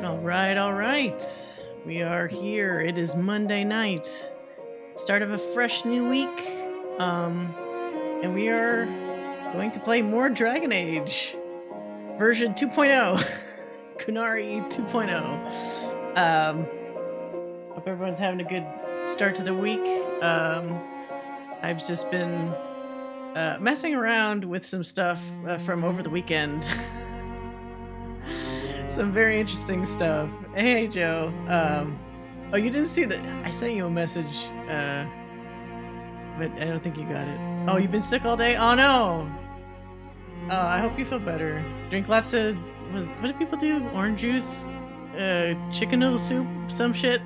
All right, all right. We are here. It is Monday night, start of a fresh new week. And we are going to play more Dragon Age version 2.0. Qunari 2.0. Hope everyone's having a good start to the week. I've just been messing around with some stuff from over the weekend. Some very interesting stuff. Hey, Joe. Oh, you didn't see that? I sent you a message, but I don't think you got it. Oh, you've been sick all day? Oh, no. Oh, I hope you feel better. Drink lots of... What do people do? Orange juice? Chicken noodle soup? Some shit?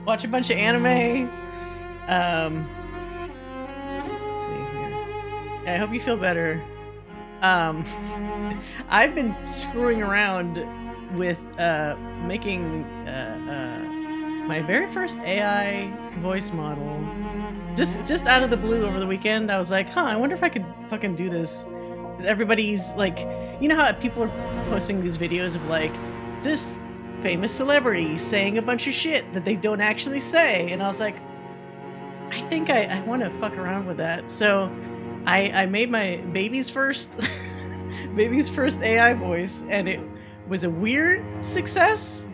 Watch a bunch of anime. Let's see here. I hope you feel better. I've been screwing around with making my very first AI voice model. Just out of the blue over the weekend, I was like, I wonder if I could fucking do this. Because everybody's like, you know how people are posting these videos of like, this famous celebrity saying a bunch of shit that they don't actually say. And I was like, I think I want to fuck around with that. So I made my baby's first AI voice, and it was a weird success.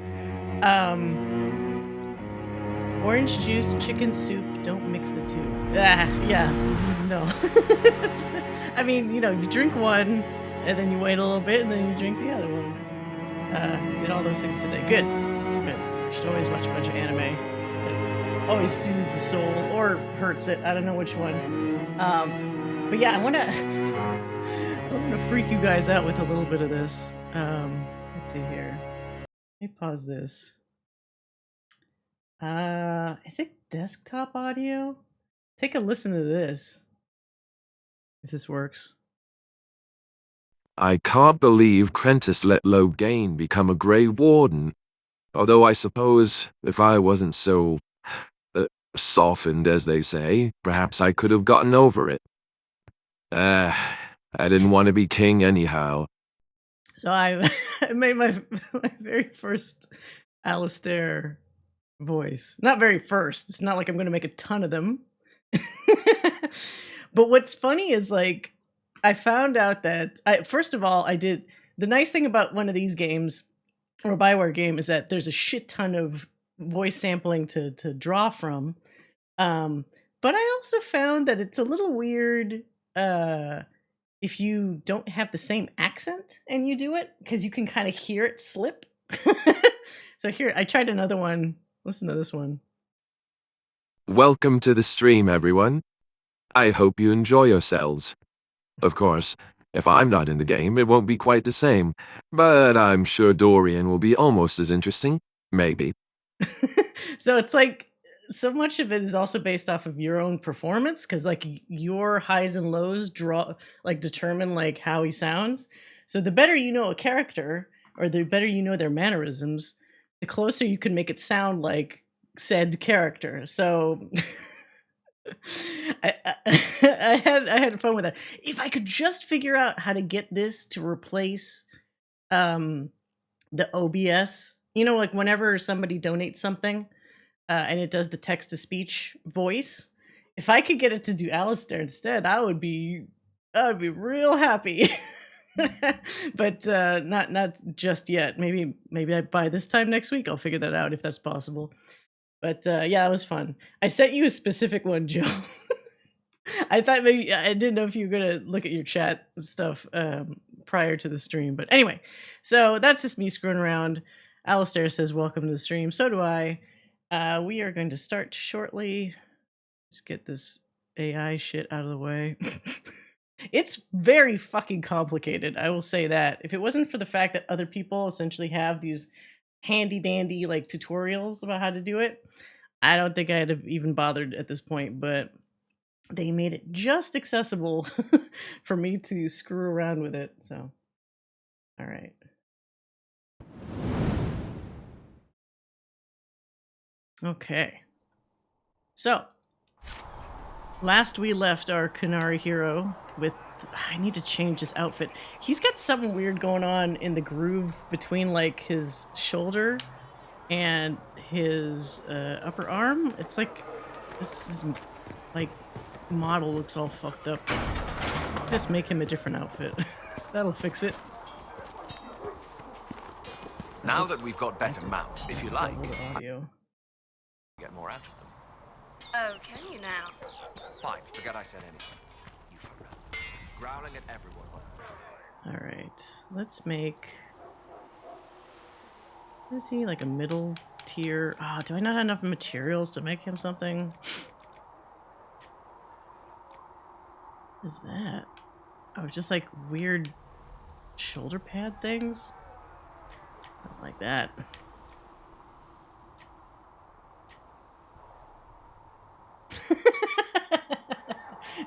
Orange juice, chicken soup, don't mix the two. Yeah, no. I mean, you drink one, and then you wait a little bit, and then you drink the other one. Did all those things today. Good. You should always watch a bunch of anime. It always soothes the soul, or hurts it. I don't know which one. But yeah, I'm gonna freak you guys out with a little bit of this. Let's see here. Let me pause this. Is it desktop audio? Take a listen to this. If this works. I can't believe Krentis let Loghain become a Grey Warden. Although I suppose if I wasn't so softened, as they say, perhaps I could have gotten over it. I didn't want to be king anyhow. So I made my very first Alistair voice. Not very first. It's not like I'm going to make a ton of them. But what's funny is, like, I found out that, first of all, I did... The nice thing about one of these games, or a Bioware game, is that there's a shit ton of voice sampling to draw from. But I also found that it's a little weird if you don't have the same accent and you do it, because you can kind of hear it slip. So here, I tried another one. Listen to this one. Welcome to the stream, everyone. I hope you enjoy yourselves. Of course, if I'm not in the game, it won't be quite the same, but I'm sure Dorian will be almost as interesting. Maybe. So it's like, so much of it is also based off of your own performance, because like your highs and lows determine like how he sounds. So the better you know a character, or the better you know their mannerisms, the closer you can make it sound like said character. So I had fun with that. If I could just figure out how to get this to replace the OBS, like whenever somebody donates something, and it does the text-to-speech voice. If I could get it to do Alistair instead, I would be real happy. But not just yet. Maybe by this time next week I'll figure that out, if that's possible. But yeah, it was fun. I sent you a specific one, Joe. I thought maybe I didn't know if you were gonna look at your chat stuff prior to the stream. But anyway, so that's just me screwing around. Alistair says welcome to the stream. So do I. We are going to start shortly. Let's get this AI shit out of the way. It's very fucking complicated, I will say that. If it wasn't for the fact that other people essentially have these handy dandy like tutorials about how to do it, I don't think I'd have even bothered at this point, but they made it just accessible for me to screw around with it. So, all right. Okay. So, last we left our Qunari hero with I need to change his outfit. He's got something weird going on in the groove between like his shoulder and his upper arm. It's like this like model looks all fucked up. Just make him a different outfit. That'll fix it. Now that we've got better maps, if you like, audio. Get more out of them. Oh, can you now? Fine, forget I said anything. You phone up. Growling at everyone. Alright, let's make... Is he like a middle tier? Ah, do I not have enough materials to make him something? What is that? Oh, just like weird shoulder pad things? I don't like that.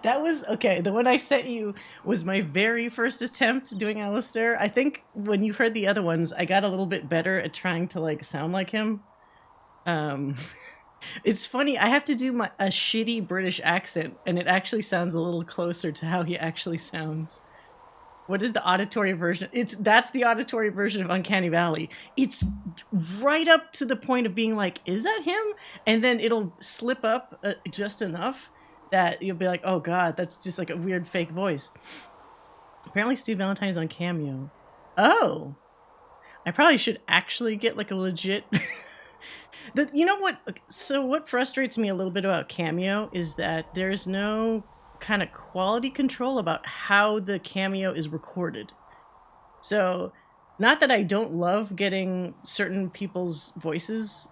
That was, okay, the one I sent you was my very first attempt doing Alistair. I think when you heard the other ones, I got a little bit better at trying to like sound like him. It's funny, I have to do a shitty British accent, and it actually sounds a little closer to how he actually sounds. What is the auditory version? That's the auditory version of Uncanny Valley. It's right up to the point of being like, is that him? And then it'll slip up just enough that you'll be like, oh god, that's just like a weird fake voice. Apparently Steve Valentine's on Cameo. Oh! I probably should actually get like a legit... You know what? So what frustrates me a little bit about Cameo is that there's no kind of quality control about how the Cameo is recorded. So, not that I don't love getting certain people's voices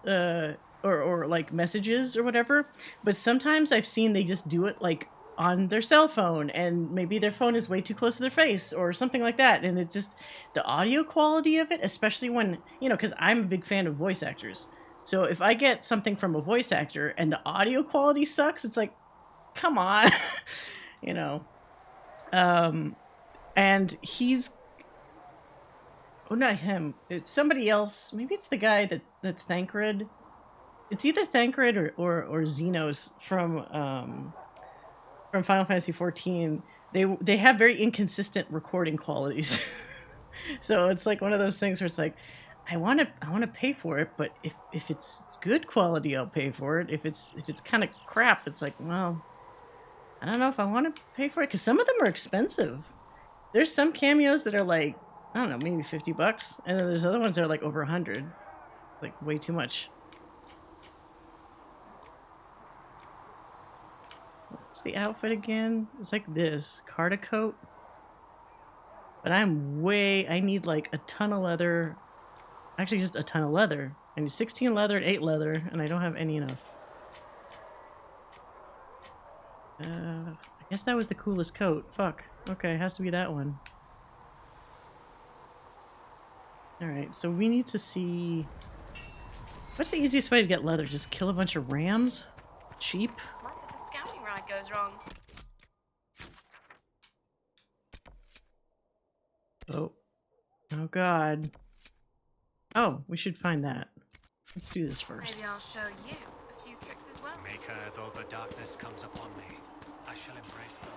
or like messages or whatever, but sometimes I've seen they just do it like on their cell phone, and maybe their phone is way too close to their face or something like that, and it's just the audio quality of it, especially when, you know, because I'm a big fan of voice actors. So if I get something from a voice actor and the audio quality sucks, it's like, come on. You know. And he's... Oh, not him. It's somebody else. Maybe it's the guy that's Thancred. It's either Thancred or Xenos from Final Fantasy XIV. They have very inconsistent recording qualities. So it's like one of those things where it's like, I want to pay for it, but if it's good quality, I'll pay for it. If it's kind of crap, it's like, well, I don't know if I want to pay for it, because some of them are expensive. There's some cameos that are like, I don't know, maybe $50, and then there's other ones that are like over 100, like way too much. What's the outfit again? It's like this Carta coat, but I need like a ton of leather. Actually, just a ton of leather. I need 16 leather and 8 leather, and I don't have any enough. I guess that was the coolest coat. Fuck. Okay, it has to be that one. Alright, so we need to see... What's the easiest way to get leather? Just kill a bunch of rams? Cheap? What if the scouting ride goes wrong? Oh. Oh god. Oh, we should find that. Let's do this first. Maybe I'll show you a few tricks as well. Maker, though the darkness comes upon me, I shall embrace the light.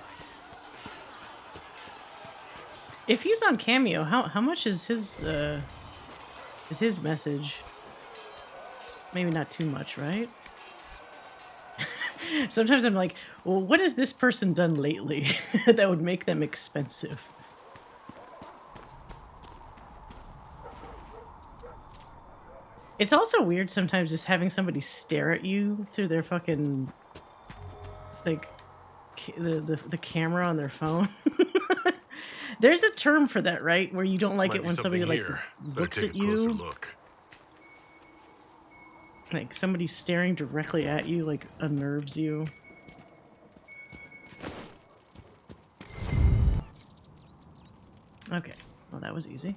If he's on Cameo, how much is his message? Maybe not too much, right? Sometimes I'm like, well, what has this person done lately that would make them expensive? It's also weird sometimes just having somebody stare at you through their fucking, like, the camera on their phone. There's a term for that, right? Where you don't like it when somebody like looks at you. Look. Like somebody staring directly at you like unnerves you. Okay, well that was easy.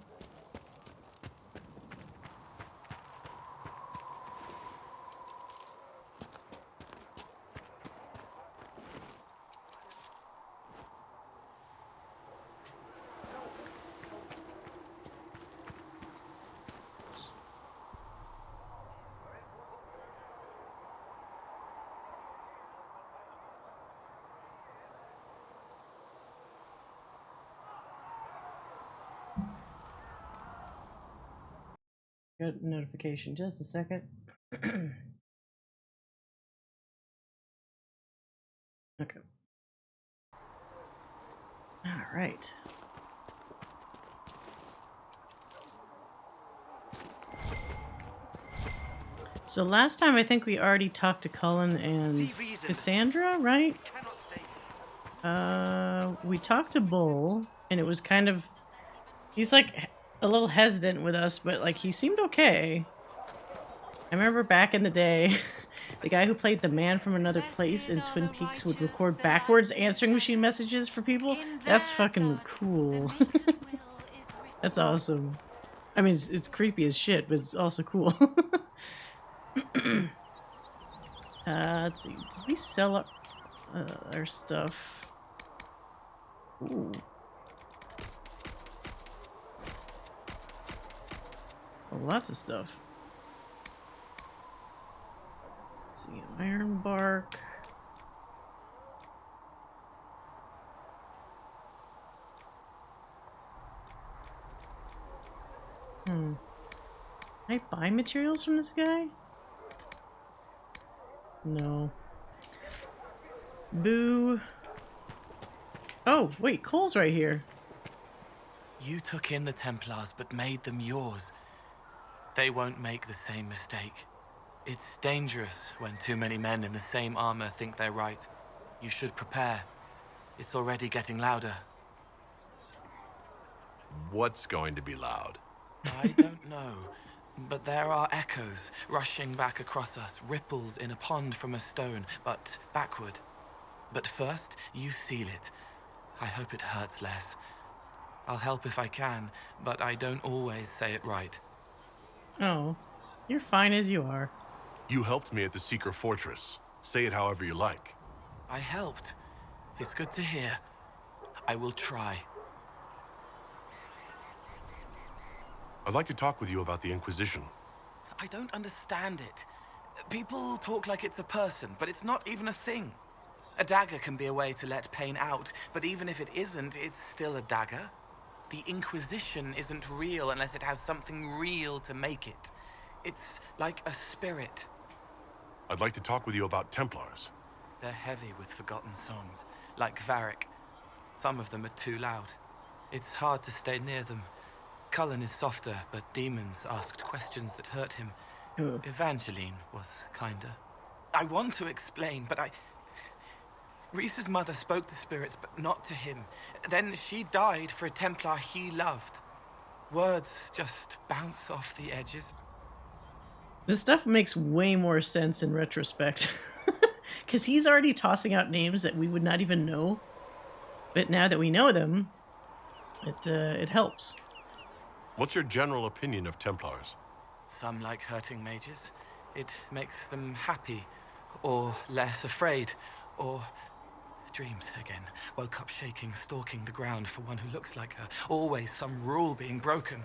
Got a notification. Just a second. Okay. All right. So last time I think we already talked to Cullen and Cassandra, right? We talked to Bull, and it was kind of... He's like a little hesitant with us, but like he seemed okay. I remember back in the day, the guy who played the man from another place in Twin Peaks would record backwards answering machine messages for people. That's fucking cool. That's awesome. I mean, it's creepy as shit, but it's also cool. Let's see. Did we sell up our stuff? Ooh. Oh, lots of stuff. Let's see. Iron bark. Can I buy materials from this guy? No. Boo. Oh, wait, Cole's right here. You took in the Templars, but made them yours. They won't make the same mistake. It's dangerous when too many men in the same armor think they're right. You should prepare. It's already getting louder. What's going to be loud? I don't know, but there are echoes rushing back across us, ripples in a pond from a stone, but backward. But first, you seal it. I hope it hurts less. I'll help if I can, but I don't always say it right. Oh, you're fine as you are. You helped me at the Seeker Fortress. Say it however you like. I helped. It's good to hear. I will try. I'd like to talk with you about the Inquisition. I don't understand it. People talk like it's a person, but it's not even a thing. A dagger can be a way to let pain out, but even if it isn't, it's still a dagger. The Inquisition isn't real unless it has something real to make it. It's like a spirit. I'd like to talk with you about Templars. They're heavy with forgotten songs, like Varric. Some of them are too loud. It's hard to stay near them. Cullen is softer, but demons asked questions that hurt him. Evangeline was kinder. I want to explain, but Reese's mother spoke to spirits, but not to him. Then she died for a Templar he loved. Words just bounce off the edges. This stuff makes way more sense in retrospect. Because he's already tossing out names that we would not even know. But now that we know them, it helps. What's your general opinion of Templars? Some like hurting mages. It makes them happy, or less afraid, or... Dreams again. Woke up shaking, stalking the ground for one who looks like her. Always some rule being broken.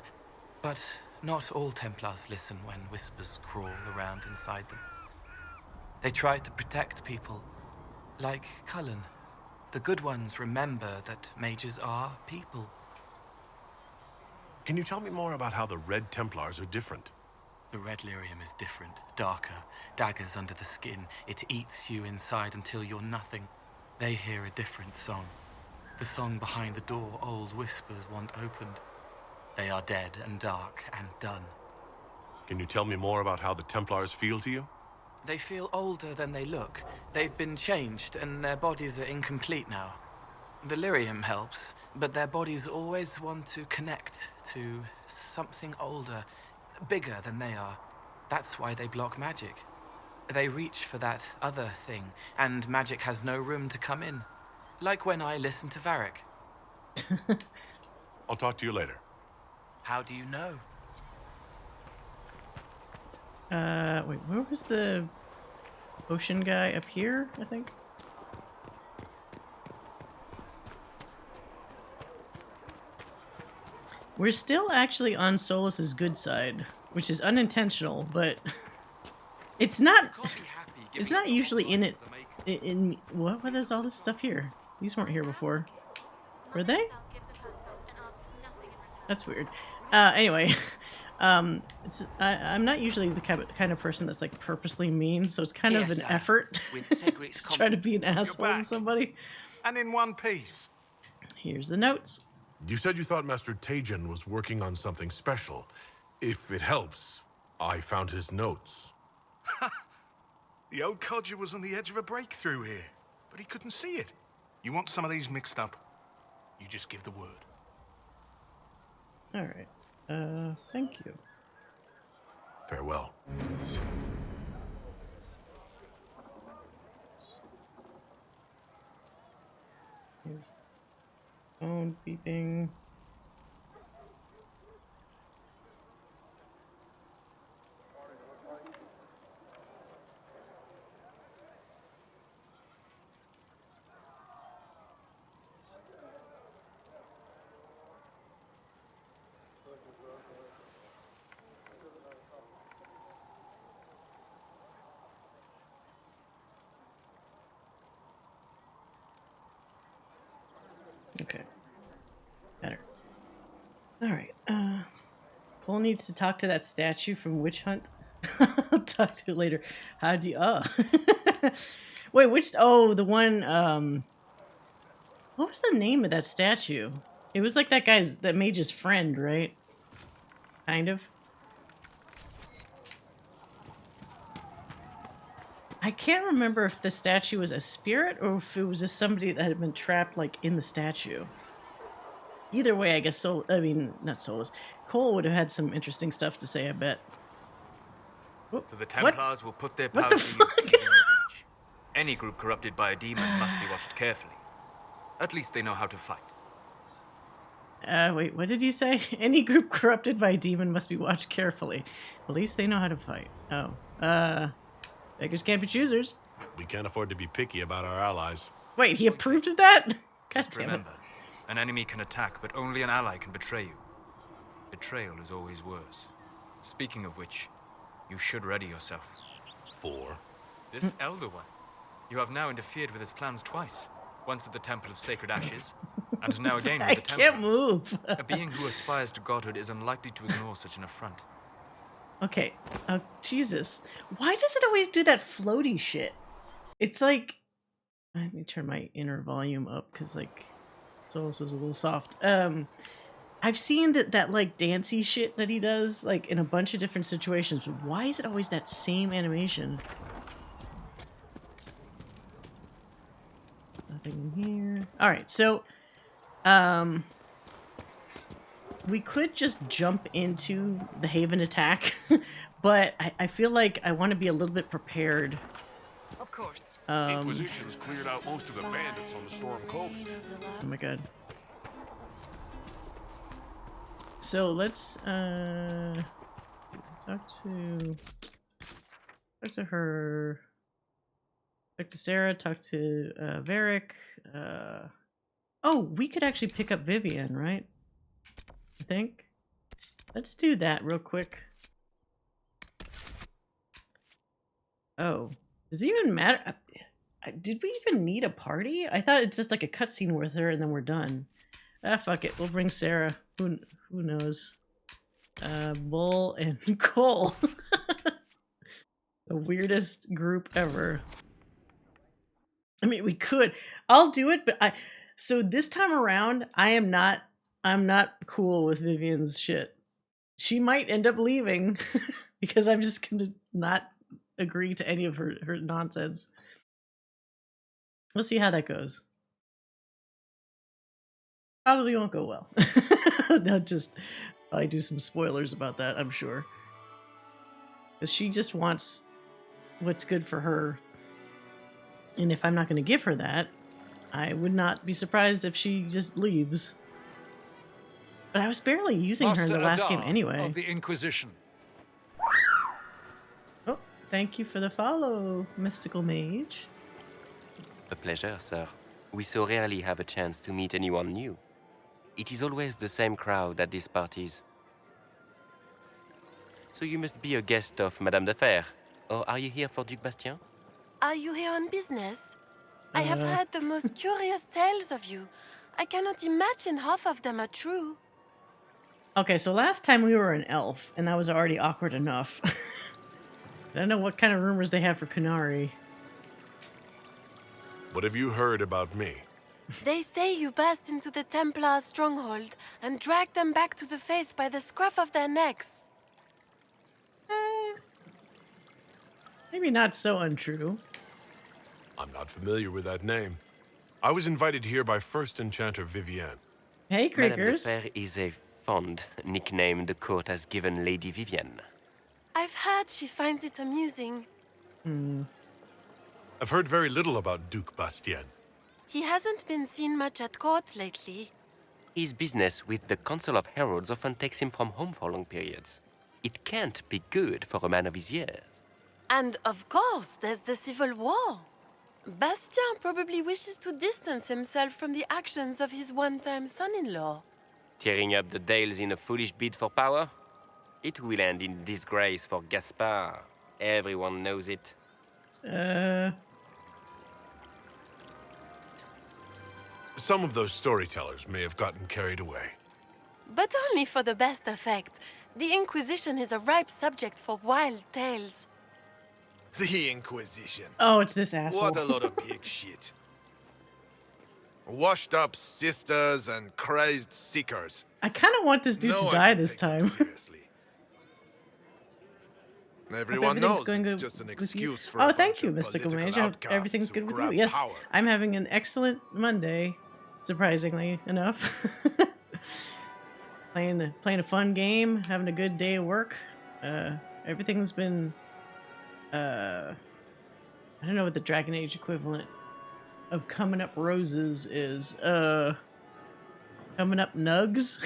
But not all Templars listen when whispers crawl around inside them. They try to protect people, like Cullen. The good ones remember that mages are people. Can you tell me more about how the Red Templars are different? The red lyrium is different, darker, daggers under the skin. It eats you inside until you're nothing. They hear a different song. The song behind the door old whispers want opened. They are dead and dark and done. Can you tell me more about how the Templars feel to you? They feel older than they look. They've been changed and their bodies are incomplete now. The lyrium helps, but their bodies always want to connect to something older, bigger than they are. That's why they block magic. They reach for that other thing, and magic has no room to come in. Like when I listen to Varric. I'll talk to you later. How do you know? Wait, where was the ocean guy? Up here, I think? We're still actually on Solus's good side, which is unintentional, but it's not usually in it. In what is all this stuff here? These weren't here before. Were they? That's weird. Anyway, I'm not usually the kind of person that's like purposely mean, so it's kind of an effort to try to be an asshole to somebody. And in one piece. Here's the notes. You said you thought Master Tejan was working on something special. If it helps, I found his notes. The old codger was on the edge of a breakthrough here, but he couldn't see it. You want some of these mixed up? You just give the word. All right. Thank you. Farewell. His phone beeping. Okay. Better. Alright. Cole needs to talk to that statue from Witch Hunt. I'll talk to it later. How do you... Oh. Wait, which... Oh, the one... What was the name of that statue? It was like that mage's friend, right? Kind of. I can't remember if the statue was a spirit or if it was just somebody that had been trapped, like, in the statue. Either way, I guess not Solus. Cole would have had some interesting stuff to say, I bet. So the Templars will put their power What the to use fuck? in the breach. Any group corrupted by a demon must be watched carefully. At least they know how to fight. Wait, what did you say? Any group corrupted by a demon must be watched carefully. At least they know how to fight. Oh, beggars can't be choosers. We can't afford to be picky about our allies. Wait, he approved of that? God Just damn it. remember, an enemy can attack, but only an ally can betray you. Betrayal is always worse. Speaking of which, you should ready yourself. For? This Elder One. You have now interfered with his plans twice. Once at the Temple of Sacred Ashes, and now again with I the can't Templars. move. A being who aspires to godhood is unlikely to ignore such an affront. Okay. Oh, Jesus. Why does it always do that floaty shit? It's like... Let me turn my inner volume up, because, like, Solus was a little soft. I've seen that like, dancey shit that he does, like, in a bunch of different situations, but why is it always that same animation? Nothing in here. Alright, so... we could just jump into the Haven attack, but I feel like I want to be a little bit prepared. Of course. Inquisition's cleared out most of the bandits on the Storm Coast. Oh my god. So let's talk to her. Talk to Sarah, talk to Varric. Oh, we could actually pick up Vivian, right? I think. Let's do that real quick. Oh, does it even matter? Did we even need a party? I thought it's just like a cutscene with her and then we're done. Ah, fuck it. We'll bring Sarah. Who knows? Bull and Cole. The weirdest group ever. I mean, we could. I'll do it, but so this time around, I'm not cool with Vivian's shit. She might end up leaving because I'm just gonna not agree to any of her nonsense. We'll see how that goes. Probably won't go well. Not just, I do some spoilers about that, I'm sure. Because she just wants what's good for her. And if I'm not going to give her that, I would not be surprised if she just leaves. But I was barely using her in the last game anyway. Of the Inquisition. Oh, thank you for the follow, Mystical Mage. A pleasure, sir. We so rarely have a chance to meet anyone new. It is always the same crowd at these parties. So you must be a guest of Madame de Fer, or are you here for Duc Bastien? Are you here on business? I have heard the most curious tales of you. I cannot imagine half of them are true. Okay, so last time we were an elf, and that was already awkward enough. I don't know what kind of rumors they have for Qunari. What have you heard about me? They say you burst into the Templar stronghold and dragged them back to the faith by the scruff of their necks. Maybe not so untrue. I'm not familiar with that name. I was invited here by First Enchanter Vivienne. Hey, Madame de Crickers. Fer is a fond nickname the court has given Lady Vivienne. I've heard she finds it amusing. I've heard very little about Duke Bastien. He hasn't been seen much at court lately. His business with the Council of Heralds often takes him from home for long periods. It can't be good for a man of his years. And of course, there's the civil war. Bastien probably wishes to distance himself from the actions of his one-time son-in-law. Tearing up the Dales in a foolish bid for power? It will end in disgrace for Gaspard. Everyone knows it. Some of those storytellers may have gotten carried away. But only for the best effect. The Inquisition is a ripe subject for wild tales. The Inquisition. Oh, it's this asshole. What a lot of pig shit. Washed up sisters and crazed seekers. I kind of want this dude to die this time. Everyone knows it's just an excuse for a thank bunch you, of Mystical political Mage. I hope outcasts everything's to good with you. grab Yes, power. I'm having an excellent Monday, surprisingly enough. playing a fun game, having a good day of work. Everything's been, I don't know what the Dragon Age equivalent of coming up roses is. Coming up nugs.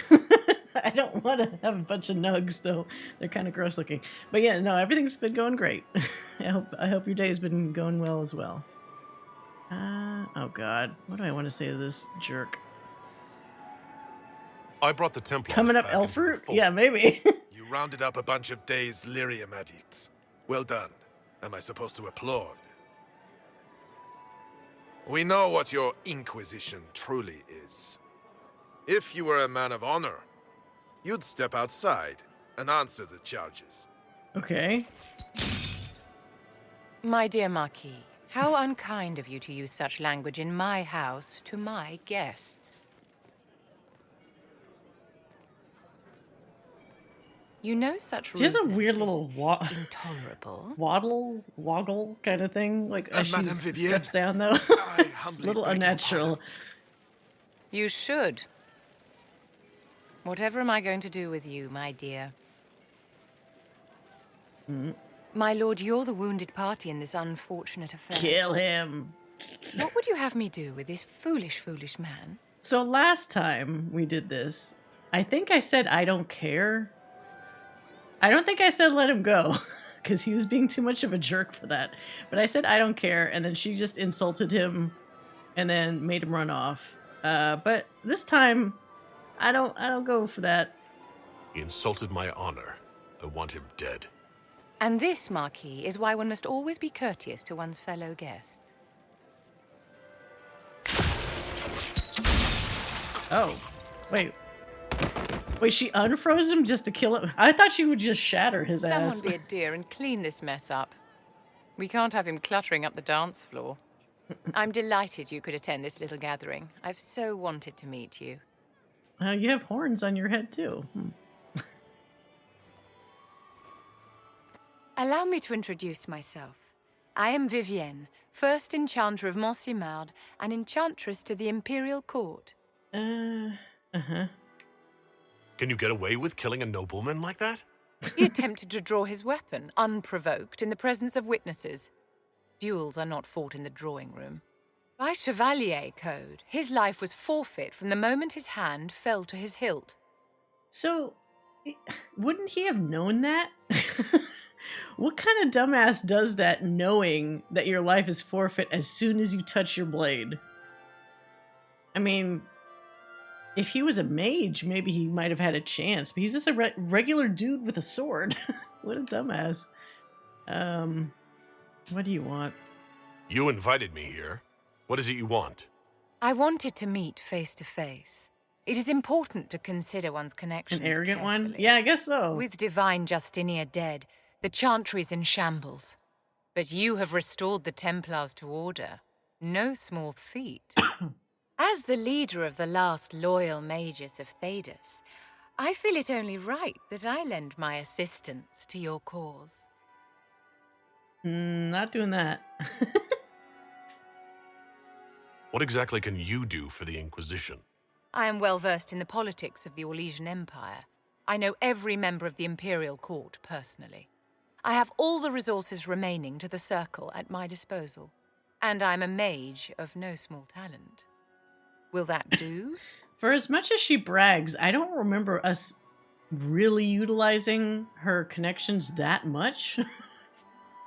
I don't want to have a bunch of nugs though. They're kind of gross looking. But yeah, no, everything's been going great. I hope your day's been going well as well. Oh god, what do I want to say to this jerk? I brought the Templars Coming up back into the Elfert? fold. Yeah, maybe. You rounded up a bunch of dazed lyrium addicts. Well done. Am I supposed to applaud? We know what your Inquisition truly is. If you were a man of honor, you'd step outside and answer the charges. Okay. My dear Marquis, how unkind of you to use such language in my house to my guests. You know such She has a rudeness weird is little intolerable. woggle kind of thing. Like as she Madame Vivienne, steps down though. I It's a humbly little beg your unnatural. pardon. You should. Whatever am I going to do with you, my dear? My lord, you're the wounded party in this unfortunate affair. Kill him. What would you have me do with this foolish, foolish man? So last time we did this, I think I said I don't care. I don't think I said let him go, because he was being too much of a jerk for that. But I said I don't care, and then she just insulted him, and then made him run off. But this time, I don't go for that. He insulted my honor. I want him dead. And this, Marquis, is why one must always be courteous to one's fellow guests. Oh, wait. Wait, she unfroze him just to kill him? I thought she would just shatter his ass. Someone be a dear and clean this mess up. We can't have him cluttering up the dance floor. I'm delighted you could attend this little gathering. I've so wanted to meet you. You have horns on your head, too. Allow me to introduce myself. I am Vivienne, first enchanter of Montsimard and enchantress to the Imperial Court. Uh-huh. Can you get away with killing a nobleman like that? He attempted to draw his weapon, unprovoked, in the presence of witnesses. Duels are not fought in the drawing room. By Chevalier code, his life was forfeit from the moment his hand fell to his hilt. So, wouldn't he have known that? What kind of dumbass does that knowing that your life is forfeit as soon as you touch your blade? I mean, if he was a mage, maybe he might have had a chance, but he's just a regular dude with a sword. What a dumbass. What do you want? You invited me here. What is it you want? I wanted to meet face to face. It is important to consider one's connections An arrogant one? carefully. Yeah, I guess so. With Divine Justinia dead, the Chantry's in shambles. But you have restored the Templars to order. No small feat. As the leader of the last loyal mages of Thedas, I feel it only right that I lend my assistance to your cause. Not doing that. What exactly can you do for the Inquisition? I am well versed in the politics of the Orlesian Empire. I know every member of the Imperial Court personally. I have all the resources remaining to the Circle at my disposal. And I'm a mage of no small talent. Will that do? For as much as she brags, I don't remember us really utilizing her connections that much.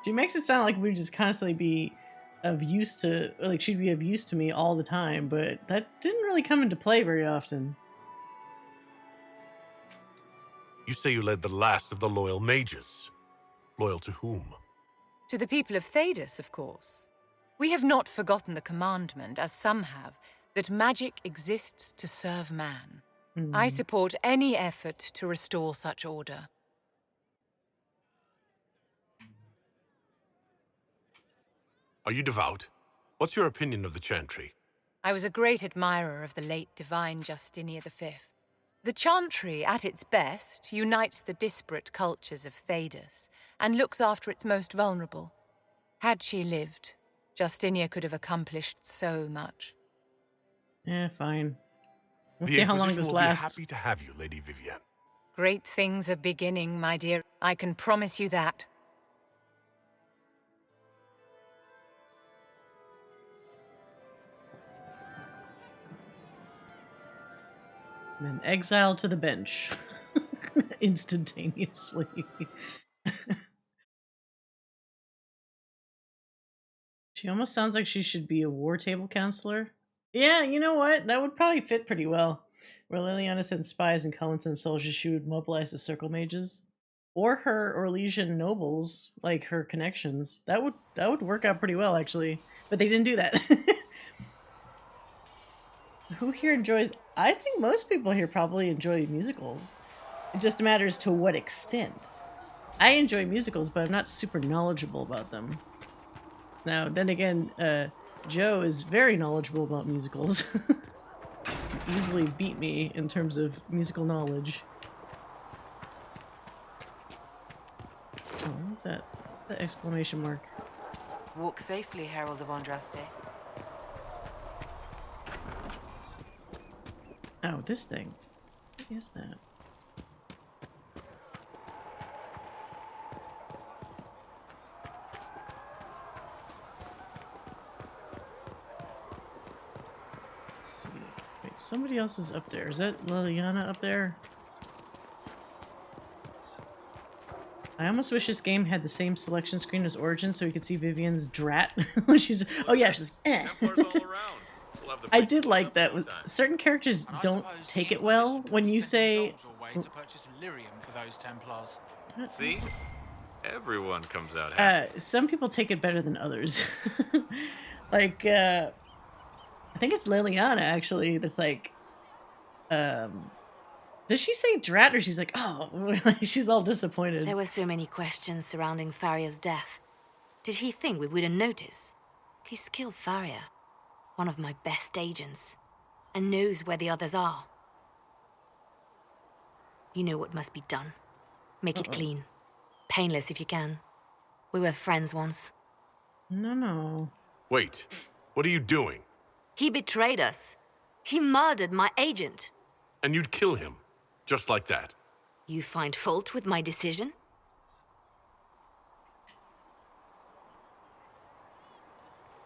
She makes it sound like we'd just constantly be of use to, like she'd be of use to me all the time, but that didn't really come into play very often. You say you led the last of the loyal mages. Loyal to whom? To the people of Thedas, of course. We have not forgotten the commandment, as some have, that magic exists to serve man. I support any effort to restore such order. Are you devout? What's your opinion of the Chantry? I was a great admirer of the late Divine Justinia V. The Chantry, at its best, unites the disparate cultures of Thedas and looks after its most vulnerable. Had she lived, Justinia could have accomplished so much. Yeah, fine. We'll see how long this lasts. Be happy to have you, Lady Vivienne. Great things are beginning, my dear. I can promise you that. Then exile to the bench. Instantaneously. She almost sounds like she should be a war table counselor. Yeah, you know what? That would probably fit pretty well. Where Liliana sent spies and Cullen sent soldiers, she would mobilize the circle mages. Or her Orlesian nobles, like her connections. That would work out pretty well, actually. But they didn't do that. Who here enjoys... I think most people here probably enjoy musicals. It just matters to what extent. I enjoy musicals, but I'm not super knowledgeable about them. Now, then again, Joe is very knowledgeable about musicals. Easily beat me in terms of musical knowledge. Oh, what was that? The exclamation mark. Walk safely, Herald of Andraste. Oh, this thing. What is that? Let's see. Wait, somebody else is up there. Is that Liliana up there? I almost wish this game had the same selection screen as Origins so we could see Vivienne's drat when she's... Oh yeah, she's like, eh. I did like that. Certain characters don't take it well when you say... See? Everyone comes out happy. Some people take it better than others. Like, I think it's Liliana, actually, that's like... does she say drat or she's like, oh, she's all disappointed. There were so many questions surrounding Faria's death. Did he think we wouldn't notice? He's killed Faria, one of my best agents, and knows where the others are. You know what must be done. Make it clean. Painless if you can. We were friends once. No. Wait, what are you doing? He betrayed us. He murdered my agent. And you'd kill him, just like that. You find fault with my decision?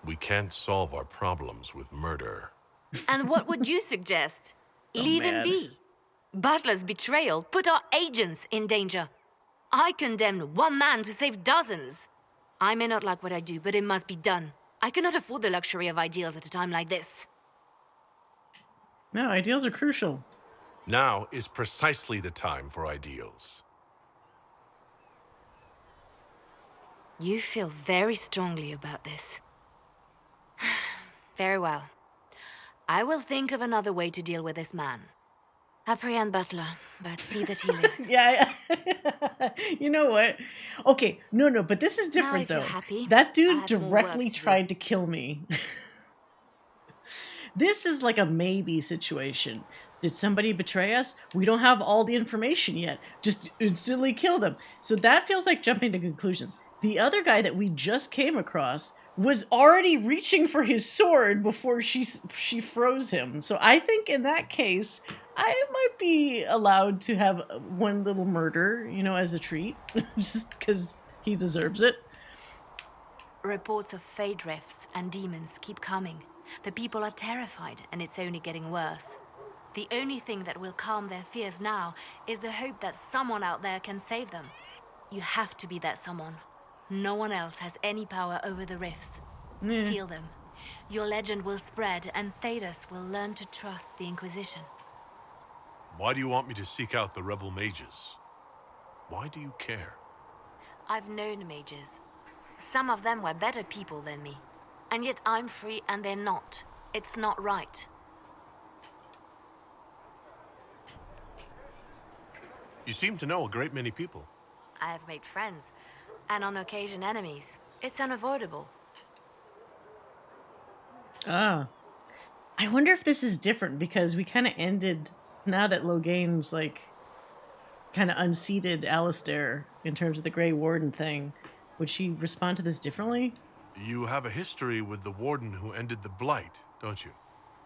We can't solve our problems with murder. And what would you suggest? Leave him be. Butler's betrayal put our agents in danger. I condemned one man to save dozens. I may not like what I do, but it must be done. I cannot afford the luxury of ideals at a time like this. No, ideals are crucial. Now is precisely the time for ideals. You feel very strongly about this. Very well. I will think of another way to deal with this man. Apprehend Butler, but see that he lives. Yeah. You know what? Okay, no, but this is Now, different if you're though. happy, That I dude have more work directly to do. tried to kill me. This is like a maybe situation. Did somebody betray us? We don't have all the information yet. Just instantly kill them. So that feels like jumping to conclusions. The other guy that we just came across was already reaching for his sword before she froze him. So I think in that case, I might be allowed to have one little murder, you know, as a treat, just because he deserves it. Reports of fade rifts and demons keep coming. The people are terrified, and it's only getting worse. The only thing that will calm their fears now is the hope that someone out there can save them. You have to be that someone. No one else has any power over the rifts. Yeah. Seal them. Your legend will spread, and Thedas will learn to trust the Inquisition. Why do you want me to seek out the rebel mages? Why do you care? I've known mages. Some of them were better people than me. And yet I'm free and they're not. It's not right. You seem to know a great many people. I have made friends, and on occasion enemies. It's unavoidable. Ah. I wonder if this is different because we kind of ended, now that Loghain's like kind of unseated Alistair in terms of the Grey Warden thing. Would she respond to this differently? You have a history with the warden who ended the Blight, don't you?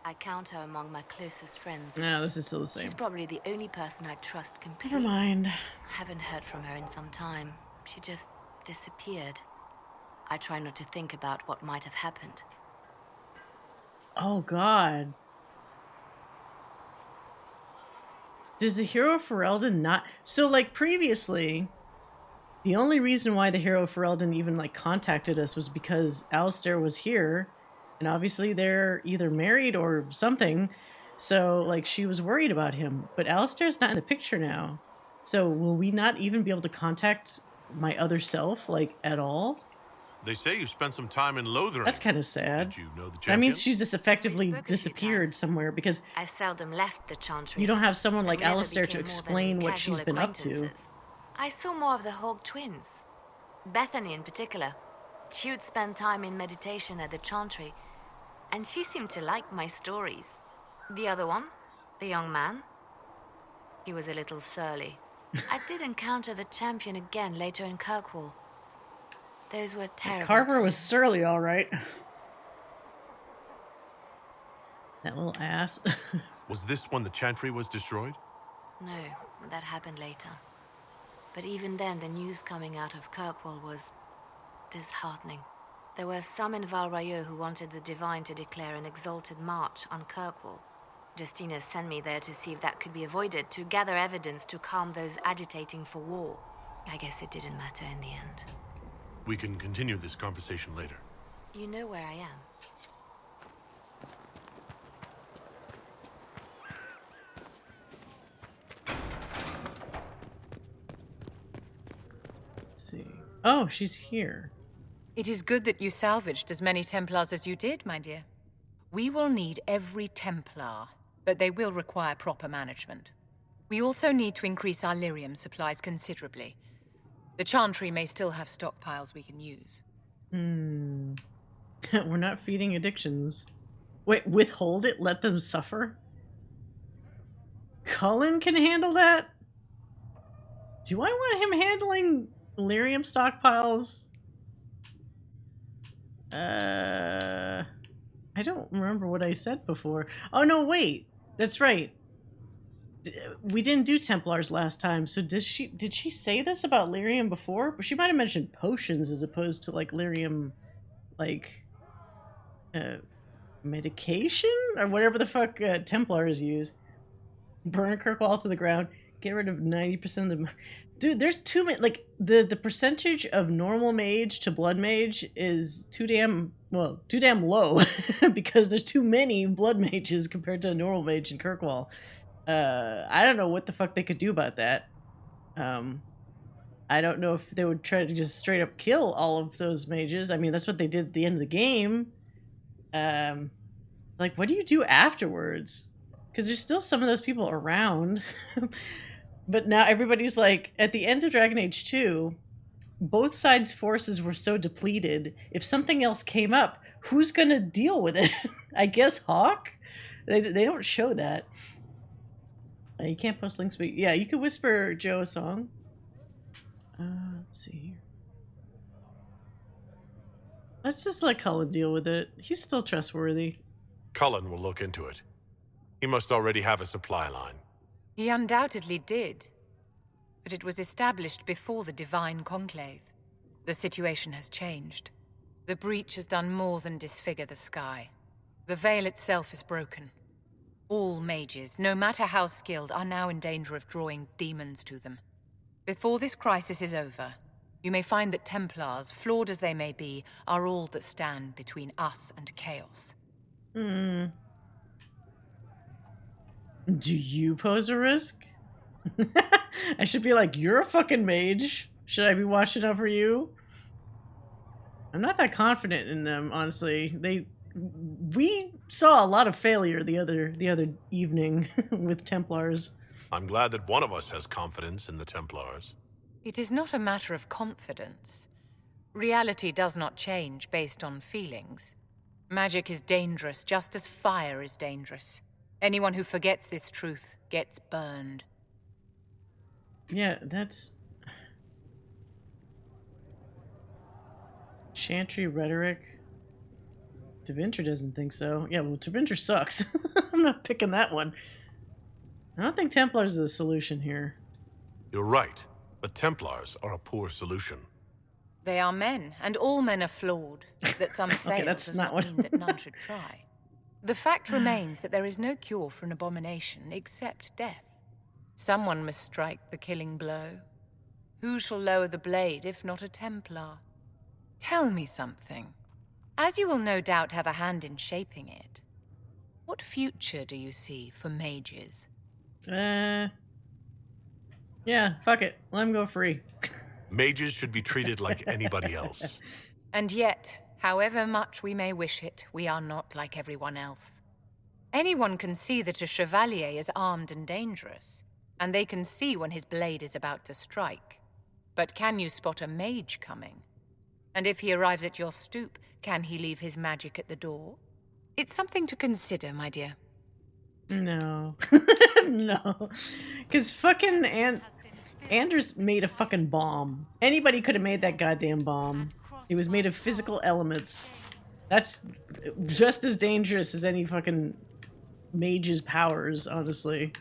I count her among my closest friends. No, this is still the same. She's probably the only person I trust completely. Never mind. Haven't heard from her in some time. She just disappeared. I try not to think about what might have happened. Oh, God. Does the hero Ferelden not... So, like, previously, the only reason why the hero Ferelden even, like, contacted us was because Alistair was here, and obviously they're either married or something, so, like, she was worried about him. But Alistair's not in the picture now. So, will we not even be able to contact my other self, like, at all? They say you spent some time in Loghain. That's kind of sad. Did you know the That champion? means she's just effectively disappeared somewhere because I seldom left the Chantry. you don't have someone like We never Alistair to became more than explain what casual she's been up to. acquaintances. I saw more of the Hog twins. Bethany in particular. She would spend time in meditation at the Chantry, and she seemed to like my stories. The other one, the young man, he was a little surly. I did encounter the champion again later in Kirkwall. Those were terrible. Carver was surly, all right. That little ass. Was this when the Chantry was destroyed? No, that happened later. But even then, the news coming out of Kirkwall was disheartening. There were some in Val Royeaux who wanted the Divine to declare an exalted march on Kirkwall. Justina sent me there to see if that could be avoided, to gather evidence to calm those agitating for war. I guess it didn't matter in the end. We can continue this conversation later. You know where I am. Let's see. Oh, she's here. It is good that you salvaged as many Templars as you did, my dear. We will need every Templar, but they will require proper management. We also need to increase our lyrium supplies considerably. The Chantry may still have stockpiles we can use. We're not feeding addictions. Wait, withhold it? Let them suffer? Cullen can handle that? Do I want him handling lyrium stockpiles? I don't remember what I said before. Oh, no, wait. That's right. We didn't do Templars last time, so did she say this about lyrium before? But she might have mentioned potions as opposed to, like, lyrium, like, medication? Or whatever the fuck Templars use. Burn Kirkwall to the ground. Get rid of 90% of the... Dude, there's too many... Like, the percentage of normal mage to blood mage is too damn low. Because there's too many blood mages compared to a normal mage in Kirkwall. I don't know what the fuck they could do about that. I don't know if they would try to just straight up kill all of those mages. I mean, that's what they did at the end of the game. Like, what do you do afterwards? Because there's still some of those people around. But now everybody's like, at the end of Dragon Age 2, both sides' forces were so depleted. If something else came up, who's going to deal with it? I guess Hawk? They don't show that. You can't post links, but yeah, you could whisper Joe a song. Let's see here. Let's just let Cullen deal with it. He's still trustworthy. Cullen will look into it. He must already have a supply line. He undoubtedly did. But it was established before the Divine Conclave. The situation has changed. The breach has done more than disfigure the sky. The veil itself is broken. All mages, no matter how skilled, are now in danger of drawing demons to them. Before this crisis is over, you may find that Templars, flawed as they may be, are all that stand between us and chaos. Do you pose a risk? I should be like, you're a fucking mage. Should I be watching out for you? I'm not that confident in them, honestly. We saw a lot of failure the other evening with Templars. I'm glad that one of us has confidence in the Templars. It is not a matter of confidence. Reality does not change based on feelings. Magic is dangerous just as fire is dangerous. Anyone who forgets this truth gets burned. Yeah, that's... Chantry rhetoric. Tevinter doesn't think so. Yeah, well, Tevinter sucks. I'm not picking that one. I don't think Templars are the solution here. You're right, but Templars are a poor solution. They are men, and all men are flawed. That some fail Okay, that's does not not what- mean that none should try. The fact remains that there is no cure for an abomination except death. Someone must strike the killing blow. Who shall lower the blade if not a Templar? Tell me something. As you will no doubt have a hand in shaping it, what future do you see for mages? Yeah, fuck it. Let him go free. Mages should be treated like anybody else. And yet, however much we may wish it, we are not like everyone else. Anyone can see that a chevalier is armed and dangerous, and they can see when his blade is about to strike. But can you spot a mage coming? And if he arrives at your stoop, can he leave his magic at the door? It's something to consider, my dear. No. No. Because fucking Anders made a fucking bomb. Anybody could have made that goddamn bomb. It was made of physical elements. That's just as dangerous as any fucking mage's powers, honestly.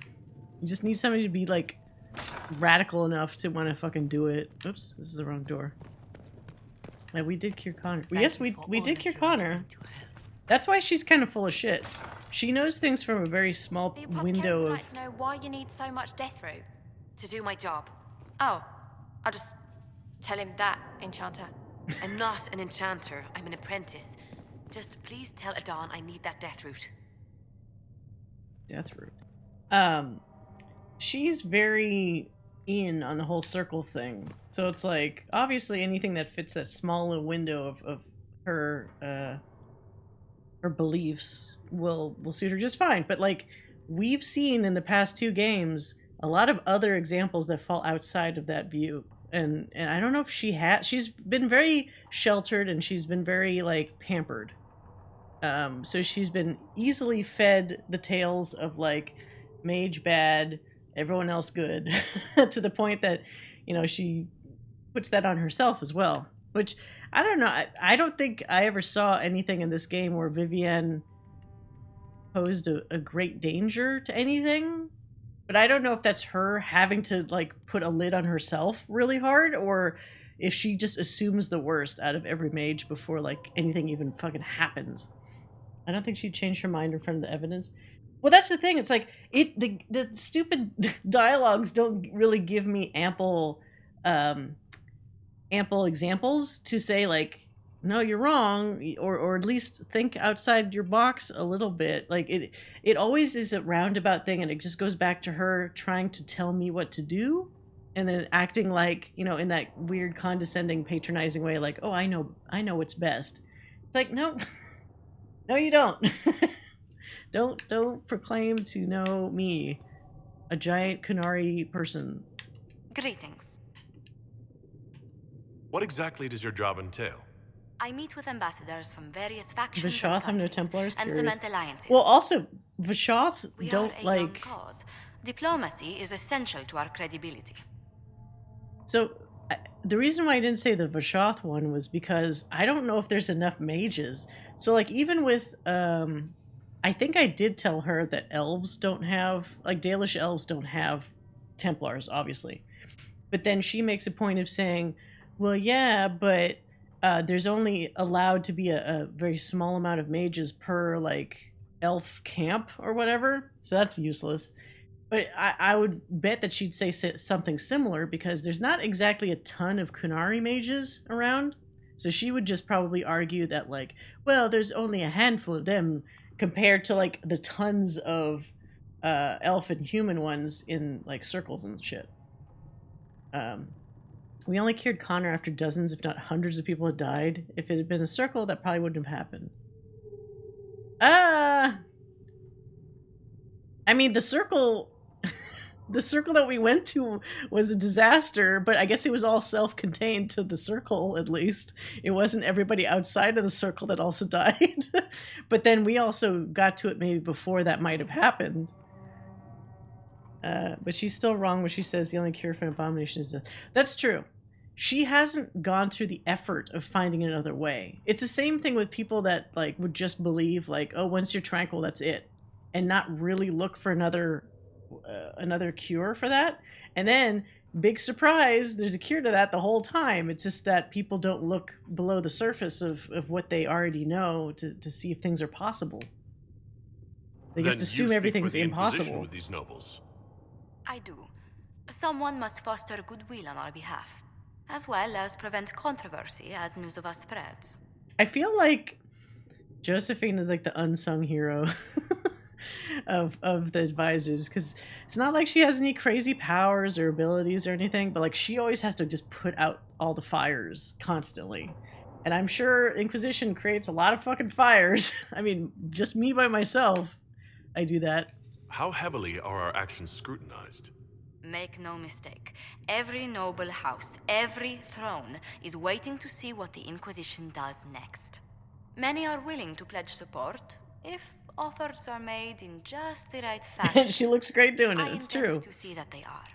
You just need somebody to be, like, radical enough to want to fucking do it. Oops, this is the wrong door. Yeah, we did cure Connor. Yes, we did cure Connor. That's why she's kind of full of shit. She knows things from a very small The apothecary window would of... like to know why you need so much death root. To do my job. Oh, I'll just tell him that, Enchanter. I'm not an enchanter. I'm an apprentice. Just please tell Adon I need that death root. Death root. She's very in on the whole circle thing. So it's like, obviously anything that fits that small little window of her her beliefs will suit her just fine. But like, we've seen in the past 2 games a lot of other examples that fall outside of that view. And I don't know if she's been very sheltered and she's been very like pampered. So she's been easily fed the tales of like mage bad, everyone else good, to the point that, you know, she puts that on herself as well. Which, I don't know, I don't think I ever saw anything in this game where Vivienne posed a great danger to anything. But I don't know if that's her having to, like, put a lid on herself really hard, or if she just assumes the worst out of every mage before, like, anything even fucking happens. I don't think she'd change her mind in front of the evidence. Well, that's the thing. It's like, the stupid dialogues don't really give me ample examples to say, like, no, you're wrong, or at least think outside your box a little bit. Like, it always is a roundabout thing, and it just goes back to her trying to tell me what to do, and then acting like, you know, in that weird condescending, patronizing way, like, oh, I know what's best. It's like, no, no, you don't. Don't proclaim to know me, a giant Qunari person. Greetings. What exactly does your job entail? I meet with ambassadors from various factions Vishoth have no Templars. and Curious. cement alliances. Well, also Vishoth We don't are a like. young cause. Diplomacy is essential to our credibility. So the reason why I didn't say the Vishoth one was because I don't know if there's enough mages. So like even with I think I did tell her that elves don't have, like Dalish elves don't have Templars, obviously. But then she makes a point of saying, well, yeah, but there's only allowed to be a very small amount of mages per like elf camp or whatever. So that's useless. But I would bet that she'd say something similar because there's not exactly a ton of Qunari mages around. So she would just probably argue that like, well, there's only a handful of them compared to like the tons of elf and human ones in like circles and shit. We only cured Connor after dozens, if not hundreds of people had died. If it had been a circle, that probably wouldn't have happened. I mean, the circle that we went to was a disaster, but I guess it was all self-contained to the circle, at least. It wasn't everybody outside of the circle that also died. But then we also got to it maybe before that might have happened. But she's still wrong when she says the only cure for an abomination is death. That's true. She hasn't gone through the effort of finding another way. It's the same thing with people that like would just believe like, oh, once you're tranquil, that's it, and not really look for another cure for that. And then, big surprise, there's a cure to that the whole time. It's just that people don't look below the surface of what they already know to see if things are possible. They just assume everything's impossible. With these nobles. I do. Someone must foster goodwill on our behalf, as well as prevent controversy as news of us spreads. I feel like Josephine is like the unsung hero of the advisors, because it's not like she has any crazy powers or abilities or anything, but like she always has to just put out all the fires constantly. And I'm sure Inquisition creates a lot of fucking fires. I mean, just me by myself, I do that. How heavily are our actions scrutinized? Make no mistake, every noble house, every throne is waiting to see what the Inquisition does next. Many are willing to pledge support if offers are made in just the right fashion. She looks great doing it, it's true. To see that they are.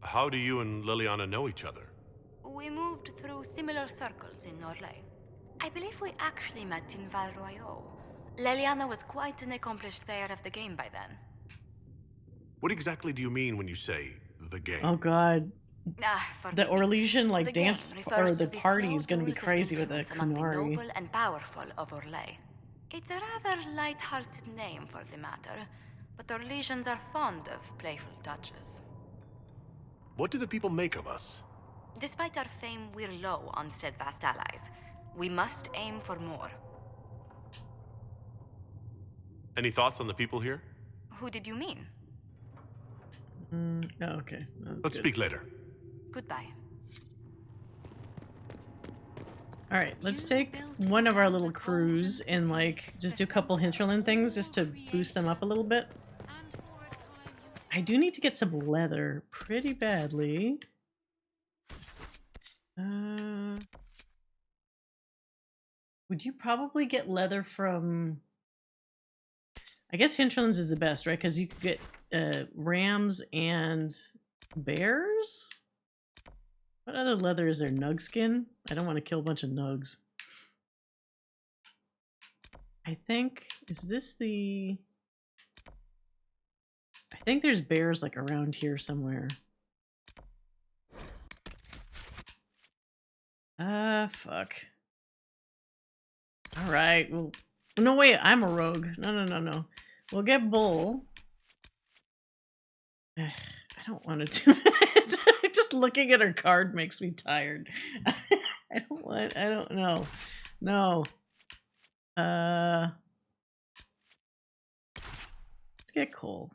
How do you and Liliana know each other? We moved through similar circles in Loghain. I believe we actually met in Val Royaux. Liliana was quite an accomplished player of the game by then. What exactly do you mean when you say the game? Oh god. The Orlesian like The dance game or refers the to the party slow is going to be tools of crazy with a influence among the Qunari. noble and powerful of Orlais. It's a rather light-hearted name for the matter, but Orlesians are fond of playful touches. What do the people make of us? Despite our fame, we're low on steadfast allies. We must aim for more. Any thoughts on the people here? Who did you mean? Oh, okay. That's Let's good. speak later. Goodbye. All right, let's take one of our little crews and like just do a couple hinterland things just to boost them up a little bit. I do need to get some leather pretty badly. Would you probably get leather from... I guess hinterlands is the best, right? Because you could get rams and bears? What other leather is there? Nug skin? I don't want to kill a bunch of nugs. I think... Is this the... I think there's bears like around here somewhere. Fuck. Alright, well... No, wait, I'm a rogue. No. We'll get bull. I don't want to do it. Just looking at her card makes me tired. I don't know. No. Let's get coal.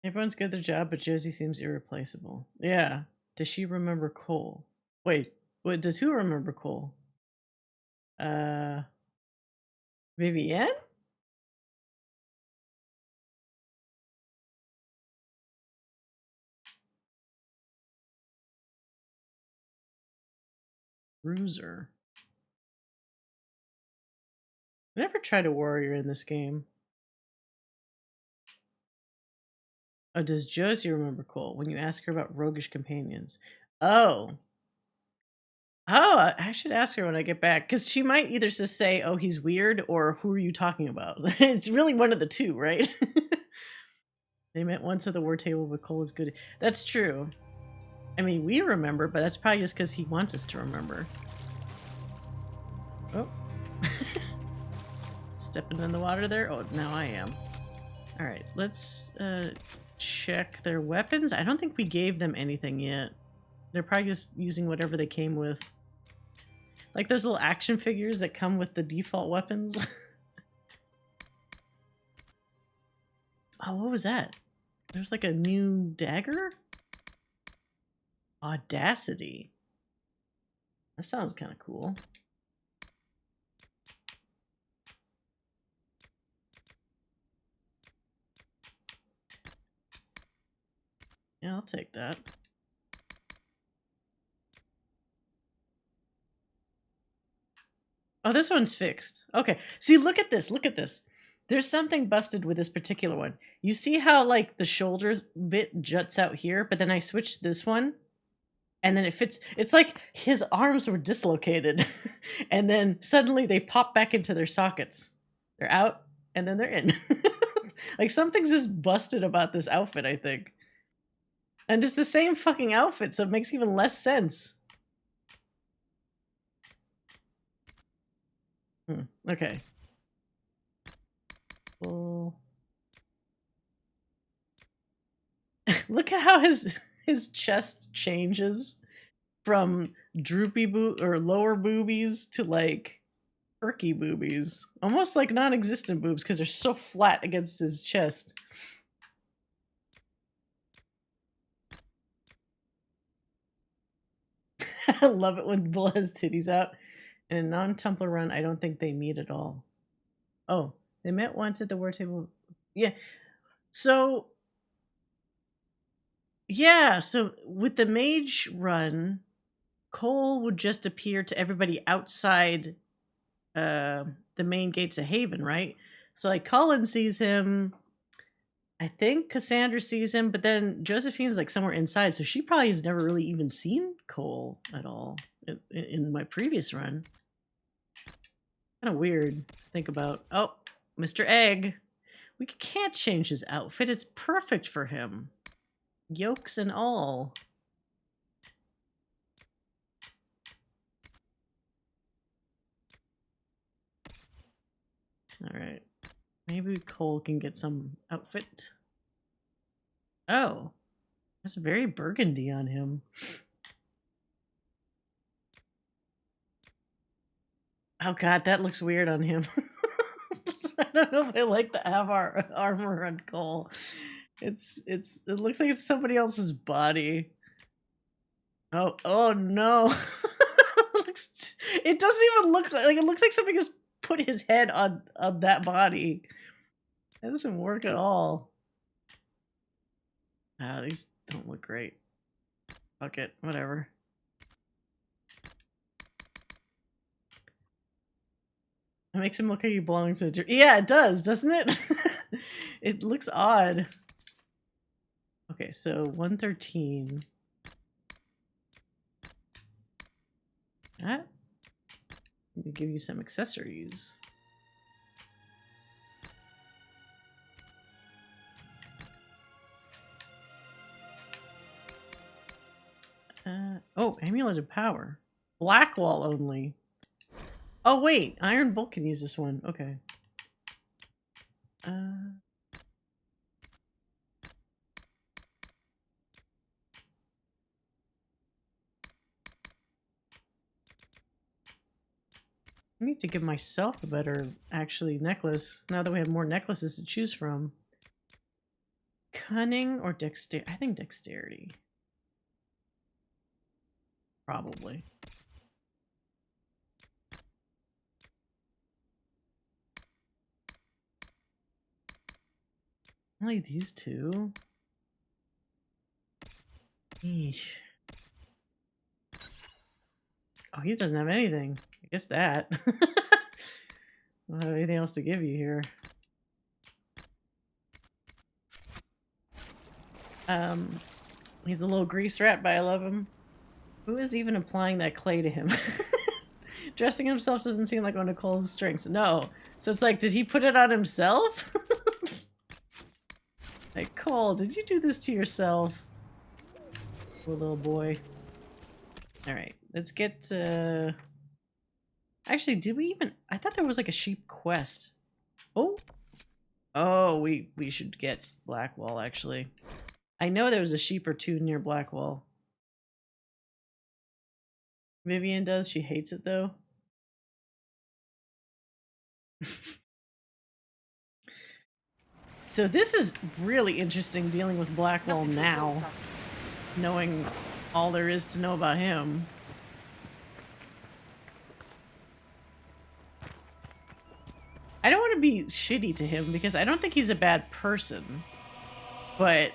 Everyone's good at their job, but Josie seems irreplaceable. Yeah. Does she remember Cole? Wait, does who remember Cole? Vivienne? Bruiser. I never tried a warrior in this game. Oh, does Josie remember Cole when you ask her about roguish companions? Oh. Oh, I should ask her when I get back, because she might either just say, oh, he's weird, or who are you talking about? It's really one of the two, right? They met once at the war table, but Cole is good. That's true. I mean, we remember, but that's probably just because he wants us to remember. Oh. Stepping in the water there? Oh, now I am. Alright, let's check their weapons. I don't think we gave them anything yet. They're probably just using whatever they came with. Like those little action figures that come with the default weapons. Oh, what was that? There's like a new dagger? Audacity. That sounds kind of cool. Yeah, I'll take that. Oh, this one's fixed. Okay. See, look at this. Look at this. There's something busted with this particular one. You see how, like, the shoulder bit juts out here, but then I switched this one, and then it fits. It's like his arms were dislocated, and then suddenly they pop back into their sockets. They're out, and then they're in. Like, something's just busted about this outfit, I think. And it's the same fucking outfit, so it makes even less sense. Okay. Well, look at how his chest changes from droopy or lower boobies to like perky boobies, almost like non-existent boobs because they're so flat against his chest. I love it when Bull has titties out. In a non-Templar run, I don't think they meet at all. Oh, they met once at the war table. Yeah. So, yeah. So with the mage run, Cole would just appear to everybody outside the main gates of Haven, right? So like Cullen sees him. I think Cassandra sees him, but then Josephine's like somewhere inside, so she probably has never really even seen Cole at all in my previous run. Kind of weird to think about. Oh, Mr. Egg. We can't change his outfit. It's perfect for him. Yolks and all. All right. Maybe Cole can get some outfit. Oh, that's very burgundy on him. Oh god, that looks weird on him. I don't know if I like the armor on Cole. It looks like it's somebody else's body. Oh no. It doesn't even look like it looks like somebody just put his head on that body. That doesn't work at all. These don't look great. Fuck it, whatever. It makes him look like he belongs to a... Yeah, it does, doesn't it? It looks odd. Okay, so 113. That? Let me give you some accessories. Oh, Amulet of Power. Blackwall only. Oh, wait. Iron Bolt can use this one. Okay. I need to give myself a better, actually, necklace. Now that we have more necklaces to choose from. Cunning or dexterity? I think dexterity. Probably. Only these two. Eesh. Oh, he doesn't have anything. I guess that. I don't have anything else to give you here. He's a little grease rat, but I love him. Who is even applying that clay to him? Dressing himself doesn't seem like one of Cole's strengths. No. So it's like, did he put it on himself? Like, Cole, did you do this to yourself? Poor little boy. Alright, let's get, Actually, did we even... I thought there was like a sheep quest. Oh! Oh, we should get Blackwall, actually. I know there was a sheep or two near Blackwall. Vivian does. She hates it, though. So this is really interesting dealing with Blackwall now, knowing all there is to know about him. I don't want to be shitty to him because I don't think he's a bad person, but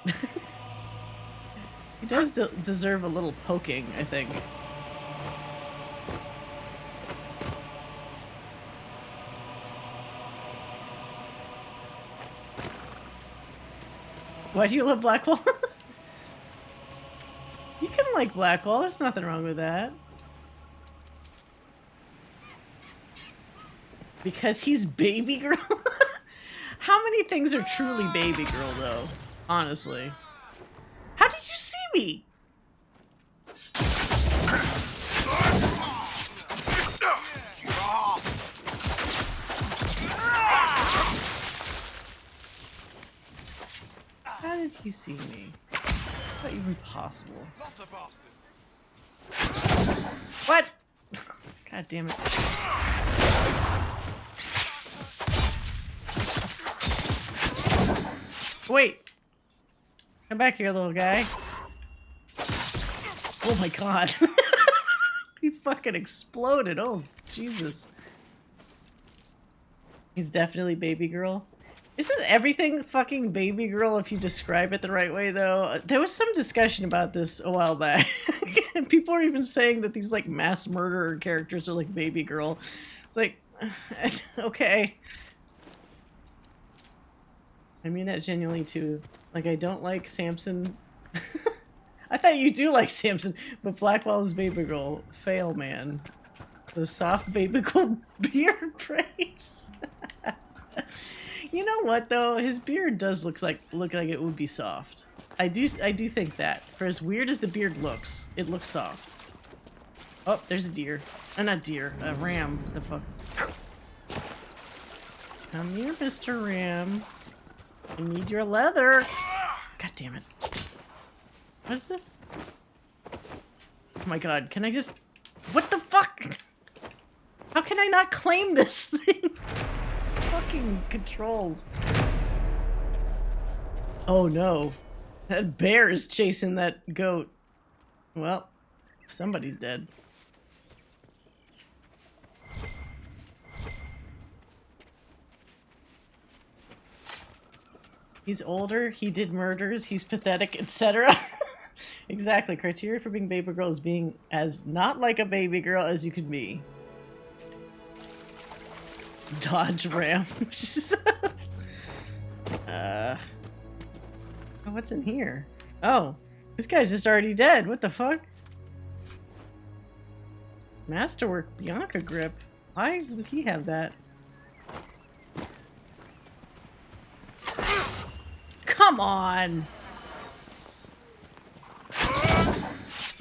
he does deserve a little poking, I think. Why do you love Blackwall? You can like Blackwall, there's nothing wrong with that. Because he's baby girl? How many things are truly baby girl, though? Honestly. How did you see me? How did he see me? Is that even possible? What? God damn it. Wait. Come back here, little guy. Oh my god. He fucking exploded. Oh, Jesus. He's definitely baby girl. Isn't everything fucking baby girl if you describe it the right way, though? There was some discussion about this a while back. And people are even saying that these, like, mass murderer characters are like baby girl. It's like, okay. I mean that genuinely, too. Like, I don't like Samson. I thought you do like Samson, but Blackwall is baby girl. Fail, man. The soft baby girl beard braids. You know what, though? His beard does look like it would be soft. I do think that. For as weird as the beard looks, it looks soft. Oh, there's a deer. Not deer. A ram. What the fuck? Come here, Mr. Ram. I need your leather. God damn it. What is this? Oh my god, can I just... What the fuck? How can I not claim this thing? These fucking controls. Oh no. That bear is chasing that goat. Well, somebody's dead. He's older, he did murders, he's pathetic, etc. Exactly. Criteria for being baby girl is being as not like a baby girl as you could be. Dodge ram. Oh, what's in here? Oh, this guy's just already dead. What the fuck? Masterwork Bianca grip. Why would he have that? Come on!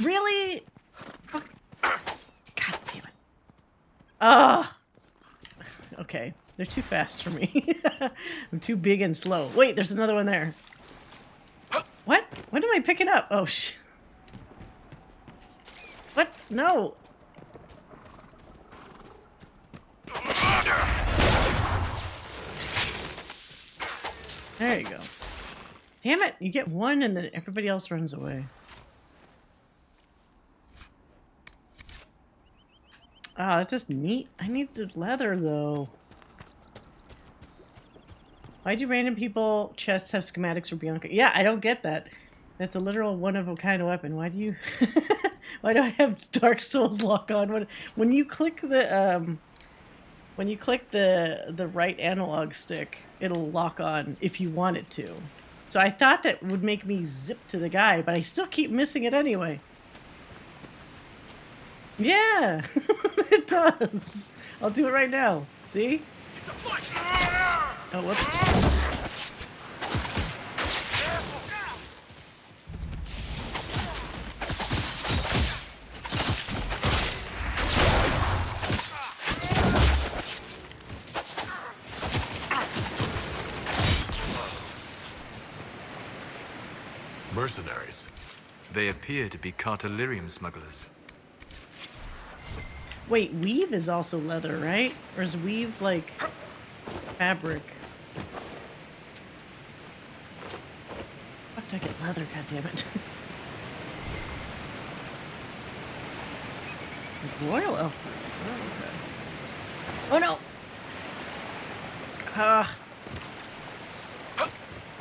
Really? God damn it. Ugh. Okay, they're too fast for me. I'm too big and slow. Wait, there's another one there. What? What am I picking up? Oh, shit. What? No. There you go. Damn it, you get one and then everybody else runs away. Ah, that's just neat. I need the leather, though. Why do random people chests have schematics for Bianca? Yeah, I don't get that. That's a literal one-of-a-kind weapon. Why do you... Why do I have Dark Souls lock on? When you click the right analog stick, it'll lock on if you want it to. So I thought that would make me zip to the guy, but I still keep missing it anyway. Yeah, it does. I'll do it right now. See? Oh, whoops. Mercenaries. They appear to be Cartelirium smugglers. Wait, weave is also leather, right? Or is weave like fabric? How did I get leather? God damn it! Royal elf. Oh, okay. Oh no! Ah!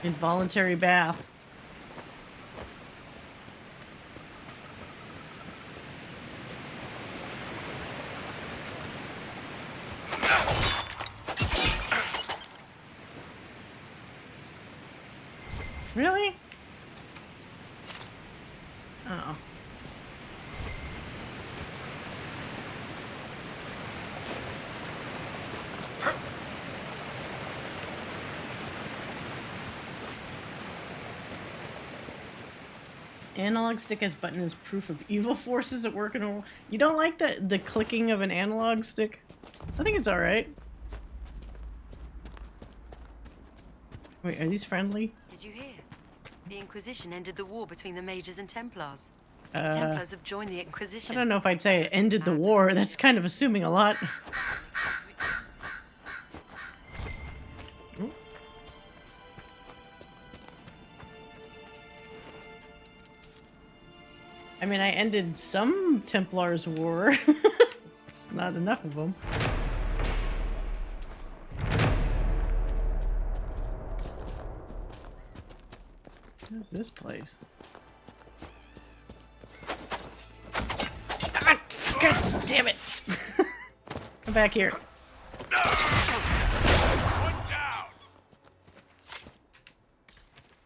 Involuntary bath. Really? Uh-oh. Analog stick as button is proof of evil forces at work in a... You don't like the clicking of an analog stick? I think it's alright. Wait, are these friendly? Did you hear? The Inquisition ended the war between the Mages and Templars. The Templars have joined the Inquisition. I don't know if I'd say it ended the war. That's kind of assuming a lot. I mean, I ended some Templars' war. It's not enough of them. What's this place? Ah, God damn it! Come back here.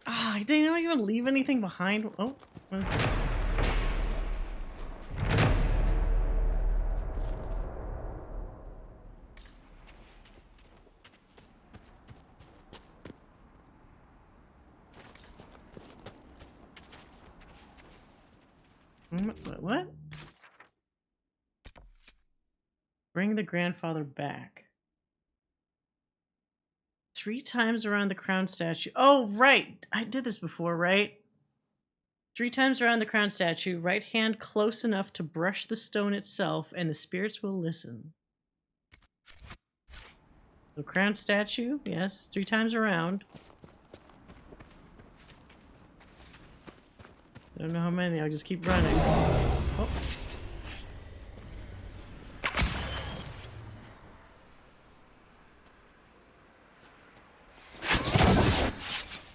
Ah, they don't even leave anything behind. Oh, what is this? What? Bring the grandfather back. 3 times around the crown statue. Oh, right. I did this before, right? 3 times around the crown statue, right hand close enough to brush the stone itself, and the spirits will listen. The crown statue, yes, 3 times around. I don't know how many, I'll just keep running. Oh.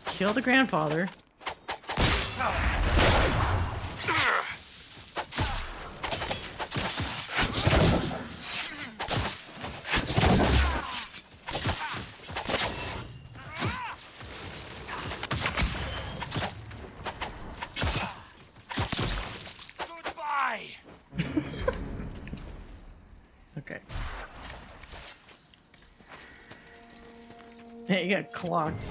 Kill the grandfather. Okay. Hey, you got clocked.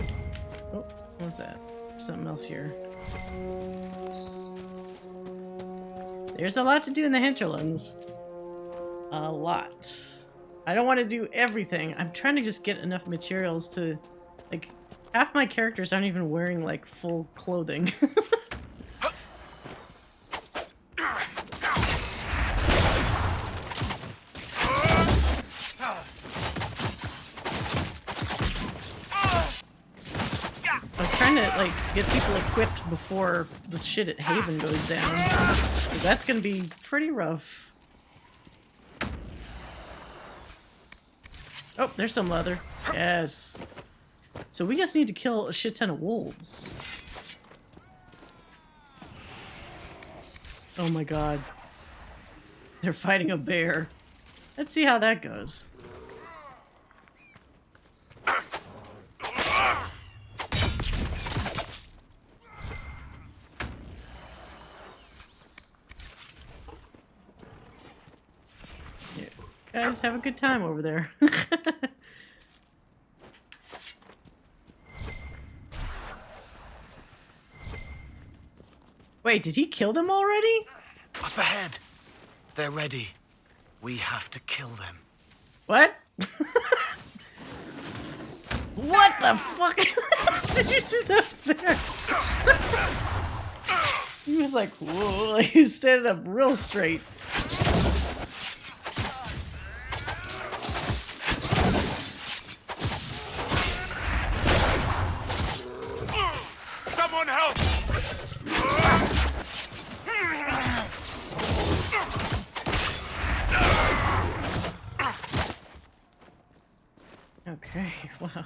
Oh, what was that? Something else here. There's a lot to do in the hinterlands. A lot. I don't want to do everything. I'm trying to just get enough materials to... Like, half my characters aren't even wearing, like, full clothing. Like, get people equipped before the shit at Haven goes down. That's gonna be pretty rough. Oh, there's some leather. Yes. So we just need to kill a shit ton of wolves. Oh my god. They're fighting a bear. Let's see how that goes. Yeah. Guys, have a good time over there. Wait, did he kill them already? Up ahead. They're ready. We have to kill them. What? What the fuck? Did you see that there? He was like, whoa, he was standing up real straight. Someone help! Okay, wow.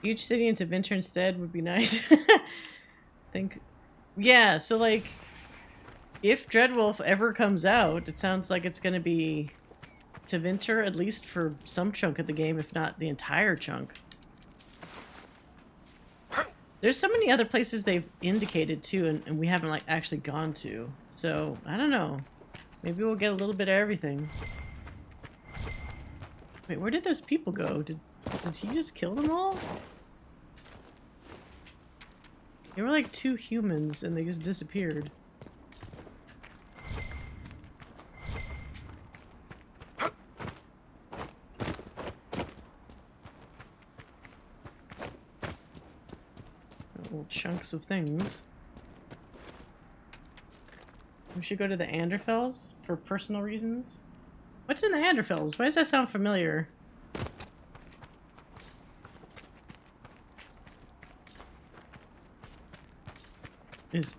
Huge city into winter instead would be nice. Think, yeah, so like, if Dreadwolf ever comes out, it sounds like it's gonna be to winter, at least for some chunk of the game, if not the entire chunk. There's so many other places they've indicated too, and we haven't like actually gone to. So, I don't know. Maybe we'll get a little bit of everything. Wait, where did those people go? Did he just kill them all? They were like 2 humans and they just disappeared. Little chunks of things. We should go to the Anderfels for personal reasons. What's in the Anderfels? Why does that sound familiar? Is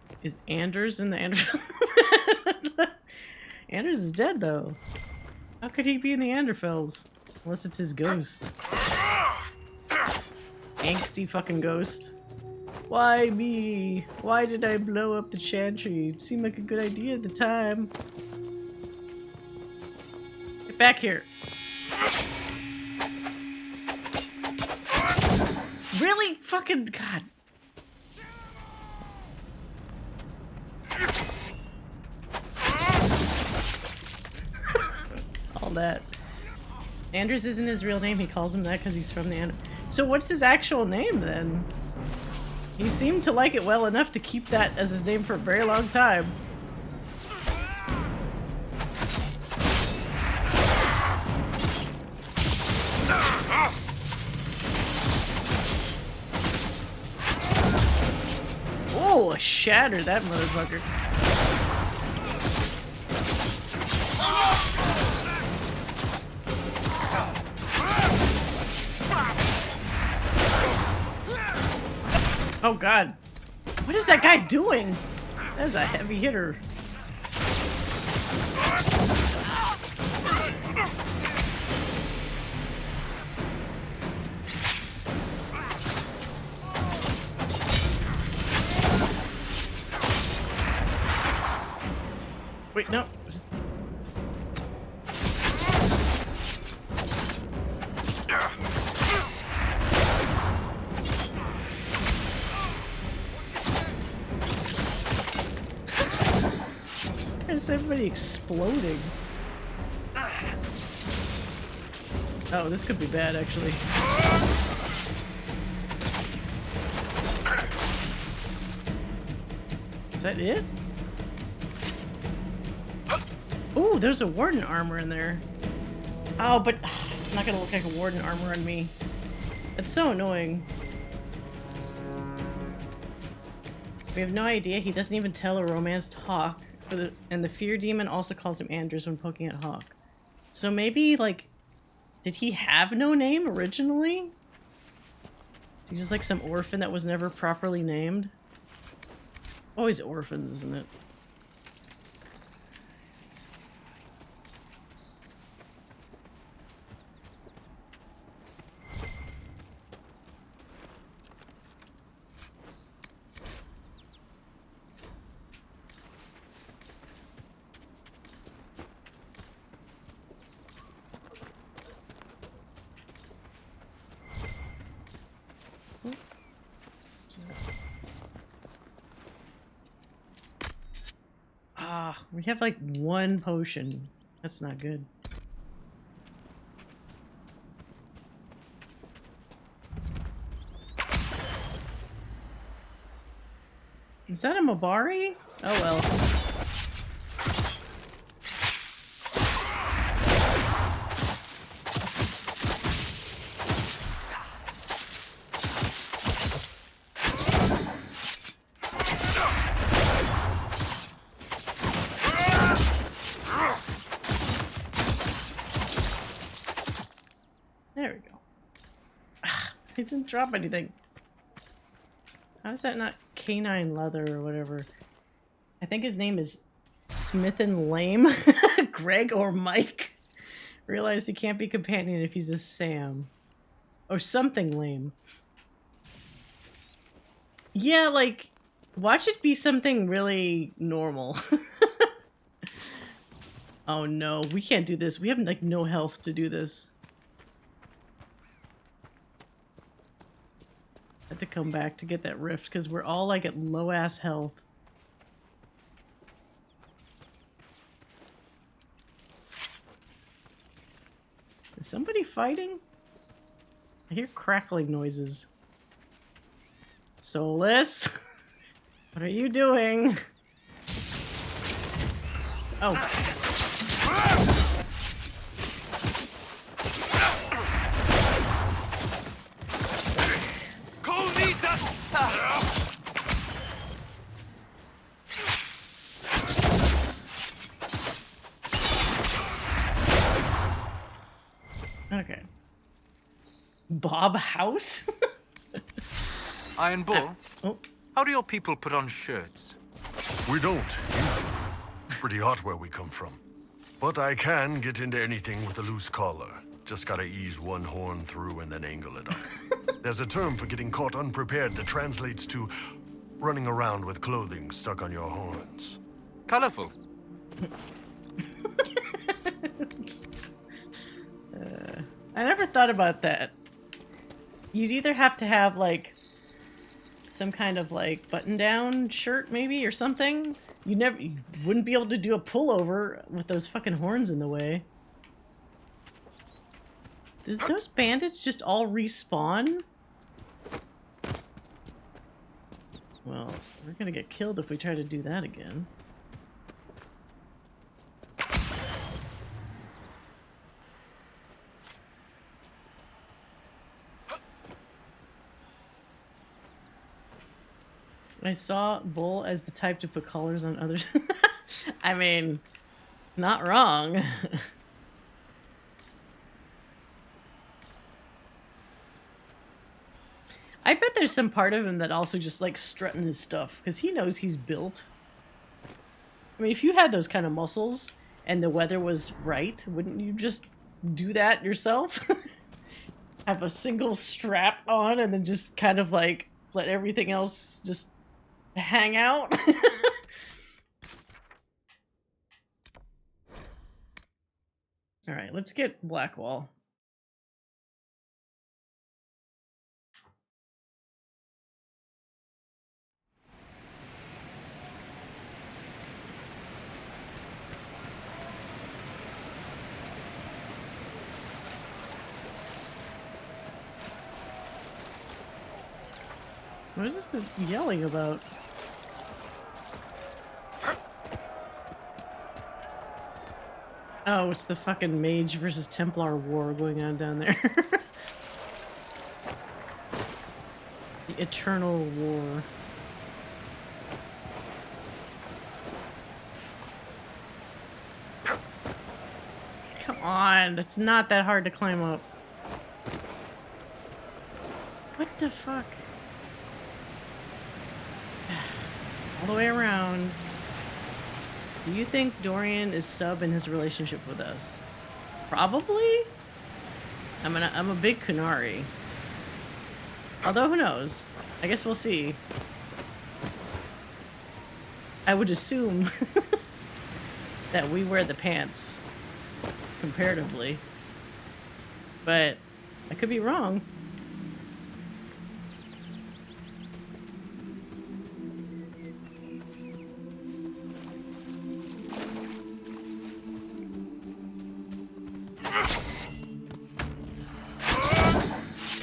Anders in the Anderfels? Anders is dead though. How could he be in the Anderfels? Unless it's his ghost. Angsty fucking ghost. Why me? Why did I blow up the chantry? It seemed like a good idea at the time. Get back here. Really? Fucking God. All that. Anders isn't his real name. He calls him that because he's from the Anders. So what's his actual name then? He seemed to like it well enough to keep that as his name for a very long time. Oh, shatter that motherfucker. Oh god. What is that guy doing? That's a heavy hitter. Wait, no. Is everybody exploding? Oh, this could be bad, actually. Is that it? Ooh, there's a warden armor in there. Oh, but it's not gonna look like a warden armor on me. That's so annoying. We have no idea. He doesn't even tell a romanced hawk. And the fear demon also calls him Anders when poking at Hawk. So maybe, like, did he have no name originally? He's just like some orphan that was never properly named? Always orphans, isn't it? have like 1 potion. That's not good. Is that a Mabari? Oh well. There we go. I didn't drop anything. How is that not canine leather or whatever? I think his name is Smith and Lame. Greg or Mike. Realized he can't be companion if he's a Sam. Or something lame. Yeah, like, watch it be something really normal. Oh no, we can't do this. We have like no health to do this. Had to come back to get that rift because we're all like at low ass health. Is somebody fighting? I hear crackling noises. Solus, what are you doing? Oh. Okay. Bob House? Iron Bull? Oh. How do your people put on shirts? We don't, usually. It's pretty hot where we come from. But I can get into anything with a loose collar. Just gotta ease one horn through and then angle it up. There's a term for getting caught unprepared that translates to running around with clothing stuck on your horns. Colorful. I never thought about that. You'd either have to have like some kind of like button-down shirt maybe or something. You wouldn't be able to do a pullover with those fucking horns in the way. Did those bandits just all respawn? Well, we're gonna get killed if we try to do that again. I saw Bull as the type to put collars on others. I mean, not wrong. I bet there's some part of him that also just likes strutting his stuff, because he knows he's built. I mean, if you had those kind of muscles and the weather was right, wouldn't you just do that yourself? Have a single strap on and then just kind of like let everything else just hang out? Alright, let's get Blackwall. What is the yelling about? Oh, it's the fucking mage versus Templar war going on down there. The eternal war. Come on, it's not that hard to climb up. What the fuck? All the way around. Do you think Dorian is sub in his relationship with us? Probably? I'm a big Qunari. Although, who knows? I guess we'll see. I would assume that we wear the pants, comparatively. But I could be wrong.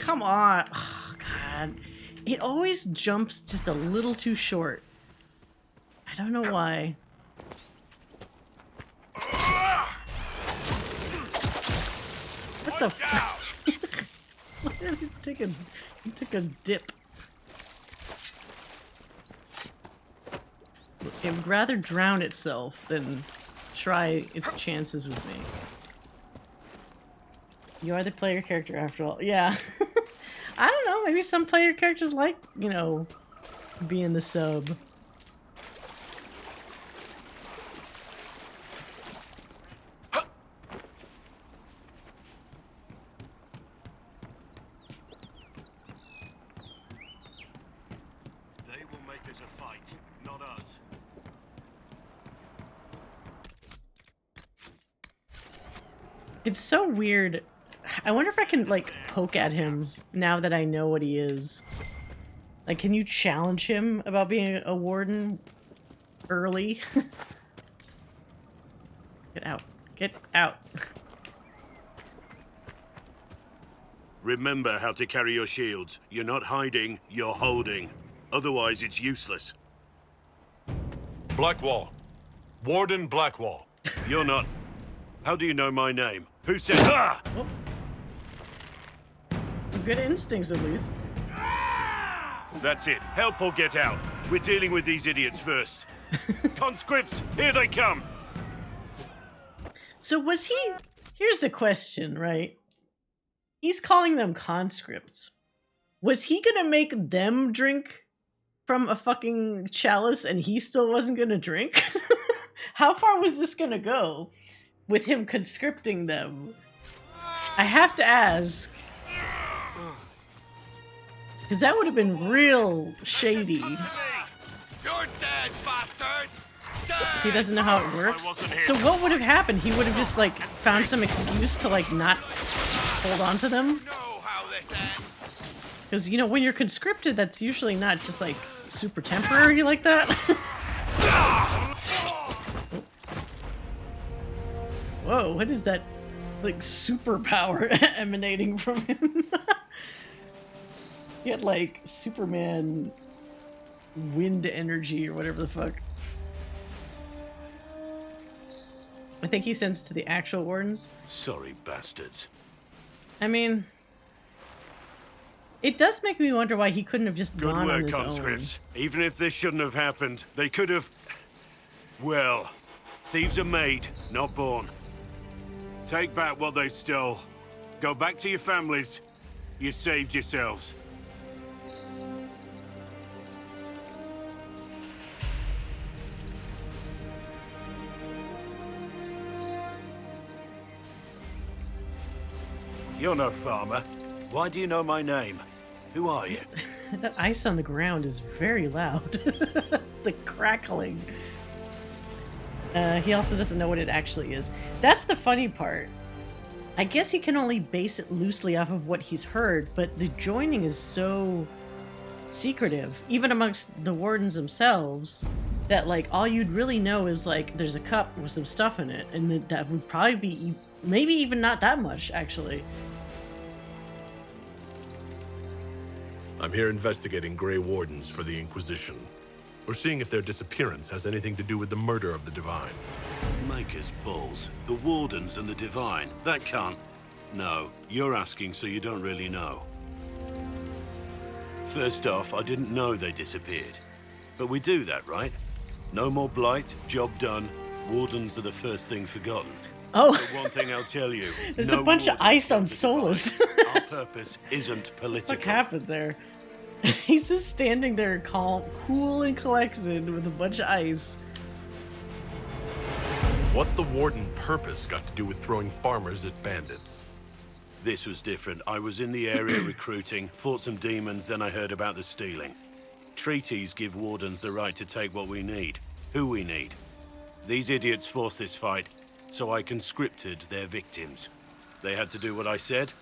Come on. Oh, God. It always jumps just a little too short. I don't know why. What the f- Why does he take a dip? It would rather drown itself than try its chances with me. You are the player character after all. Yeah. I don't know, maybe some player characters like, you know, being the sub. They will make this a fight, not us. It's so weird. I wonder if I can, like, poke at him now that I know what he is. Like, can you challenge him about being a warden early? Get out. Get out. Remember how to carry your shields. You're not hiding, you're holding. Otherwise, it's useless. Blackwall. Warden Blackwall. You're not. How do you know my name? Who said ah? Oh. Good instincts, at least. That's it. Help or get out. We're dealing with these idiots first. Conscripts, here they come. So was he... Here's the question, right? He's calling them conscripts. Was he gonna make them drink from a fucking chalice and he still wasn't gonna drink? How far was this gonna go with him conscripting them? I have to ask. Because that would have been real shady. You're dead, bastard! He doesn't know how it works. So what would have happened? He would have just, like, found some excuse to, like, not hold on to them? Because, you know, when you're conscripted, that's usually not just, like, super temporary like that. Whoa, what is that, like, superpower emanating from him? He had, like, Superman wind energy or whatever the fuck. I think he sends to the actual wardens. Sorry, bastards. I mean, it does make me wonder why he couldn't have just Good gone on work, his own. conscripts. Even if this shouldn't have happened, they could have... Well, thieves are made, not born. Take back what they stole. Go back to your families. You saved yourselves. You're no farmer. Why do you know my name? Who are you? That ice on the ground is very loud. The crackling. He also doesn't know what it actually is. That's the funny part. I guess he can only base it loosely off of what he's heard, but the joining is so secretive, even amongst the wardens themselves, that, like, all you'd really know is, like, there's a cup with some stuff in it, and that would probably be maybe even not that much, actually. I'm here investigating Grey Wardens for the Inquisition. We're seeing if their disappearance has anything to do with the murder of the Divine. Maker's balls. The Wardens and the Divine. That can't... No, you're asking so you don't really know. First off, I didn't know they disappeared. But we do that, right? No more blight, job done. Wardens are the first thing forgotten. Oh. The one thing I'll tell you. There's a bunch of ice on Solus. Our purpose isn't political. What happened there? He's just standing there calm, cool and collected with a bunch of ice. What's the Warden purpose got to do with throwing farmers at bandits? This was different. I was in the area recruiting, fought some demons, then I heard about the stealing. Treaties give Wardens the right to take what we need, who we need. These idiots forced this fight, so I conscripted their victims. They had to do what I said,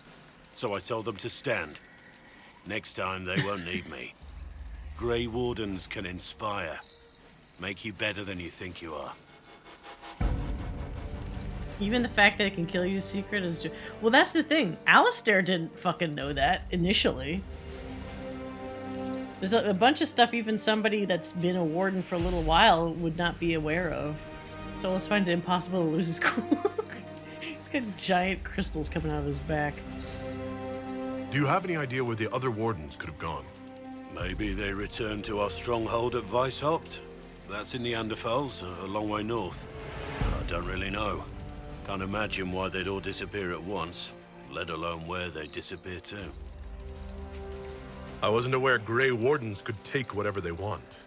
so I told them to stand. Next time, they won't need me. Grey Wardens can inspire. Make you better than you think you are. Even the fact that it can kill you secret is just... Well, that's the thing. Alistair didn't fucking know that initially. There's a bunch of stuff even somebody that's been a warden for a little while would not be aware of. Solus finds it impossible to lose his cool. He's got giant crystals coming out of his back. Do you have any idea where the other wardens could have gone? Maybe they returned to our stronghold at Weishaupt. That's in the Anderfels, a long way north. I don't really know. Can't imagine why they'd all disappear at once, let alone where they'd disappear to. I wasn't aware Grey Wardens could take whatever they want.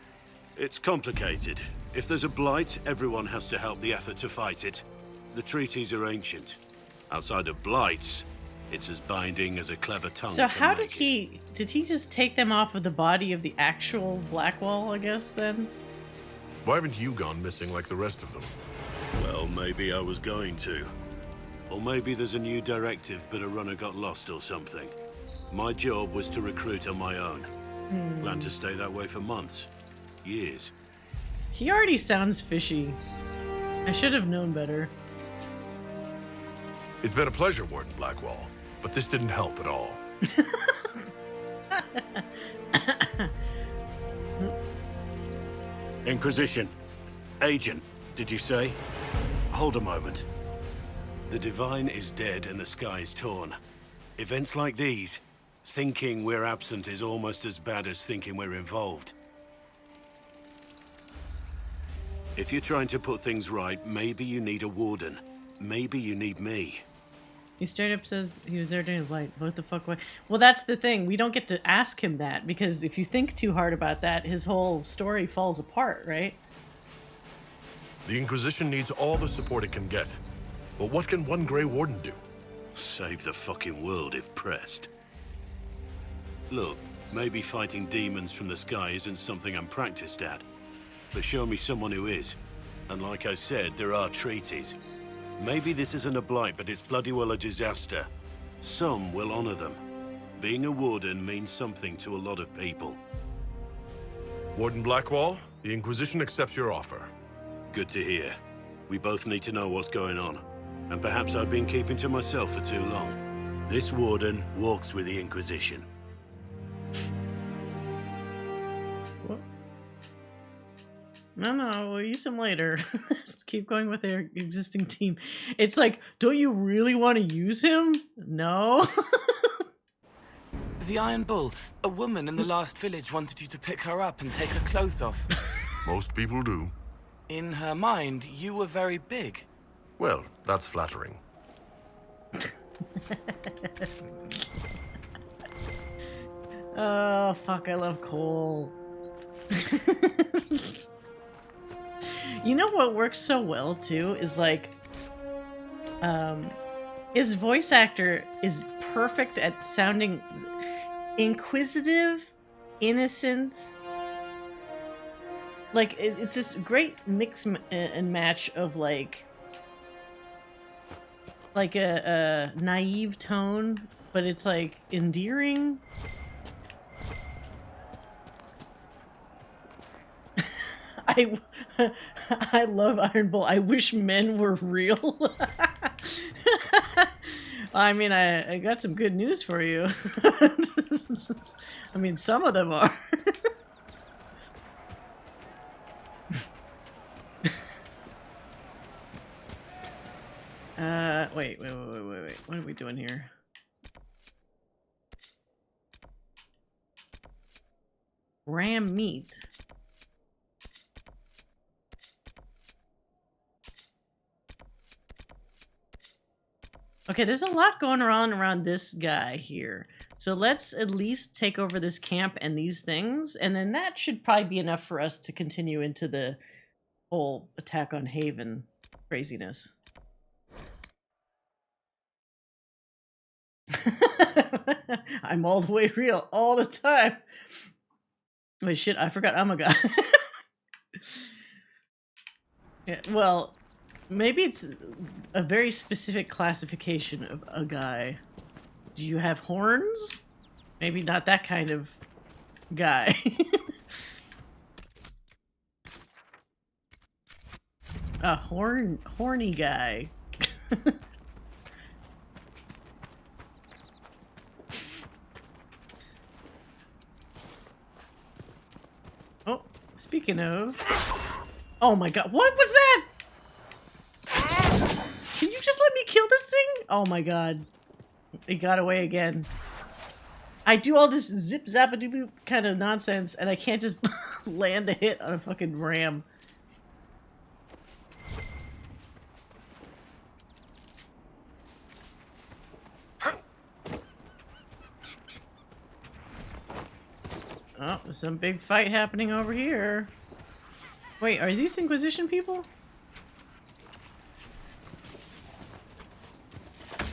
It's complicated. If there's a blight, everyone has to help the effort to fight it. The treaties are ancient. Outside of blights, it's as binding as a clever tongue. So how did he just take them off of the body of the actual Blackwall, I guess, then? Why haven't you gone missing like the rest of them? Well, maybe I was going to. Or maybe there's a new directive, but a runner got lost or something. My job was to recruit on my own. Plan to stay that way for months. Years. He already sounds fishy. I should have known better. It's been a pleasure, Warden Blackwall, but this didn't help at all. Inquisition. Agent, did you say? Hold a moment. The Divine is dead and the sky is torn. Events like these, thinking we're absent is almost as bad as thinking we're involved. If you're trying to put things right, maybe you need a warden. Maybe you need me. He straight up says he was there during the blight. What the fuck? Well, that's the thing. We don't get to ask him that, because if you think too hard about that, his whole story falls apart, right? The Inquisition needs all the support it can get. But what can one Grey Warden do? Save the fucking world if pressed. Look, maybe fighting demons from the sky isn't something I'm practiced at. But show me someone who is. And like I said, there are treaties. Maybe this isn't a blight, but it's bloody well a disaster. Some will honor them. Being a warden means something to a lot of people. Warden Blackwall, the Inquisition accepts your offer. Good to hear. We both need to know what's going on. And perhaps I've been keeping to myself for too long. This warden walks with the Inquisition. What? No, we'll use him later. Just keep going with their existing team. It's like, don't you really want to use him? No. The Iron Bull. A woman in the last village wanted you to pick her up and take her clothes off. Most people do. In her mind, you were very big. Well, that's flattering. Oh, fuck, I love Cole. You know what works so well, too, is like, his voice actor is perfect at sounding inquisitive, innocent. Like, it's this great mix and match of, like a naive tone, but it's, like, endearing. I love Iron Bull. I wish men were real. I mean, I got some good news for you. I mean, some of them are. Wait. What are we doing here? Ram meat. Okay, there's a lot going on around this guy here. So let's at least take over this camp and these things, and then that should probably be enough for us to continue into the whole attack on Haven craziness. I'm all the way real all the time. Wait, shit, I forgot I'm a guy. Yeah, well, maybe it's a very specific classification of a guy. Do you have horns? Maybe not that kind of guy. A horny guy. Oh, speaking of... Oh my god, what was that? Can you just let me kill this thing? Oh my god. It got away again. I do all this zip zap a doo kind of nonsense and I can't just land a hit on a fucking ram. Oh, there's some big fight happening over here. Wait, are these Inquisition people?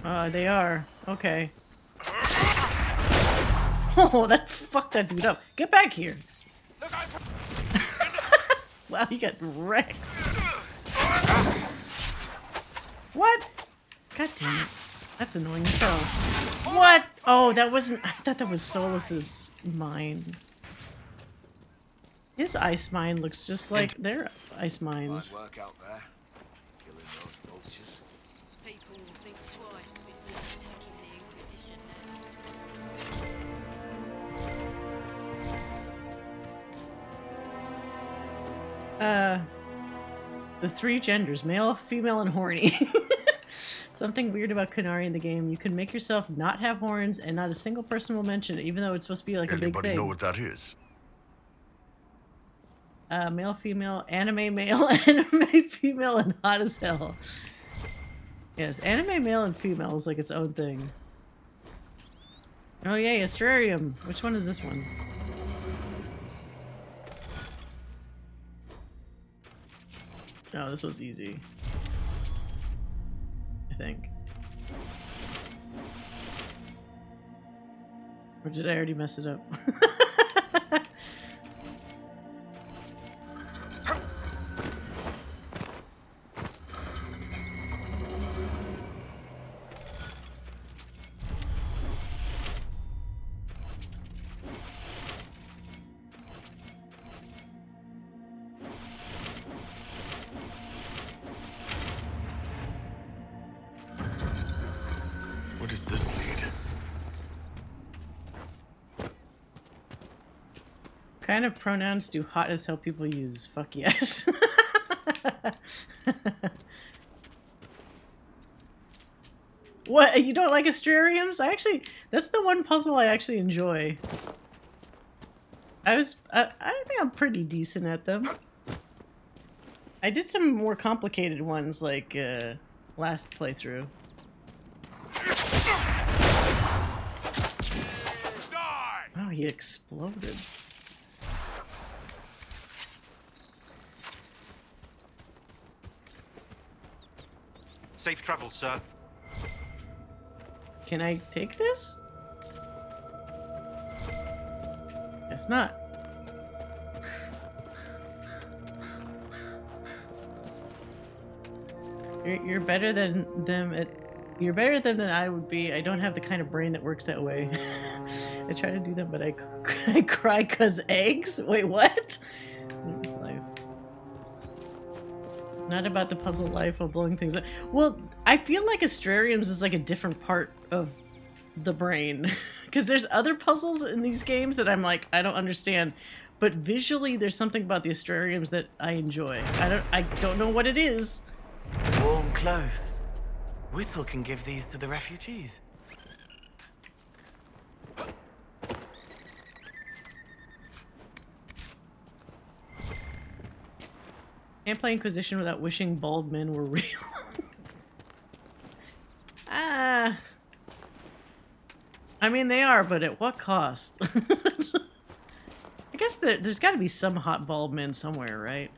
They are. Okay. Oh, that fucked that dude up. Get back here. Wow, he got wrecked. What? God damn it. That's annoying as hell. What? Oh, that wasn't... I thought that was Solus's mine. His ice mine looks just like their ice mines. Might work out there. Killing those vultures. People will think twice before taking the Inquisition. The three genders, male, female, and horny. Something weird about Qunari in the game. You can make yourself not have horns and not a single person will mention it, even though it's supposed to be like a big thing. Anybody know what that is? Male, female, anime male, anime female, and hot as hell. Yes, anime male and female is like its own thing. Oh yay, Astrarium. Which one is this one? Oh, this was easy. I think. Or did I already mess it up? What does this lead? What kind of pronouns do hot as hell people use? Fuck yes. What? You don't like astrariums? That's the one puzzle I actually enjoy. I think I'm pretty decent at them. I did some more complicated ones like last playthrough. Oh, he exploded. Safe travel, sir. Can I take this? Guess not. You're better than them at... You're better than I would be. I don't have the kind of brain that works that way. I try to do them, but I cry 'cause eggs? Wait, what? This life. Not about the puzzle life of blowing things up. Well, I feel like astrariums is like a different part of the brain. Because there's other puzzles in these games that I'm like, I don't understand. But visually, there's something about the astrariums that I enjoy. I don't know what it is. Warm clothes. Whittle can give these to the refugees. Can't play Inquisition without wishing bald men were real. I mean, they are, but at what cost? I guess there's got to be some hot bald men somewhere, right?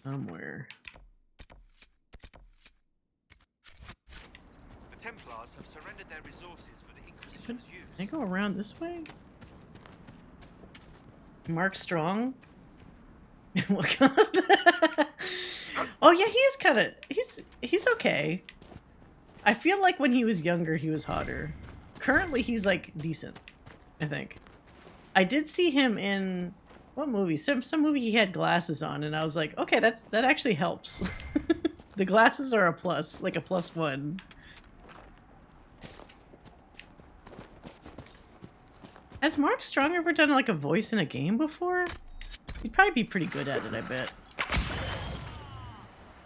Somewhere. The Templars have surrendered their resources for the Inquisition's use. Can I go around this way? Mark Strong? What cost? Oh yeah, he is kind of... He's okay. I feel like when he was younger, he was hotter. Currently, he's like decent, I think. I did see him in What movie? Some movie he had glasses on, and I was like, okay, that actually helps. The glasses are a plus, like a +1. Has Mark Strong ever done like a voice in a game before? He'd probably be pretty good at it, I bet.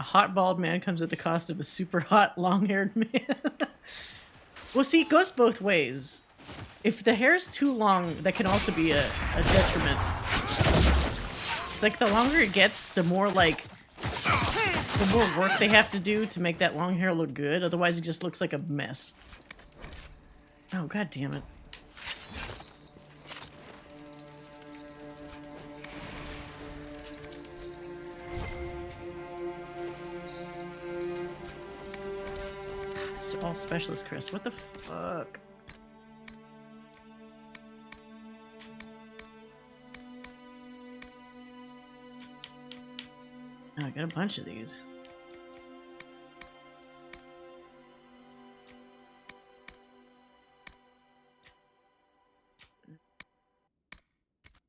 A hot bald man comes at the cost of a super hot long-haired man. Well, see, it goes both ways. If the hair's too long, that can also be a detriment. It's like the longer it gets, the more like the more work they have to do to make that long hair look good. Otherwise, it just looks like a mess. Oh, god damn it. These are all specialist, Chris. What the fuck? Oh, I got a bunch of these.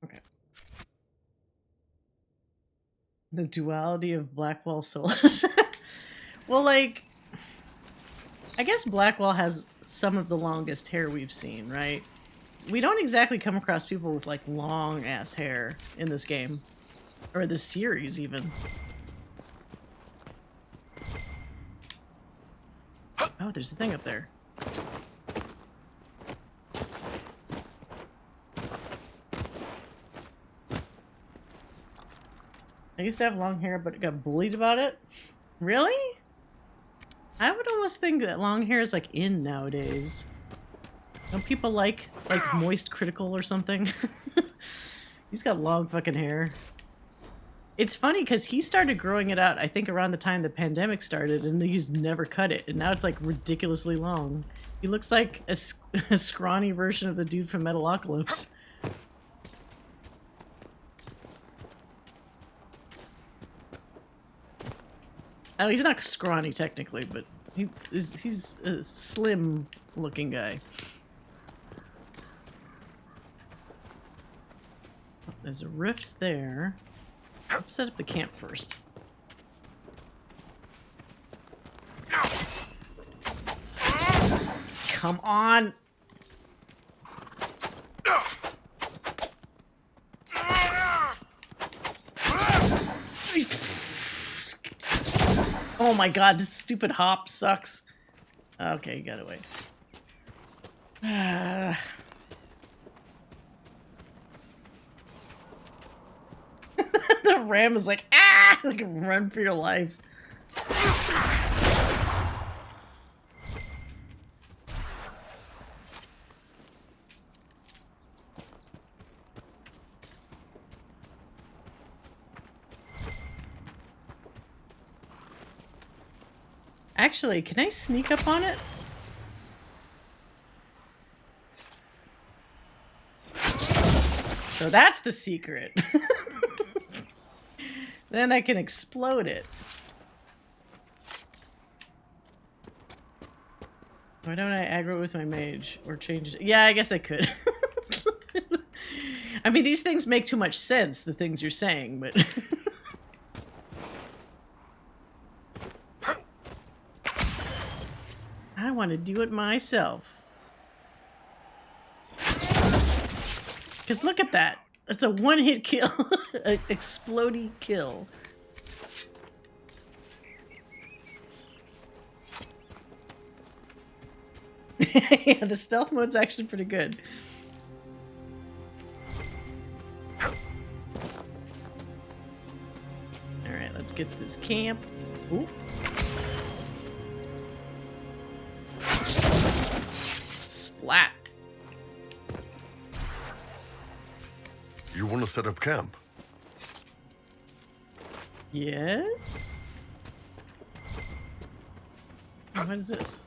Okay. The duality of Blackwall souls. Well, like, I guess Blackwall has some of the longest hair we've seen, right? We don't exactly come across people with, like, long-ass hair in this game. Or this series, even. Oh, there's a thing up there. I used to have long hair, but got bullied about it. Really? I would almost think that long hair is like in nowadays. Don't people like moist critical or something? He's got long fucking hair. It's funny because he started growing it out, I think, around the time the pandemic started, and he's never cut it, and now it's like ridiculously long. He looks like a scrawny version of the dude from Metalocalypse. Oh, he's not scrawny technically, but he's a slim-looking guy. Oh, there's a rift there. Let's set up the camp first. Come on! Oh my god, this stupid hop sucks. Okay, got away. The ram is like, ah! Like, run for your life. Actually, can I sneak up on it? So that's the secret. Then I can explode it. Why don't I aggro with my mage? Or change it? Yeah, I guess I could. I mean, these things make too much sense, the things you're saying, but... I want to do it myself. Because look at that. It's a one-hit kill. An explodey kill. Yeah, the stealth mode's actually pretty good. Alright, let's get to this camp. Ooh. Splat. You want to set up camp? Yes? What is this?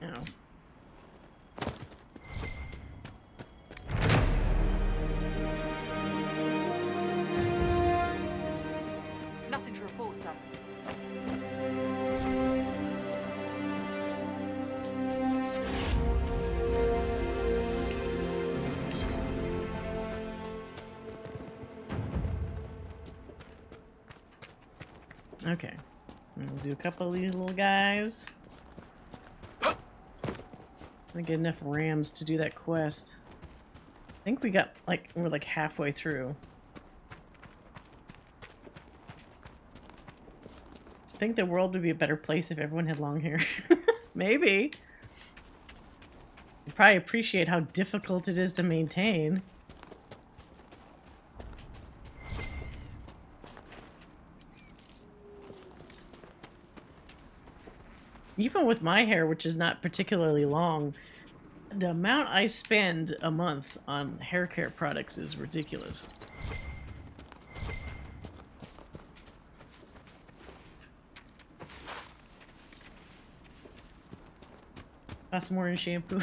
Oh. Nothing to report, sir. Okay. We'll do a couple of these little guys. I get enough rams to do that quest. I think we're like halfway through. I think the world would be a better place if everyone had long hair. Maybe. You'd probably appreciate how difficult it is to maintain. Even with my hair, which is not particularly long, the amount I spend a month on hair care products is ridiculous. Cost more in shampoo.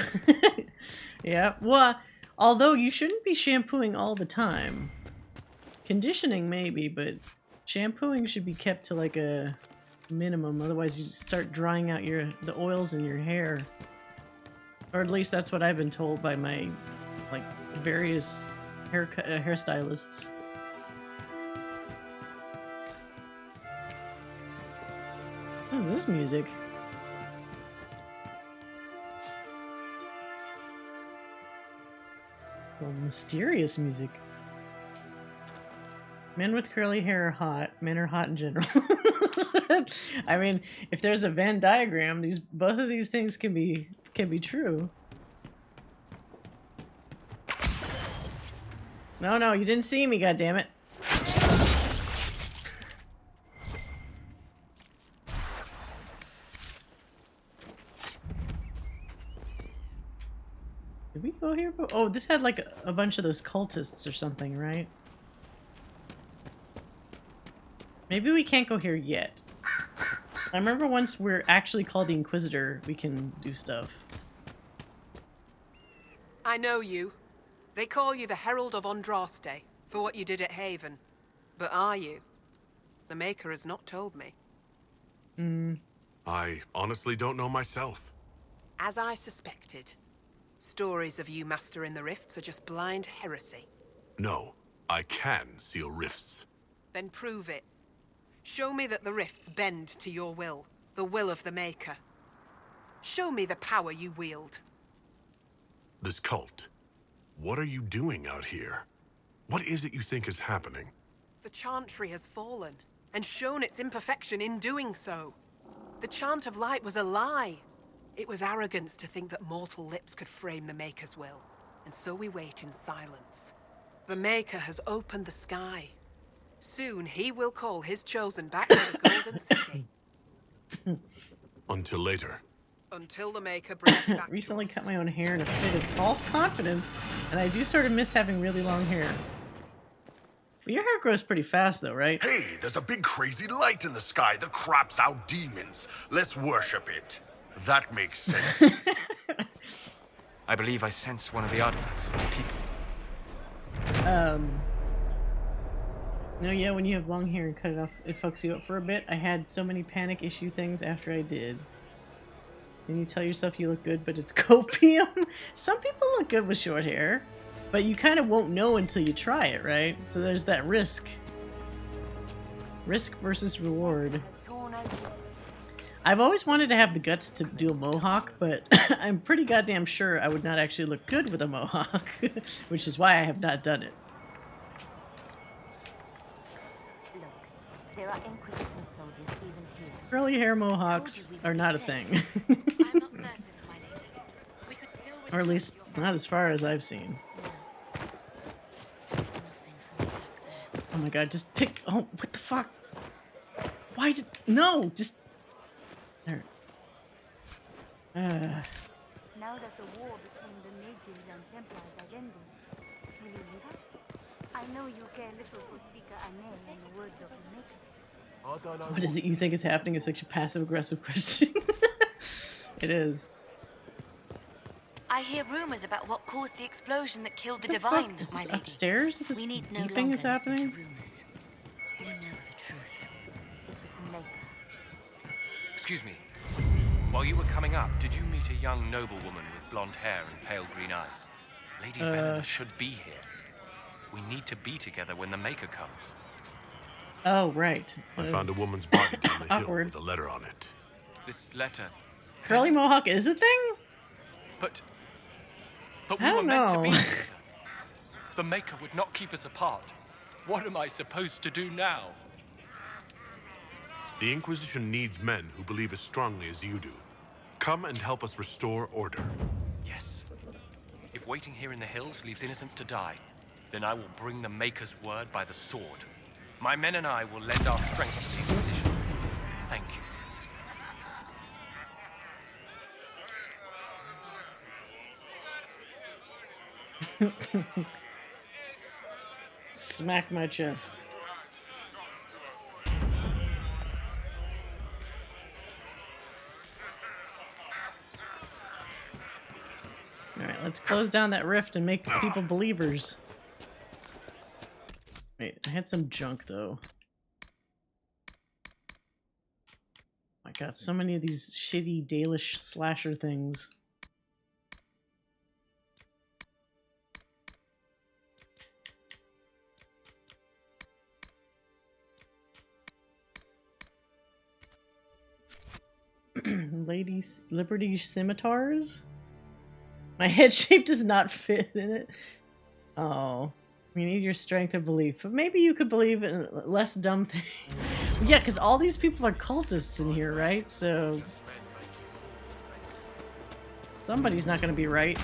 Yeah, well, although you shouldn't be shampooing all the time. Conditioning maybe, but shampooing should be kept to like a minimum, otherwise you start drying out the oils in your hair. Or at least that's what I've been told by my like various hairstylists. What is this music? Well, mysterious music. Men with curly hair are hot. Men are hot in general. I mean, if there's a Venn diagram, both of these things can be true. No, you didn't see me, goddammit. Did we go here? Oh, this had like a bunch of those cultists or something, right? Maybe we can't go here yet. I remember once we're actually called the Inquisitor, we can do stuff. I know you. They call you the Herald of Andraste for what you did at Haven. But are you? The Maker has not told me. I honestly don't know myself. As I suspected. Stories of you mastering the rifts are just blind heresy. No, I can seal rifts. Then prove it. Show me that the rifts bend to your will, the will of the Maker. Show me the power you wield. This cult. What are you doing out here? What is it you think is happening? The Chantry has fallen, and shown its imperfection in doing so. The Chant of Light was a lie. It was arrogance to think that mortal lips could frame the Maker's will, and so we wait in silence. The Maker has opened the sky. Soon he will call his chosen back to the Golden City. Until later. Until the Maker brings back. Recently cut my own hair in a fit of false confidence, and I do sort of miss having really long hair. But your hair grows pretty fast though, right? Hey, there's a big crazy light in the sky that craps out demons. Let's worship it. That makes sense. I believe I sense one of the artifacts of the people. No, yeah, when you have long hair and cut it off, it fucks you up for a bit. I had so many panic issue things after I did. And you tell yourself you look good, but it's copium. Some people look good with short hair, but you kind of won't know until you try it, right? So there's that risk. Risk versus reward. I've always wanted to have the guts to do a mohawk, but I'm pretty goddamn sure I would not actually look good with a mohawk, which is why I have not done it. There are Inquisition soldiers even here. Curly hair mohawks are not a thing. Or at least, not as far as I've seen. Oh my god, just pick... Oh, what the fuck? Why did... No, just... There. Now that the war between the natives and Templars has ended, will you leave us? I know you care little for Speaker Ane and the words of the Maker. What is it you think is happening? It's such a passive-aggressive question. It is. I hear rumors about what caused the explosion that killed the Divine, Is my this lady. upstairs? This We need no beeping longer is listen to happening? rumors. We know the truth. Excuse me. While you were coming up, did you meet a young noblewoman with blonde hair and pale green eyes? Lady Velena should be here. We need to be together when the Maker comes. Oh, right. I found a woman's body down the hill Awkward. with a letter on it. This letter. Curly Mohawk is a thing? But I we were don't meant to know. be together. The Maker would not keep us apart. What am I supposed to do now? The Inquisition needs men who believe as strongly as you do. Come and help us restore order. Yes. If waiting here in the hills leaves innocents to die, then I will bring the Maker's word by the sword. My men and I will lend our strength to the Inquisition. Thank you. Smack my chest. Alright, let's close down that rift and make people believers. Wait, I had some junk though. I got so many of these shitty Dalish slasher things. Ladies, Liberty scimitars? My head shape does not fit in it. Oh, you need your strength of belief. But maybe you could believe in less dumb things. Yeah, because all these people are cultists in here, right? So somebody's not going to be right.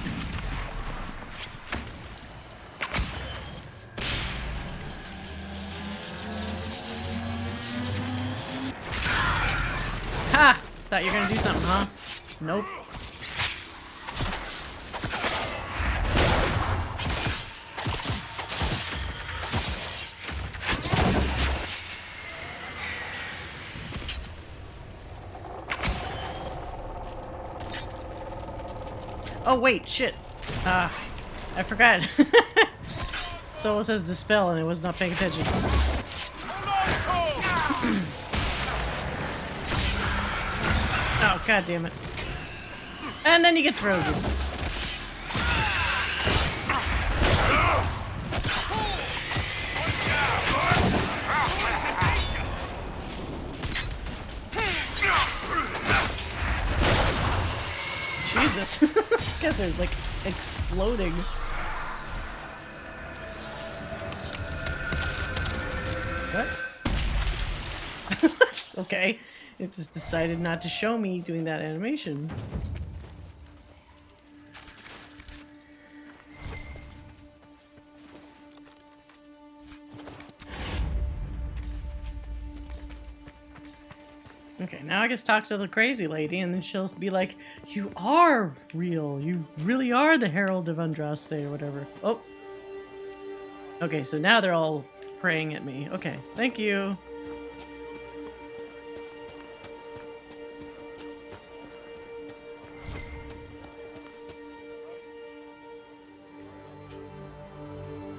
Ha! Thought you were going to do something, huh? Nope. Oh wait, shit. I forgot. Solo says dispel and I was not paying attention. Oh, god damn it. And then he gets frozen. Jesus. These guys are like exploding. What? Okay. It just decided not to show me doing that animation. Okay, now I just talk to the crazy lady and then she'll be like, you are real. You really are the Herald of Andraste or whatever. Oh. Okay, so now they're all praying at me. Okay, thank you.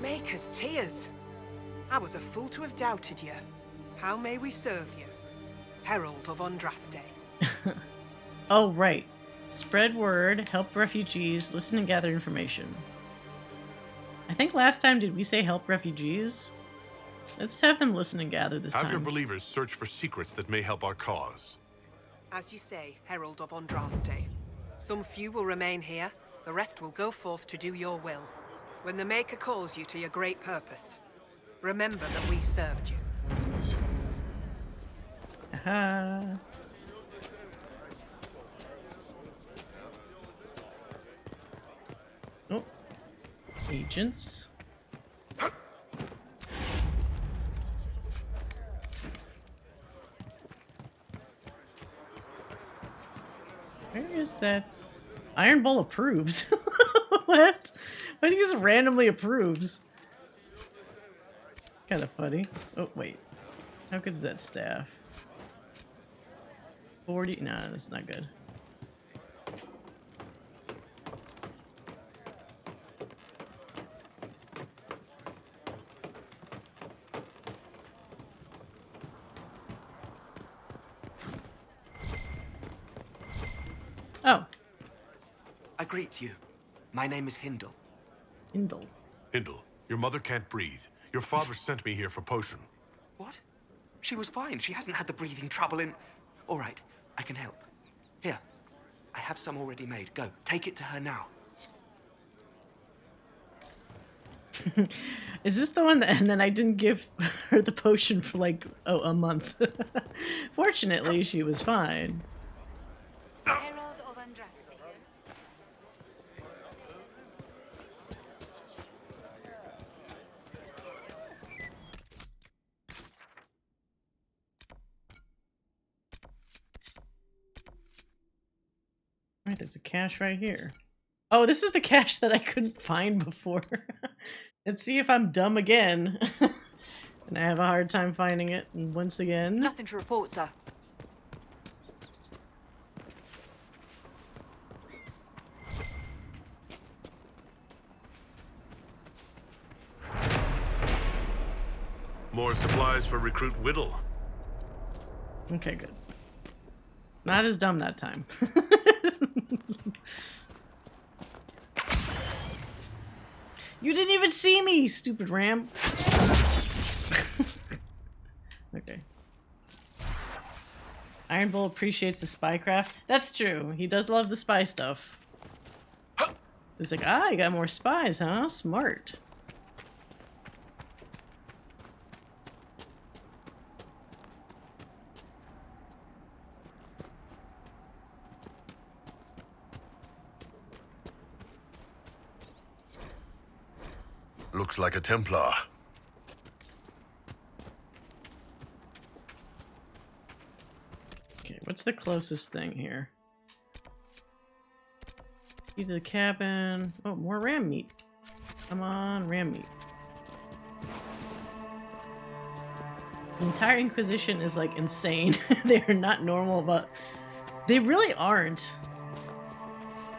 Maker's tears. I was a fool to have doubted you. How may we serve you? Herald of Andraste. Oh, right. Spread word, help refugees, listen and gather information. I think last time did we say help refugees? Let's have them listen and gather this time. Have your believers search for secrets that may help our cause. As you say, Herald of Andraste. Some few will remain here, the rest will go forth to do your will. When the Maker calls you to your great purpose, remember that we served you. Aha. Oh. Agents. Where is that? Iron Bull approves. What? Why he just randomly approves? Kind of funny. Oh, wait. How good is that staff? 40? No, that's not good. Oh. I greet you. My name is Hindle. Hindle. Hindle, your mother can't breathe. Your father sent me here for potion. What? She was fine. She hasn't had the breathing trouble in... All right, I can help. Here, I have some already made. Go, take it to her now. Is this the one that... And then I didn't give her the potion for like, a month. Fortunately, she was fine. Herald of Andraste. Right, there's a cache right here. Oh, this is the cache that I couldn't find before. Let's see if I'm dumb again. And I have a hard time finding it. And once again... Nothing to report, sir. More supplies for Recruit Whittle. Okay, good. Not as dumb that time. You didn't even see me, stupid ram. Okay. Iron Bull appreciates the spycraft. That's true. He does love the spy stuff. He's like, ah, you got more spies, huh? Smart. Looks like a Templar. Okay, what's the closest thing here? Key to the cabin. Oh, more ram meat. Come on, ram meat. The entire Inquisition is like insane. They are not normal, but they really aren't.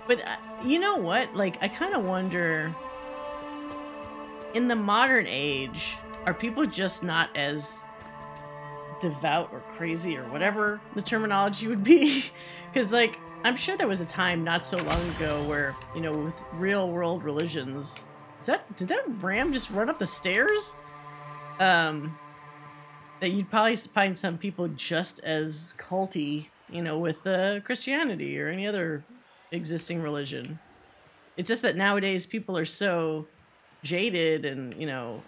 But you know what? Like, I kind of wonder, in the modern age, are people just not as devout or crazy or whatever the terminology would be? Because, like, I'm sure there was a time not so long ago where, you know, with real world religions, did that ram just run up the stairs? That you'd probably find some people just as culty, you know, with Christianity or any other existing religion. It's just that nowadays people are so jaded and, you know,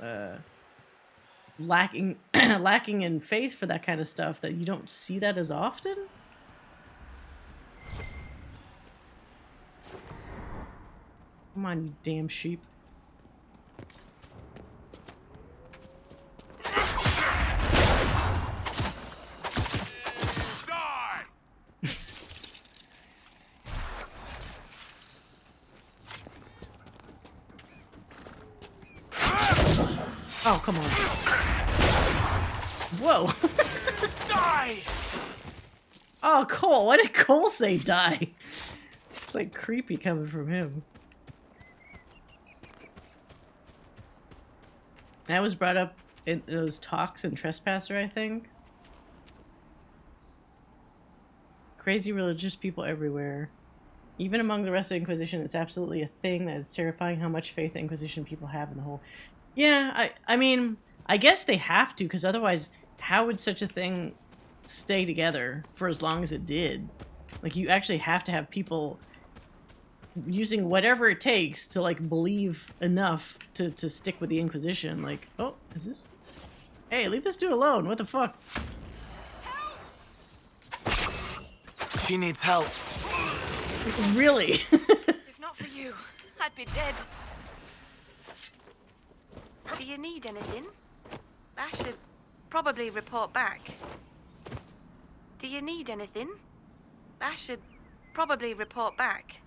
lacking in faith for that kind of stuff that you don't see that as often. Come on, you damn sheep. Oh, come on. Whoa. Die! Oh, Cole. Why did Cole say die? It's like creepy coming from him. That was brought up in those talks in Trespasser, I think. Crazy religious people everywhere. Even among the rest of the Inquisition, it's absolutely a thing that is terrifying how much faith the Inquisition people have in the whole... Yeah, I mean, I guess they have to, because otherwise, how would such a thing stay together for as long as it did? Like, you actually have to have people using whatever it takes to, like, believe enough to stick with the Inquisition. Like, oh, is this... Hey, leave this dude alone. What the fuck? She needs help. Really? If not for you, I'd be dead. Do you need anything? I should probably report back. Do you need anything? I should probably report back.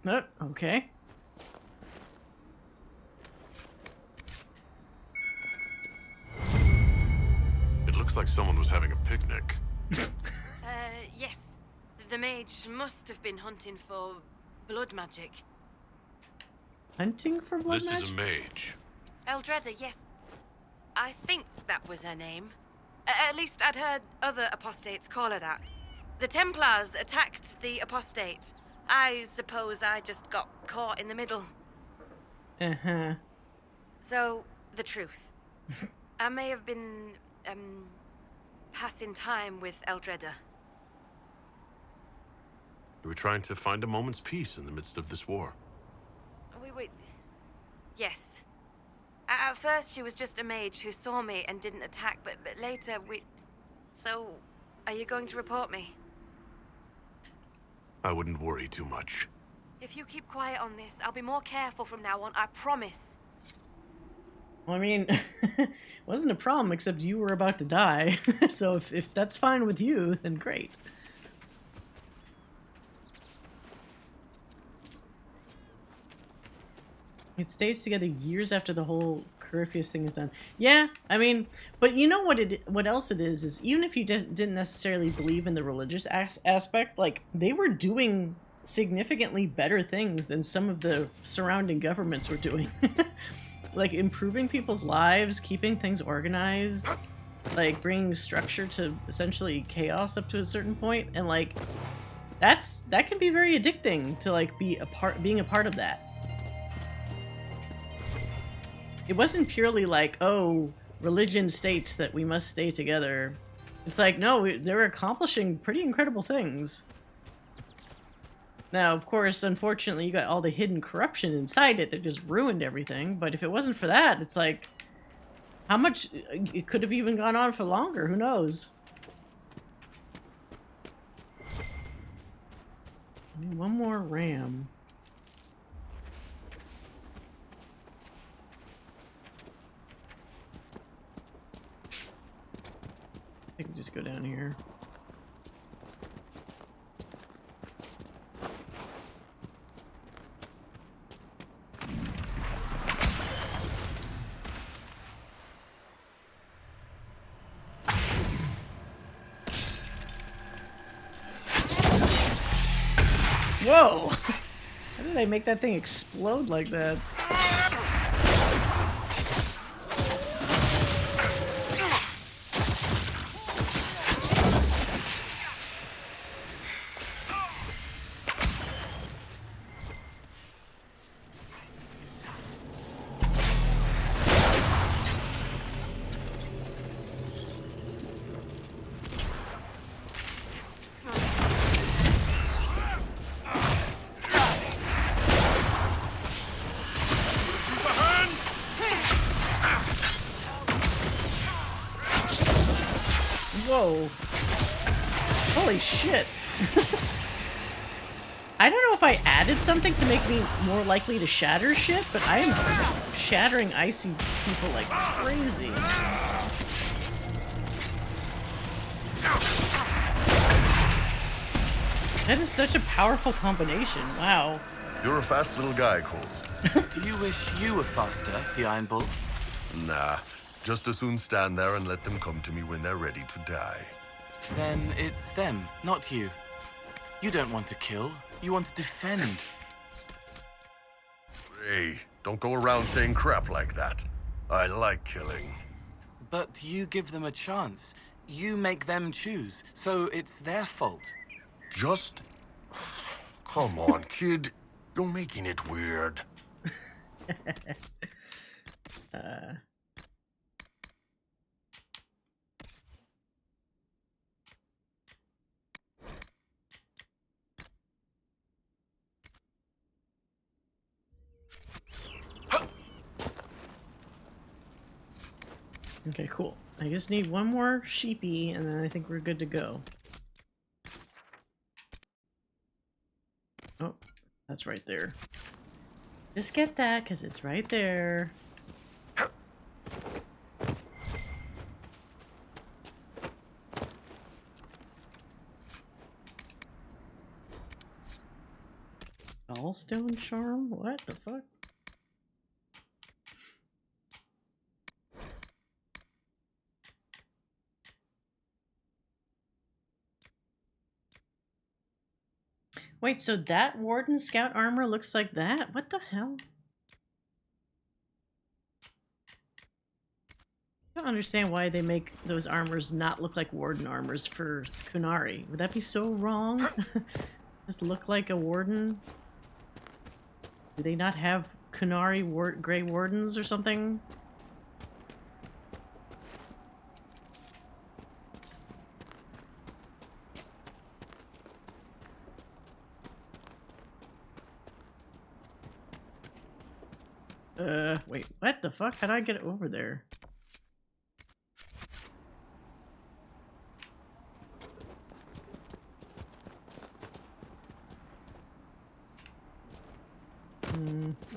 Oh, okay. It looks like someone was having a picnic. Yes. The mage must have been hunting for blood magic. Hunting for blood magic? This is a mage. Eldreda, yes. I think that was her name. At least I'd heard other apostates call her that. The Templars attacked the apostate. I suppose I just got caught in the middle. Uh-huh. So, the truth. I may have been, passing time with Eldredda. You were trying to find a moment's peace in the midst of this war. Yes. At first, she was just a mage who saw me and didn't attack, but later So, are you going to report me? I wouldn't worry too much. If you keep quiet on this, I'll be more careful from now on, I promise. Well, I mean, it wasn't a problem except you were about to die. So if that's fine with you, then great. It stays together years after the whole Corypheus thing is done. Yeah, I mean, but you know what else it is even if you didn't necessarily believe in the religious aspect, like, they were doing significantly better things than some of the surrounding governments were doing. Like, improving people's lives, keeping things organized, like, bringing structure to essentially chaos up to a certain point, and, like, that can be very addicting to, like, being a part of that. It wasn't purely like, oh, religion states that we must stay together. It's like, no, they were accomplishing pretty incredible things. Now, of course, unfortunately, you got all the hidden corruption inside it that just ruined everything. But if it wasn't for that, it's like, how much... It could have even gone on for longer. Who knows? One more ram. I can just go down here. Whoa! How did I make that thing explode like that? Whoa. Holy shit. I don't know if I added something to make me more likely to shatter shit, but I am shattering icy people like crazy. That is such a powerful combination. Wow. You're a fast little guy, Cole. Do you wish you were faster, the Iron Bull? Nah. Just as soon stand there and let them come to me when they're ready to die. Then it's them, not you. You don't want to kill. You want to defend. Hey, don't go around saying crap like that. I like killing. But you give them a chance. You make them choose, so it's their fault. Just... Come on, kid. You're making it weird. Okay, cool. I just need one more sheepy, and then I think we're good to go. Oh, that's right there. Just get that, because it's right there. Gallstone charm? What the fuck? Wait, so that Warden Scout armor looks like that? What the hell? I don't understand why they make those armors not look like Warden armors for Qunari. Would that be so wrong? Just look like a Warden? Do they not have Qunari Grey Wardens or something? Wait, what the fuck? How'd I get over there?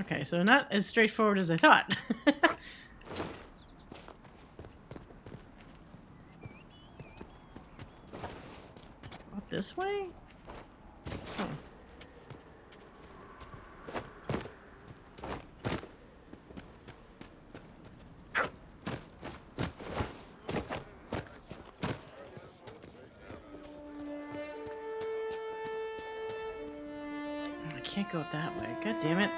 Okay, so not as straightforward as I thought. What, this way? Oh. I can't go that way. God damn it.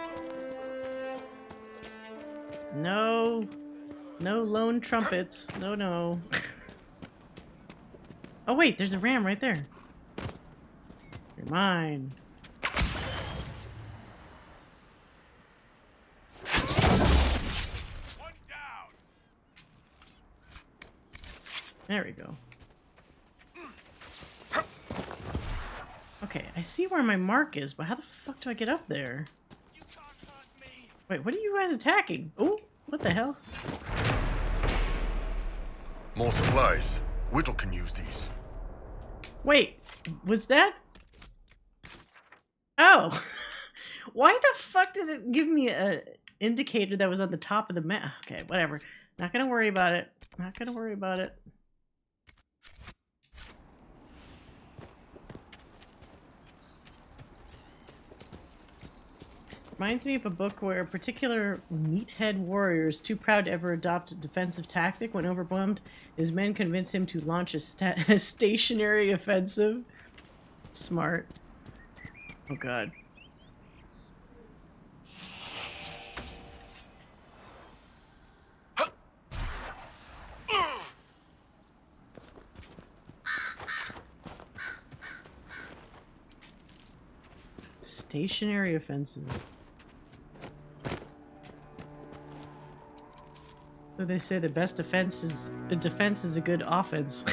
No. No lone trumpets. No, no. Oh wait, there's a ram right there. You're mine. There we go. Okay, I see where my mark is, but how the fuck do I get up there? Wait, what are you guys attacking? Oh, what the hell? More supplies. Whittle can use these. Wait, was that? Oh, why the fuck did it give me a indicator that was on the top of the map? Okay, whatever. Not gonna worry about it. Not gonna worry about it. Reminds me of a book where a particular meathead warrior is too proud to ever adopt a defensive tactic. When overwhelmed, his men convince him to launch a stationary offensive. Smart. Oh god. Stationary offensive. So they say the best defense is a good offense.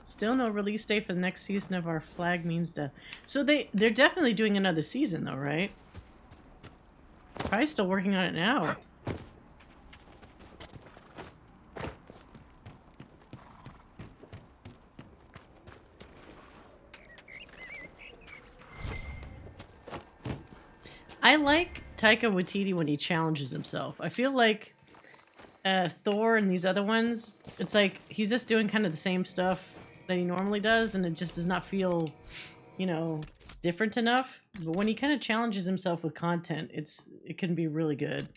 Still no release date for the next season of Our Flag Means Death. So they're definitely doing another season though, right? Probably still working on it now. I like Taika Waititi when he challenges himself. I feel like Thor and these other ones, it's like he's just doing kind of the same stuff that he normally does, and it just does not feel, you know, different enough. But when he kind of challenges himself with content, it can be really good.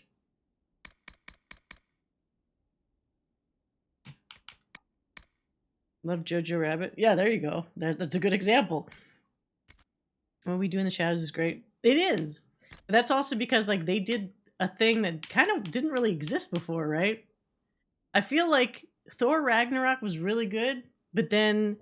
Love Jojo Rabbit. Yeah, there you go. That's a good example. What We Do in the Shadows is great. It is. But that's also because like they did a thing that kind of didn't really exist before, right? I feel like Thor Ragnarok was really good, but then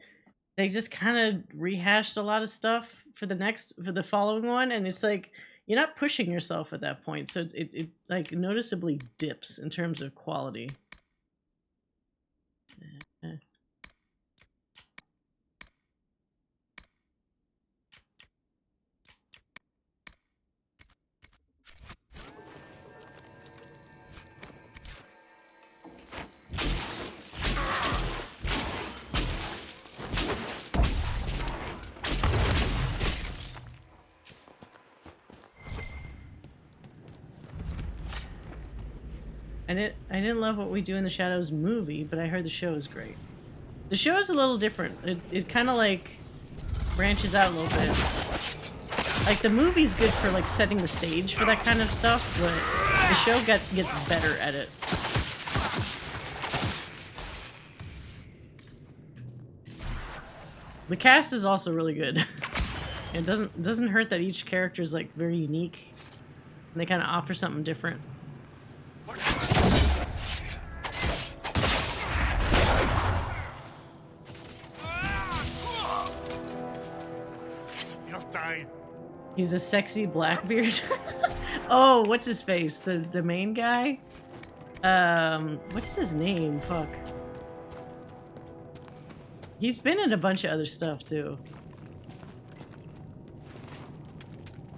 they just kind of rehashed a lot of stuff for the following one, and it's like you're not pushing yourself at that point, so it like noticeably dips in terms of quality. I didn't love What We Do in the Shadows movie, but I heard the show is great. The show is a little different. It kind of like branches out a little bit. Like the movie's good for like setting the stage for that kind of stuff, but the show gets better at it. The cast is also really good. It doesn't hurt that each character is like very unique, and they kind of offer something different. He's a sexy Blackbeard. Oh, what's his face? The main guy? What is his name? Fuck. He's been in a bunch of other stuff too.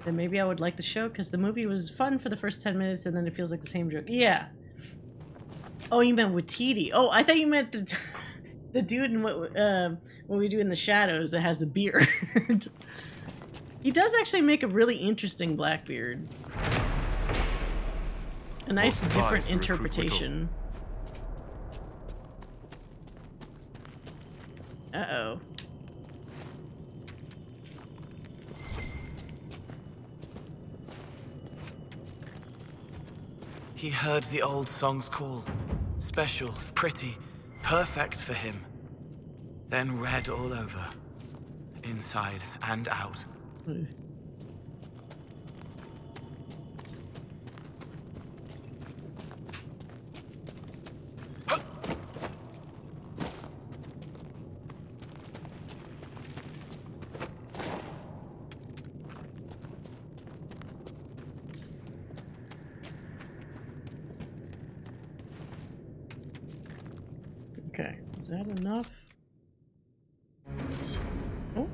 Then maybe I would like the show because the movie was fun for the first 10 minutes and then it feels like the same joke. Yeah. Oh, you meant Watiti. Oh, I thought you meant the the dude in what we do in the shadows that has the beard. He does actually make a really interesting Blackbeard. A nice different interpretation. Uh-oh. He heard the old song's call. Special, pretty, perfect for him. Then read all over. Inside and out. Okay, is that enough? Oh.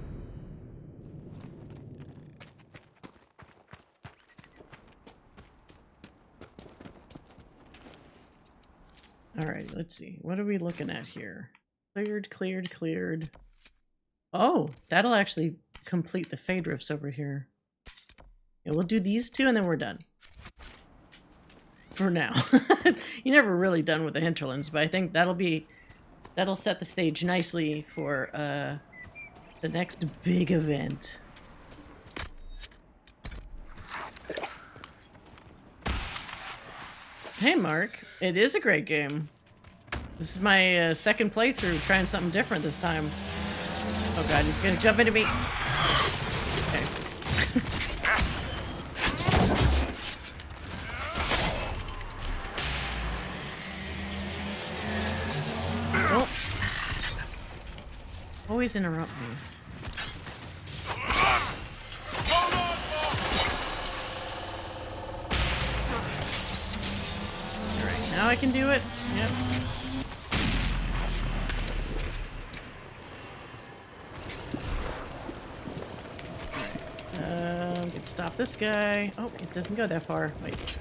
Alright, let's see. What are we looking at here? Cleared, cleared, cleared. Oh, that'll actually complete the fade rifts over here. Yeah, we'll do these two and then we're done. For now. You're never really done with the hinterlands, but I think that'll set the stage nicely for the next big event. Hey Mark, it is a great game. This is my second playthrough, trying something different this time. Oh god, he's gonna jump into me. Okay. Oh. Always interrupt me. Alright, now I can do it. Yep. Let's stop this guy. Oh, it doesn't go that far. Wait.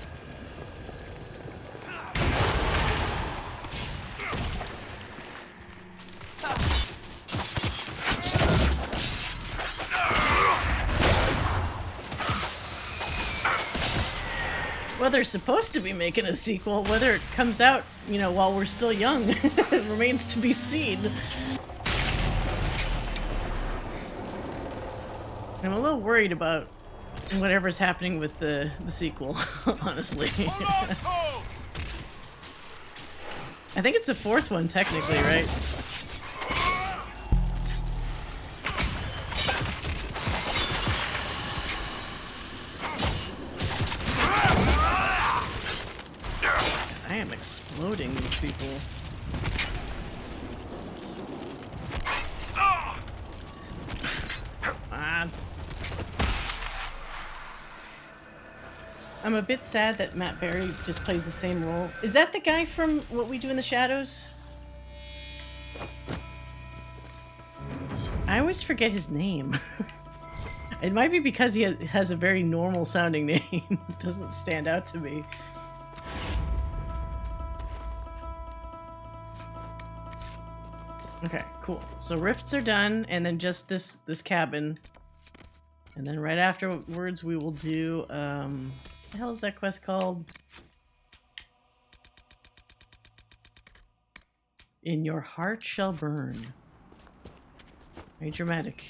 Well, they're supposed to be making a sequel. Whether it comes out, you know, while we're still young, remains to be seen. I'm a little worried about whatever's happening with the sequel, honestly. I think it's the fourth one, technically, right? I am exploding these people. I'm a bit sad that Matt Berry just plays the same role. Is that the guy from What We Do in the Shadows? I always forget his name. It might be because he has a very normal sounding name. It doesn't stand out to me. Okay, cool. So rifts are done, and then just this cabin. And then right afterwards we will do, what the hell is that quest called? In Your Heart Shall Burn. Very dramatic.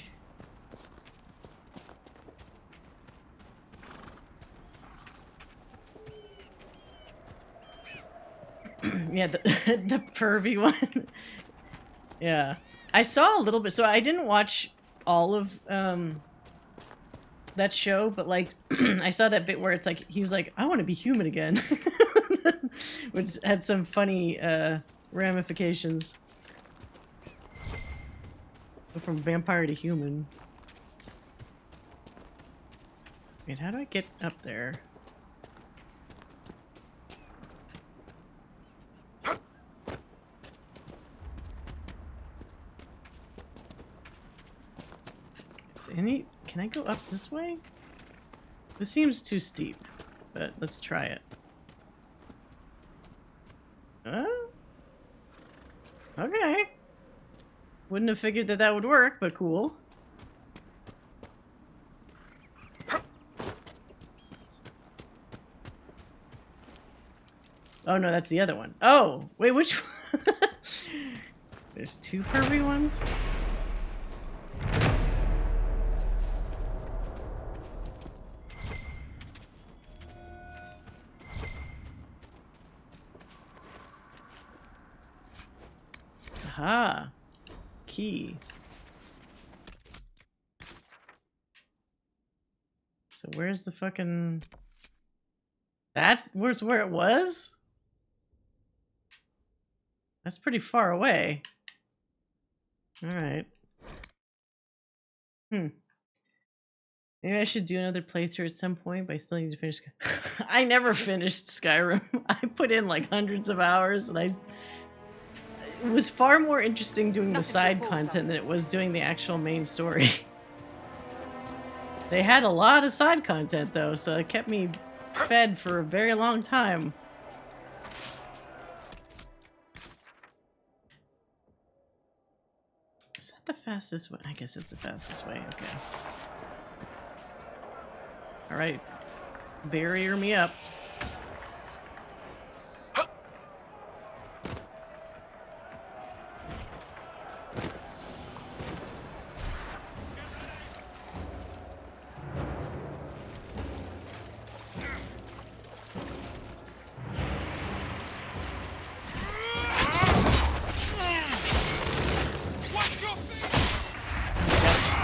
Yeah, the pervy one. Yeah. I saw a little bit, so I didn't watch all of that show, but like I saw that bit where it's like he was like, I want to be human again. Which had some funny ramifications. From vampire to human. Wait, how do I get up there? Can I go up this way? This seems too steep, but let's try it. Okay. Wouldn't have figured that would work, but cool. Oh no, that's the other one. Oh, wait, which one? There's two pervy ones? Aha. Key. So where's the fucking... That was where it was? That's pretty far away. Alright. Maybe I should do another playthrough at some point, but I still need to finish... I never finished Skyrim. I put in like hundreds of hours, and it was far more interesting doing the side content than it was doing the actual main story. They had a lot of side content though, so it kept me fed for a very long time. Is that the fastest way? I guess it's the fastest way, okay. Alright. Barrier me up.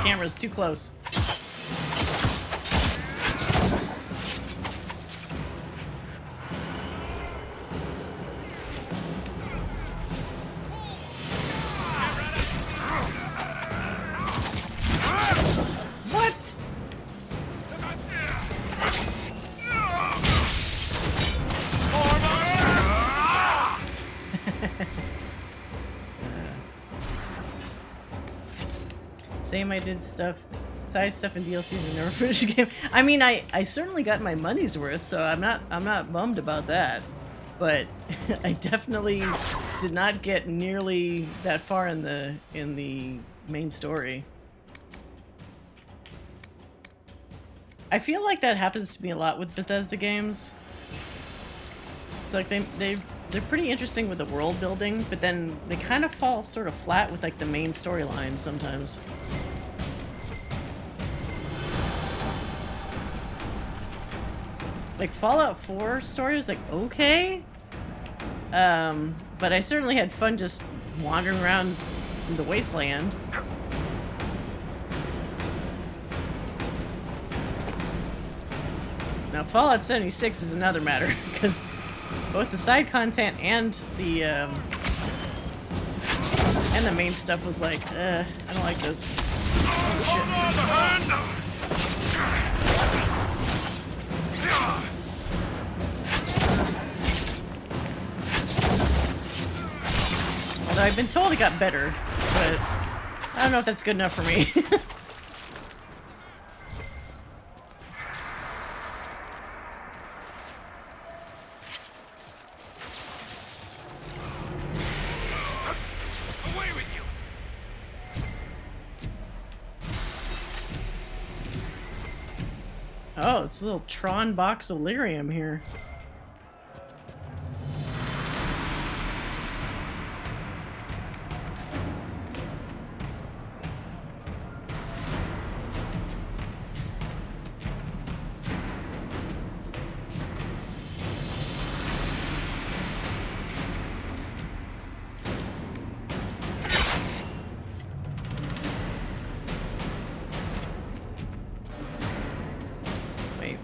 Camera's too close. What? Same, I did stuff, side stuff and DLCs and never finished the game. I mean, I certainly got my money's worth, so I'm not bummed about that. But I definitely did not get nearly that far in the main story. I feel like that happens to me a lot with Bethesda games. It's like they're pretty interesting with the world building, but then they kind of fall sort of flat with like the main storyline sometimes. Like Fallout 4 story was like okay, but I certainly had fun just wandering around the wasteland. Now Fallout 76 is another matter because both the side content and the main stuff was like, I don't like this. Oh, shit. Although I've been told it got better, but I don't know if that's good enough for me. Oh, it's a little Tron box of lyrium here.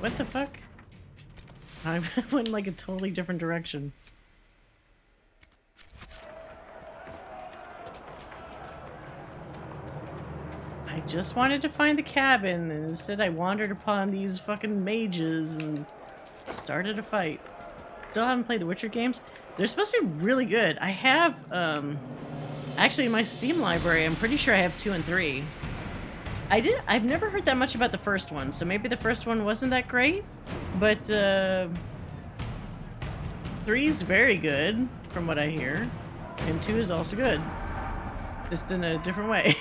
What the fuck? I went in like a totally different direction. I just wanted to find the cabin, and instead I wandered upon these fucking mages and started a fight. Still haven't played the Witcher games. They're supposed to be really good. I have, actually in my Steam library, I'm pretty sure I have 2 and 3. I've never heard that much about the first one, so maybe the first one wasn't that great, but 3's very good from what I hear, and 2 is also good, just in a different way.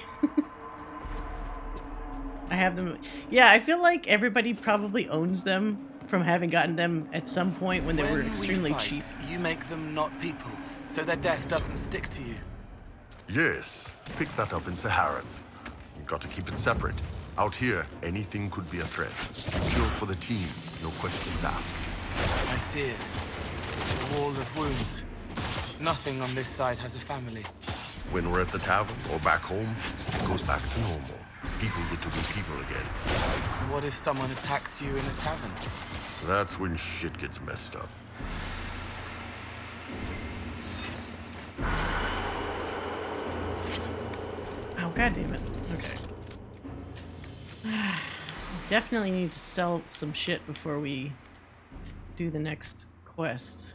I have them. Yeah, I feel like everybody probably owns them from having gotten them at some point when they were extremely cheap. You make them not people, so their death doesn't stick to you. Yes, pick that up in Saharan. You've got to keep it separate. Out here, anything could be a threat. Pure for the team, no questions asked. I see it. A wall of wounds. Nothing on this side has a family. When we're at the tavern or back home, it goes back to normal. People get to be people again. What if someone attacks you in a tavern? That's when shit gets messed up. Oh, god damn it. Okay. Definitely need to sell some shit before we do the next quest.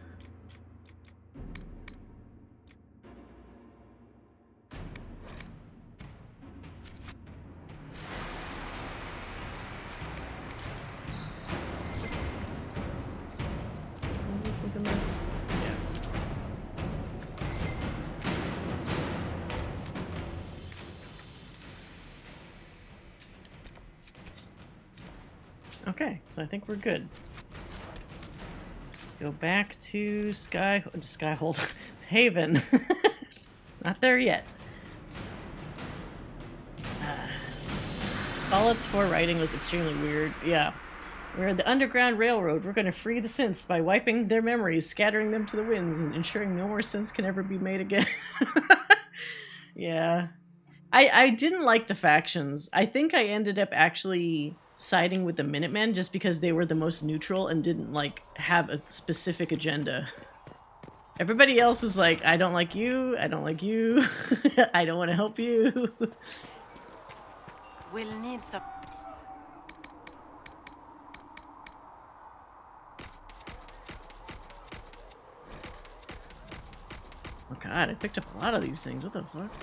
Look at this. Yeah. Okay, so I think we're good. Go back to Skyhold. It's Haven. Not there yet. Follett's forewriting was extremely weird. Yeah. We're the Underground Railroad. We're going to free the synths by wiping their memories, scattering them to the winds, and ensuring no more synths can ever be made again. Yeah. I didn't like the factions. I think I ended up actually siding with the Minutemen just because they were the most neutral and didn't, like, have a specific agenda. Everybody else is like, I don't like you, I don't like you, I don't want to help you. We'll need some... Oh god, I picked up a lot of these things. What the fuck?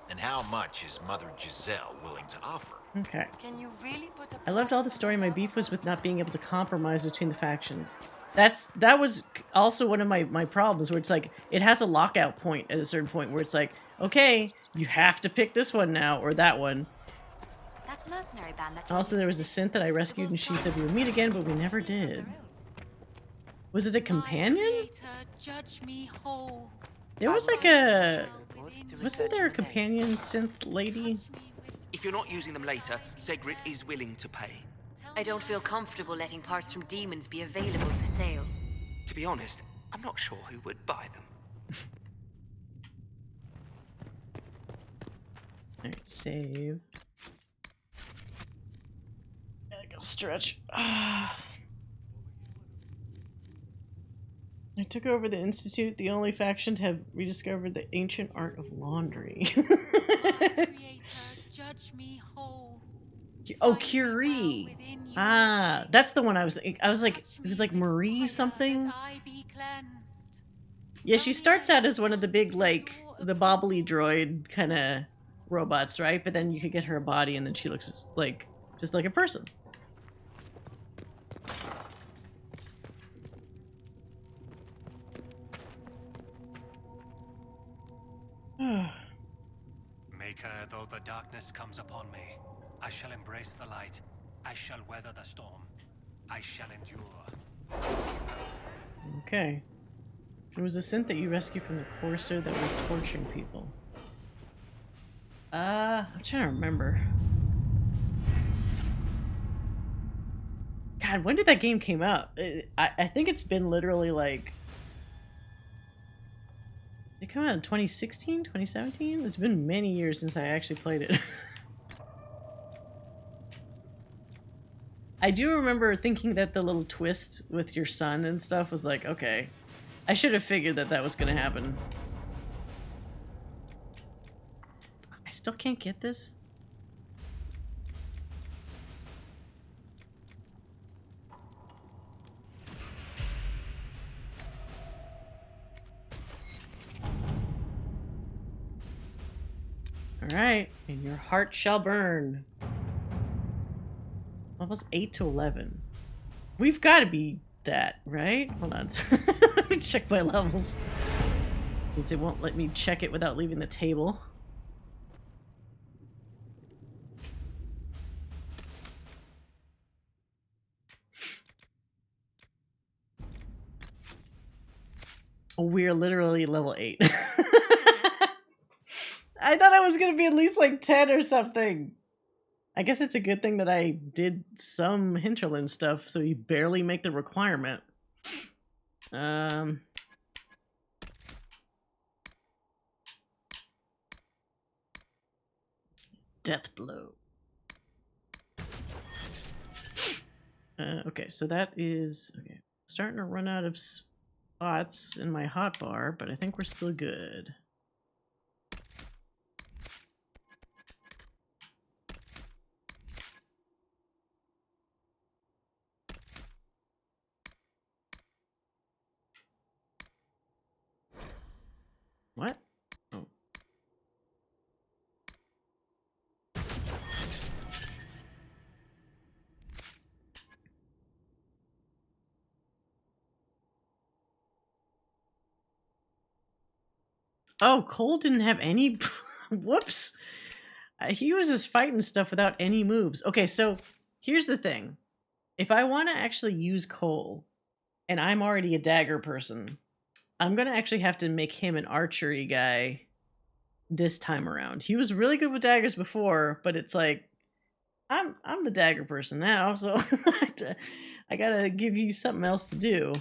And how much is Mother Giselle willing to offer? Okay. Can you really put a... I loved all the story. My beef was with not being able to compromise between the factions. That was also one of my problems, where it's like, it has a lockout point at a certain point where it's like, okay, you have to pick this one now or that one. That mercenary band that Also, there was a synth that I rescued and she said we would meet again, but we never did. Was it a companion? Judge me whole. There was like a... Wasn't there a companion synth lady? If you're not using them later, Segrit is willing to pay. I don't feel comfortable letting parts from demons be available for sale. To be honest, I'm not sure who would buy them. Alright, save. Gotta go stretch. I took over the Institute, the only faction to have rediscovered the ancient art of laundry. Creator, judge me whole. Oh, Curie. Ah, that's the one I was thinking. I was like, it was like Marie something. Yeah, she starts out as one of the big, like, the bobbly droid kind of robots, right? But then you could get her a body and then she looks like, just like a person. Maker, though the darkness comes upon me, I shall embrace the light. I shall weather the storm. I shall endure. Okay. There was a synth that you rescued from the Corsair that was torturing people. I'm trying to remember. God, when did that game came out? I think it's been literally like... Did it come out in 2016? 2017? It's been many years since I actually played it. I do remember thinking that the little twist with your son and stuff was like, okay. I should have figured that that was going to happen. I still can't get this? Alright, and your heart shall burn. Levels 8 to 11. We've got to be that, right? Hold on. Let me check my levels. Since it won't let me check it without leaving the table. We're literally level 8. I thought I was going to be at least like 10 or something. I guess it's a good thing that I did some hinterland stuff, so you barely make the requirement. Death blow. Okay, so that is... Okay, starting to run out of spots in my hotbar, but I think we're still good. What? Oh. Oh, Cole didn't have any... Whoops! He was just fighting stuff without any moves. Okay, so here's the thing. If I want to actually use Cole, and I'm already a dagger person, I'm going to actually have to make him an archery guy this time around. He was really good with daggers before, but it's like, I'm the dagger person now, so I gotta give you something else to do.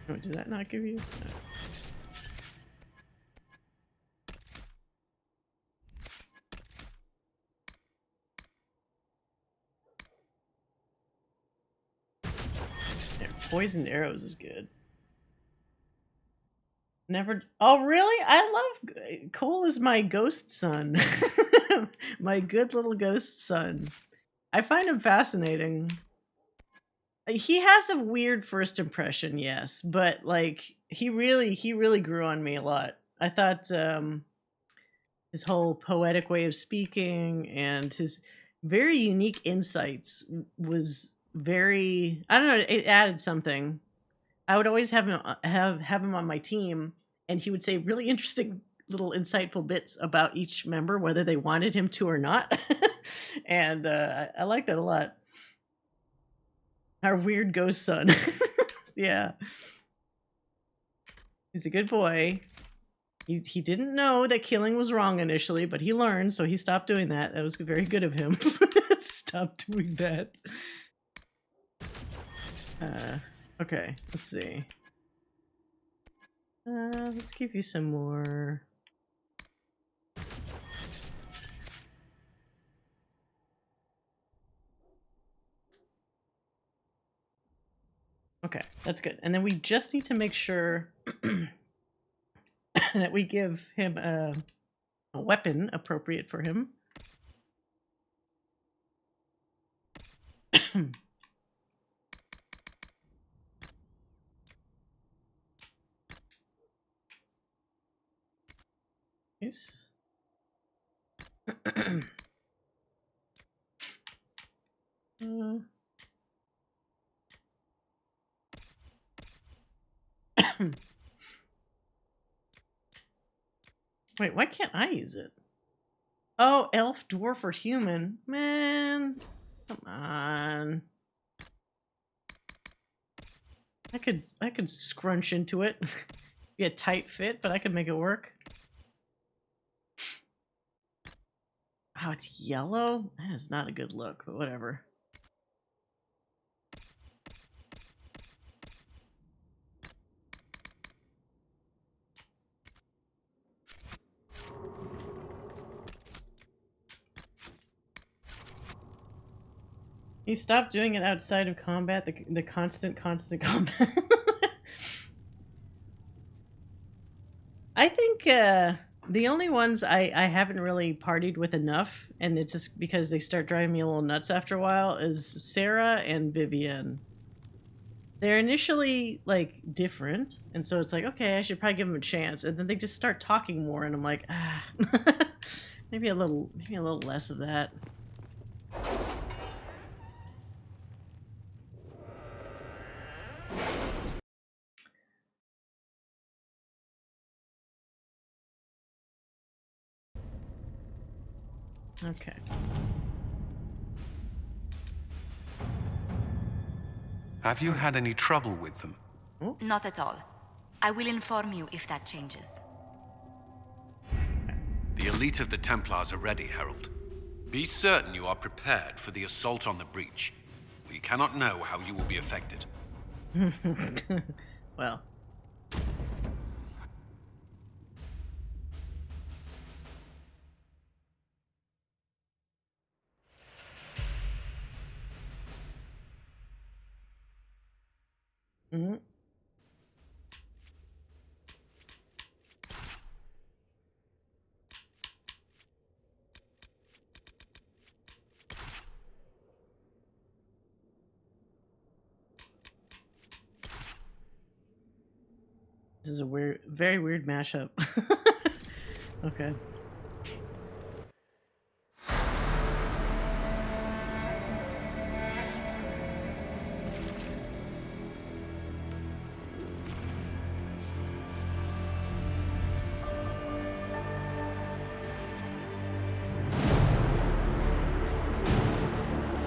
Oh, did that not give you? No. Yeah, poisoned arrows is good. Never. Oh, really? I love Cole. Is my ghost son, my good little ghost son. I find him fascinating. He has a weird first impression, yes, but like he really grew on me a lot. I thought his whole poetic way of speaking and his very unique insights was very, I don't know, it added something. I would always have him on my team, and he would say really interesting little insightful bits about each member, whether they wanted him to or not. And I like that a lot. Our weird ghost son. Yeah. He's a good boy. He didn't know that killing was wrong initially, but he learned, so he stopped doing that. That was very good of him. Stop doing that. Okay, let's see. Let's give you some more. Okay, that's good. And then we just need to make sure that we give him a weapon appropriate for him. Yes. Wait, why can't I use it? Oh, elf, dwarf, or human. Man, come on. I could scrunch into it. Be a tight fit, but I could make it work. Oh, it's yellow? That is not a good look, but whatever. You stop doing it outside of combat, the constant combat. I think The only ones I haven't really partied with enough, and it's just because they start driving me a little nuts after a while, is Sarah and Vivian. They're initially, like, different, and so it's like, okay, I should probably give them a chance, and then they just start talking more, and I'm like, ah, maybe a little less of that. Okay. Have you had any trouble with them? Not at all. I will inform you if that changes. The elite of the Templars are ready, Herald. Be certain you are prepared for the assault on the breach. We cannot know how you will be affected. Well. Mm-hmm. This is a weird, very weird mashup. Okay.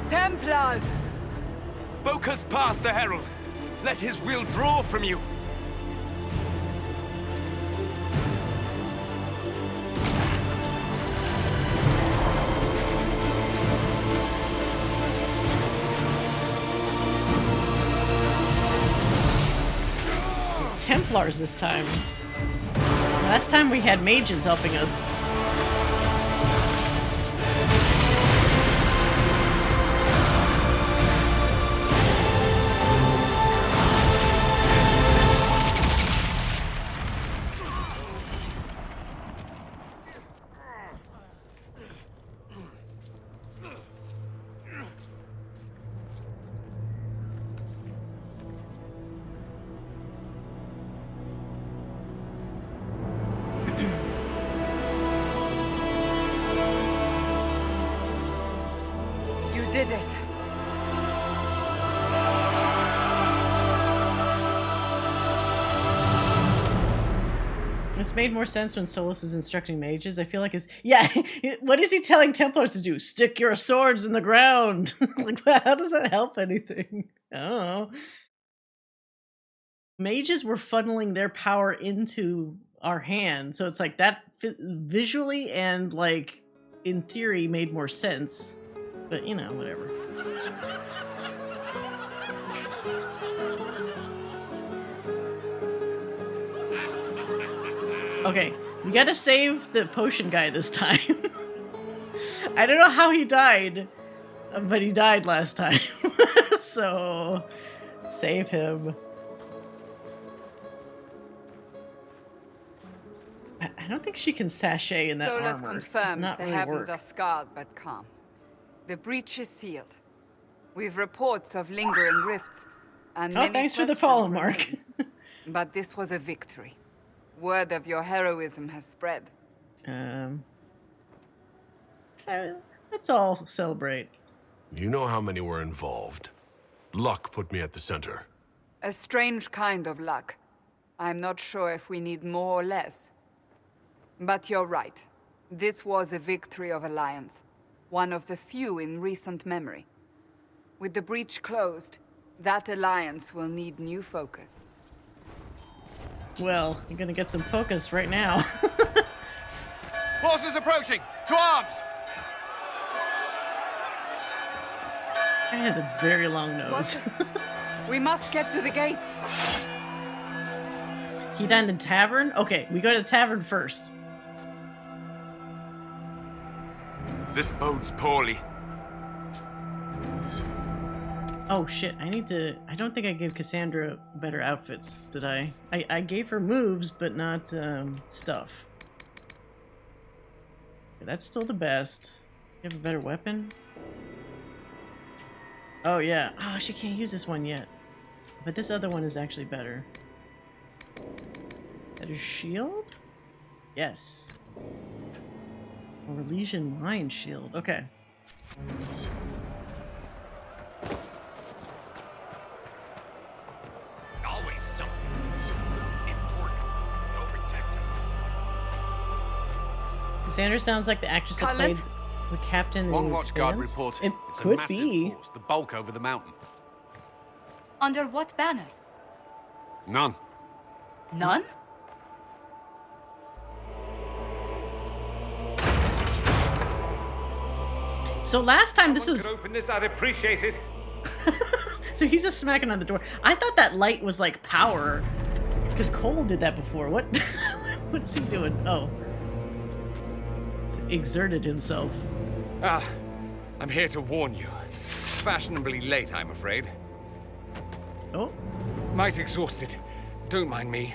Templars! Focus past the Herald. Let his will draw from you. Templars this time. Last time we had mages helping us. Did it. This made more sense when Solus was instructing mages. I feel like what is he telling Templars to do? Stick your swords in the ground. Like, how does that help anything? I don't know. Mages were funneling their power into our hands, so it's like that visually and like in theory made more sense. But, you know, whatever. Okay, we gotta save the potion guy this time. I don't know how he died, but he died last time. So, save him. I don't think she can sashay in that Solus armor. confirms not the really heavens work. are scarred but calm. The breach is sealed. We've reports of lingering rifts, and many thanks for the questions follow, remain. Mark. But this was a victory. Word of your heroism has spread. Let's all celebrate. You know how many were involved. Luck put me at the center. A strange kind of luck. I'm not sure if we need more or less. But you're right. This was a victory of Alliance. One of the few in recent memory. With the breach closed, that alliance will need new focus. Well, you're gonna get some focus right now. Forces approaching! To arms! I had a very long nose. We must get to the gates. He died in the tavern? Okay, we go to the tavern first. This bodes poorly. Oh shit, I don't think I gave Cassandra better outfits, did I? I gave her moves, but not stuff. That's still the best. You have a better weapon? Oh, yeah. Oh, she can't use this one yet. But this other one is actually better. Better shield? Yes. Or Legion Line shield. Okay. Always something important. Go protect us. Cassandra sounds like the actress that Cullen? played the captain in One The watch guard Expanse. reporting. It It's could a massive be. force, the bulk over the mountain. Under what banner? None. None? So last time this was... Open this, I'd appreciate it. So he's just smacking on the door. I thought that light was like power. Because Cole did that before. What? What's he doing? Oh. He's exerted himself. Ah, I'm here to warn you. Fashionably late, I'm afraid. Oh. Might exhausted. Don't mind me.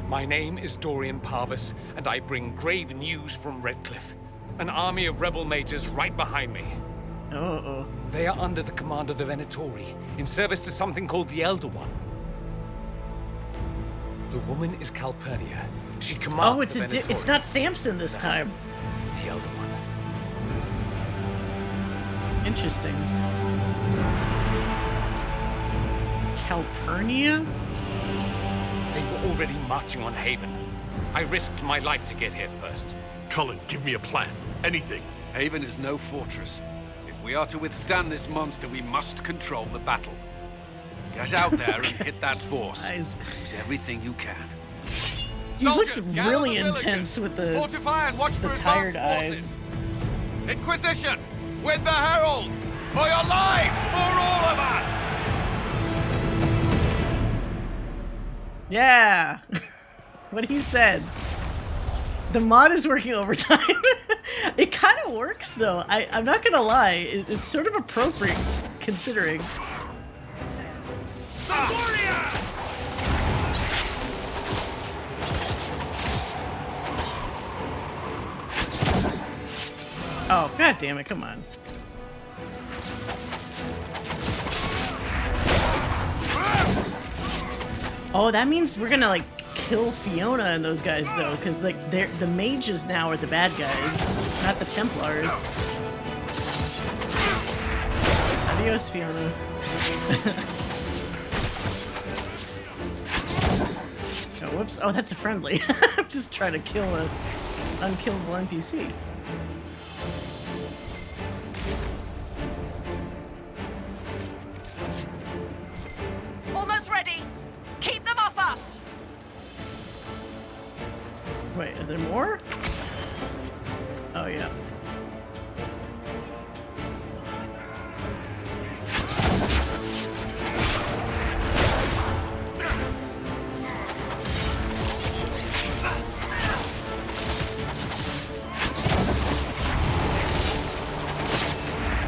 My name is Dorian Parvis, and I bring grave news from Redcliffe. An army of rebel mages right behind me. Uh-oh. They are under the command of the Venatori, in service to something called the Elder One. The woman is Calpurnia. She commands Oh, it's the Venatori. it's not Samson this time. The Elder One. Interesting. Calpurnia? They were already marching on Haven. I risked my life to get here first. Cullen, give me a plan. Anything. Haven is no fortress. If we are to withstand this monster, we must control the battle. Get out there and hit that force. Use everything you can. He looks Soldiers, gather really the villagers. intense with the, Fortify and watch the for tired advanced eyes. Inquisition! With the Herald! For your lives! For all of us! Yeah. What he said. The mod is working overtime. It kind of works though. I'm not gonna lie. It's sort of appropriate considering. Oh, god damn it, come on. Oh, that means we're gonna like kill Fiona and those guys though, because like the mages now are the bad guys, not the Templars. Adios, Fiona. Oh, whoops. Oh, that's a friendly. I'm just trying to kill a unkillable NPC. Almost ready. Keep them off us. Wait, are there more? Oh, yeah.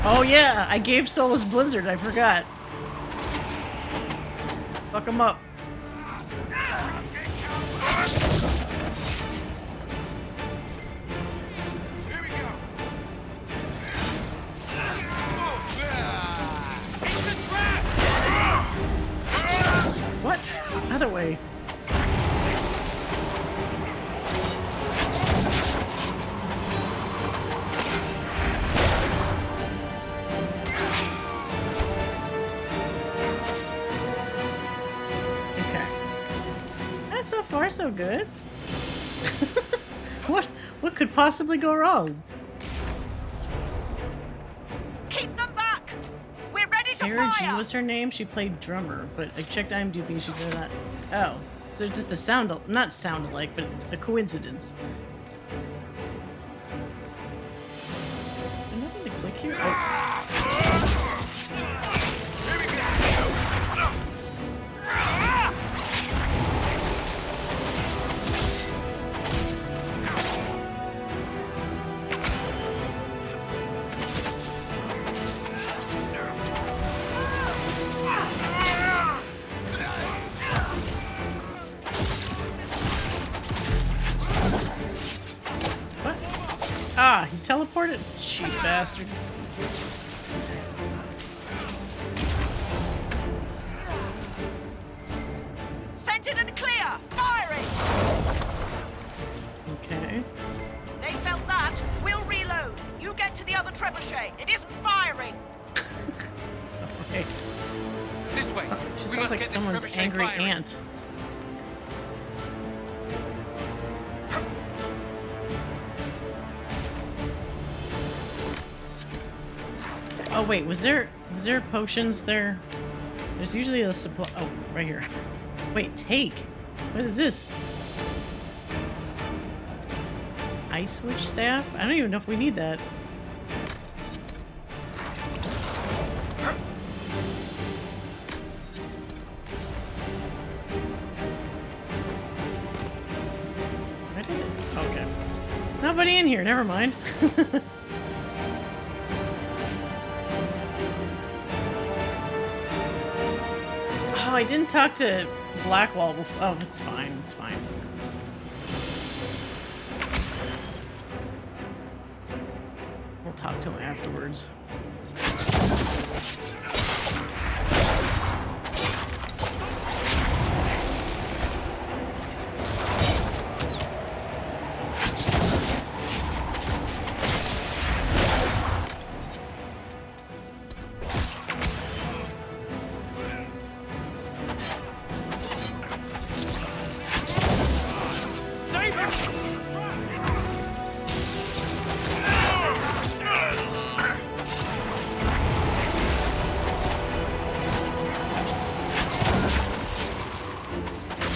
Oh yeah, I gave Solus Blizzard, I forgot. Fuck him up. What? Other way. So far, so good. What could possibly go wrong? Keep them back. We're ready to Sarah G fire. was her name. She played drummer, but I checked IMDb. She did that. Oh, so it's just a not sound alike, but a coincidence. There's nothing to click here. Oh. teleported? Cheap bastard. Scented and clear! Firing! Okay. They felt that. We'll reload. You get to the other trebuchet. It isn't firing. Right. This way. She sounds like someone's angry aunt. Oh wait, was there potions there? There's usually a supply. Oh, right here. Wait, take. What is this? Ice Witch staff? I don't even know if we need that. I did it. Okay. Nobody in here. Never mind. Oh, I didn't talk to Blackwall before. Oh, it's fine. It's fine. We'll talk to him afterwards.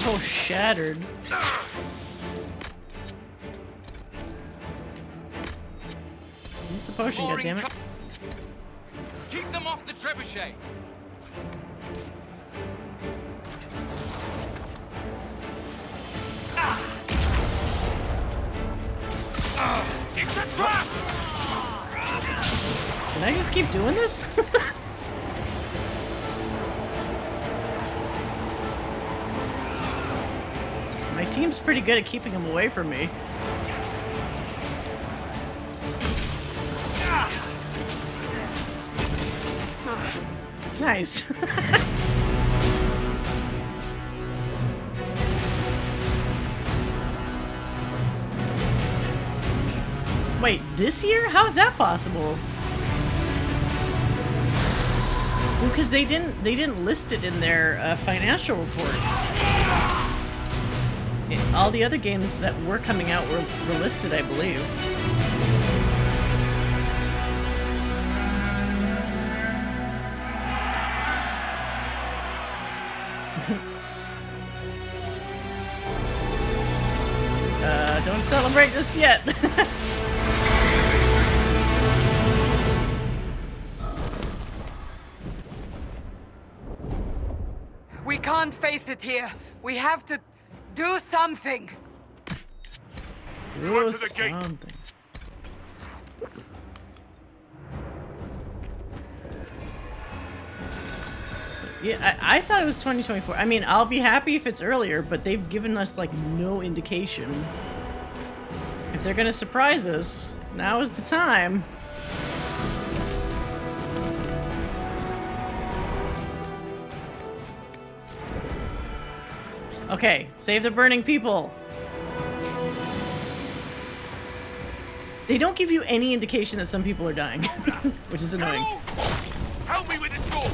Oh, shattered. Use the potion, goddammit. Keep them off the trebuchet. It's a trap! Can I just keep doing this? My team's pretty good at keeping him away from me. Nice. Wait, this year? How is that possible? Well, because they didn't list it in their financial reports. All the other games that were coming out were listed, I believe. Don't celebrate this yet. We can't face it here. We have to do something. Do something. Yeah, I thought it was 2024. I mean, I'll be happy if it's earlier, but they've given us, like, no indication. If they're gonna surprise us, now is the time. Okay, save the burning people. They don't give you any indication that some people are dying, which is annoying. Help me with this door!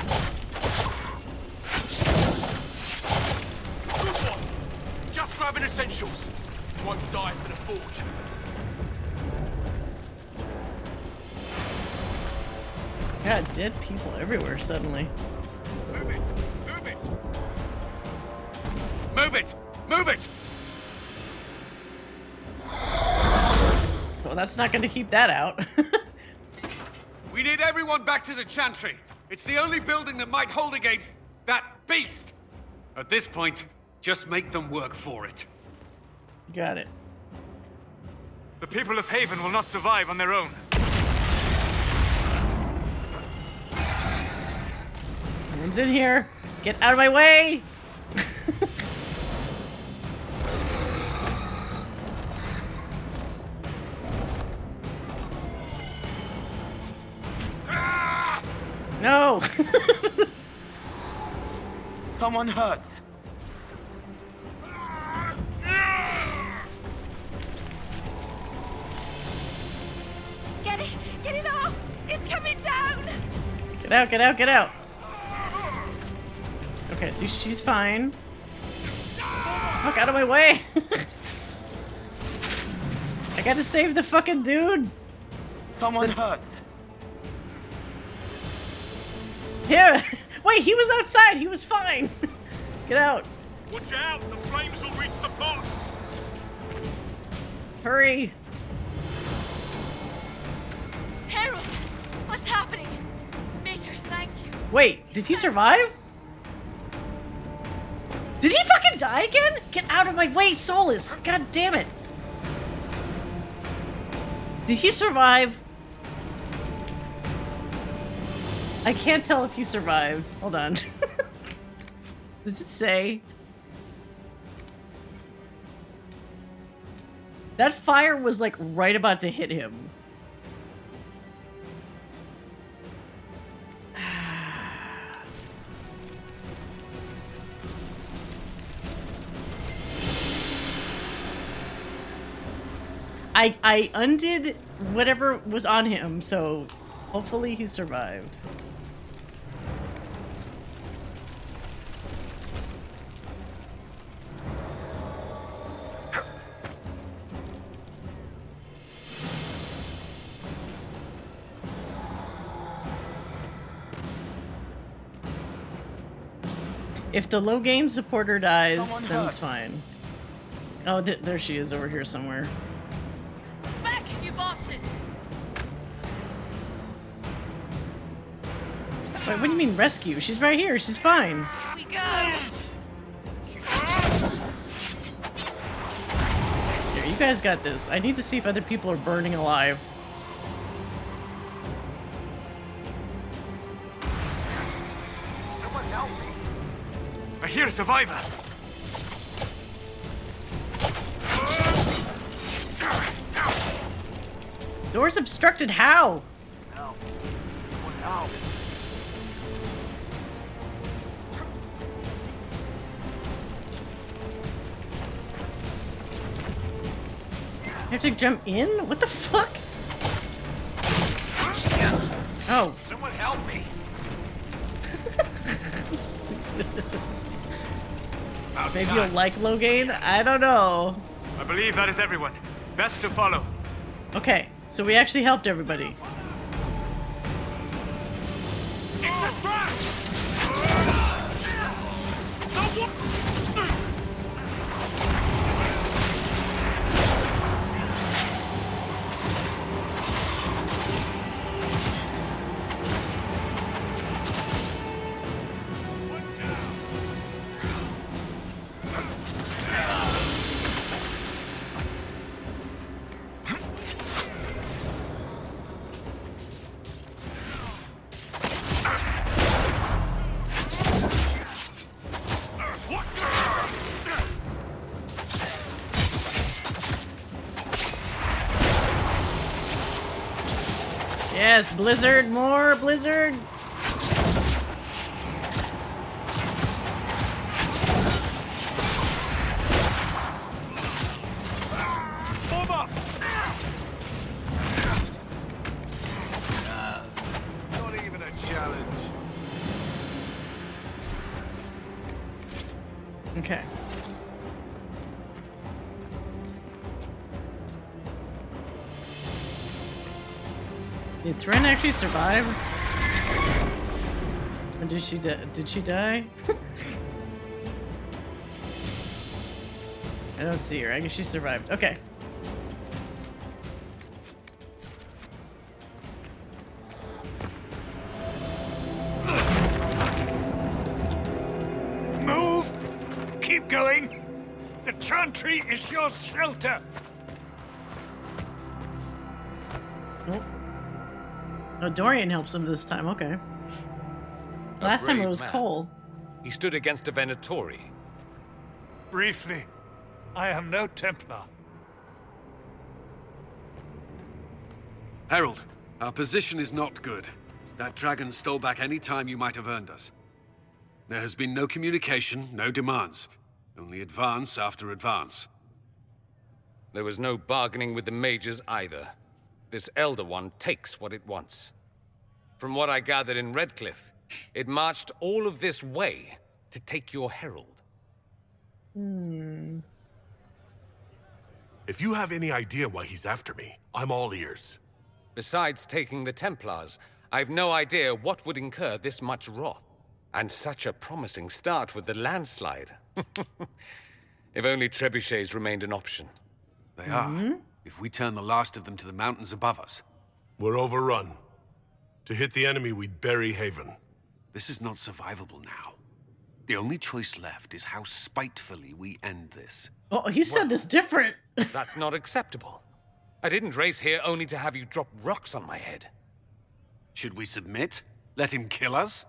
Good one! Just grabbing essentials. Won't die for the forge. God, dead people everywhere suddenly. Move it! Move it! Move it! Move it! Well, that's not going to keep that out. We need everyone back to the Chantry. It's the only building that might hold against that beast. At this point, just make them work for it. Got it. The people of Haven will not survive on their own. No one's in here. Get out of my way! No! Someone hurts. Get it off! It's coming down! Get out, get out, get out! Okay, so she's fine. Fuck out of my way! I gotta save the fucking dude! Someone hurts. Here! Wait, he was outside! He was fine! Get out! Watch out! The flames will reach the pots! Hurry! Harold! What's happening? Maker, thank you. Wait, did he survive? Did he fucking die again? Get out of my way, Solus! God damn it! Did he survive? I can't tell if he survived. Hold on. Does it say? That fire was like right about to hit him. I undid whatever was on him, so hopefully he survived. If the Loghain supporter dies, then it's fine. Oh, there she is over here somewhere. Back, you bastards! Wait, what do you mean rescue? She's right here. She's fine. Here we go! Here, you guys got this. I need to see if other people are burning alive. Someone help me! I hear a survivor! Door's obstructed. How? No. Now. You have to jump in? What the fuck? Oh. Someone help me! Stupid. Maybe you'll like Loghain? I don't know. I believe that is everyone. Best to follow. Okay, so we actually helped everybody. It's a trap! Yes, Blizzard, more Blizzard. Not even a challenge. Okay. Did Thrin actually survive? Or did she die? I don't see her. I guess she survived. Okay. Move! Keep going! The chantry is your shelter! Oh. Oh, Dorian helps him this time. Okay. Last time it was Cole. He stood against a Venatori. Briefly, I am no Templar. Herald, our position is not good. That dragon stole back any time you might have earned us. There has been no communication, no demands. Only advance after advance. There was no bargaining with the mages either. This Elder One takes what it wants. From what I gathered in Redcliffe, it marched all of this way to take your herald. If you have any idea why he's after me, I'm all ears. Besides taking the Templars, I've no idea what would incur this much wrath. And such a promising start with the landslide. If only trebuchets remained an option. They are. If we turn the last of them to the mountains above us. We're overrun. To hit the enemy, we'd bury Haven. This is not survivable now. The only choice left is how spitefully we end this. Oh, he said this different. That's not acceptable. I didn't race here only to have you drop rocks on my head. Should we submit? Let him kill us?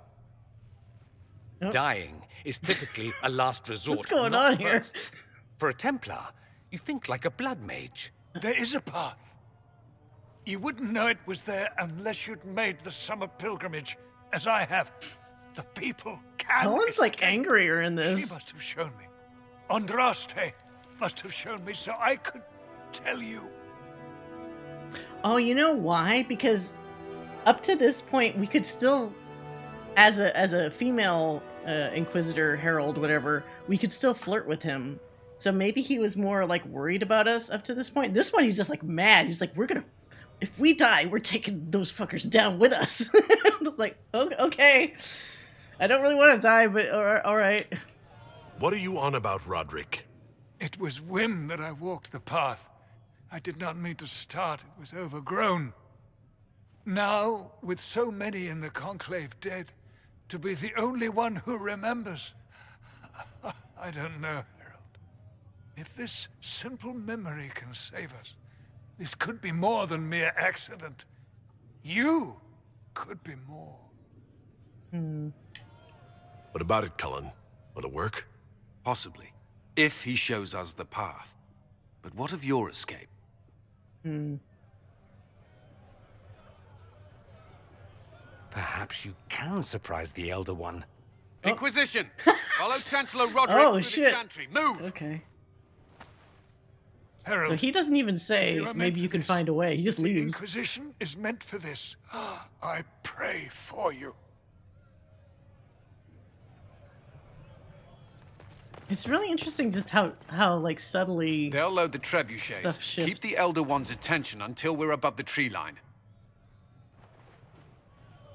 Dying is typically a last resort. What's going on here? For a Templar, you think like a blood mage. There is a path. You wouldn't know it was there unless you'd made the summer pilgrimage, as I have. The people can. Colin's like angrier in this. She must have shown me. Andraste must have shown me so I could tell you. Oh, you know why? Because up to this point, we could still, as a female Inquisitor, Herald, whatever, we could still flirt with him. So maybe he was more like worried about us up to this point. This one, he's just like mad. He's like, if we die, we're taking those fuckers down with us. It's like, okay. I don't really want to die, but all right. What are you on about, Roderick? It was whim that I walked the path. I did not mean to start. It was overgrown. Now, with so many in the Conclave dead, to be the only one who remembers. I don't know, Herald. If this simple memory can save us, this could be more than mere accident. You could be more. What about it, Cullen? Will it work? Possibly. If he shows us the path. But what of your escape? Perhaps you can surprise the Elder One. Inquisition! Follow Chancellor Roderick through the chantry. Move! Okay. Herald, so he doesn't even say, maybe you can find a way. He just leaves. The Inquisition is meant for this. I pray for you. It's really interesting just how like subtly they'll load the trebuchets. Stuff shifts. Keep the Elder One's attention until we're above the tree line.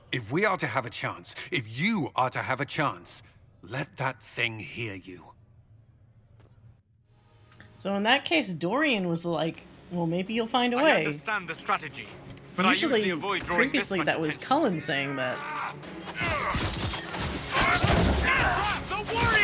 If we are to have a chance, if you are to have a chance, let that thing hear you. So in that case, Dorian was like, well, maybe you'll find a way. I understand the strategy, but usually, I usually avoid drawing previously that was Cullen saying that. The warrior!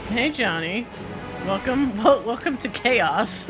Hey Johnny, welcome to chaos.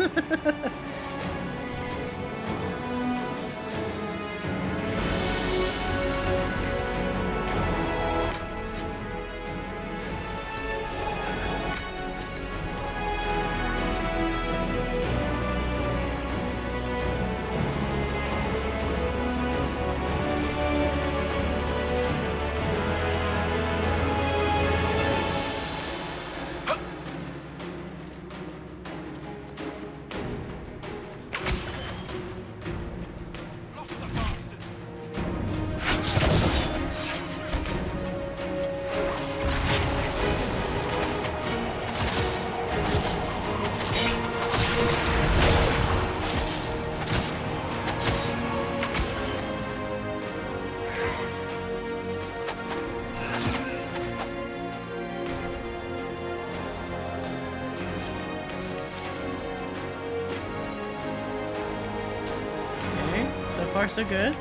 So far, so good.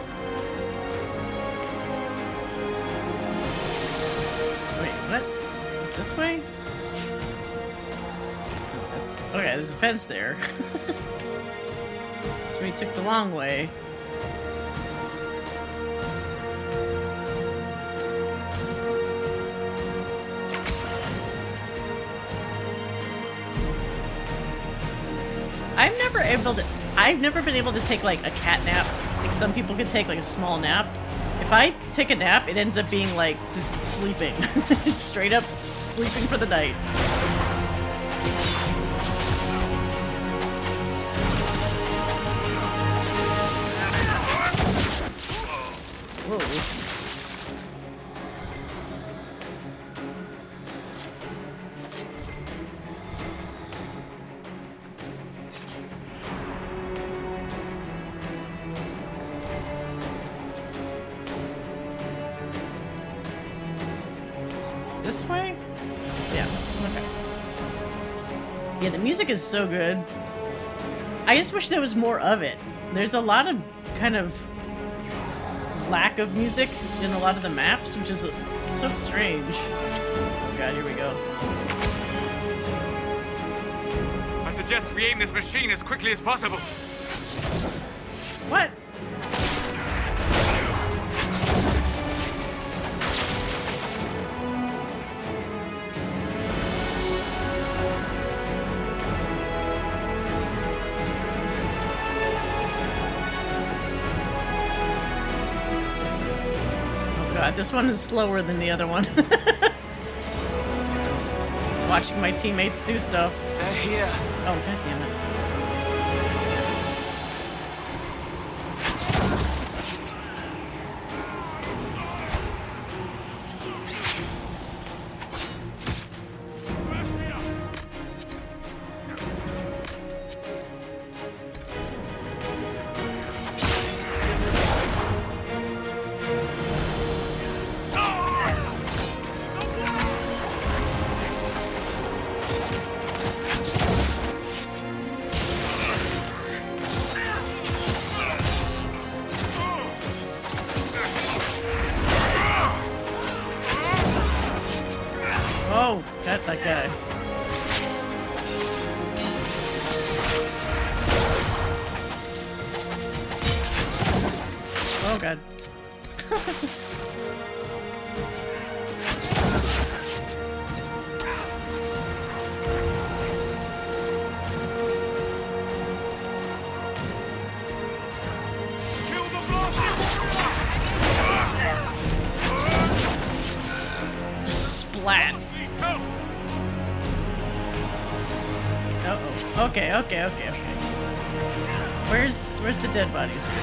This way? That's, okay, there's a fence there. So we took the long way. I've never been able to take like a cat nap. Like some people could take like a small nap. If I take a nap, it ends up being like just sleeping. Straight up sleeping for the night. Whoa. This way? Yeah, okay. Yeah, the music is so good. I just wish there was more of it. There's a lot of kind of lack of music in a lot of the maps, which is so strange. Oh god, here we go. I suggest we aim this machine as quickly as possible. What? This one is slower than the other one. Watching my teammates do stuff. They're here. Oh, god damn it. Oh, got that guy. Oh god. Splat. Uh-oh. Okay. Where's the dead bodies here?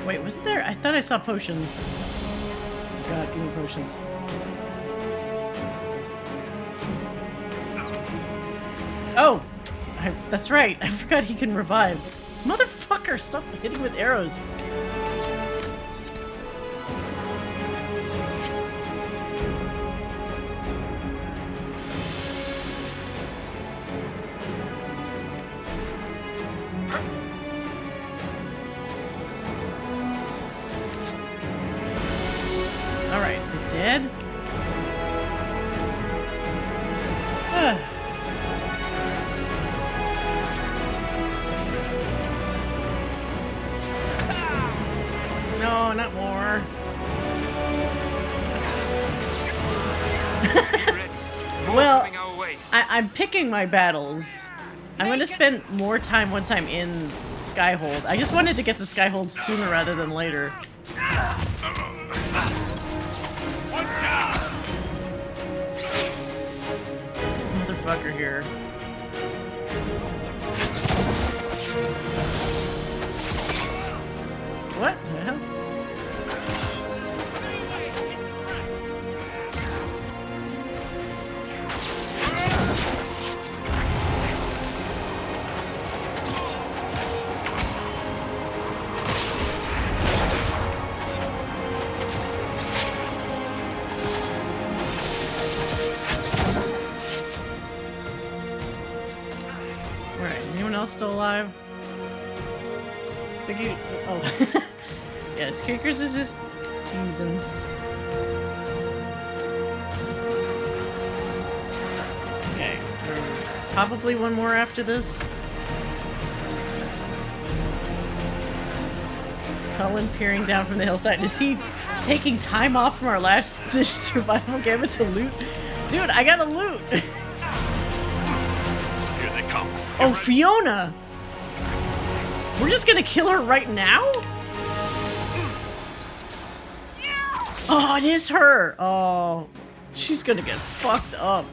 Wait, was there? I thought I saw potions. Oh god, give me potions. Oh! That's right, I forgot he can revive. Motherfucker, stop hitting with arrows. Dead? No, not more. Well, I'm picking my battles. I'm going to spend more time once I'm in Skyhold. I just wanted to get to Skyhold sooner rather than later. This motherfucker here. What the hell? still alive? Think you... Oh. Yes, Creakers is just teasing. Okay. Probably one more after this. Cullen peering down from the hillside. Is he taking time off from our last survival gamut to loot? Dude, I gotta loot! Here they come. Oh, Fiona! We're just gonna kill her right now? Oh, it is her! Oh, she's gonna get fucked up.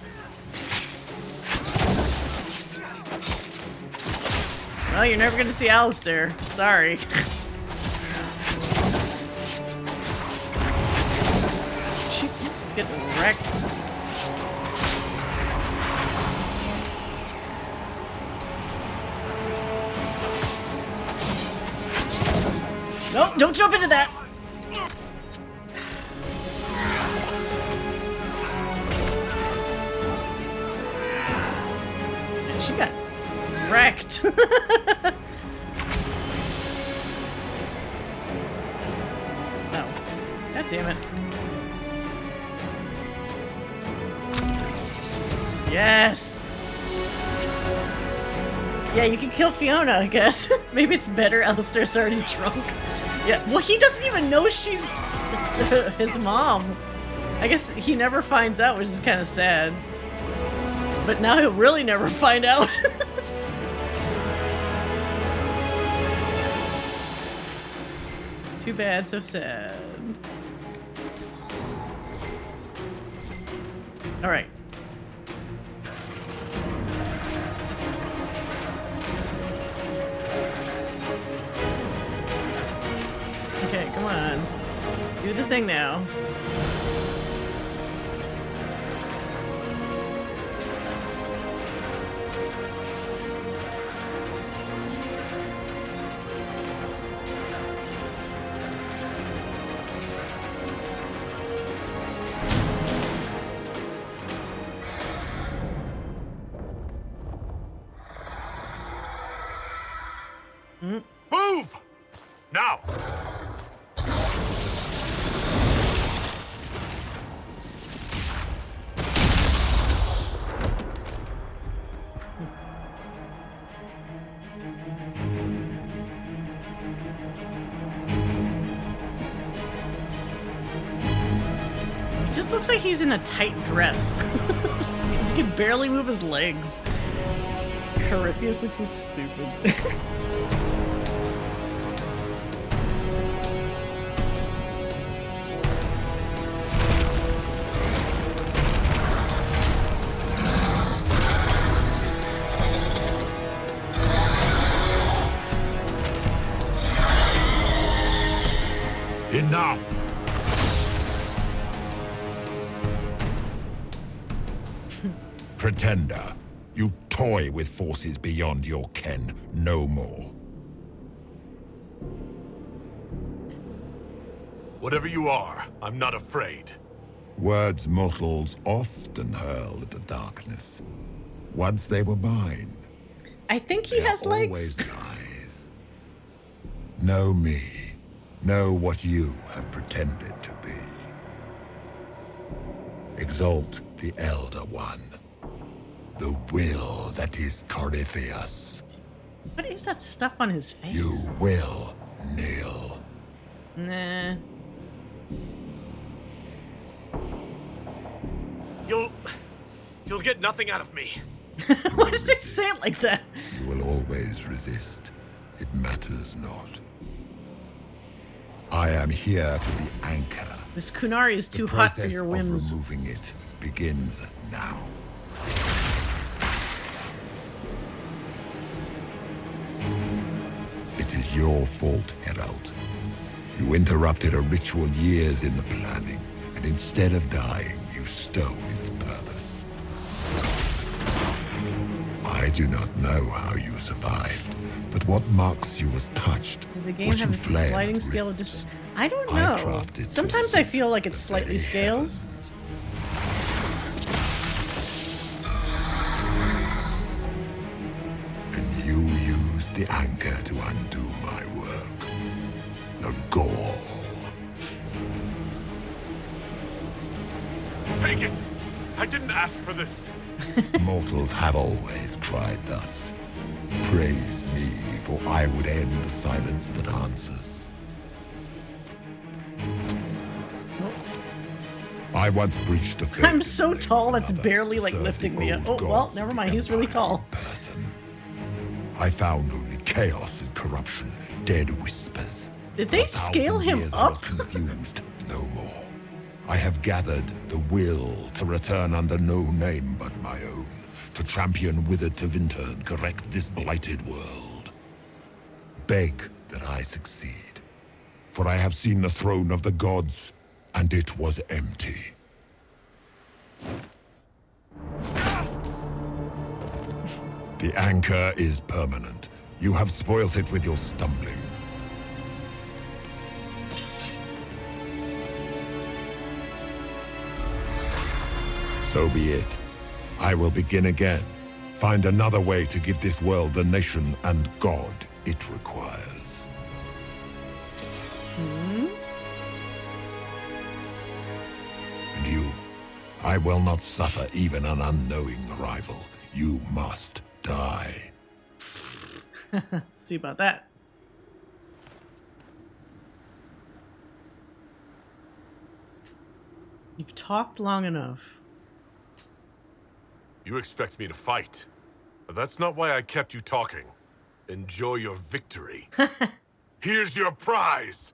Well, you're never gonna see Alistair. Sorry. She's just getting wrecked. No, don't jump into that! She got wrecked. No. God damn it. Yes! Yeah, you can kill Fiona, I guess. Maybe it's better Alistair's already drunk. Yeah, well, he doesn't even know she's his mom. I guess he never finds out, which is kind of sad. But now he'll really never find out. Too bad, so sad. All right. Okay, come on. Do the thing now. Move! Now! It just looks like he's in a tight dress. He can barely move his legs. Corypheus looks so stupid. Enough! Pretender, you toy with forces beyond your ken no more. Whatever you are, I'm not afraid. Words mortals often hurl at the darkness. Once they were mine. I think he has legs. Lies. Know me. Know what you have pretended to be. Exalt the Elder One. The will that is Corypheus. What is that stuff on his face? You will kneel. Nah. You'll get nothing out of me. Why does it say it like that? You will always resist. It matters not. I am here for the anchor. This Qunari is too hot for your whims. The process of removing it begins now. It is your fault, Herald. You interrupted a ritual years in the planning, and instead of dying, you stole its purpose. I do not know how you survived, but what marks you was touched. Does the game have a sliding scale of dis- I don't know. Sometimes I feel like it slightly scales. And you the anchor to undo my work. The gall. Take it! I didn't ask for this. Mortals have always cried thus. Praise me, for I would end the silence that answers. I once breached the faith. I'm so tall, that's barely like lifting me up. Oh, well, never mind. He's really tall. I found only chaos and corruption, dead whispers. Did they scale him up? I was confused, no more. I have gathered the will to return under no name but my own, to champion withered Tevinter and correct this blighted world. Beg that I succeed, for I have seen the throne of the gods, and it was empty. The anchor is permanent. You have spoilt it with your stumbling. So be it. I will begin again. Find another way to give this world the nation and God it requires. And you, I will not suffer even an unknowing rival. You must die. See about that. You've talked long enough. You expect me to fight. But that's not why I kept you talking. Enjoy your victory. Here's your prize!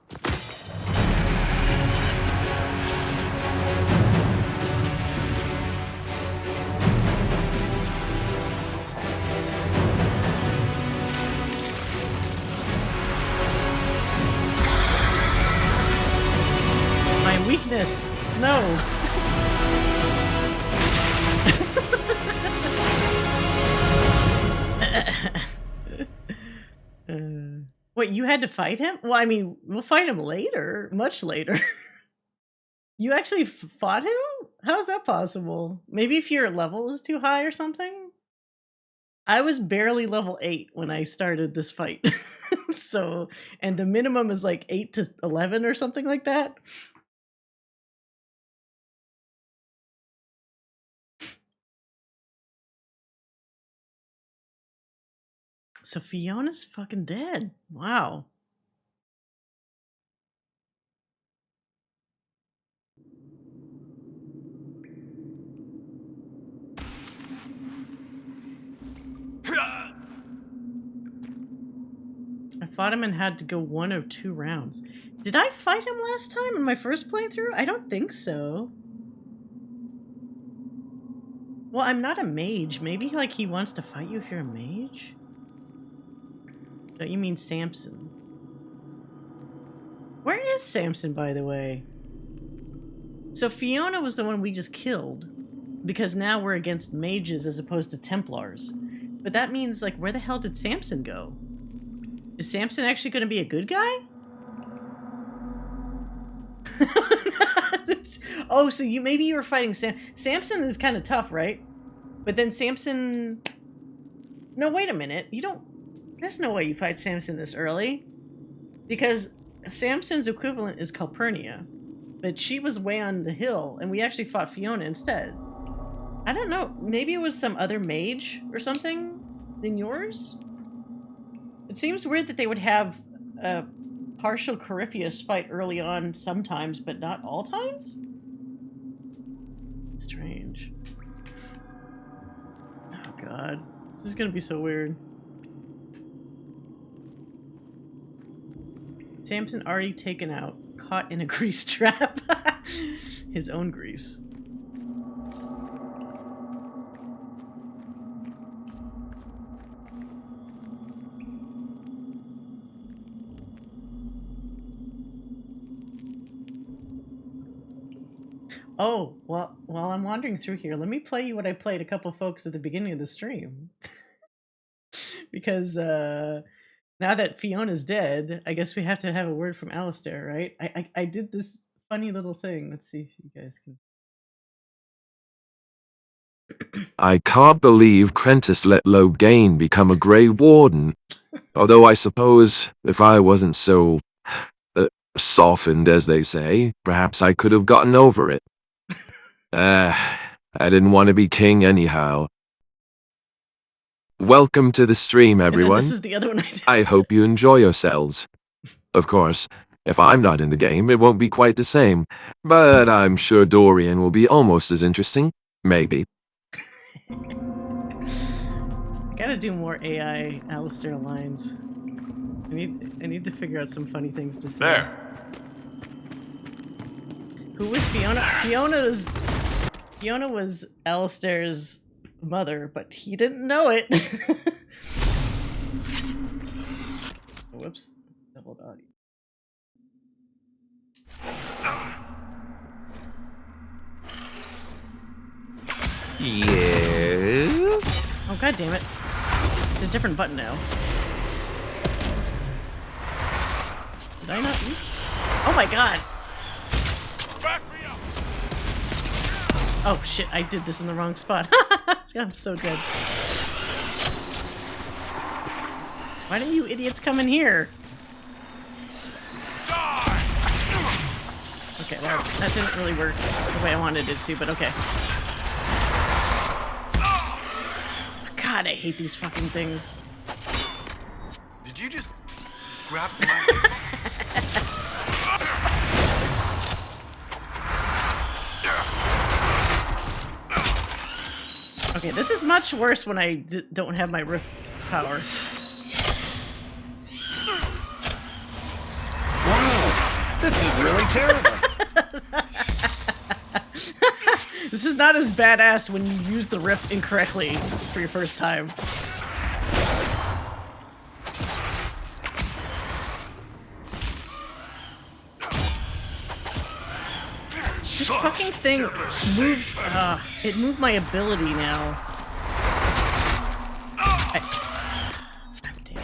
My weakness, snow. Wait, you had to fight him? Well, I mean, we'll fight him later, much later. You actually fought him? How's that possible? Maybe if your level is too high or something? I was barely level 8 when I started this fight. So, and the minimum is like 8 to 11 or something like that. So Fiona's fucking dead. Wow. I fought him and had to go 1 of 2 rounds. Did I fight him last time in my first playthrough? I don't think so. Well, I'm not a mage. Maybe like he wants to fight you if you're a mage? Don't you mean Samson? Where is Samson, by the way? So Fiona was the one we just killed, because now we're against mages as opposed to Templars. But that means, like, where the hell did Samson go? Is Samson actually going to be a good guy? Oh, so maybe you were fighting Samson is kind of tough, right? But then Samson... No, wait a minute. You don't... There's no way you fight Samson this early. Because Samson's equivalent is Calpurnia. But she was way on the hill, and we actually fought Fiona instead. I don't know. Maybe it was some other mage or something than yours? It seems weird that they would have a partial Corypheus fight early on sometimes, but not all times? Strange. Oh god. This is gonna be so weird. Samson already taken out. Caught in a grease trap. His own grease. Oh, well, while I'm wandering through here, let me play you what I played a couple folks at the beginning of the stream. Because now that Fiona's dead, I guess we have to have a word from Alistair, right? I did this funny little thing. Let's see if you guys can... I can't believe Krentis let Loghain become a Grey Warden. Although I suppose if I wasn't so softened, as they say, perhaps I could have gotten over it. I didn't want to be king anyhow. Welcome to the stream, everyone. This is the other one I did. I hope you enjoy yourselves. Of course, if I'm not in the game, it won't be quite the same, but I'm sure Dorian will be almost as interesting. Maybe. I gotta do more AI Alistair lines. I need to figure out some funny things to say. There. Who was Fiona? Fiona was Alistair's mother, but he didn't know it. Whoops. Doubled audio. Yes? Oh, god damn it. It's a different button now. Did I not use? Oh my god. Oh shit, I did this in the wrong spot. I'm so dead. Why don't you idiots come in here? Okay, well, that didn't really work the way I wanted it to, but okay. God, I hate these fucking things. Did you just grab my... Okay, this is much worse when I don't have my rift power. Wow, this is really terrible. This is not as badass when you use the rift incorrectly for your first time. This fucking thing moved, it moved my ability now. God damn it.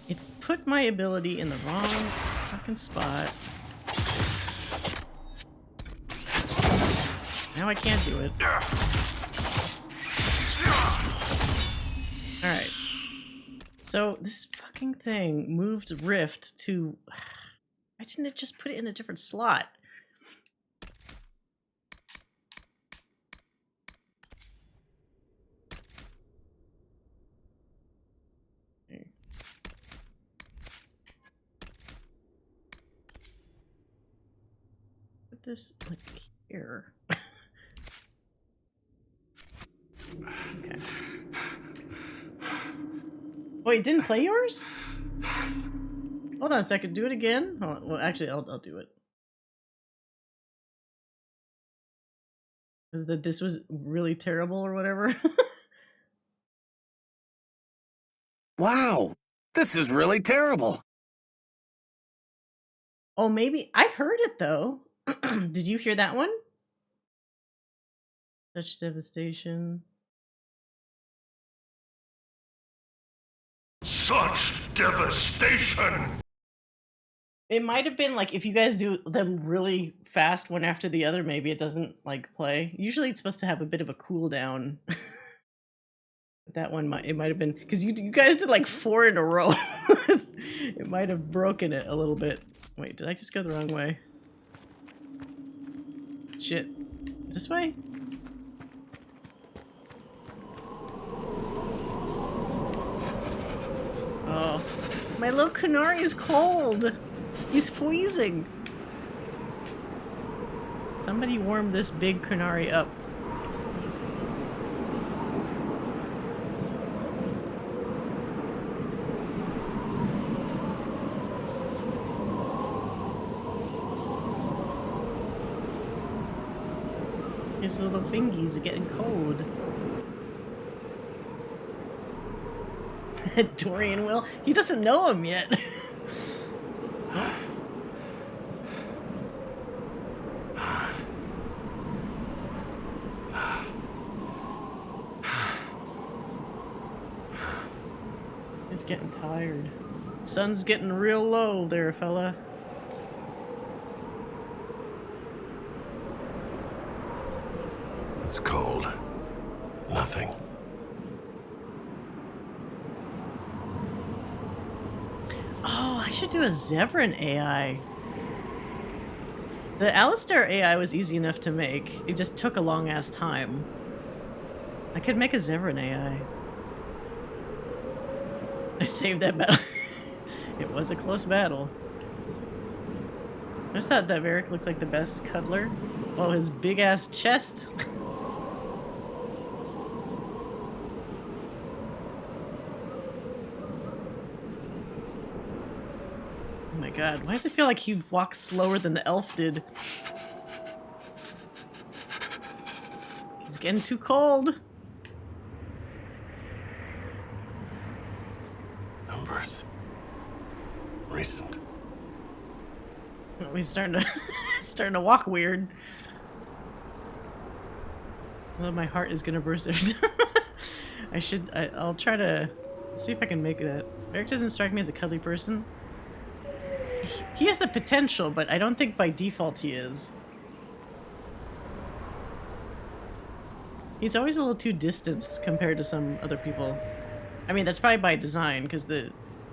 It put my ability in the wrong fucking spot. Now I can't do it. Alright. So, this fucking thing moved Rift to... Why didn't it just put it in a different slot? Okay. Put this, like, here. Okay. Oh, it didn't play yours? Hold on a second. Do it again. Hold on. Well, actually, I'll do it. Is that this was really terrible or whatever? Wow, this is really terrible. Oh, maybe I heard it though. Did you hear that one? Such devastation. Such devastation! It might have been like if you guys do them really fast one after the other, maybe it doesn't like play. Usually it's supposed to have a bit of a cooldown. But that one might have been because you guys did like 4 in a row. It might have broken it a little bit. Wait, did I just go the wrong way? Shit. This way? Oh, my little Qunari is cold. He's freezing. Somebody warm this big Qunari up. His little fingies are getting cold. Dorian will? He doesn't know him yet. He's getting tired. Sun's getting real low there, fella. It's cold. Nothing. Oh, I should do a Zevran AI. The Alistair AI was easy enough to make. It just took a long-ass time. I could make a Zevran AI. I saved that battle. It was a close battle. I just thought that Varric looked like the best cuddler. Oh, his big-ass chest. Oh my god, why does it feel like he walks slower than the elf did? He's getting too cold. Numbers. Recent. Oh, he's starting to walk weird. Well, my heart is gonna burst every time. I'll try to see if I can make that. Varric doesn't strike me as a cuddly person. He has the potential, but I don't think by default he is. He's always a little too distanced compared to some other people. I mean, that's probably by design, because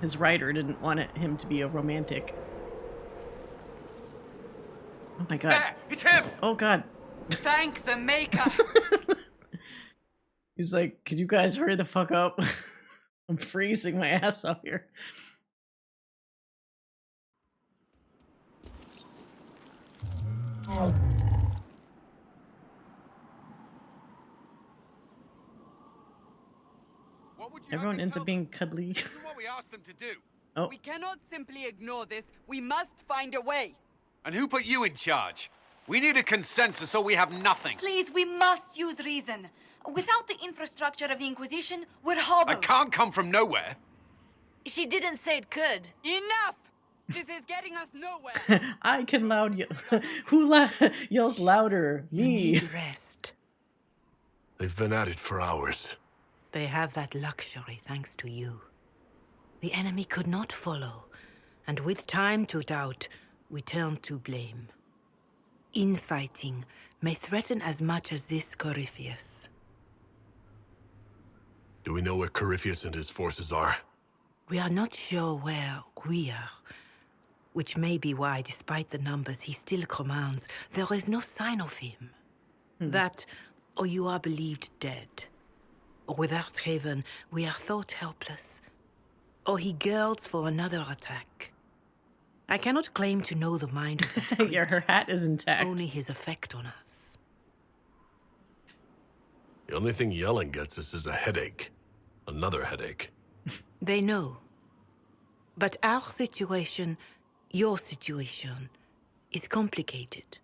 his writer didn't want him to be a romantic. Oh my god. There! It's him! Oh god. Thank the Maker! He's like, could you guys hurry the fuck up? I'm freezing my ass off here. Everyone ends up being cuddly. This is what we asked them to do. Oh. We cannot simply ignore this. We must find a way. And who put you in charge? We need a consensus or we have nothing. Please, we must use reason. Without the infrastructure of the Inquisition, we're hobbled. I can't come from nowhere. She didn't say it could. Enough! This is getting us nowhere. I can loud yell. Who yells louder? Me. You need rest. They've been at it for hours. They have that luxury thanks to you. The enemy could not follow, and with time to doubt, we turn to blame. Infighting may threaten as much as this Corypheus. Do we know where Corypheus and his forces are? We are not sure where we are, which may be why, despite the numbers he still commands, there is no sign of him. That, or you are believed dead. Or without Haven, we are thought helpless. Or he girds for another attack. I cannot claim to know the mind of that creature. Yeah, her hat is intact. Only his effect on us. The only thing yelling gets us is a headache. Another headache. They know. But our situation, your situation, is complicated.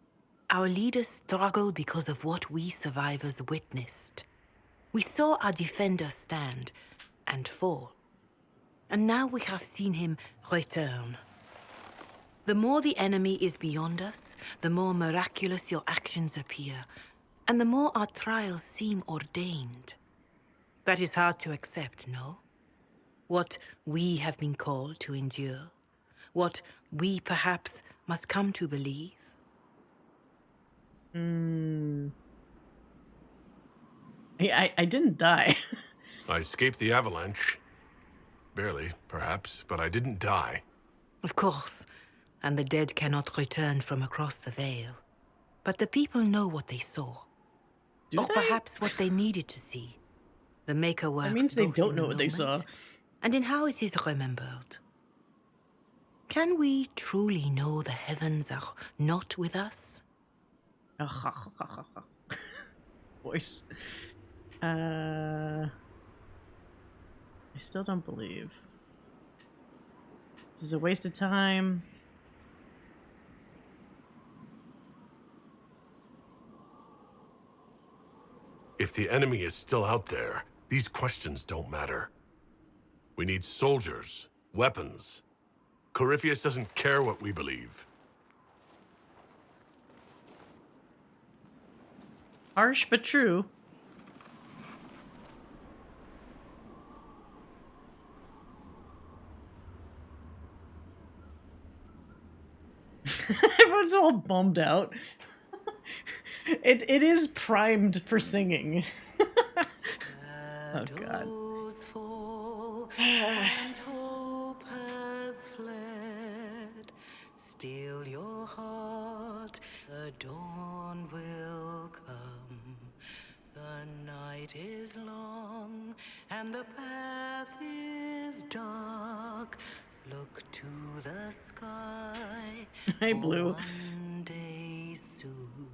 Our leaders struggle because of what we survivors witnessed. We saw our defender stand and fall. And now we have seen him return. The more the enemy is beyond us, the more miraculous your actions appear, and the more our trials seem ordained. That is hard to accept, no? What we have been called to endure, what we perhaps must come to believe. I didn't die. I escaped the avalanche. Barely, perhaps, but I didn't die. Of course, and the dead cannot return from across the veil. But the people know what they saw. Or perhaps what they needed to see. The Maker works. That means they both don't in know the what they saw. moment and in how it is remembered. Can we truly know the heavens are not with us? Voice. I still don't believe. This is a waste of time. If the enemy is still out there, these questions don't matter. We need soldiers, weapons. Corypheus doesn't care what we believe. Harsh but true. Everyone's all bummed out. It is primed for singing. Oh god. And hope has fled. Still your heart, the dawn will come. The night is long and the path is dark. Look to the sky. Hey, Blue. One day soon,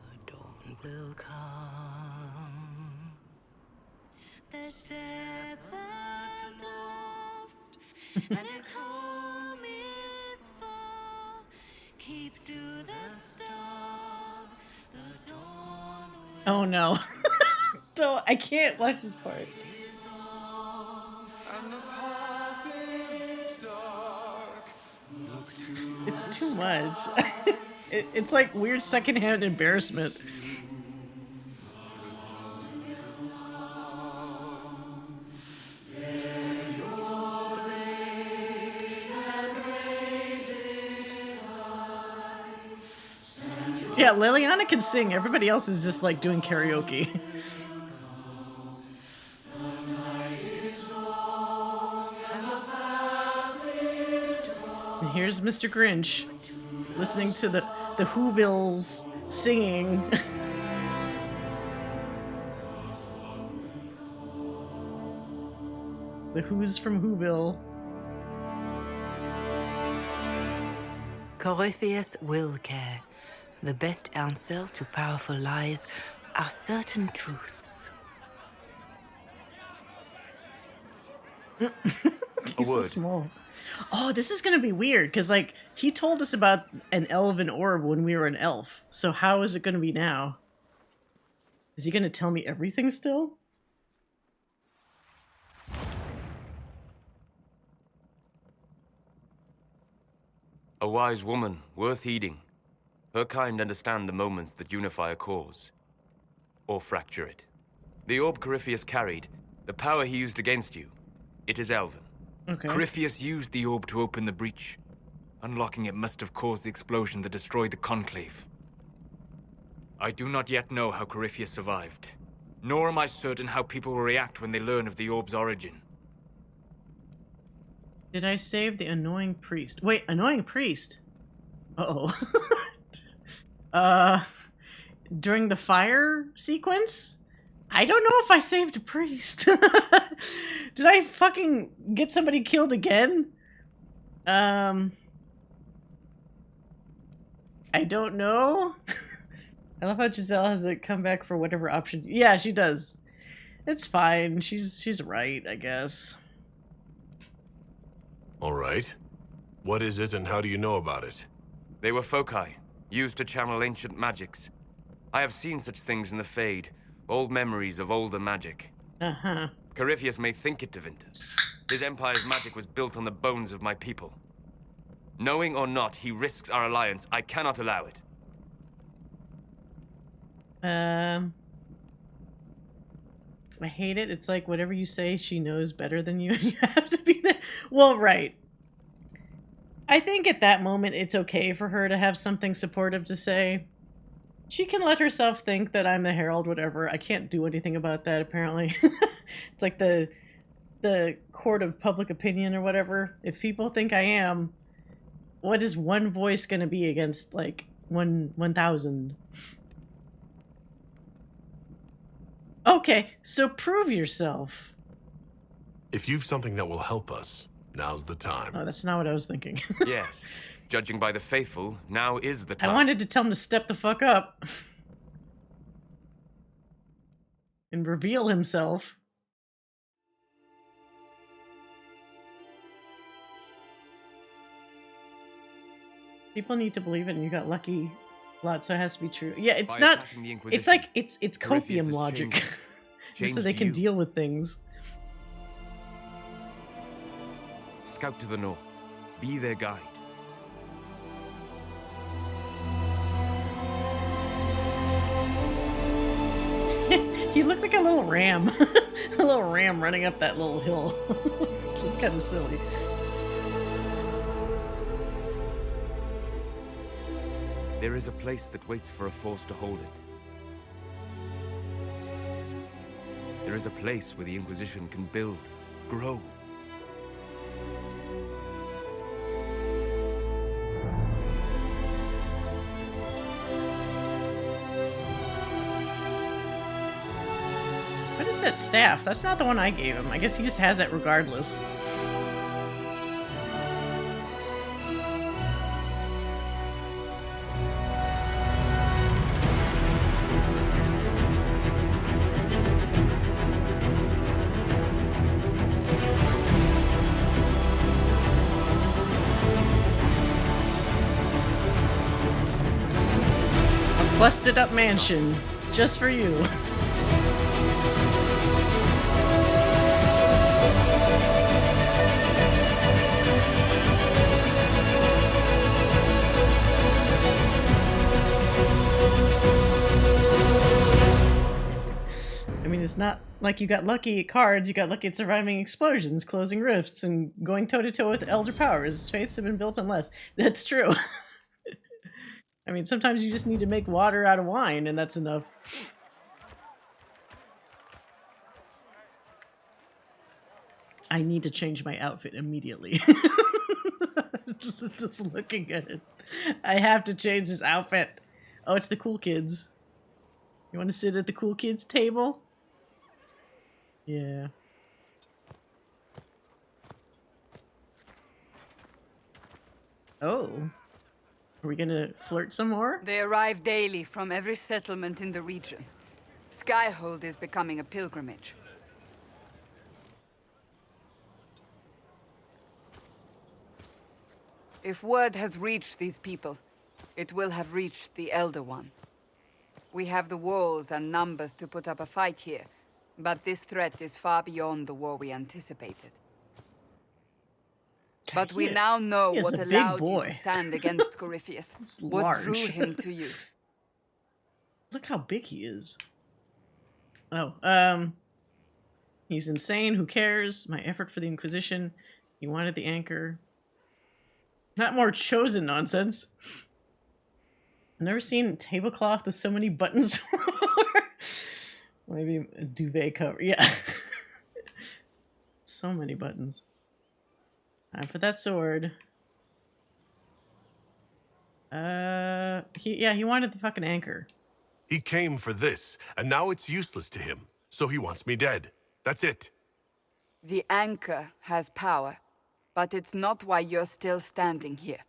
the dawn will come. The shepherd's lost, and his home is far. Keep to the stars, the dawn will Oh no. Don't, I can't watch this part. It's too much. It's like weird secondhand embarrassment. Yeah, Liliana can sing. Everybody else is just like doing karaoke. And here's Mr. Grinch listening to the Whovilles singing. The Who's from Whoville. Corypheus will care. The best answer to powerful lies are certain truths. He's so small. Oh, this is gonna be weird because, like, he told us about an elven orb when we were an elf. So how is it gonna be now? Is he gonna tell me everything still? A wise woman, worth heeding. Her kind understand the moments that unify a cause. Or fracture it. The orb Corypheus carried, the power he used against you, it is elven. Okay. Corypheus used the orb to open the breach. Unlocking it must have caused the explosion that destroyed the Conclave. I do not yet know how Corypheus survived, nor am I certain how people will react when they learn of the orb's origin. Did I save the annoying priest? Wait, annoying priest? Uh-oh. During the fire sequence? I don't know if I saved a priest. Did I fucking get somebody killed again? I don't know. I love how Giselle has a comeback for whatever option. Yeah, she does. It's fine. She's right, I guess. All right. What is it and how do you know about it? They were foci, used to channel ancient magics. I have seen such things in the Fade, old memories of older magic. Uh-huh. Corypheus may think it Tevinter. His empire's magic was built on the bones of my people. Knowing or not, he risks our alliance. I cannot allow it. I hate it. It's like whatever you say, she knows better than you, and you have to be there. Well, right. I think at that moment, it's okay for her to have something supportive to say. She can let herself think that I'm the Herald, whatever. I can't do anything about that, apparently. It's like the court of public opinion or whatever. If people think I am, what is one voice going to be against, like, 1,000? Okay, so prove yourself. If you've something that will help us, now's the time. Oh, that's not what I was thinking. Yes. Judging by the faithful, now is the time. I wanted to tell him to step the fuck up. And reveal himself. People need to believe it, and you got lucky a lot, so it has to be true. Yeah, it's not. It's like it's copium logic, just so they can deal with things. Scout to the north. Be their guide. He looked like a little ram. A little ram running up that little hill. It's kind of silly. There is a place that waits for a force to hold it. There is a place where the Inquisition can build, grow. What is that staff? That's not the one I gave him. I guess he just has it regardless. A busted up mansion just for you. It's not like you got lucky at cards, you got lucky at surviving explosions, closing rifts, and going toe-to-toe with elder powers. Faiths have been built on less. That's true. I mean, sometimes you just need to make water out of wine, and that's enough. I need to change my outfit immediately. Just looking at it. I have to change this outfit. Oh, it's the cool kids. You want to sit at the cool kids table? Yeah. Oh. Are we gonna flirt some more? They arrive daily from every settlement in the region. Skyhold is becoming a pilgrimage. If word has reached these people, it will have reached the Elder One. We have the walls and numbers to put up a fight here, but this threat is far beyond the war we anticipated. But we now know what allowed you to stand against Corypheus. What drew him to you. Look how big he is. Oh, he's insane. Who cares? My effort for the Inquisition. He wanted the anchor. Not more chosen nonsense. I've never seen a tablecloth with so many buttons before. Maybe a duvet cover. Yeah. So many buttons. Time for that sword. He wanted the fucking anchor. He came for this, and now it's useless to him. So he wants me dead. That's it. The anchor has power, but it's not why you're still standing here.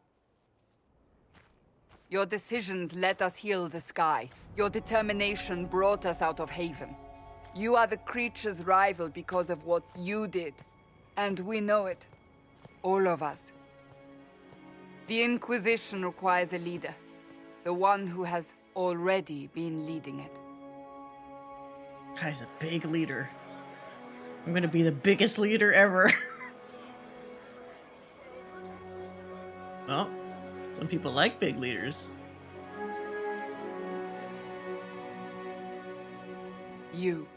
Your decisions let us heal the sky. Your determination brought us out of Haven. You are the creature's rival because of what you did. And we know it. All of us. The Inquisition requires a leader. The one who has already been leading it. Guy's a big leader. I'm gonna be the biggest leader ever. Well, some people like big leaders. You.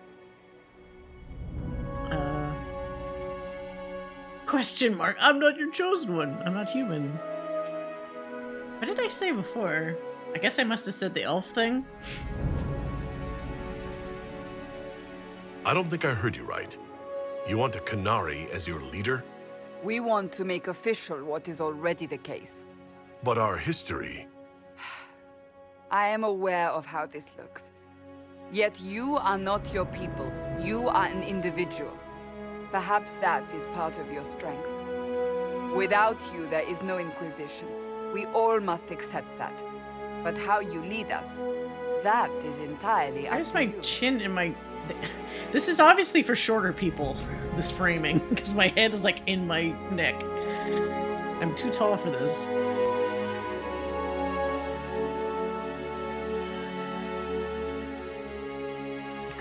Question mark. I'm not your chosen one. I'm not human. What did I say before? I guess I must have said the elf thing. I don't think I heard you right. You want a Qunari as your leader? We want to make official what is already the case. But our history... I am aware of how this looks. Yet you are not your people. You are an individual. Perhaps that is part of your strength. Without you, there is no Inquisition. We all must accept that. But how you lead us, that is entirely up to you. Where's my chin in my... This is obviously for shorter people, this framing, because my head is like in my neck. I'm too tall for this.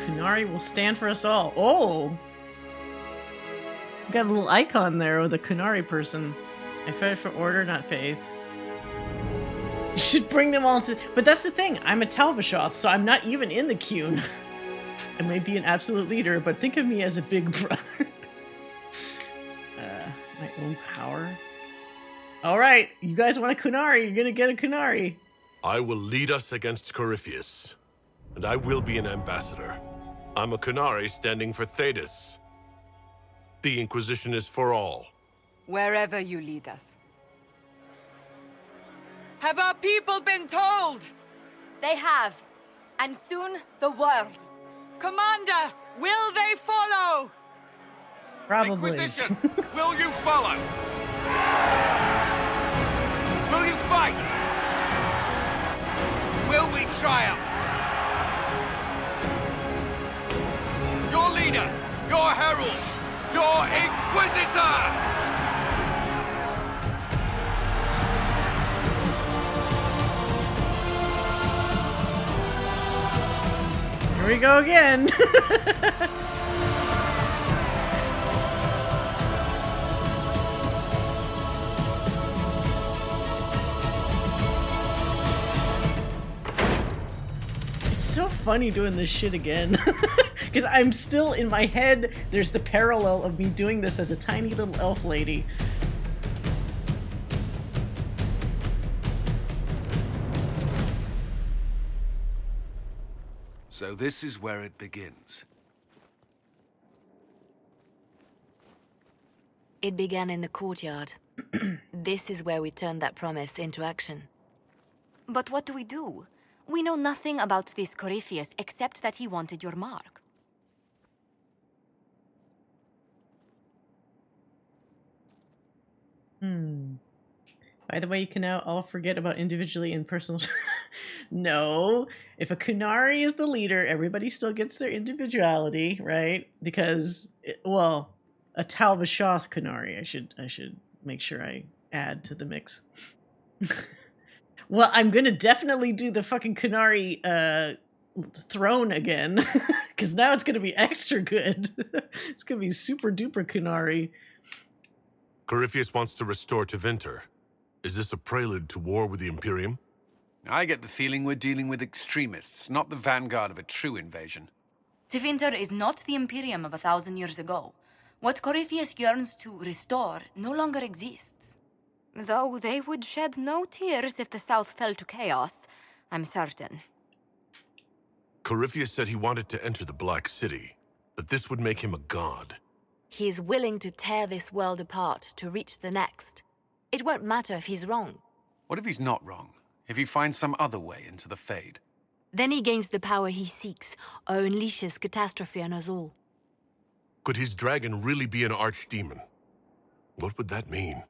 Qunari will stand for us all. Oh! Got a little icon there with a Qunari person. I fight for order, not faith. You should bring them all to... But that's the thing, I'm a Talbashoth, so I'm not even in the Qun. I may be an absolute leader, but think of me as a big brother. My own power. Alright, you guys want a Qunari, you're gonna get a Qunari. I will lead us against Corypheus, and I will be an ambassador. I'm a Qunari standing for Thedas. The Inquisition is for all. Wherever you lead us. Have our people been told? They have. And soon, the world. Commander, will they follow? Probably. Inquisition, will you follow? Will you fight? Will we triumph? Your leader, your herald, your Inquisitor! Here we go again. It's so funny doing this shit again. Because I'm still in my head, there's the parallel of me doing this as a tiny little elf lady. So this is where it begins. It began in the courtyard. This is where we turned that promise into action. But what do we do? We know nothing about this Corypheus except that he wanted your mark. By the way, you can now all forget about individually and personal... No. If a Qunari is the leader, everybody still gets their individuality, right? Because, well, a Tal Vashoth Qunari, I should make sure I add to the mix. Well, I'm going to definitely do the fucking Qunari throne again, because now it's going to be extra good. It's going to be super duper Qunari. Corypheus wants to restore Tevinter. Is this a prelude to war with the Imperium? I get the feeling we're dealing with extremists, not the vanguard of a true invasion. Tevinter is not the Imperium of 1,000 years ago. What Corypheus yearns to restore no longer exists. Though they would shed no tears if the South fell to chaos, I'm certain. Corypheus said he wanted to enter the Black City, but this would make him a god. He is willing to tear this world apart to reach the next. It won't matter if he's wrong. What if he's not wrong? If he finds some other way into the Fade? Then he gains the power he seeks, or unleashes catastrophe on us all. Could his dragon really be an archdemon? What would that mean?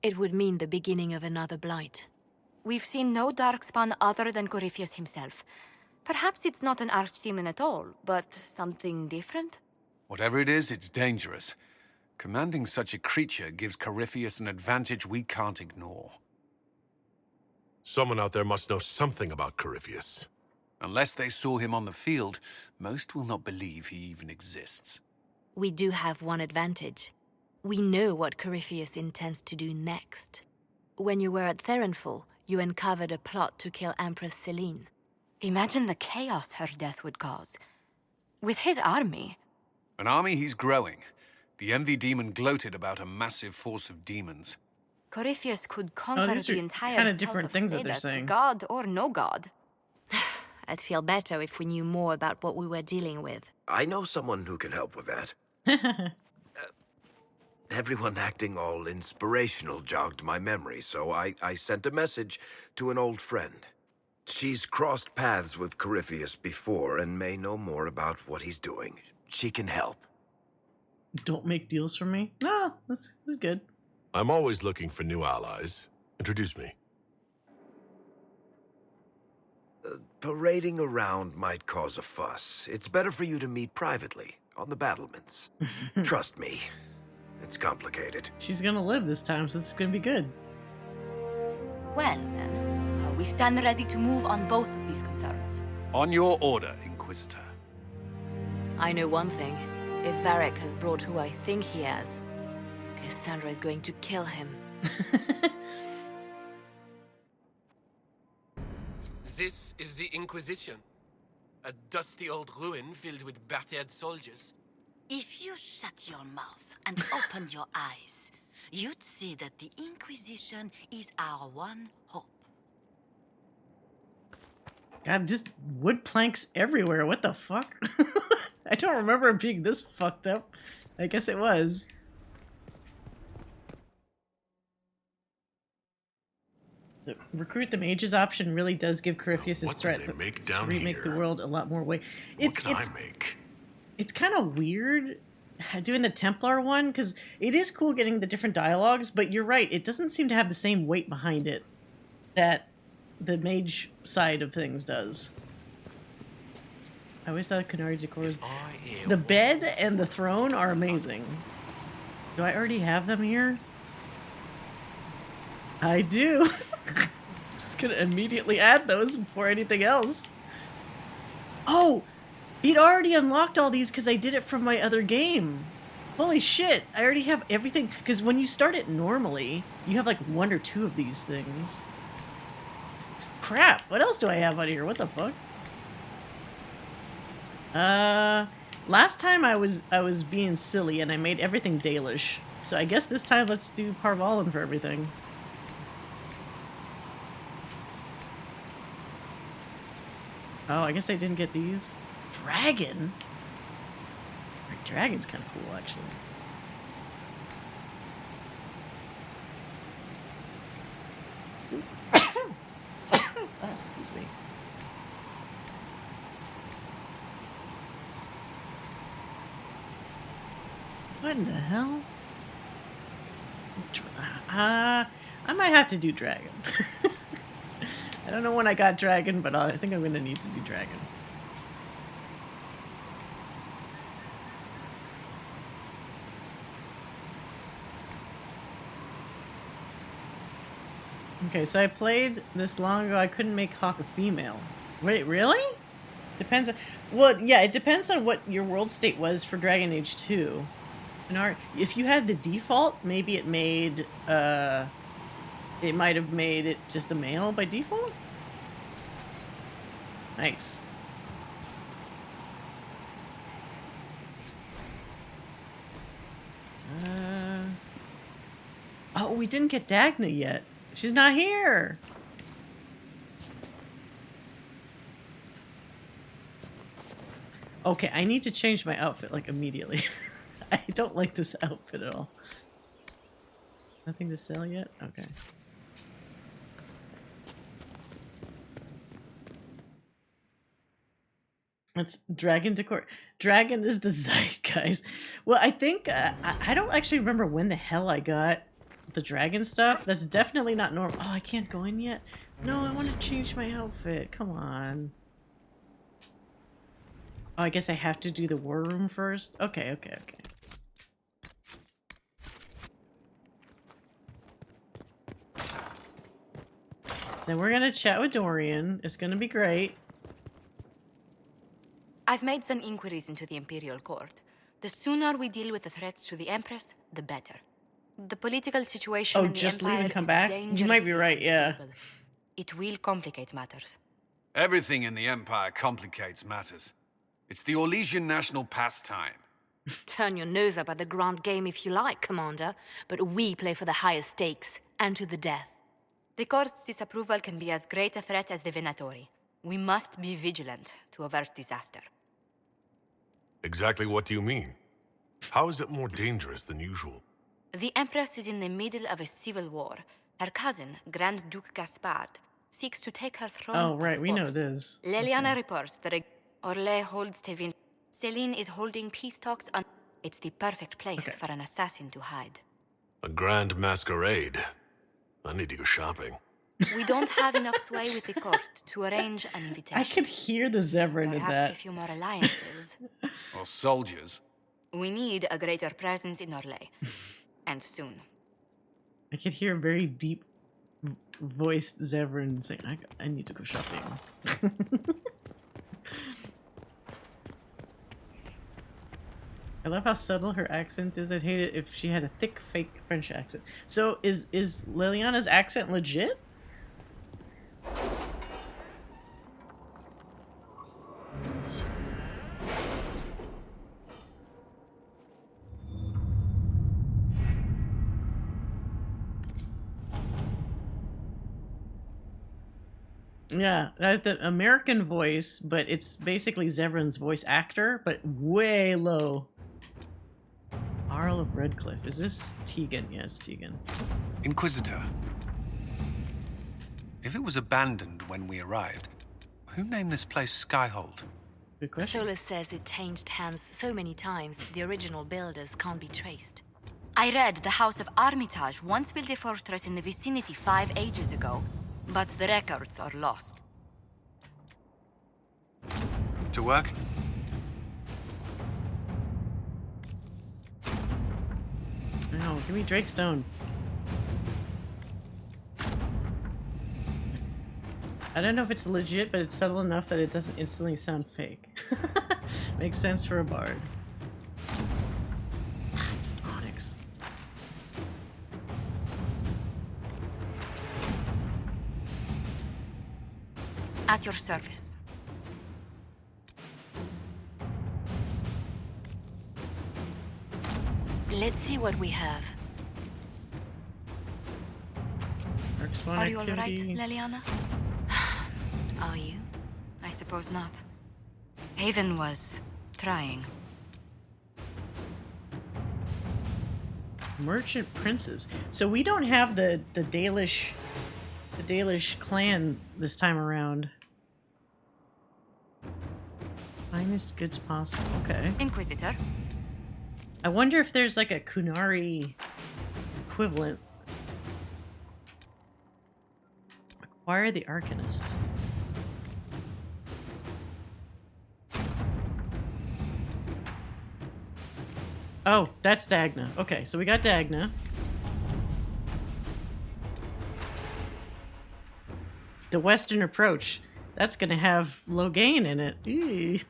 It would mean the beginning of another blight. We've seen no darkspawn other than Corypheus himself. Perhaps it's not an archdemon at all, but something different? Whatever it is, it's dangerous. Commanding such a creature gives Corypheus an advantage we can't ignore. Someone out there must know something about Corypheus. Unless they saw him on the field, most will not believe he even exists. We do have one advantage. We know what Corypheus intends to do next. When you were at Therenfall, you uncovered a plot to kill Empress Selene. Imagine the chaos her death would cause. With his army... An army he's growing. The Envy Demon gloated about a massive force of demons. Corypheus could conquer the entire kind of south different of things that they're Thedas, saying. God or no god. I'd feel better if we knew more about what we were dealing with. I know someone who can help with that. Everyone acting all inspirational jogged my memory, so I sent a message to an old friend. She's crossed paths with Corypheus before and may know more about what he's doing. She can help. Don't make deals for me? No, that's good. I'm always looking for new allies. Introduce me. Parading around might cause a fuss. It's better for you to meet privately, on the battlements. Trust me, it's complicated. She's gonna live this time, so it's gonna be good. Well, then, we stand ready to move on both of these concerns. On your order, Inquisitor. I know one thing. If Varric has brought who I think he has, Cassandra is going to kill him. This is the Inquisition. A dusty old ruin filled with battered soldiers. If you shut your mouth and open your eyes, you'd see that the Inquisition is our one hope. God, just wood planks everywhere. What the fuck? I don't remember it being this fucked up. I guess it was. Recruit the mages option really does give Corypheus' threat to remake the world a lot more weight. What can I make? It's kind of weird doing the Templar one, because it is cool getting the different dialogues, but you're right, it doesn't seem to have the same weight behind it that the mage side of things does. I always thought Qunari decors. The bed and the throne are amazing. Do I already have them here? I do. Just gonna immediately add those before anything else. Oh, it already unlocked all these because I did it from my other game. Holy shit, I already have everything. Because when you start it normally, you have like 1 or 2 of these things. Crap, what else do I have on here? What the fuck? Last time I was being silly and I made everything Dalish. So I guess this time let's do Parvalin for everything. Oh, I guess I didn't get these. Dragon? Dragon's kind of cool, actually. Oh, excuse me. What in the hell? I might have to do dragon. I don't know when I got dragon, but I think I'm going to need to do dragon. Okay, so I played this long ago. I couldn't make Hawk a female. Wait, really? Depends on... Well, yeah, it depends on what your world state was for Dragon Age 2. If you had the default, maybe it made... it might have made it just a male by default? Nice. Oh, we didn't get Dagna yet. She's not here. Okay, I need to change my outfit, like, immediately. I don't like this outfit at all. Nothing to sell yet? Okay. It's dragon decor. Dragon is the zeitgeist. Well, I think I don't actually remember when the hell I got the dragon stuff. That's definitely not normal. Oh, I can't go in yet. No, I want to change my outfit. Come on. Oh, I guess I have to do the war room first. Okay, okay, okay. Then we're gonna chat with Dorian. It's gonna be great. I've made some inquiries into the Imperial Court. The sooner we deal with the threats to the Empress, the better. The political situation in the just leave Empire and come is back? You might be right, yeah. unstable. It will complicate matters. Everything in the Empire complicates matters. It's the Orlesian national pastime. Turn your nose up at the grand game if you like, Commander, but we play for the highest stakes, and to the death. The Court's disapproval can be as great a threat as the Venatori. We must be vigilant to avert disaster. Exactly what do you mean? How is it more dangerous than usual? The Empress is in the middle of a civil war. Her cousin, Grand Duke Gaspard, seeks to take her throne. Oh, right, we know force. this. Leliana reports that Orlais holds Tevin. Celine is holding peace talks on... It's the perfect place for an assassin to hide. A grand masquerade. I need to go shopping. We don't have enough sway with the court to arrange an invitation. I could hear the Zevran in Perhaps that. a few more alliances. Or soldiers. We need a greater presence in Orlais. And soon. I could hear a very deep voiced Zevran saying, I need to go shopping. I love how subtle her accent is. I'd hate it if she had a thick, fake French accent. So is Liliana's accent legit? Yeah, the American voice, but it's basically Zevran's voice actor, but way low. Arl of Redcliffe. Is this Tegan? Yeah, it's Tegan. Inquisitor. If it was abandoned when we arrived, who named this place Skyhold? Good question. Solus says it changed hands so many times, the original builders can't be traced. I read the House of Armitage once built a fortress in the vicinity 5 ages ago, but the records are lost. To work? No, give me Drakestone. I don't know if it's legit, but it's subtle enough that it doesn't instantly sound fake. Makes sense for a bard. Just Onyx. At your service. Let's see what we have. Darkspawn Are you all right, activity. Leliana? Are you? I suppose not. Haven was trying. Merchant princes. So we don't have the Dalish clan this time around. Finest goods possible. Okay. Inquisitor. I wonder if there's like a Qunari equivalent. Acquire the Arcanist. Oh, that's Dagna. Okay, so we got Dagna. The Western Approach. That's gonna have Loghain in it. Eee.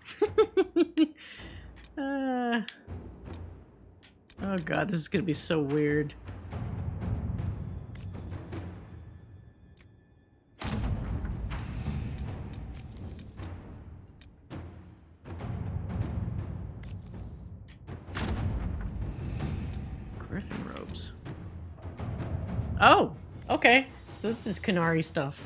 Oh god, this is gonna be so weird. Griffin robes. Oh, okay. So this is Qunari stuff.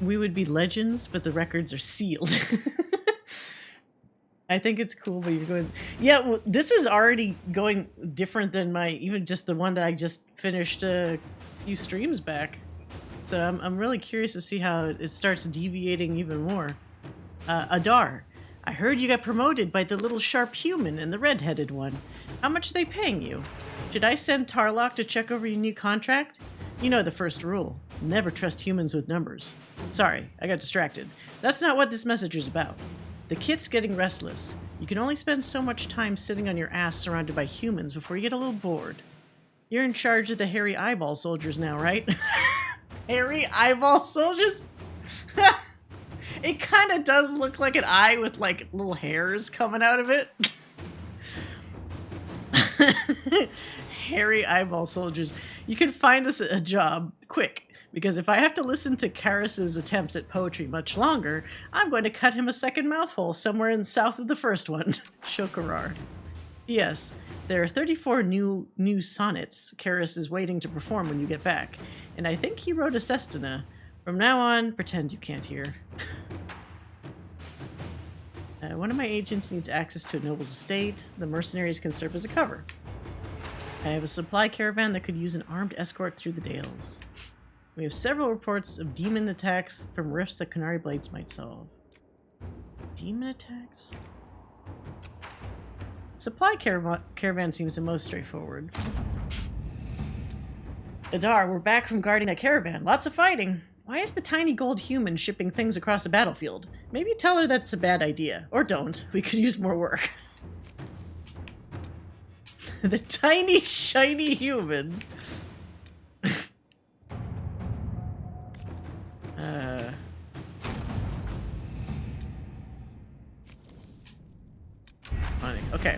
We would be legends, but the records are sealed. I think it's cool, but you're going... Yeah, well, this is already going different than my... Even just the one that I just finished a few streams back. So I'm really curious to see how it starts deviating even more. Adar, I heard you got promoted by the little sharp human and the red-headed one. How much are they paying you? Should I send Tarlock to check over your new contract? You know the first rule. Never trust humans with numbers. Sorry, I got distracted. That's not what this message is about. The kit's getting restless. You can only spend so much time sitting on your ass surrounded by humans before you get a little bored. You're in charge of the hairy eyeball soldiers now, right? Hairy eyeball soldiers? It kind of does look like an eye with like little hairs coming out of it. Hairy eyeball soldiers. You can find us a job quick, because if I have to listen to Karis's attempts at poetry much longer, I'm going to cut him a second mouthhole somewhere in south of the first one. Shokarar. Yes, there are 34 new sonnets Karis is waiting to perform when you get back, and I think he wrote a sestina. From now on, pretend you can't hear. One of my agents needs access to a noble's estate. The mercenaries can serve as a cover. I have a supply caravan that could use an armed escort through the Dales. We have several reports of demon attacks from rifts that Qunari blades might solve. Demon attacks? Supply caravan seems the most straightforward. Adar, we're back from guarding that caravan. Lots of fighting. Why is the tiny gold human shipping things across the battlefield? Maybe tell her that's a bad idea. Or don't. We could use more work. The tiny, shiny human. Funny. Okay.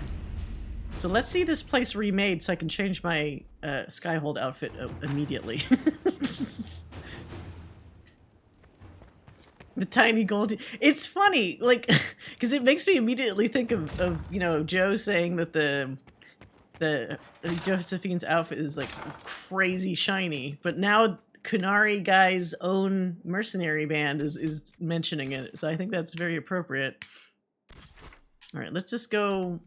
So let's see this place remade so I can change my Skyhold outfit immediately. The tiny gold... It's funny, like, because it makes me immediately think of, you know, Joe saying that the the Josephine's outfit is like crazy shiny, but now Qunari guy's own mercenary band is mentioning it, so I think that's very appropriate. All right, let's just go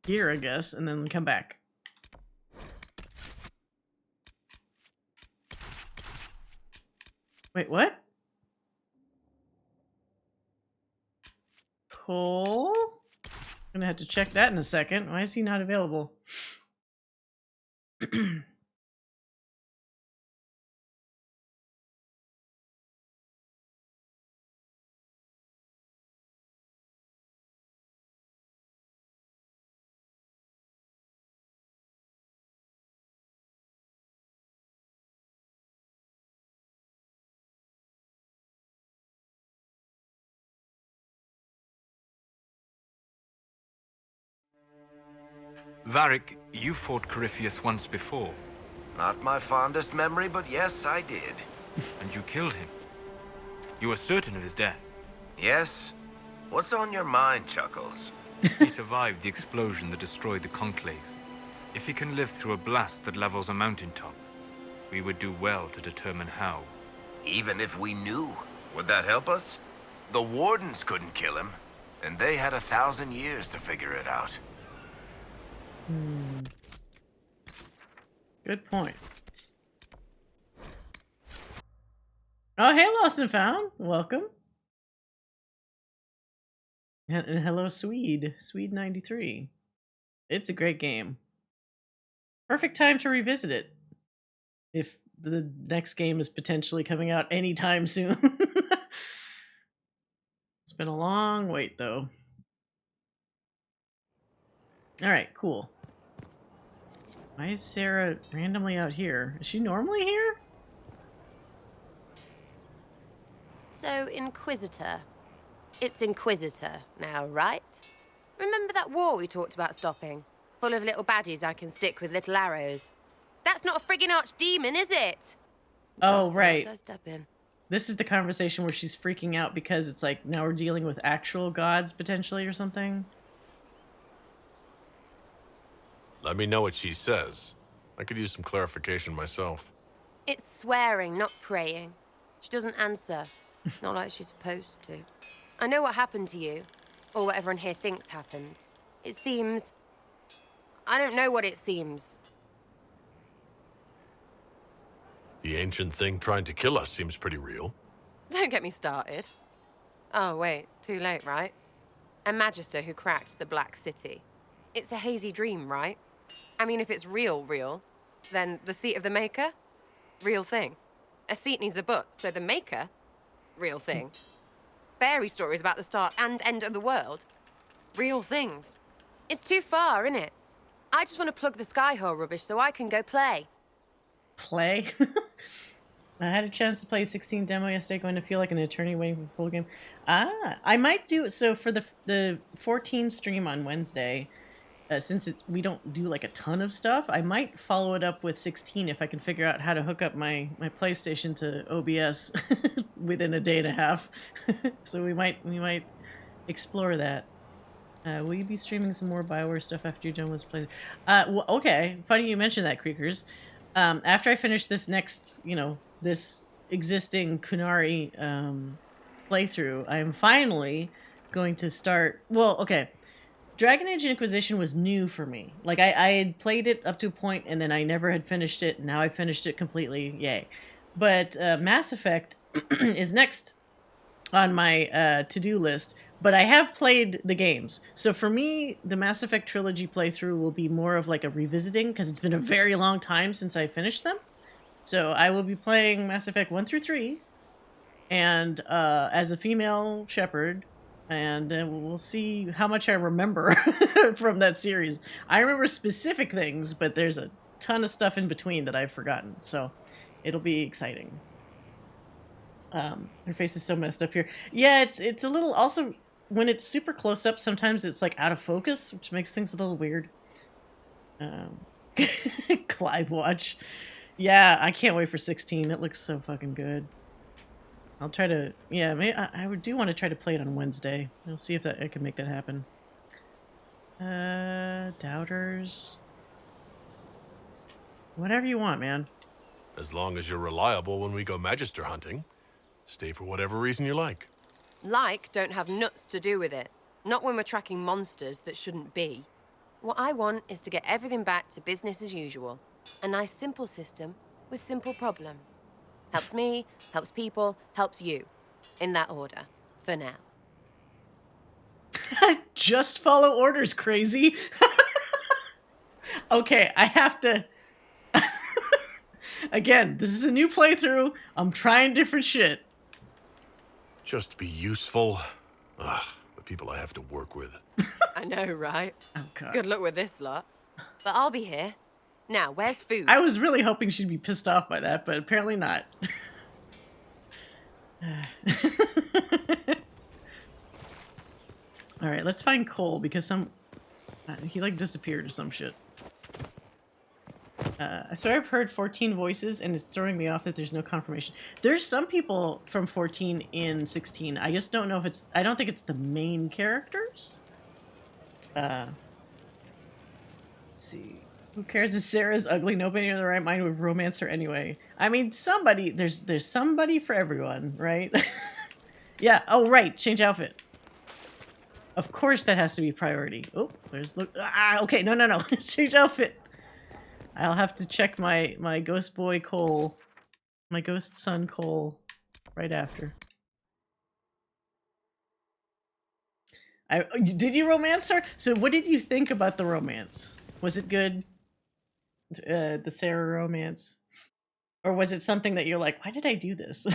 here, I guess, and then come back. Wait, what? Cool. Gonna have to check that in a second. Why is he not available? Varric, you fought Corypheus once before. Not my fondest memory, but yes, I did. And you killed him. You were certain of his death. Yes? What's on your mind, Chuckles? He survived the explosion that destroyed the Conclave. If he can live through a blast that levels a mountaintop, we would do well to determine how. Even if we knew, would that help us? The Wardens couldn't kill him, and they had 1,000 years to figure it out. Good point. Oh, hey, Lost and Found. Welcome. And hello, Swede. Swede 93. It's a great game. Perfect time to revisit it. If the next game is potentially coming out anytime soon. It's been a long wait, though. Alright, cool. Why is Sarah randomly out here? Is she normally here? So, Inquisitor. It's Inquisitor now, right? Remember that war we talked about stopping? Full of little baddies I can stick with little arrows. That's not a friggin' archdemon, is it? Oh, right. I step in. This is the conversation where she's freaking out because it's like, now we're dealing with actual gods, potentially, or something. Let me know what she says. I could use some clarification myself. It's swearing, not praying. She doesn't answer. Not like she's supposed to. I know what happened to you, or what everyone here thinks happened. It seems... I don't know what it seems. The ancient thing trying to kill us seems pretty real. Don't get me started. Oh, wait, too late, right? A magister who cracked the Black City. It's a hazy dream, right? I mean, if it's real, then the seat of the Maker? Real thing. A seat needs a butt, so the Maker? Real thing. Fairy stories about the start and end of the world? Real things. It's too far, innit? I just want to plug the Skyhole rubbish so I can go play. Play? I had a chance to play 16 demo yesterday, going to feel like an eternity waiting for the full game. I might do it. So for the 14 stream on Wednesday, since we don't do like a ton of stuff, I might follow it up with 16 if I can figure out how to hook up my PlayStation to OBS within a day and a half. So we might explore that. Will you be streaming some more BioWare stuff after you're done with playing? Well, okay, funny you mentioned that, Creakers. After I finish this next, this existing Qunari playthrough, I am finally going to start... Well, okay. Dragon Age Inquisition was new for me. Like, I had played it up to a point, and then I never had finished it, and now I finished it completely. Yay. But Mass Effect is next on my to-do list, but I have played the games. So for me, the Mass Effect trilogy playthrough will be more of like a revisiting, because it's been a very long time since I finished them. So I will be playing Mass Effect 1 through 3, and as a female Shepard, and we'll see how much I remember from that series. I remember specific things, but there's a ton of stuff in between that I've forgotten, so it'll be exciting. Her face is so messed up here. Yeah, it's a little... Also, when it's super close up, sometimes it's like out of focus, which makes things a little weird. Clive Watch. Yeah, I can't wait for 16. It looks so fucking good. I'll try to... Yeah, maybe I do want to try to play it on Wednesday. We'll see if I can make that happen. Doubters. Whatever you want, man. As long as you're reliable when we go Magister hunting. Stay for whatever reason you like. Like don't have nuts to do with it. Not when we're tracking monsters that shouldn't be. What I want is to get everything back to business as usual. A nice simple system with simple problems. Helps me, helps people, helps you. In that order. For now. Just follow orders, crazy. Okay, I have to... Again, this is a new playthrough. I'm trying different shit. Just be useful. Ugh, the people I have to work with. I know, right? Oh, God. Good luck with this lot. But I'll be here. Now, where's food? I was really hoping she'd be pissed off by that, but apparently not. Alright, let's find Cole, because he, like, disappeared or some shit. So I've heard 14 voices, and it's throwing me off that there's no confirmation. There's some people from 14 in 16. I just don't know if it's... I don't think it's the main characters. Let's see. Who cares if Sarah's ugly? Nobody in their right mind would romance her anyway. I mean, somebody... There's somebody for everyone, right? Yeah. Oh, right. Change outfit. Of course that has to be priority. Oh, there's... okay. No. Change outfit. I'll have to check my ghost boy Cole, my ghost son Cole, right after. Did you romance her? So what did you think about the romance? Was it good? The Sarah romance? Or was it something that you're like, why did I do this?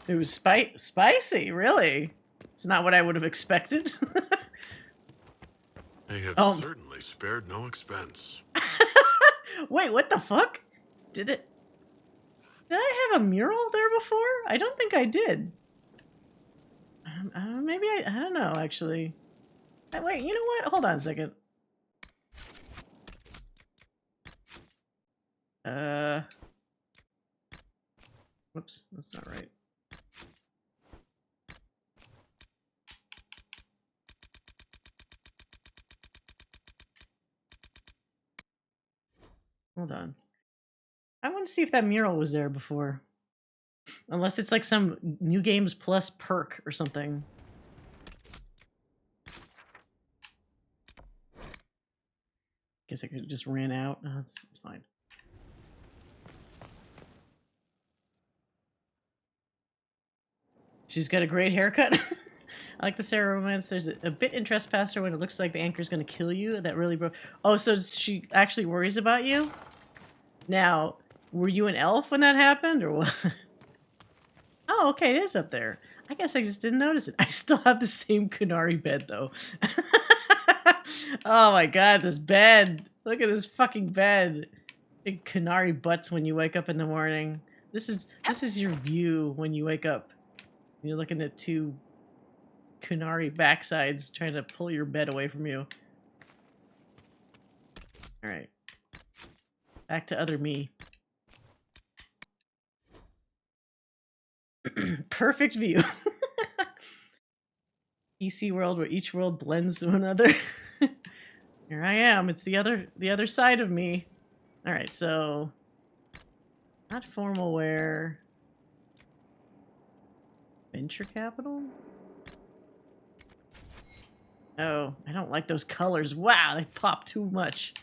It was spicy, really. It's not what I would have expected. They have certainly spared no expense. Wait, what the fuck? Did I have a mural there before? I don't think I did. Maybe I don't know, actually. Wait, you know what? Hold on a second. Whoops, that's not right. Hold on. I want to see if that mural was there before. Unless it's like some New Games Plus perk or something. Guess I could have just ran out. No, it's fine. She's got a great haircut. I like the Sarah romance. There's a bit in Trespasser when it looks like the anchor's going to kill you. That really broke. Oh, so she actually worries about you? Now, were you an elf when that happened, or what? Oh, okay, it is up there. I guess I just didn't notice it. I still have the same Qunari bed, though. Oh my god, this bed. Look at this fucking bed. Big Qunari butts when you wake up in the morning. This is your view when you wake up. You're looking at two Qunari backsides trying to pull your bed away from you. Alright. Back to other me. Perfect view. PC world where each world blends to another. Here I am. It's the other side of me. Alright, so not formal wear. Venture capital? Oh, I don't like those colors. Wow, they pop too much.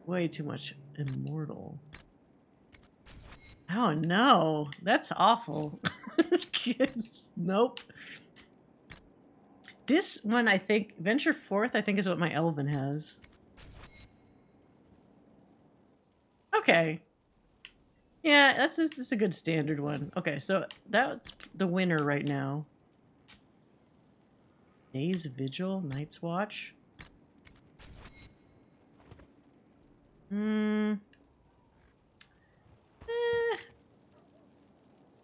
Way too much. Immortal. Oh no, that's awful. Kids, nope. This one, I think, Venture Forth, I think is what my Elven has. Okay. Yeah, that's a good standard one. Okay, so that's the winner right now. Day's Vigil, Night's Watch. I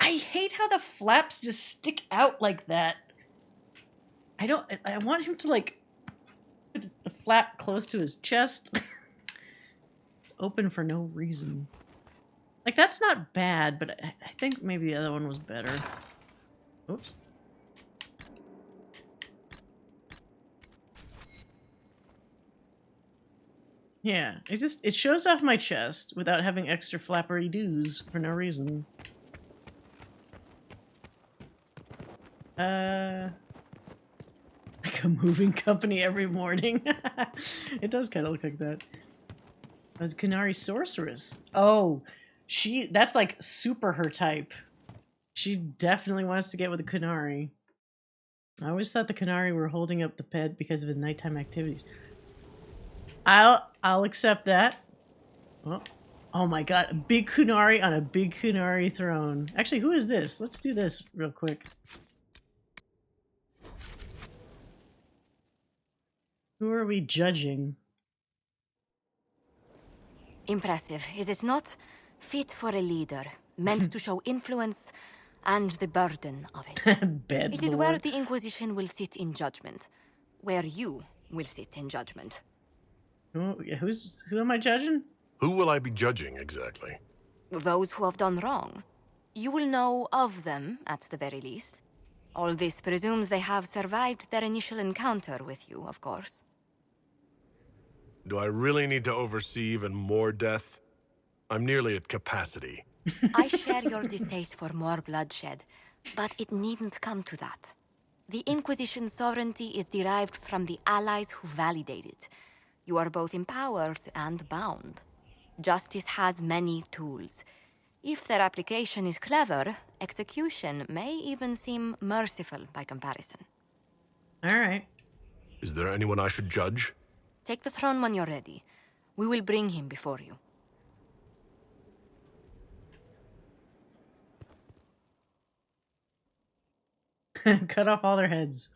hate how the flaps just stick out like that. I want him to like put the flap close to his chest. It's open for no reason. Like that's not bad, but I think maybe the other one was better. Oops. Yeah, it shows off my chest without having extra flappery doos for no reason. Like a moving company every morning. It does kind of look like that. That's Qunari sorceress. Oh, that's like super her type. She definitely wants to get with the Qunari. I always thought the Qunari were holding up the ped because of the nighttime activities. I'll accept that. Oh my god, a big Qunari on a big Qunari throne. Actually, who is this? Let's do this real quick. Who are we judging? Impressive, is it not? Fit for a leader, meant to show influence and the burden of it. Bad It is lord. where the Inquisition will sit in judgment. Where you will sit in judgment. Who am I judging? Who will I be judging exactly? Those who have done wrong. You will know of them, at the very least. All this presumes they have survived their initial encounter with you, of course. Do I really need to oversee even more death? I'm nearly at capacity. I share your distaste for more bloodshed, but it needn't come to that. The Inquisition's sovereignty is derived from the allies who validate it. You are both empowered and bound. Justice has many tools. If their application is clever, execution may even seem merciful by comparison. All right. Is there anyone I should judge? Take the throne when you're ready. We will bring him before you. Cut off all their heads.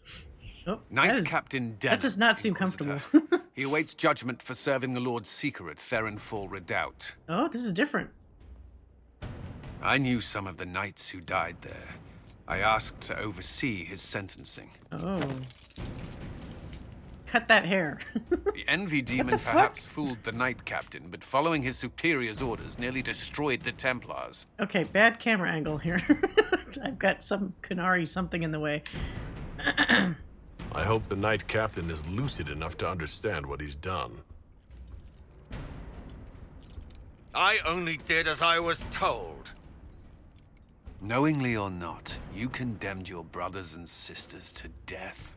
Oh, Knight Captain Denham, that does not seem comfortable. He awaits judgment for serving the Lord Seeker at Therenfall Redoubt. Oh, this is different. I knew some of the knights who died there. I asked to oversee his sentencing. Oh. Cut that hair. The Envy Demon perhaps fooled the Knight Captain, but following his superior's orders nearly destroyed the Templars. Okay, bad camera angle here. I've got some Qunari something in the way. I hope the Knight Captain is lucid enough to understand what he's done. I only did as I was told. Knowingly or not, you condemned your brothers and sisters to death.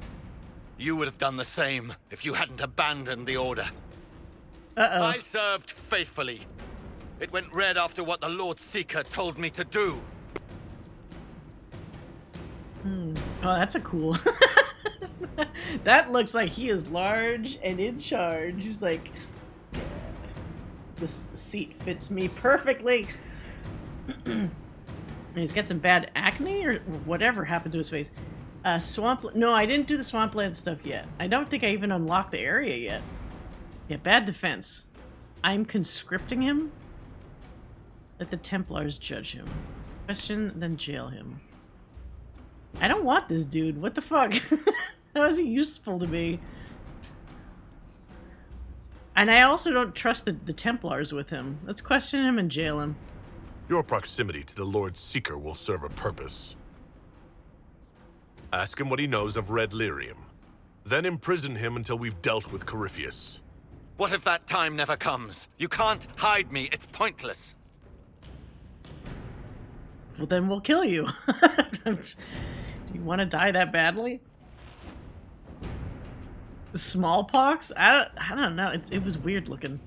You would have done the same if you hadn't abandoned the order. Uh-oh. I served faithfully. It went red after what the Lord Seeker told me to do. Oh, that's a cool... That looks like he is large and in charge. He's like, yeah, this seat fits me perfectly. He's got some bad acne or whatever happened to his face. Swamp... No, I didn't do the swampland stuff yet. I don't think I even unlocked the area yet. Yeah, bad defense. I'm conscripting him? Let the Templars judge him. Question, then jail him. I don't want this dude. What the fuck? How is he useful to me? And I also don't trust the Templars with him. Let's question him and jail him. Your proximity to the Lord Seeker will serve a purpose. Ask him what he knows of Red Lyrium. Then imprison him until we've dealt with Corypheus. What if that time never comes? You can't hide me. It's pointless. Well, then we'll kill you. Do you want to die that badly? Smallpox? I don't know. It was weird looking.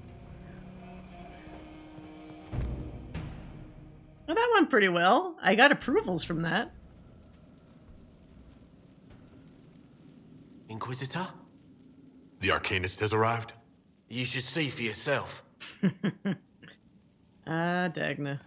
Well, that went pretty well. I got approvals from that. Inquisitor? The Arcanist has arrived? You should see for yourself. Dagna.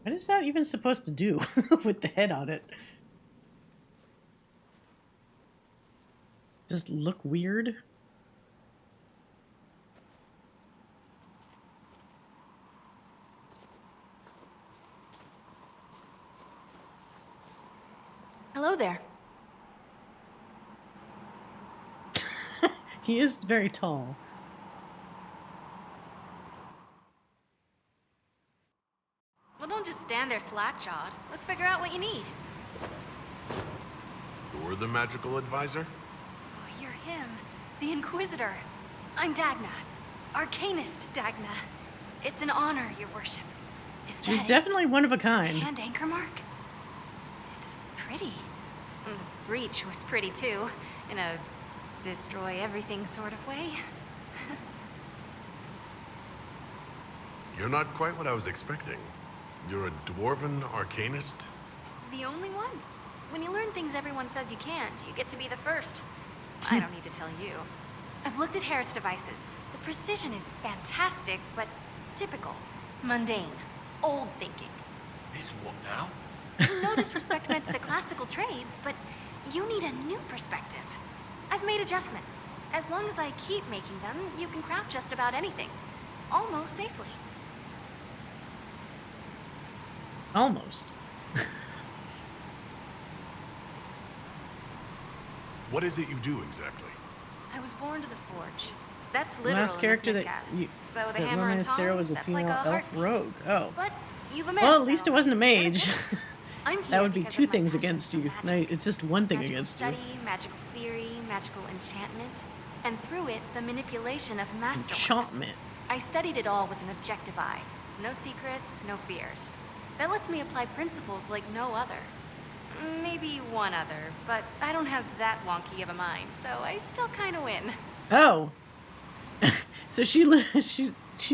What is that even supposed to do with the head on it? Just look weird? Hello there. He is very tall. just stand there slack-jawed. Let's figure out what you need. You're the magical advisor? Oh, you're him. The Inquisitor. I'm Dagna. Arcanist Dagna. It's an honor, your worship. Is She's that definitely one of a kind. hand anchor mark? It's pretty. The breach was pretty too, in a destroy everything sort of way. You're not quite what I was expecting. You're a dwarven arcanist? The only one. When you learn things everyone says you can't, you get to be the first. I don't need to tell you. I've looked at Harrod's devices. The precision is fantastic, but typical. Mundane. Old thinking. Is what now? No disrespect meant to the classical trades, but you need a new perspective. I've made adjustments. As long as I keep making them, you can craft just about anything. Almost safely. Almost. What is it you do exactly? I was born to the forge. That's literal Last character in the that Smithcast. you, So the that hammer and romanced Sarah tongs, was a that's female like a elf heartbeat. rogue. Oh. But you've Well, imagined at least it wasn't a mage. I'm That here would be because two of my things passion against for you. magic. No, it's just one thing Magical against study, you. magical theory, magical enchantment, and through it, the manipulation of masterworks. Enchantment. I studied it all with an objective eye. No secrets, no fears. That lets me apply principles like no other. Maybe one other, but I don't have that wonky of a mind, so I still kind of win. Oh. So she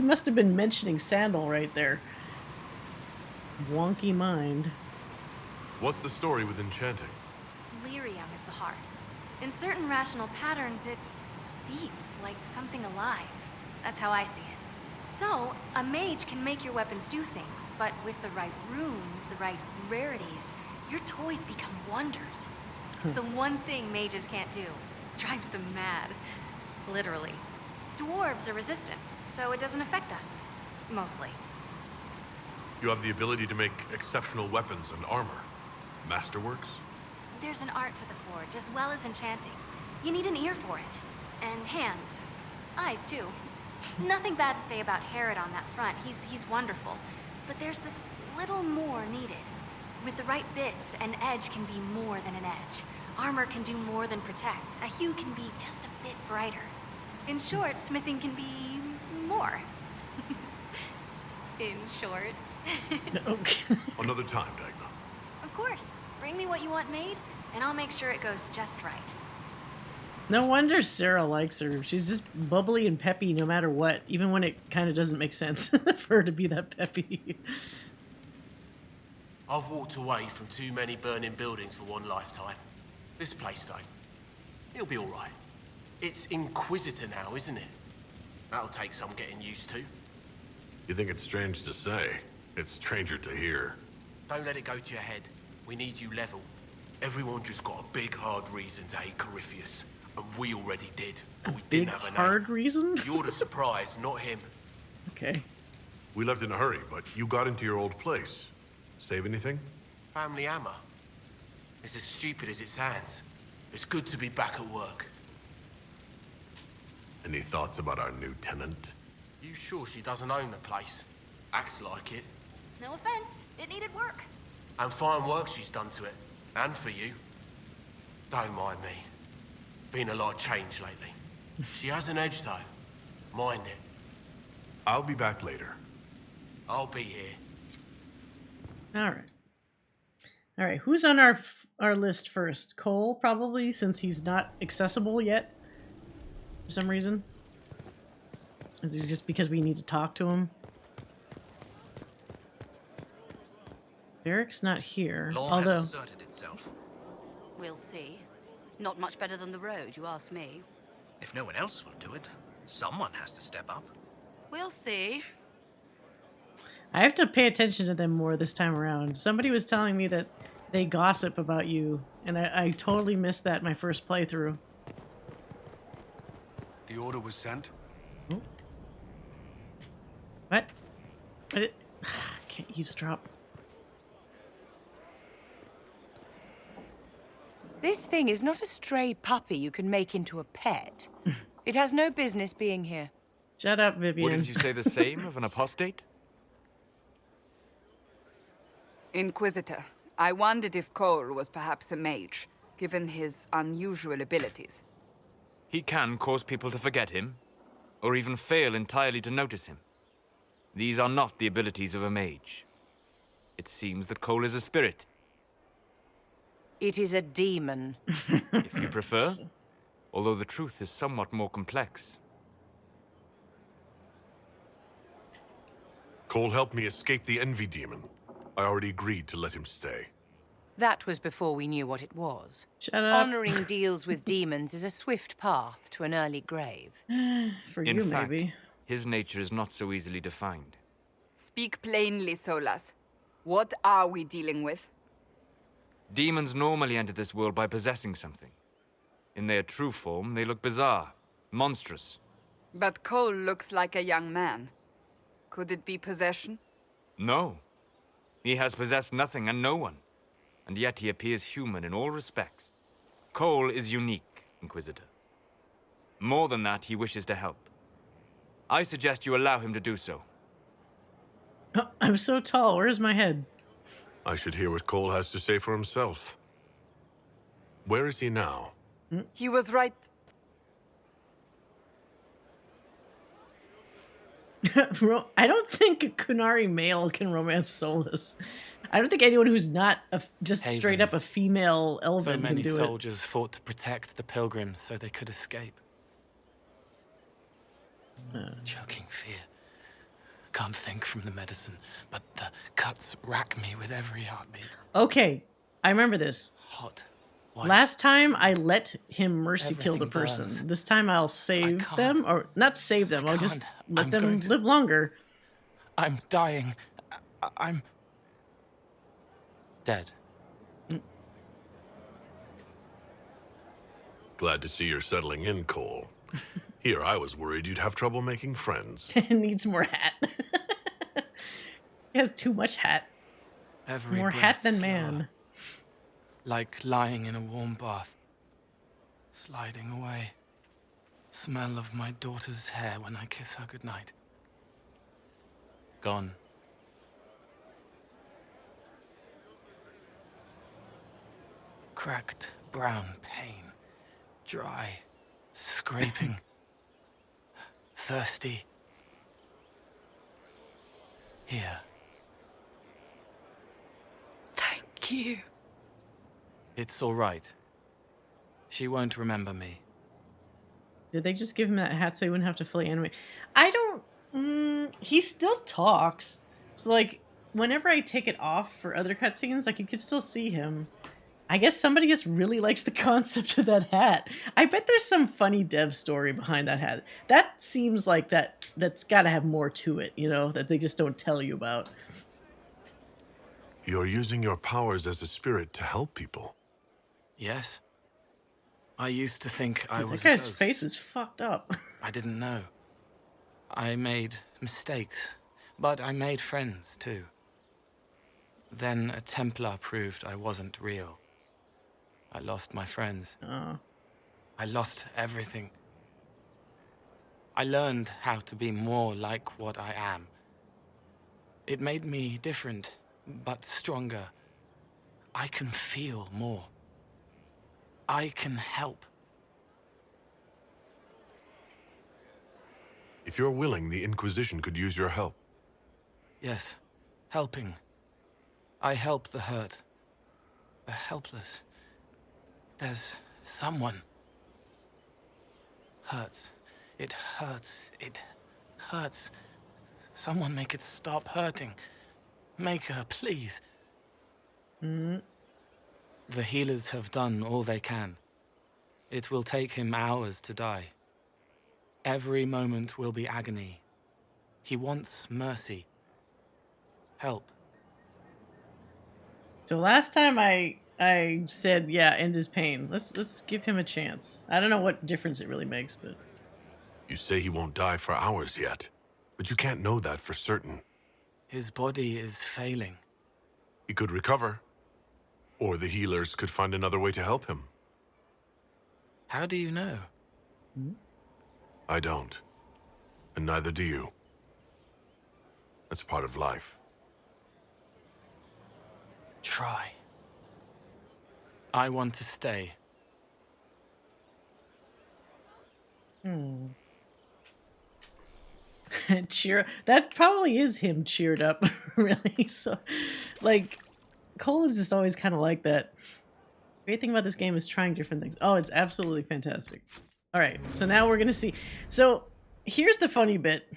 must have been mentioning Sandal right there. Wonky mind. What's the story with enchanting? Lyrium is the heart. In certain rational patterns, it beats like something alive. That's how I see it. So, a mage can make your weapons do things, but with the right runes, the right rarities, your toys become wonders. It's the one thing mages can't do. Drives them mad. Literally. Dwarves are resistant, so it doesn't affect us. Mostly. You have the ability to make exceptional weapons and armor. Masterworks? There's an art to the forge, as well as enchanting. You need an ear for it. And hands. Eyes, too. Nothing bad to say about Harrod on that front. He's wonderful. But there's this little more needed. With the right bits, an edge can be more than an edge. Armor can do more than protect. A hue can be just a bit brighter. In short, smithing can be more. In short. Okay. Another time, Dagna. Of course. Bring me what you want made, and I'll make sure it goes just right. No wonder Sarah likes her. She's just bubbly and peppy no matter what, even when it kind of doesn't make sense for her to be that peppy. I've walked away from too many burning buildings for one lifetime. This place, though, it'll be all right. It's Inquisitor now, isn't it? That'll take some getting used to. You think it's strange to say? It's stranger to hear. Don't let it go to your head. We need you level. Everyone just got a big, hard reason to hate Corypheus. And we already did, but we Big didn't have a hard reason? You're the surprise, not him. Okay. We left in a hurry, but you got into your old place. Save anything? Family hammer. It's as stupid as it sounds. It's good to be back at work. Any thoughts about our new tenant? You sure she doesn't own the place? Acts like it. No offense. It needed work. And fine work she's done to it. And for you. Don't mind me. Been a lot of change lately. She has an edge, though. Mind it. I'll be back later. I'll be here. All right. All right. Who's on our list first? Cole, probably, since he's not accessible yet. For some reason. Is it just because we need to talk to him? Eric's not here. Law although has asserted itself. We'll see. Not much better than the road, you ask me. If no one else will do it, someone has to step up. We'll see. I have to pay attention to them more this time around. Somebody was telling me that they gossip about you, and I totally missed that my first playthrough. The order was sent. What? I can't eavesdrop. This thing is not a stray puppy you can make into a pet. It has no business being here. Shut up, Vivian. Wouldn't you say the same of an apostate? Inquisitor, I wondered if Cole was perhaps a mage, given his unusual abilities. He can cause people to forget him, or even fail entirely to notice him. These are not the abilities of a mage. It seems that Cole is a spirit. It is a demon. If you prefer, although the truth is somewhat more complex. Cole helped me escape the Envy Demon. I already agreed to let him stay. That was before we knew what it was. Shut up. Honoring deals with demons is a swift path to an early grave. For In you, fact, maybe. his nature is not so easily defined. Speak plainly, Solas. What are we dealing with? Demons normally enter this world by possessing something. In their true form, they look bizarre, monstrous. But Cole looks like a young man. Could it be possession? No. He has possessed nothing and no one. And yet he appears human in all respects. Cole is unique, Inquisitor. More than that, he wishes to help. I suggest you allow him to do so. Oh, I'm so tall. Where's my head? I should hear what Cole has to say for himself. Where is he now? He was right. I don't think a Qunari male can romance Solas. I don't think anyone who's not just Haven. straight up a female elven So can many do soldiers fought to protect the pilgrims so they could escape. Choking fear. Can't think from the medicine, but the cuts rack me with every heartbeat. it. Okay, I remember this. Hot. Last time I let him mercy kill the Everything person. burns. This time I'll save them, or not save them. I'll just let I'm them going to- live longer. I'm dying. I'm dead. Glad to see you're settling in, Cole. Here, I was worried you'd have trouble making friends. Needs more hat. He has too much hat. Every More breath hat than slower. man. Like lying in a warm bath. Sliding away. Smell of my daughter's hair when I kiss her goodnight. Gone. Cracked brown pain. Dry. Scraping. Thirsty. Here. Thank you. It's all right. She won't remember me. Did they just give him that hat so he wouldn't have to fully animate? I don't... he still talks. So, like, whenever I take it off for other cutscenes, like, you can still see him. I guess somebody just really likes the concept of that hat. I bet there's some funny dev story behind that hat. That seems like that's got to have more to it, you know, that they just don't tell you about. You're using your powers as a spirit to help people. Yes. I used to think I Dude, was that guy's a ghost. face is fucked up. I didn't know. I made mistakes, but I made friends too. Then a Templar proved I wasn't real. I lost my friends. I lost everything. I learned how to be more like what I am. It made me different, but stronger. I can feel more. I can help. If you're willing, the Inquisition could use your help. Yes, helping. I help the hurt, the helpless. There's someone. Hurts. It hurts. It hurts. Someone make it stop hurting. Make her, please. The healers have done all they can. It will take him hours to die. Every moment will be agony. He wants mercy. Help. So last time I said, yeah, end his pain. Let's give him a chance. I don't know what difference it really makes, but... You say he won't die for hours yet, but you can't know that for certain. His body is failing. He could recover, or the healers could find another way to help him. How do you know? I don't, and neither do you. That's part of life. Try. I want to stay. Cheer. That probably is him cheered up, really. So, like, Cole is just always kind of like that. Great thing about this game is trying different things. Oh, it's absolutely fantastic. All right, so now we're gonna see. So here's the funny bit.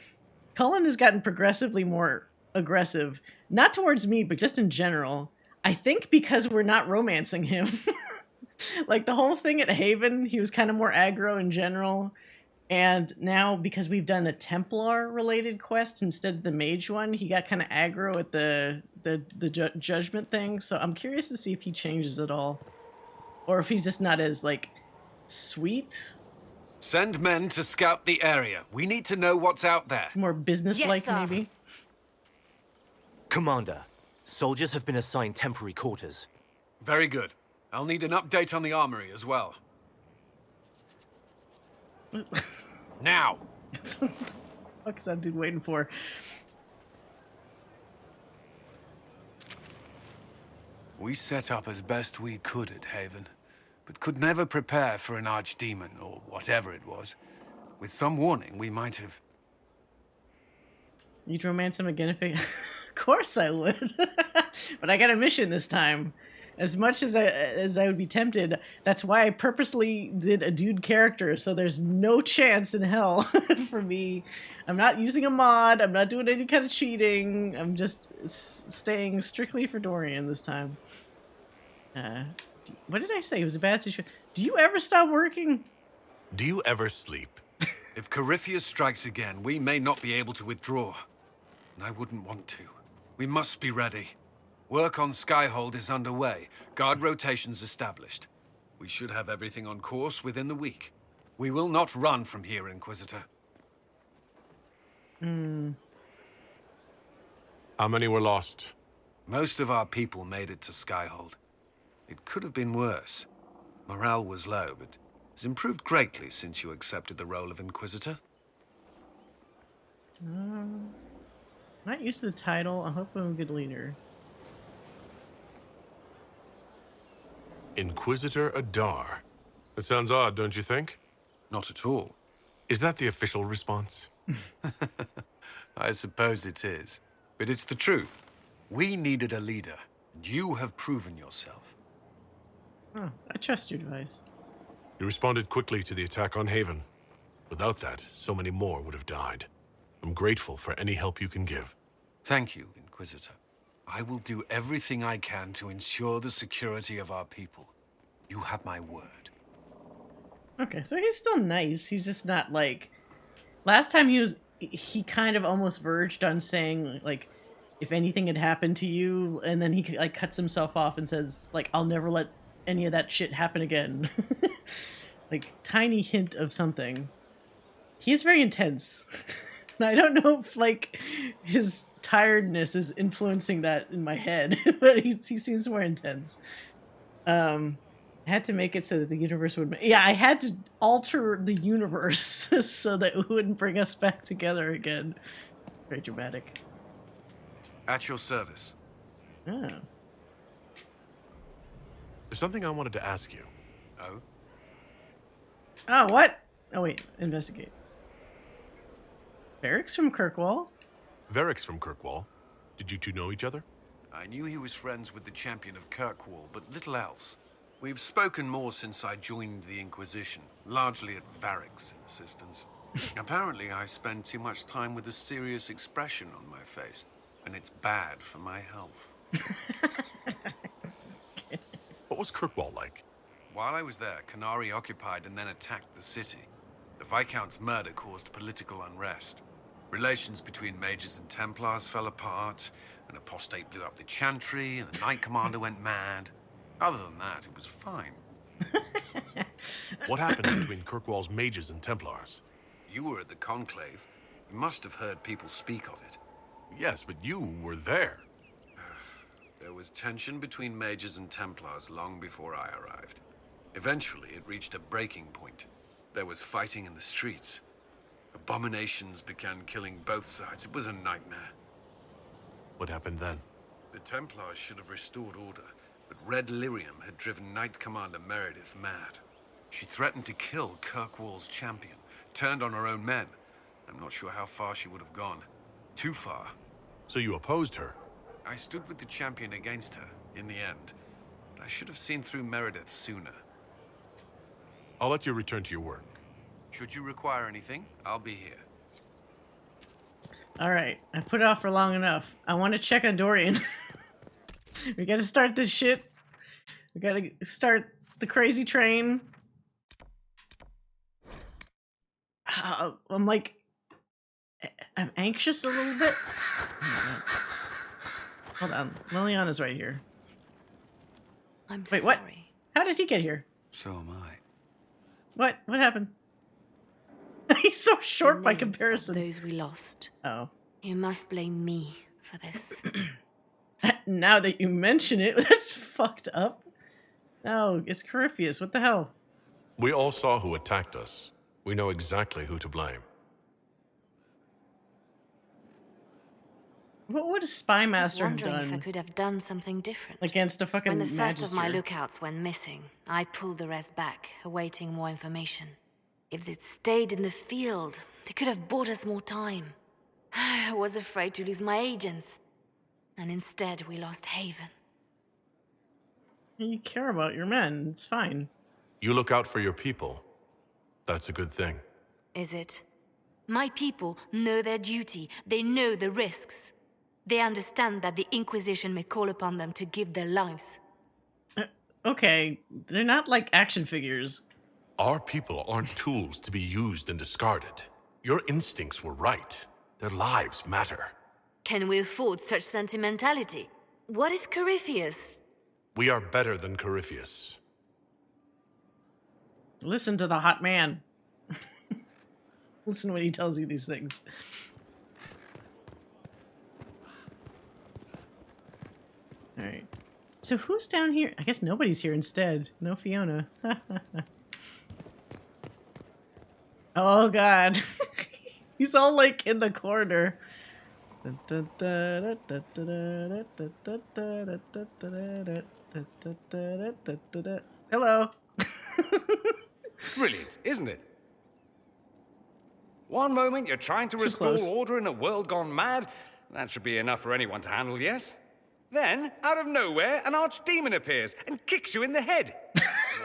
Cullen has gotten progressively more aggressive, not towards me, but just in general. I think because we're not romancing him. Like the whole thing at Haven, he was kind of more aggro in general. And now, because we've done a Templar-related quest instead of the mage one, he got kind of aggro at the judgment thing. So I'm curious to see if he changes at all. Or if he's just not as, like, sweet. Send men to scout the area. We need to know what's out there. It's more business-like, maybe. Commander, soldiers have been assigned temporary quarters. Very good. I'll need an update on the armory as well. Now! What's that dude waiting for? We set up as best we could at Haven, but could never prepare for an archdemon, or whatever it was. With some warning, we might have... You'd romance him again if it... Of course I would. But I got a mission this time. As much as I would be tempted, that's why I purposely did a dude character, so there's no chance in hell for me. I'm not using a mod, I'm not doing any kind of cheating, I'm just staying strictly for Dorian this time. What did I say? It was a bad situation. Do you ever stop working? Do you ever sleep? If Corypheus strikes again, we may not be able to withdraw. And I wouldn't want to. We must be ready. Work on Skyhold is underway. Guard rotations established. We should have everything on course within the week. We will not run from here, Inquisitor. How many were lost? Most of our people made it to Skyhold. It could have been worse. Morale was low, but has improved greatly since you accepted the role of Inquisitor. Not used to the title. I hope I'm a good leader. Inquisitor Adar. That sounds odd, don't you think? Not at all. Is that the official response? I suppose it is. But it's the truth. We needed a leader, and you have proven yourself. Oh, I trust your advice. You responded quickly to the attack on Haven. Without that, so many more would have died. I'm grateful for any help you can give. Thank you, Inquisitor. I will do everything I can to ensure the security of our people. You have my word. Okay, so he's still nice. He's just not like... Last time he kind of almost verged on saying, like, if anything had happened to you, and then he, like, cuts himself off and says, like, I'll never let any of that shit happen again. Like, tiny hint of something. He's very intense. I don't know if, like, his tiredness is influencing that in my head, but he seems more intense. I had to make it so that the universe would... Yeah, I had to alter the universe so that it wouldn't bring us back together again. Very dramatic. At your service. Oh. There's something I wanted to ask you. Oh? Oh, what? Oh, wait. Investigate. Varric's from Kirkwall? Varric's from Kirkwall. Did you two know each other? I knew he was friends with the champion of Kirkwall, but little else. We've spoken more since I joined the Inquisition, largely at Varric's insistence. Apparently, I spend too much time with a serious expression on my face, and it's bad for my health. What was Kirkwall like? While I was there, Qunari occupied and then attacked the city. The Viscount's murder caused political unrest. Relations between mages and Templars fell apart, an apostate blew up the chantry, and the Knight Commander went mad. Other than that, it was fine. What happened between Kirkwall's mages and Templars? You were at the Conclave. You must have heard people speak of it. Yes, but you were there. There was tension between mages and Templars long before I arrived. Eventually, it reached a breaking point. There was fighting in the streets. Abominations began killing both sides. It was a nightmare. What happened then? The Templars should have restored order, but Red Lyrium had driven Knight Commander Meredith mad. She threatened to kill Kirkwall's champion, turned on her own men. I'm not sure how far she would have gone. Too far. So you opposed her? I stood with the champion against her, in the end. But I should have seen through Meredith sooner. I'll let you return to your work. Should you require anything, I'll be here. All right, I put it off for long enough. I want to check on Dorian. We got to start this shit. We got to start the crazy train. I'm like, I'm anxious a little bit. Hold on, Liliana's right here. Wait, what? How did he get here? So am I. What? What happened? He's so short by comparison. Those we lost. Oh. You must blame me for this. Now that you mention it, that's fucked up. No, it's Corypheus. What the hell? We all saw who attacked us. We know exactly who to blame. What would a spy master have Wondering if I done could have done something different. against a fucking When the first of my magister? lookouts went missing, I pulled the rest back, awaiting more information. If they'd stayed in the field, they could have bought us more time. I was afraid to lose my agents. And instead, we lost Haven. You care about your men. It's fine. You look out for your people. That's a good thing. Is it? My people know their duty. They know the risks. They understand that the Inquisition may call upon them to give their lives. Okay, they're not like action figures. Our people aren't tools to be used and discarded. Your instincts were right. Their lives matter. Can we afford such sentimentality? What if Corypheus... We are better than Corypheus. Listen to the hot man. Listen when he tells you these things. Alright. So who's down here? I guess nobody's here instead. No Fiona. Oh god. He's all like in the corner. Hello. Brilliant, isn't it? One moment you're trying to restore close. order in a world gone mad. That should be enough for anyone to handle, yes? Then, out of nowhere, an archdemon appears and kicks you in the head.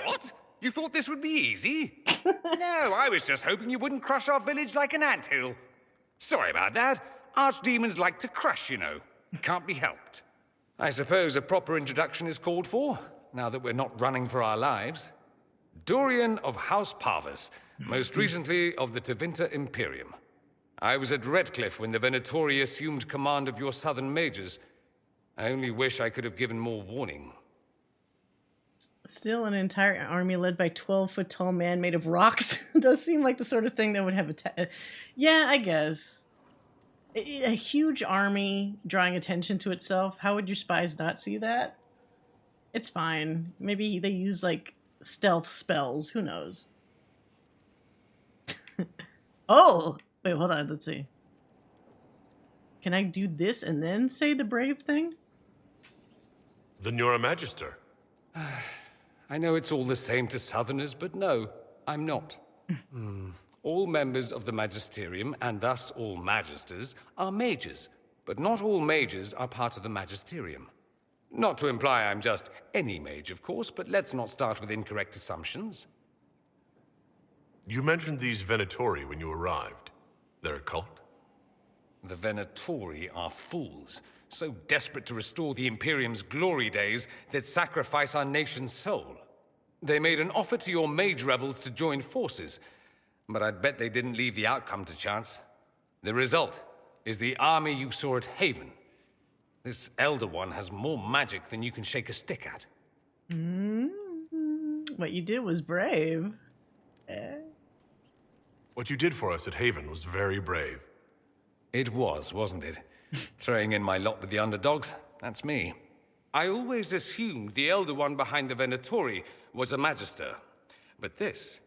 What? You thought this would be easy? No, I was just hoping you wouldn't crush our village like an anthill. Sorry about that. Archdemons like to crush, you know. Can't be helped. I suppose a proper introduction is called for, now that we're not running for our lives. Dorian of House Parvus, most recently of the Tevinter Imperium. I was at Redcliffe when the Venatori assumed command of your southern mages. I only wish I could have given more warning. Still an entire army led by 12-foot-tall man made of rocks. Does seem like the sort of thing that would have yeah, I guess. A huge army drawing attention to itself. How would your spies not see that? It's fine. Maybe they use, like, stealth spells. Who knows? Oh! Wait, hold on. Let's see. Can I do this and then say the brave thing? Then you're a magister. I know it's all the same to Southerners, but no, I'm not. All members of the Magisterium, and thus all Magisters, are mages, but not all mages are part of the Magisterium. Not to imply I'm just any mage, of course, but let's not start with incorrect assumptions. You mentioned these Venatori when you arrived. They're a cult? The Venatori are fools, so desperate to restore the Imperium's glory days that sacrifice our nation's soul. They made an offer to your mage rebels to join forces, but I'd bet they didn't leave the outcome to chance. The result is the army you saw at Haven. This Elder One has more magic than you can shake a stick at. What you did was brave. What you did for us at Haven was very brave. It was, wasn't it? Throwing in my lot with the underdogs, that's me. I always assumed the Elder One behind the Venatori was a Magister. But this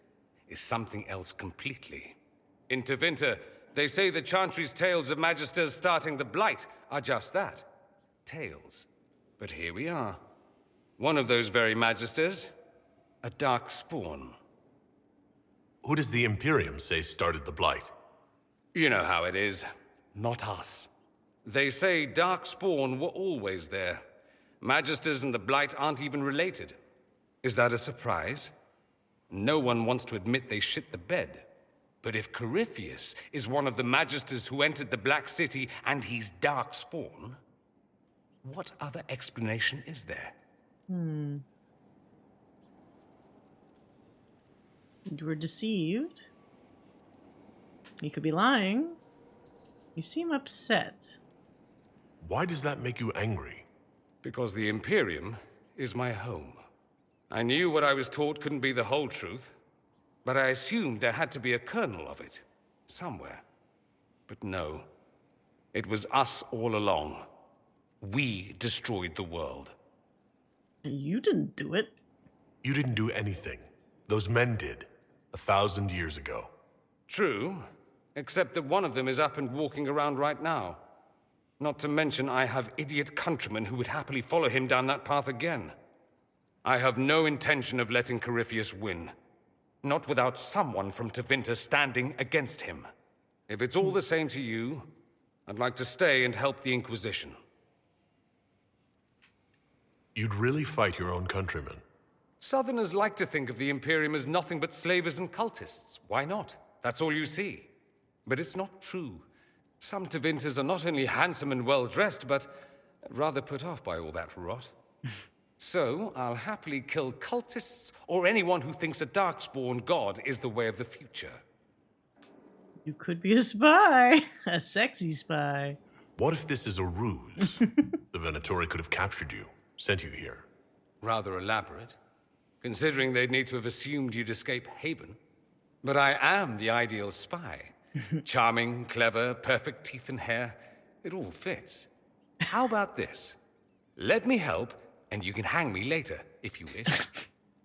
is something else completely. In Tevinter, they say the Chantry's tales of Magisters starting the Blight are just that. Tales. But here we are. One of those very magisters. A dark spawn. Who does the Imperium say started the Blight? You know how it is. Not us. They say Darkspawn were always there. Magisters and the Blight aren't even related. Is that a surprise? No one wants to admit they shit the bed. But if Corypheus is one of the Magisters who entered the Black City and he's Darkspawn, what other explanation is there? You were deceived. You could be lying. You seem upset. Why does that make you angry? Because the Imperium is my home. I knew what I was taught couldn't be the whole truth, but I assumed there had to be a kernel of it, somewhere. But no, it was us all along. We destroyed the world. You didn't do it. You didn't do anything. Those men did, 1,000 years ago. True, except that one of them is up and walking around right now. Not to mention I have idiot countrymen who would happily follow him down that path again. I have no intention of letting Corypheus win. Not without someone from Tevinter standing against him. If it's all the same to you, I'd like to stay and help the Inquisition. You'd really fight your own countrymen? Southerners like to think of the Imperium as nothing but slavers and cultists. Why not? That's all you see. But it's not true. Some Tevinters are not only handsome and well-dressed, but rather put off by all that rot. So, I'll happily kill cultists or anyone who thinks a Darkspawn god is the way of the future. You could be a spy. A sexy spy. What if this is a ruse? The Venatori could have captured you, sent you here. Rather elaborate, considering they'd need to have assumed you'd escape Haven. But I am the ideal spy. Charming, clever, perfect teeth and hair. It all fits. How about this? Let me help, and you can hang me later, if you wish.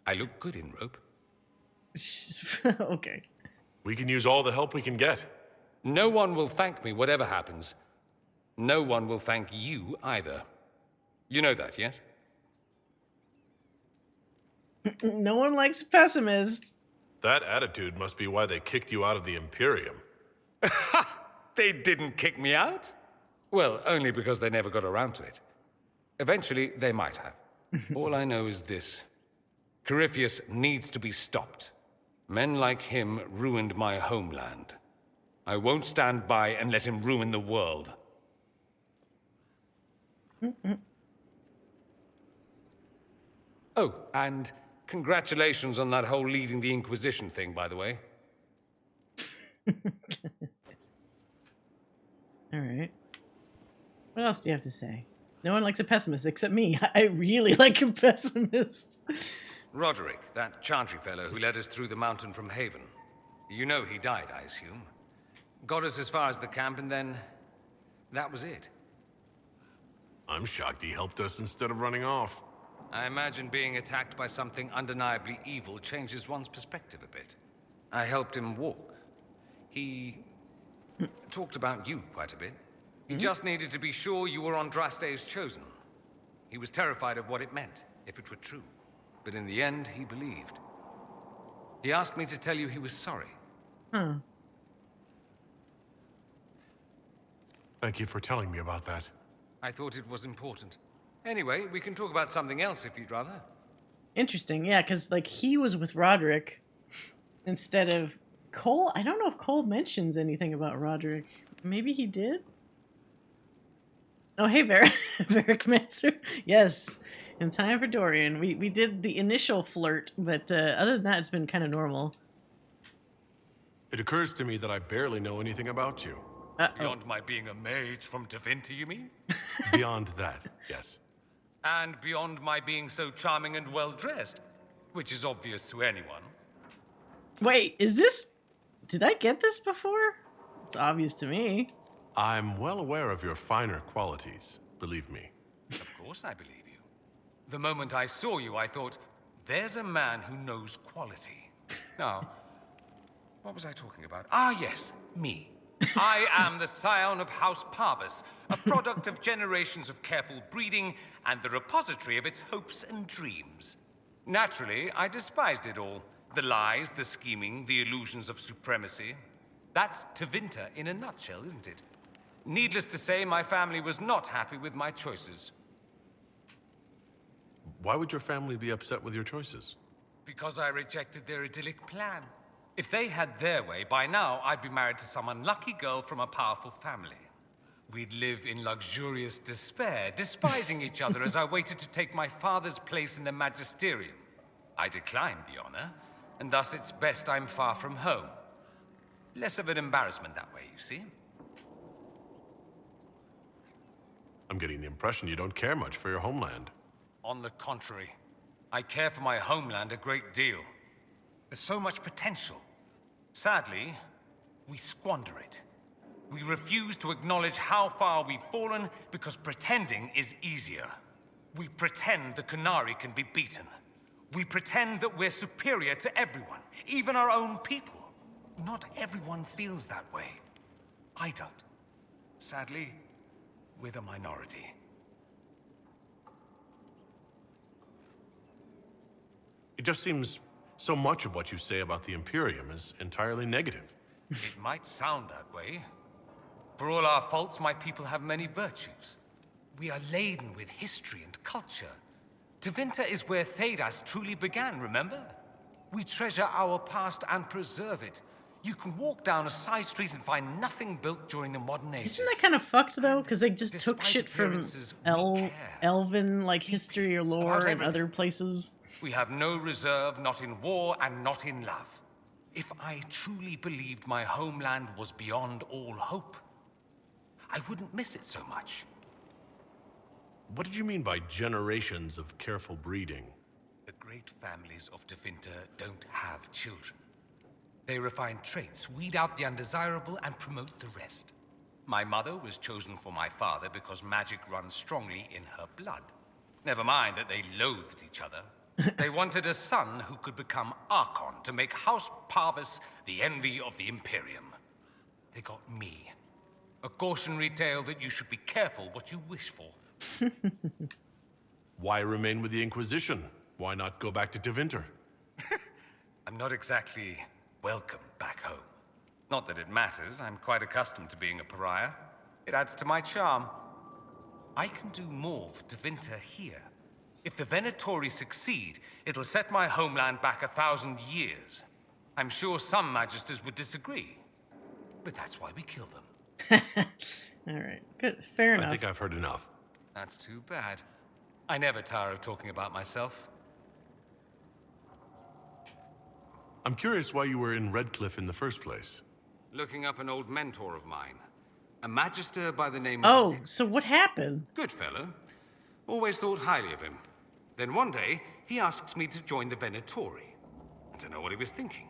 I look good in rope. Okay. We can use all the help we can get. No one will thank me, whatever happens. No one will thank you, either. You know that, yes? No one likes pessimists. That attitude must be why they kicked you out of the Imperium. They didn't kick me out? Well, only because they never got around to it. Eventually, they might have. All I know is this. Corypheus needs to be stopped. Men like him ruined my homeland. I won't stand by and let him ruin the world. Oh, and congratulations on that whole leading the Inquisition thing, by the way. All right. What else do you have to say? No one likes a pessimist except me. I really like a pessimist. Roderick, that chantry fellow who led us through the mountain from Haven. You know he died, I assume. Got us as far as the camp, and then that was it. I'm shocked he helped us instead of running off. I imagine being attacked by something undeniably evil changes one's perspective a bit. I helped him walk. He talked about you quite a bit. He just needed to be sure you were Andraste's chosen. He was terrified of what it meant, if it were true. But in the end, he believed. He asked me to tell you he was sorry. Thank you for telling me about that. I thought it was important. Anyway, we can talk about something else if you'd rather. Interesting, yeah, because like he was with Roderick instead of Cole. I don't know if Cole mentions anything about Roderick. Maybe he did. Oh, hey, Varric Mancer. Yes, in time for Dorian. We did the initial flirt, but other than that, it's been kind of normal. It occurs to me that I barely know anything about you. Beyond my being a mage from Tevinter, you mean? Beyond that, yes. And beyond my being so charming and well-dressed, which is obvious to anyone. Wait, is this... Did I get this before? It's obvious to me. I'm well aware of your finer qualities, believe me. Of course I believe you. The moment I saw you, I thought, there's a man who knows quality. Now, what was I talking about? Ah, yes, me. I am the scion of House Parvis, a product of generations of careful breeding and the repository of its hopes and dreams. Naturally, I despised it all. The lies, the scheming, the illusions of supremacy. That's Tevinter in a nutshell, isn't it? Needless to say, my family was not happy with my choices. Why would your family be upset with your choices? Because I rejected their idyllic plan. If they had their way, by now I'd be married to some unlucky girl from a powerful family. We'd live in luxurious despair, despising each other as I waited to take my father's place in the magisterium. I declined the honor, and thus it's best I'm far from home. Less of an embarrassment that way, you see? I'm getting the impression you don't care much for your homeland. On the contrary, I care for my homeland a great deal. There's so much potential. Sadly, we squander it. We refuse to acknowledge how far we've fallen because pretending is easier. We pretend the Qunari can be beaten. We pretend that we're superior to everyone, even our own people. Not everyone feels that way. I don't. Sadly, we're the minority. It just seems so much of what you say about the Imperium is entirely negative. It might sound that way. For all our faults, my people have many virtues. We are laden with history and culture. Tevinter is where Thedas truly began, remember? We treasure our past and preserve it. You can walk down a side street and find nothing built during the modern ages. Isn't that kind of fucked though? Because they just took shit from Elven like history or lore and other places. We have no reserve, not in war and not in love. If I truly believed my homeland was beyond all hope, I wouldn't miss it so much. What did you mean by generations of careful breeding? The great families of Tevinter don't have children. They refine traits, weed out the undesirable, and promote the rest. My mother was chosen for my father because magic runs strongly in her blood. Never mind that they loathed each other. They wanted a son who could become Archon to make House Parvis the envy of the Imperium. They got me. A cautionary tale that you should be careful what you wish for. Why remain with the Inquisition? Why not go back to Tevinter? I'm not exactly welcome back home. Not that it matters. I'm quite accustomed to being a pariah. It adds to my charm. I can do more for Tevinter here. If the Venatori succeed, it'll set my homeland back 1,000 years. I'm sure some magisters would disagree, but that's why we kill them. All right, good, fair enough. I think I've heard enough. That's too bad. I never tire of talking about myself. I'm curious why you were in Redcliffe in the first place. Looking up an old mentor of mine. A magister by the name of... Oh, so what happened? Good fellow. Always thought highly of him. Then one day, he asks me to join the Venatori. I don't know what he was thinking.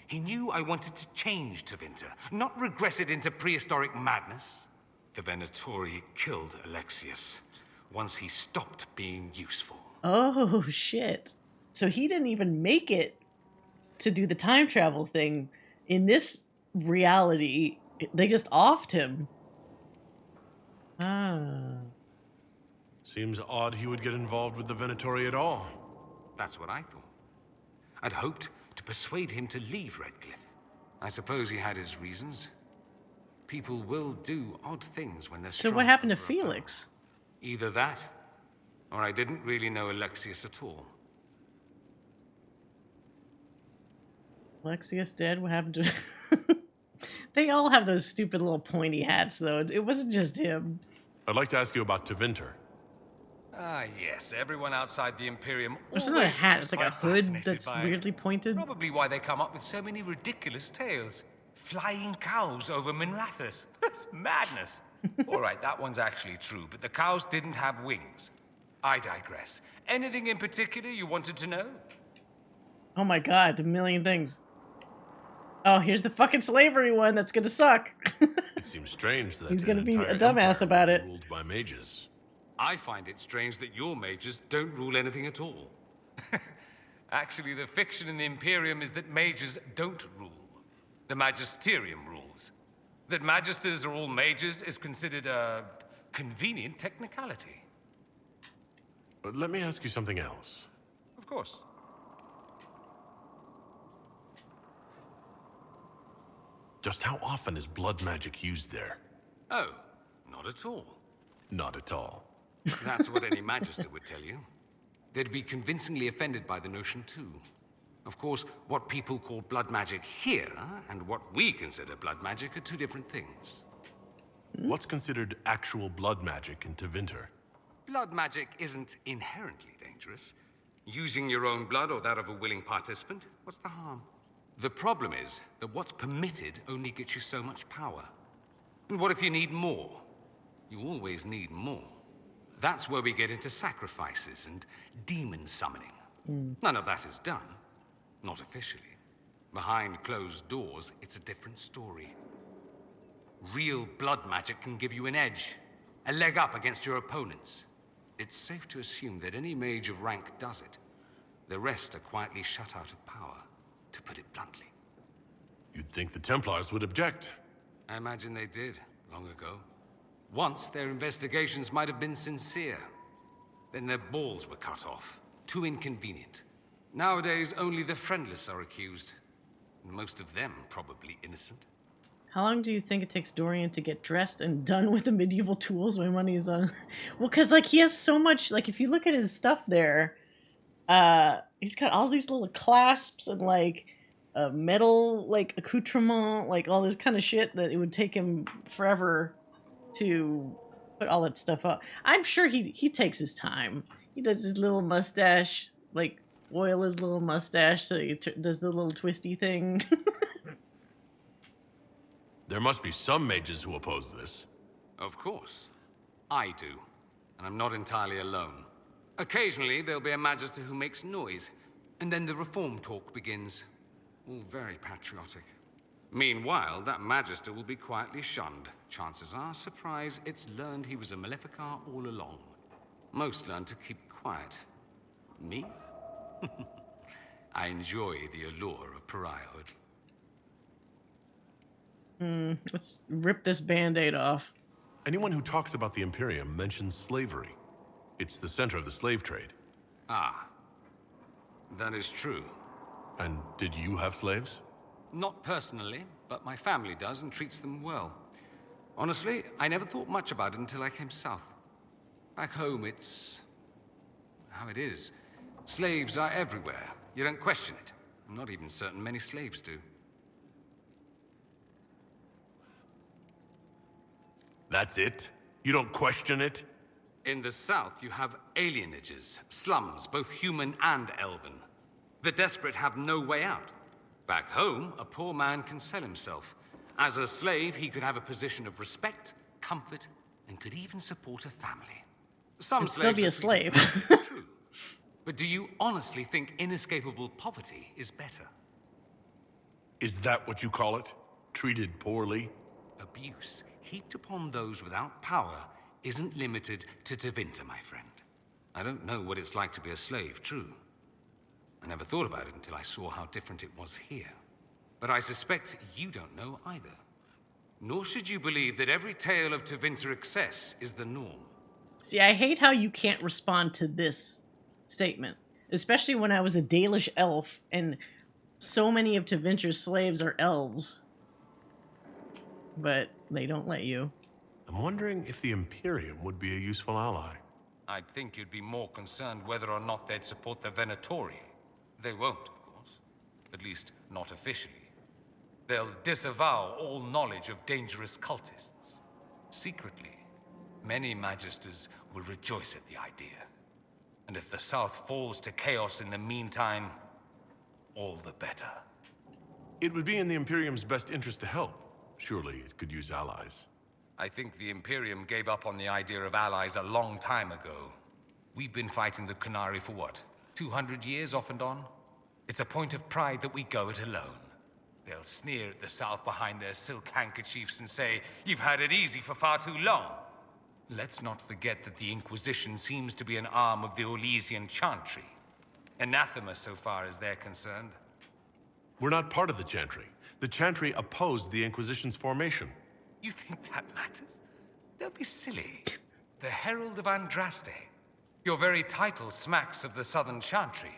He knew I wanted to change Tevinter, not regress it into prehistoric madness. The Venatori killed Alexius once he stopped being useful. Oh, shit. So he didn't even make it to do the time travel thing. In this reality, they just offed him. Ah. Seems odd he would get involved with the Venatori at all. That's what I thought. I'd hoped to persuade him to leave Redcliffe. I suppose he had his reasons. People will do odd things when they're strong. So what happened to Felix? Either that, or I didn't really know Alexius at all. Alexius dead? What happened to... They all have those stupid little pointy hats, though. It wasn't just him. I'd like to ask you about Tevinter. Ah, yes. Everyone outside the Imperium. It's not a hat. It's like a hood that's weirdly pointed. Probably why they come up with so many ridiculous tales. Flying cows over Minrathus. That's madness. All right, that one's actually true, but the cows didn't have wings. I digress. Anything in particular you wanted to know? Oh my god, a million things. Oh, here's the fucking slavery one that's gonna suck. It seems strange that he's gonna be a dumbass about it. Ruled by mages. I find it strange that your mages don't rule anything at all. Actually, the fiction in the Imperium is that mages don't rule. The Magisterium rules. That magisters are all mages is considered a convenient technicality. But let me ask you something else. Of course. Just how often is blood magic used there? Oh, not at all. Not at all. That's what any magister would tell you. They'd be convincingly offended by the notion, too. Of course, what people call blood magic here and what we consider blood magic are two different things. What's considered actual blood magic in Tevinter? Blood magic isn't inherently dangerous. Using your own blood or that of a willing participant, what's the harm? The problem is that what's permitted only gets you so much power. And what if you need more? You always need more. That's where we get into sacrifices and demon summoning. None of that is done. Not officially. Behind closed doors, it's a different story. Real blood magic can give you an edge, a leg up against your opponents. It's safe to assume that any mage of rank does it. The rest are quietly shut out of power, to put it bluntly. You'd think the Templars would object. I imagine they did, long ago. Once, their investigations might have been sincere. Then their balls were cut off. Too inconvenient. Nowadays, only the friendless are accused. And most of them probably innocent. How long do you think it takes Dorian to get dressed and done with the medieval tools when money's on? Well, because, like, he has so much, like, if you look at his stuff there, he's got all these little clasps and, like, a metal, like, accoutrement, like, all this kind of shit that it would take him forever to put all that stuff up. I'm sure he takes his time. He does his little mustache, like, oil his little mustache so he does the little twisty thing. There must be some mages who oppose this. Of course. I do. And I'm not entirely alone. Occasionally, there'll be a magister who makes noise, and then the reform talk begins. All very patriotic. Meanwhile, that magister will be quietly shunned. Chances are, surprise, it's learned he was a Maleficar all along. Most learn to keep quiet. Me? I enjoy the allure of pariahhood. Let's rip this Band-Aid off. Anyone who talks about the Imperium mentions slavery. It's the center of the slave trade. Ah. That is true. And did you have slaves? Not personally, but my family does and treats them well. Honestly, I never thought much about it until I came south. Back home, it's how it is. Slaves are everywhere. You don't question it. I'm not even certain many slaves do. That's it? You don't question it? In the south, you have alienages, slums, both human and elven. The desperate have no way out. Back home, a poor man can sell himself. As a slave, he could have a position of respect, comfort, and could even support a family. Some slaves still be a slave. True. But do you honestly think inescapable poverty is better? Is that what you call it? Treated poorly? Abuse heaped upon those without power isn't limited to Tevinter, my friend. I don't know what it's like to be a slave, true. I never thought about it until I saw how different it was here. But I suspect you don't know either. Nor should you believe that every tale of Tevinter excess is the norm. See, I hate how you can't respond to this statement. Especially when I was a Dalish elf, and so many of Tevinter's slaves are elves. But they don't let you. I'm wondering if the Imperium would be a useful ally. I'd think you'd be more concerned whether or not they'd support the Venatori. They won't, of course. At least, not officially. They'll disavow all knowledge of dangerous cultists. Secretly, many magisters will rejoice at the idea. And if the South falls to chaos in the meantime, all the better. It would be in the Imperium's best interest to help. Surely it could use allies. I think the Imperium gave up on the idea of allies a long time ago. We've been fighting the Qunari for what? 200 years off and on? It's a point of pride that we go it alone. They'll sneer at the South behind their silk handkerchiefs and say, "You've had it easy for far too long." Let's not forget that the Inquisition seems to be an arm of the Orlesian Chantry. Anathema so far as they're concerned. We're not part of the Chantry. The Chantry opposed the Inquisition's formation. You think that matters? Don't be silly. The Herald of Andraste. Your very title smacks of the Southern Chantry.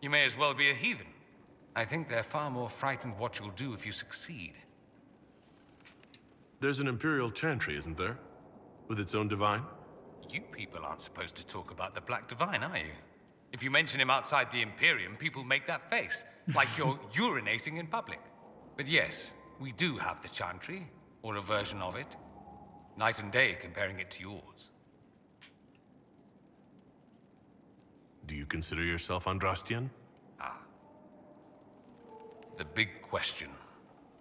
You may as well be a heathen. I think they're far more frightened what you'll do if you succeed. There's an Imperial Chantry, isn't there? With its own divine? You people aren't supposed to talk about the Black Divine, are you? If you mention him outside the Imperium, people make that face, like you're urinating in public. But yes, we do have the Chantry, or a version of it. Night and day comparing it to yours. Do you consider yourself Andrastian? The big question.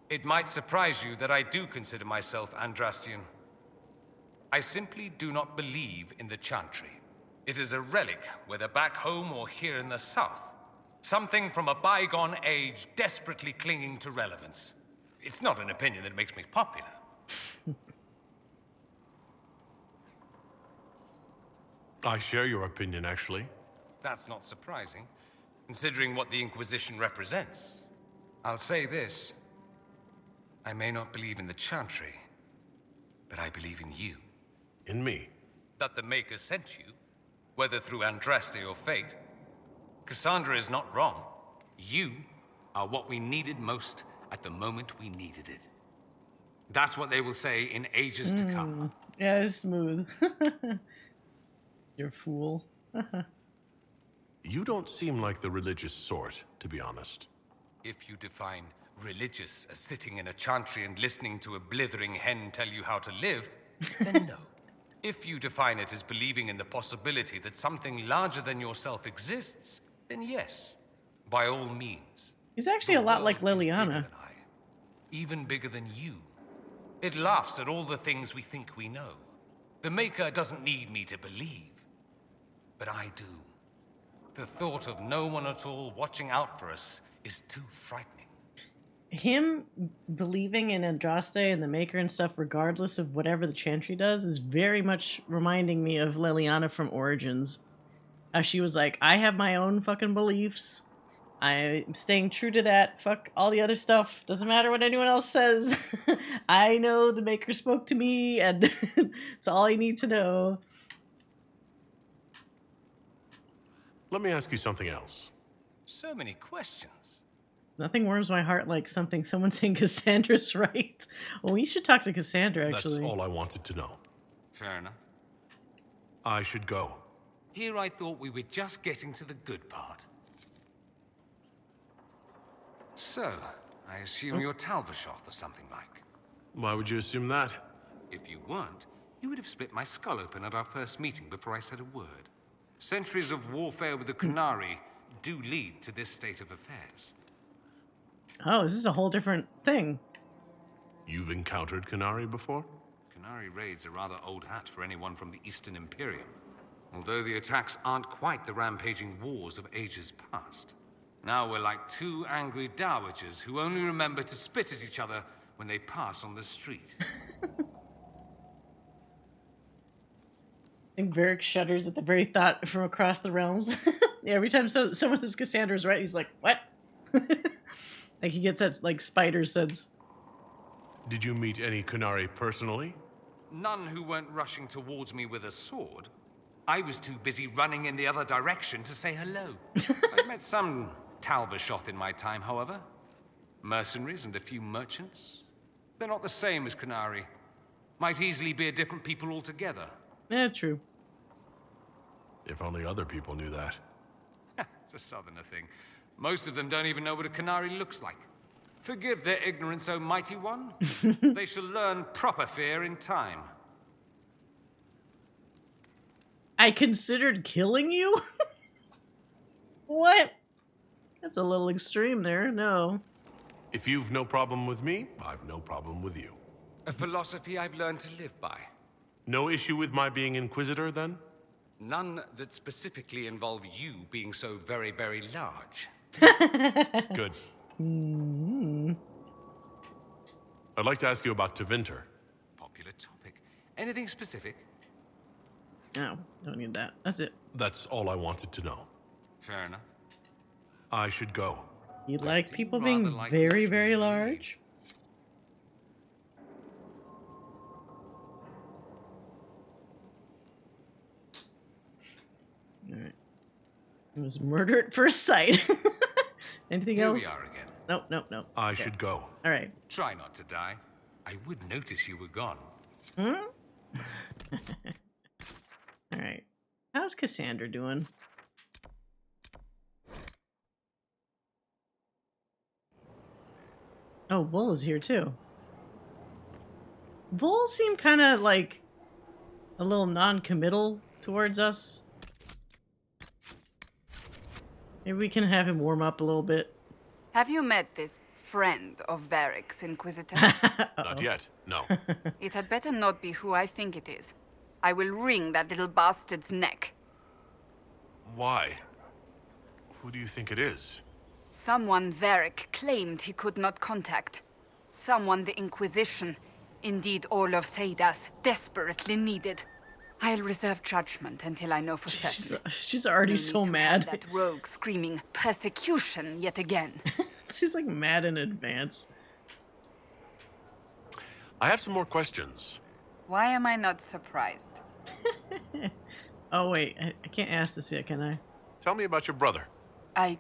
It might surprise you that I do consider myself Andrastian. I simply do not believe in the Chantry. It is a relic, whether back home or here in the South. Something from a bygone age desperately clinging to relevance. It's not an opinion that makes me popular. I share your opinion, actually. That's not surprising, considering what the Inquisition represents. I'll say this. I may not believe in the Chantry, but I believe in you. In me? That the Maker sent you, whether through Andraste or fate. Cassandra is not wrong. You are what we needed most at the moment we needed it. That's what they will say in ages to come. Yeah, it's smooth. You're a fool. You don't seem like the religious sort, to be honest. If you define religious as sitting in a chantry and listening to a blithering hen tell you how to live, then no. If you define it as believing in the possibility that something larger than yourself exists, then yes, by all means. He's actually a lot like Liliana. Even bigger than you. It laughs at all the things we think we know. The Maker doesn't need me to believe, but I do. The thought of no one at all watching out for us is too frightening. Him believing in Andraste and the Maker and stuff, regardless of whatever the Chantry does, is very much reminding me of Liliana from Origins. She was like, I have my own fucking beliefs. I'm staying true to that. Fuck all the other stuff. Doesn't matter what anyone else says. I know the Maker spoke to me, and it's all I need to know. Let me ask you something else. So many questions. Nothing warms my heart like someone saying Cassandra's right. Well, we should talk to Cassandra, actually. That's all I wanted to know. Fair enough. I should go. Here I thought we were just getting to the good part. So, I assume you're Talvashoth or something like. Why would you assume that? If you weren't, you would have split my skull open at our first meeting before I said a word. Centuries of warfare with the Qunari do lead to this state of affairs. Oh, this is a whole different thing. You've encountered Qunari before? Qunari raids are rather old hat for anyone from the Eastern Imperium. Although the attacks aren't quite the rampaging wars of ages past. Now we're like two angry dowagers who only remember to spit at each other when they pass on the street. I think Varric shudders at the very thought from across the realms. Yeah, every time someone says Cassandra's right, he's like, what? Like he gets that like spider sense. Did you meet any Qunari personally? None who weren't rushing towards me with a sword. I was too busy running in the other direction to say hello. I've met some Talvashoth in my time, however. Mercenaries and a few merchants. They're not the same as Qunari. Might easily be a different people altogether. Yeah, true. If only other people knew that. It's a southerner thing. Most of them don't even know what a Qunari looks like. Forgive their ignorance, O mighty one. They shall learn proper fear in time. I considered killing you? What? That's a little extreme there. No. If you've no problem with me, I've no problem with you. A philosophy I've learned to live by. No issue with my being Inquisitor, then? None that specifically involve you being so very, very large. Good. I'd like to ask you about Tevinter. Popular topic. Anything specific? No, don't need that. That's it. That's all I wanted to know. Fair enough. I should go. You like people being very, very large? It was murder at first sight. Anything Here else? we are again. Nope. I Okay. should go. All right. Try not to die. I would notice you were gone. Hmm? All right. How's Cassandra doing? Oh, Bull is here too. Bull seemed kind of like a little non-committal towards us. Maybe we can have him warm up a little bit. Have you met this friend of Varric's, Inquisitor? Not yet, no. It had better not be who I think it is. I will wring that little bastard's neck. Why? Who do you think it is? Someone Varric claimed he could not contact. Someone the Inquisition, indeed all of Thedas, desperately needed. I'll reserve judgment until I know for certain. She's already No so need to mad. have that rogue screaming persecution yet again. She's like mad in advance. I have some more questions. Why am I not surprised? Oh wait, I can't ask this yet, can I? Tell me about your brother. I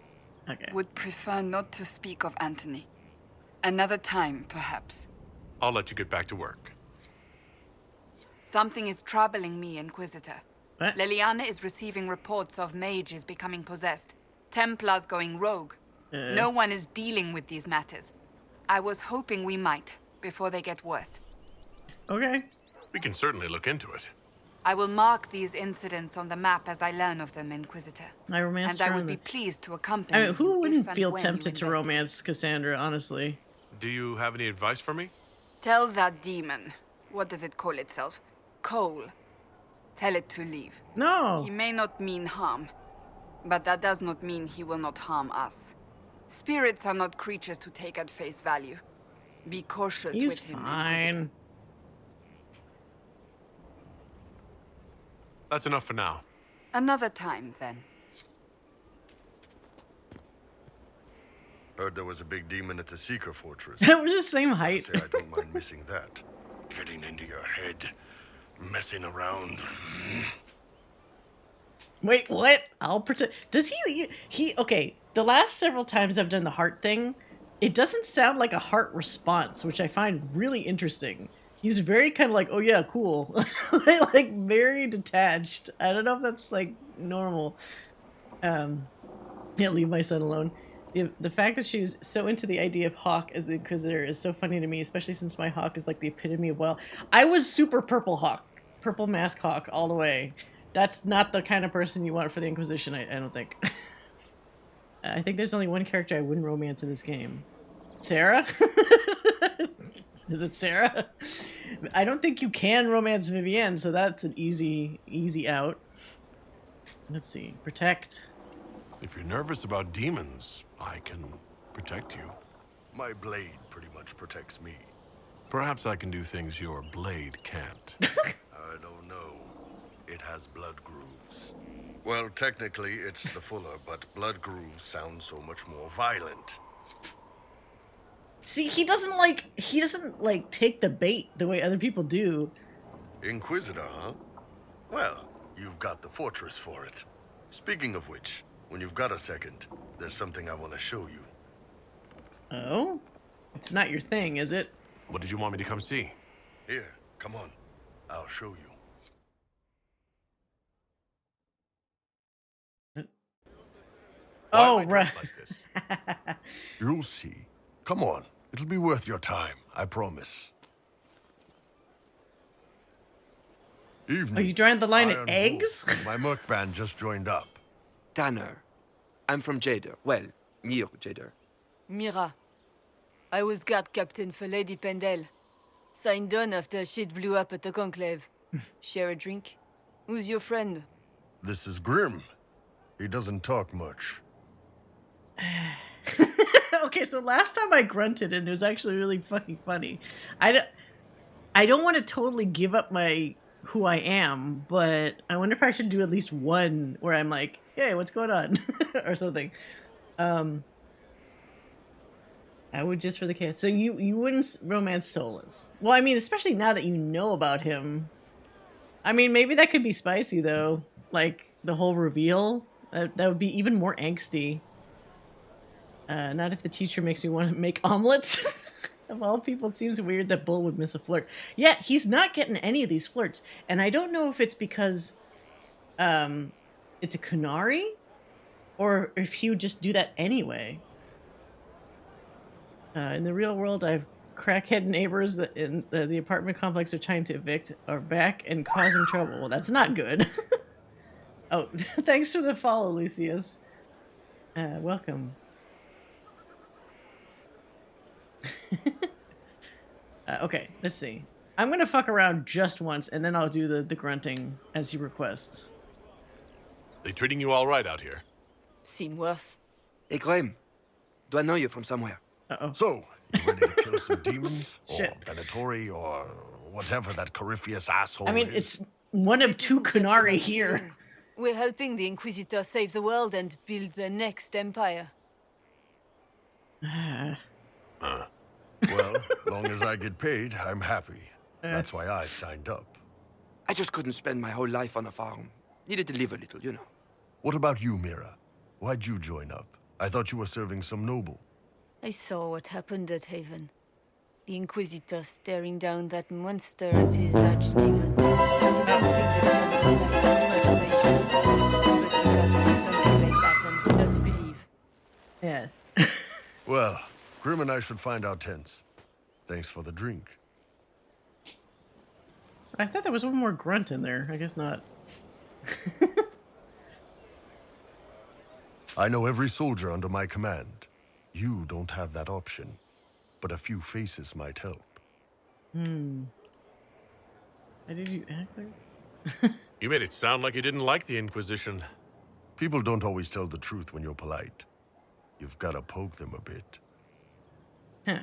Okay. would prefer not to speak of Anthony. Another time, perhaps. I'll let you get back to work. Something is troubling me, Inquisitor. What? Leliana is receiving reports of mages becoming possessed, Templars going rogue. No one is dealing with these matters. I was hoping we might, before they get worse. Okay. We can certainly look into it. I will mark these incidents on the map as I learn of them, Inquisitor. I romanced And I her would in be the- pleased to accompany I mean, who you wouldn't if and feel when tempted you to investigate. romance Cassandra, honestly? Do you have any advice for me? Tell that demon, what does it call itself? Cole. Tell it to leave. No. He may not mean harm, but that does not mean he will not harm us. Spirits are not creatures to take at face value. Be cautious He's with him. fine. That's enough for now. Another time, then. Heard there was a big demon at the Seeker Fortress. That was the same height. Say I don't mind missing that. Getting into your head, messing around. Wait, what? I'll pretend. Does he? Okay. The last several times I've done the heart thing, it doesn't sound like a heart response, which I find really interesting. He's very kind of like, oh yeah, cool, like very detached. I don't know if that's like normal. Yeah, leave my son alone. The fact that she was so into the idea of Hawk as the Inquisitor is so funny to me, especially since my Hawk is like the epitome of well. I was super purple Hawk, purple mask Hawk all the way. That's not the kind of person you want for the Inquisition, I don't think. I think there's only one character I wouldn't romance in this game. Sarah? Is it Sarah? I don't think you can romance Vivienne, so that's an easy out. Let's see. Protect. If you're nervous about demons, I can protect you. My blade pretty much protects me. Perhaps I can do things your blade can't. I don't know. It has blood grooves. Well, technically, it's the Fuller, but blood grooves sound so much more violent. See, he doesn't like take the bait the way other people do. Inquisitor, huh? Well, you've got the fortress for it. Speaking of which, when you've got a second, there's something I want to show you. Oh? It's not your thing, is it? What did you want me to come see? Here, come on. I'll show you. Oh, right. You'll see. Come on. It'll be worth your time, I promise. Evening. Are you drawing the line Iron at eggs? Wolf. My merc band just joined up. Tanner. I'm from Jader. Well, near Jader. Mira. I was guard captain for Lady Pendel. Signed on after shit blew up at the Conclave. Share a drink? Who's your friend? This is Grim. He doesn't talk much. Okay, so last time I grunted and it was actually really fucking funny. I don't want to totally give up who I am, but I wonder if I should do at least one where I'm like, hey, what's going on? or something. I would just for the case. So you wouldn't romance Solas. Well, I mean, especially now that you know about him. I mean, maybe that could be spicy though. Like the whole reveal. That would be even more angsty. Not if the teacher makes me want to make omelets. Of all people, it seems weird that Bull would miss a flirt. Yeah, he's not getting any of these flirts. And I don't know if it's because it's a Qunari or if he would just do that anyway. In the real world, I have crackhead neighbors that in the apartment complex are trying to evict are back and causing trouble. Well, that's not good. Oh, thanks for the follow, Lucius. Welcome. Okay, let's see. I'm gonna fuck around just once, and then I'll do the grunting as he requests. They treating you all right out here? Seen worse. Hey, Graham. Do I know you from somewhere? Uh-oh. So, you ready to kill some demons? Shit. Or Venatori, or whatever that Corypheus asshole I mean, is? it's one of two Qunari here. We're helping the Inquisitor save the world and build the next empire. Well, long as I get paid, I'm happy. That's why I signed up. I just couldn't spend my whole life on a farm. Needed to live a little, you know. What about you, Mira? Why'd you join up? I thought you were serving some noble. I saw what happened at Haven. The Inquisitor staring down that monster and his archdemon. I don't think the general likes stigmatization, but he got something like that and would not believe. Yeah. Well, Grim and I should find our tents. Thanks for the drink. I thought there was one more grunt in there. I guess not. I know every soldier under my command. You don't have that option, but a few faces might help. Why did you act like? You made it sound like you didn't like the Inquisition. People don't always tell the truth when you're polite. You've got to poke them a bit. Huh.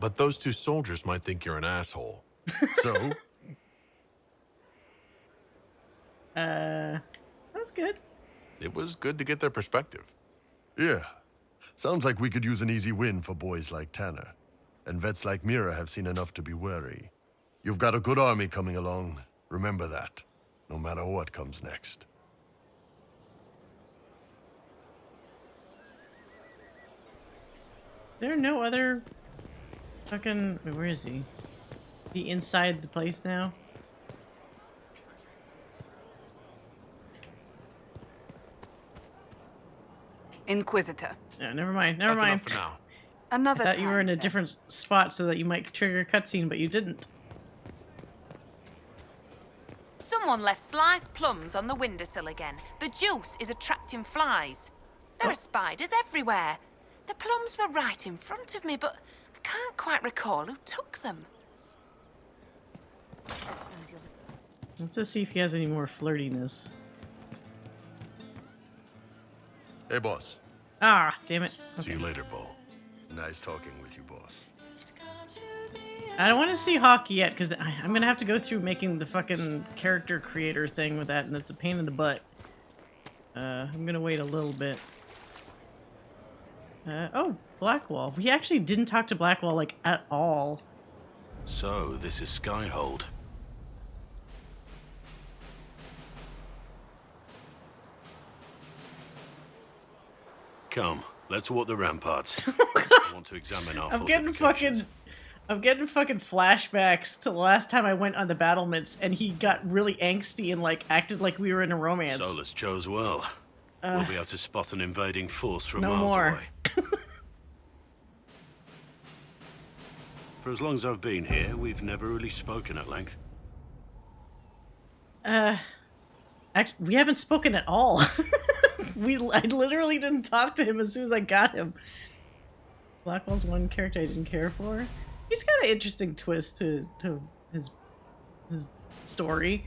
But those two soldiers might think you're an asshole. So? That's good. It was good to get their perspective. Yeah. Sounds like we could use an easy win for boys like Tanner. And vets like Mira have seen enough to be wary. You've got a good army coming along. Remember that, no matter what comes next. There are no other fucking... Wait, where is he? Is he inside the place now? Inquisitor. No, never mind. Never mind. Enough for now. Another I thought you were in a time, then. different spot so that you might trigger a cutscene, but you didn't. Someone left sliced plums on the windowsill again. The juice is attracting flies. There are spiders everywhere. The plums were right in front of me, but I can't quite recall who took them. Let's just see if he has any more flirtiness. Hey, boss. Ah, damn it. See you later, Bo. Nice talking with you, boss. I don't want to see hockey yet, because I'm going to have to go through making the fucking character creator thing with that, and it's a pain in the butt. I'm going to wait a little bit. Oh, Blackwall. We actually didn't talk to Blackwall, like, at all. So, this is Skyhold. Come, let's walk the ramparts. I want to examine our I'm getting fortifications. fucking flashbacks to the last time I went on the battlements, and he got really angsty and, like, acted like we were in a romance. Solus chose well. We'll be able to spot an invading force from no miles more. away. For as long as I've been here, we've never really spoken at length. Actually, we haven't spoken at all. I literally didn't talk to him as soon as I got him. Blackwall's one character I didn't care for. He's got an interesting twist to his story.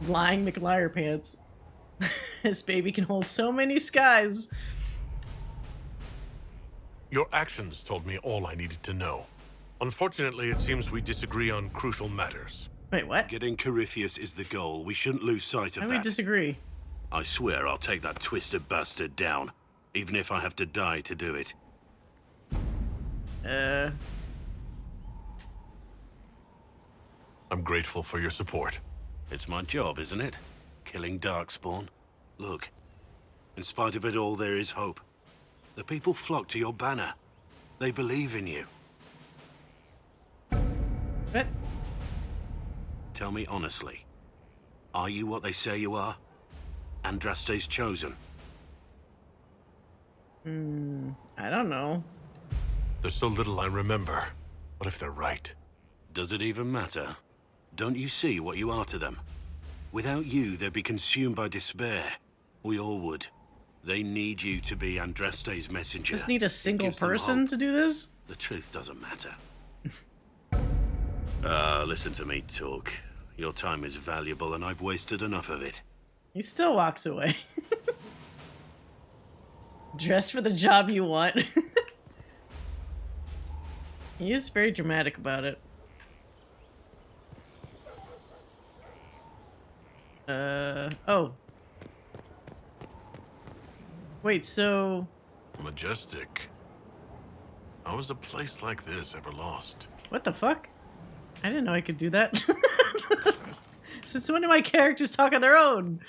Lying McLiar pants. This baby can hold so many skies. Your actions told me all I needed to know. Unfortunately, it seems we disagree on crucial matters. Wait, what? Getting Corypheus is the goal. We shouldn't lose sight of How that. do we disagree? I swear I'll take that twisted bastard down, even if I have to die to do it. I'm grateful for your support. It's my job, isn't it? Killing Darkspawn? Look, in spite of it all, there is hope. The people flock to your banner. They believe in you. What? Tell me honestly, are you what they say you are? Andraste's chosen? I don't know. There's so little I remember. What if they're right? Does it even matter? Don't you see what you are to them? Without you, they'd be consumed by despair. We all would. They need you to be Andraste's messenger. Just need a single gives them person hope. to do this? The truth doesn't matter. Listen to me talk. Your time is valuable and I've wasted enough of it. He still walks away. Dress for the job you want. He is very dramatic about it. Oh. Wait, so... Majestic. How was a place like this ever lost? What the fuck? I didn't know I could do that. Since when do my characters talk on their own?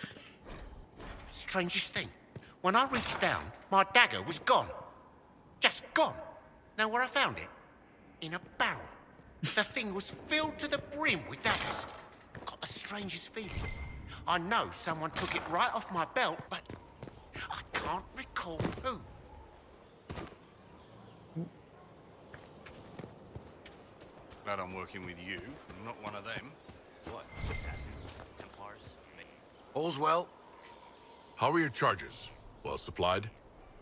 Strangest thing. When I reached down, my dagger was gone. Just gone. Know where I found it? In a barrel. The thing was filled to the brim with daggers. Got the strangest feeling. I know someone took it right off my belt, but I can't recall who. Glad I'm working with you, not one of them. What? Assassins? Templars? All's well. How are your charges? Well supplied?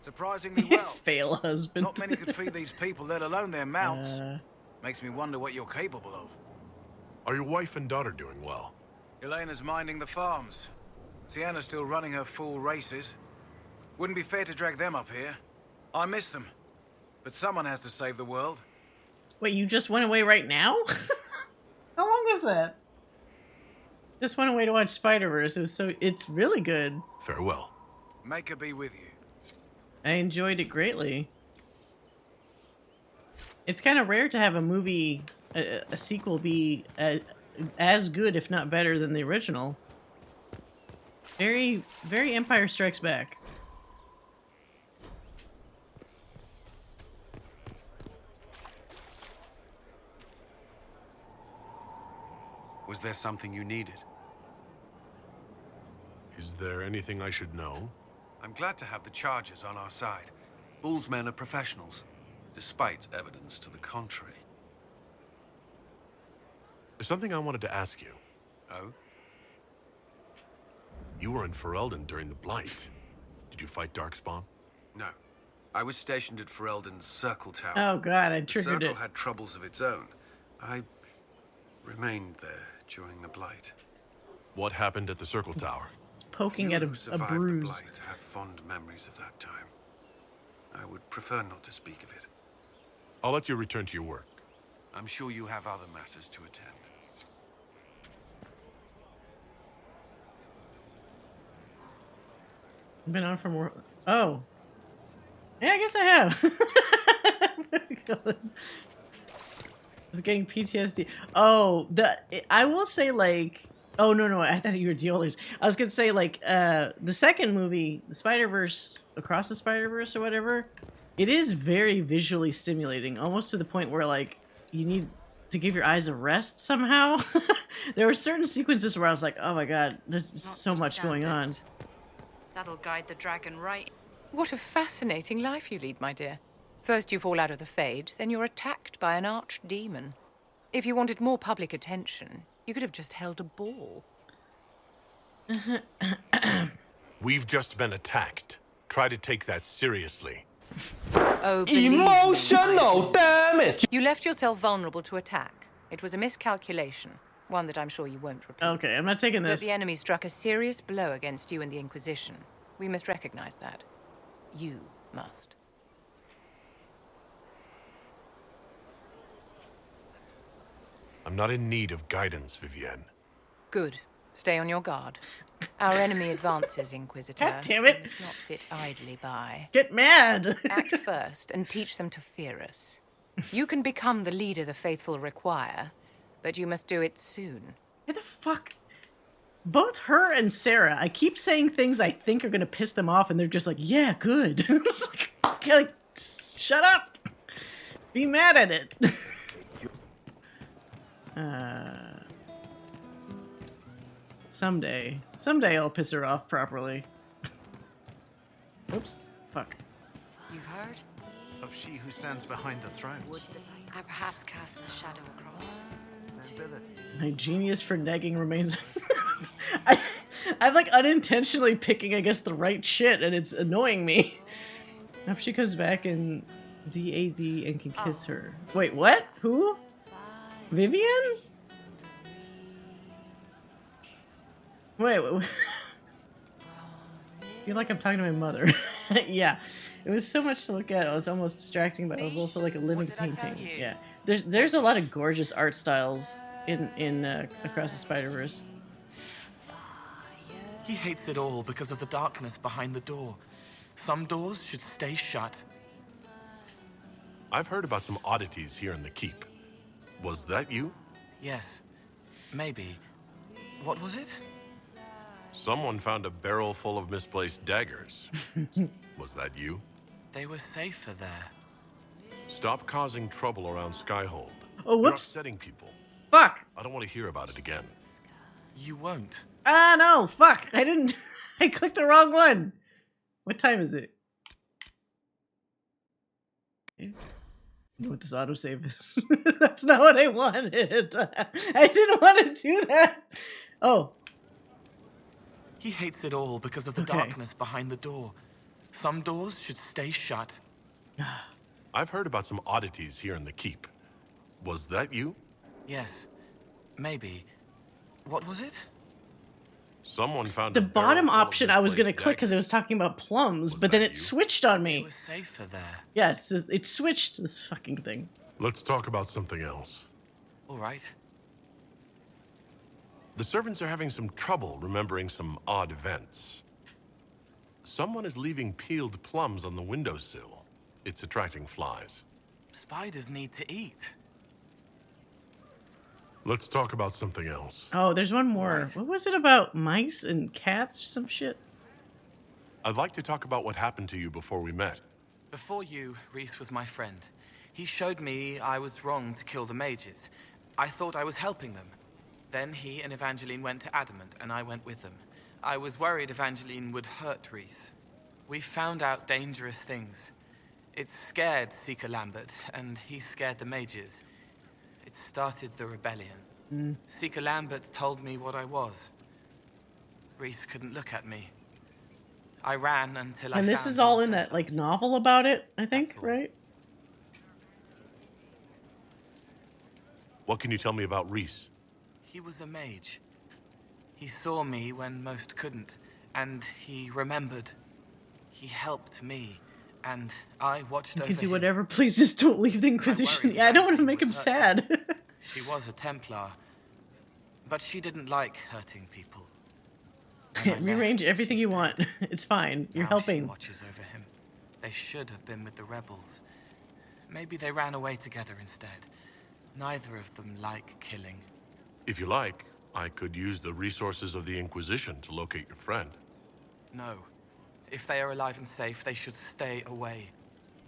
Surprisingly well. Fail husband. Not many could feed these people, let alone their mounts. Makes me wonder what you're capable of. Are your wife and daughter doing well? Elena's minding the farms. Sienna's still running her full races. Wouldn't be fair to drag them up here. I miss them. But someone has to save the world. Wait, you just went away right now? How long was that? Just went away to watch Spider-Verse. It's really good. Farewell. Make her be with you. I enjoyed it greatly. It's kind of rare to have a movie, a sequel be as good, if not better, than the original. Very, very Empire Strikes Back. Was there something you needed? Is there anything I should know? I'm glad to have the charges on our side. Bull's men are professionals, despite evidence to the contrary. There's something I wanted to ask you. Oh? You were in Ferelden during the Blight. Did you fight Darkspawn? No. I was stationed at Ferelden's Circle Tower. Oh god, I triggered the it. Circle had troubles of its own. I remained there during the Blight. What happened at the Circle Tower? It's poking at a bruise. The Blight have fond memories of that time. I would prefer not to speak of it. I'll let you return to your work. I'm sure you have other matters to attend. Been on for more. Oh. Yeah, I guess I have. I was getting PTSD. Oh, I will say, like, oh no, I thought you were Dioli's. I was gonna say, like, the second movie, the Spider-Verse, Across the Spider-Verse or whatever, it is very visually stimulating, almost to the point where, like, you need to give your eyes a rest somehow. There were certain sequences where I was like, oh my god, there's so much going on. That'll guide the dragon right. What a fascinating life you lead, my dear. First you fall out of the Fade, then you're attacked by an archdemon. If you wanted more public attention, you could have just held a ball. We've just been attacked. Try to take that seriously. Oh, Emotional damage! You left yourself vulnerable to attack. It was a miscalculation, one that I'm sure you won't repeat. Okay, I'm not taking this. But the enemy struck a serious blow against you and the Inquisition. We must recognize that. You must. I'm not in need of guidance, Vivienne. Good. Stay on your guard. Our enemy advances, Inquisitor. God damn it! You must not sit idly by. Get mad! Act first and teach them to fear us. You can become the leader the faithful require, but you must do it soon. Why the fuck? Both her and Sarah, I keep saying things I think are going to piss them off, and they're just like, yeah, good. It's like, shut up. Be mad at it. Someday I'll piss her off properly. Oops. Fuck. You've heard? Of she who stands behind the thrones. I perhaps cast a shadow across it. My genius for negging remains. I'm like unintentionally picking, I guess, the right shit, and it's annoying me. I hope she comes back in DAD and can kiss her. Wait, what? Who? Vivian? Wait. I feel like I'm talking to my mother. Yeah. It was so much to look at. It was almost distracting, but it was also like a living painting. Yeah. There's a lot of gorgeous art styles in Across the Spider-Verse. He hates it all because of the darkness behind the door. Some doors should stay shut. I've heard about some oddities here in the keep. Was that you? Yes. Maybe. What was it? Someone found a barrel full of misplaced daggers. Was that you? They were safer there. Stop causing trouble around Skyhold. Oh, whoops. You're upsetting people. Fuck. I don't want to hear about it again. You won't. Ah, no. Fuck. I didn't. I clicked the wrong one. What time is it? I know what this autosave is. That's not what I wanted. I didn't want to do that. Oh. He hates it all because of the darkness behind the door. Some doors should stay shut. I've heard about some oddities here in the keep. Was that you? Yes. Maybe. What was it? Someone found the a barrel bottom full of option I was going to misplaced click because it was talking about plums, but then it switched on me. They were safer there. Yes, it switched this fucking thing. Let's talk about something else. All right. The servants are having some trouble remembering some odd events. Someone is leaving peeled plums on the windowsill. It's attracting flies. Spiders need to eat. Let's talk about something else. Oh, there's one more. What was it about mice and cats or some shit? I'd like to talk about what happened to you before we met. Before you, Rhys was my friend. He showed me I was wrong to kill the mages. I thought I was helping them. Then he and Evangeline went to Adamant, and I went with them. I was worried Evangeline would hurt Rhys. We found out dangerous things. It scared Seeker Lambert, and he scared the mages. It started the rebellion. Seeker Lambert told me what I was. Rhys couldn't look at me. I ran until I found... And this is all in that, like, novel about it, I think, right? What can you tell me about Rhys? He was a mage. He saw me when most couldn't, and he remembered. He helped me, and I watched over You can do him. whatever, please just don't leave the Inquisition. Yeah, I don't want to make him sad. She was a Templar, but she didn't like hurting people. Rearrange everything you want. It's fine. You're Now helping. She watches over him. They should have been with the rebels. Maybe they ran away together instead. Neither of them like killing. If you like, I could use the resources of the Inquisition to locate your friend. No. If they are alive and safe, they should stay away.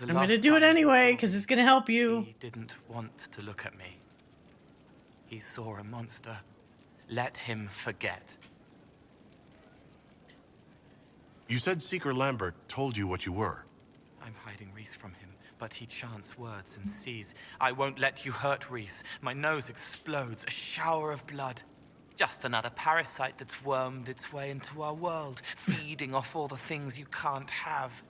I'm going to do it anyway, because it's going to help you. He didn't want to look at me. He saw a monster. Let him forget. You said Seeker Lambert told you what you were. I'm hiding Rhys from him, but he chants words and sees. I won't let you hurt Rhys. My nose explodes, a shower of blood. Just another parasite that's wormed its way into our world, feeding off all the things you can't have.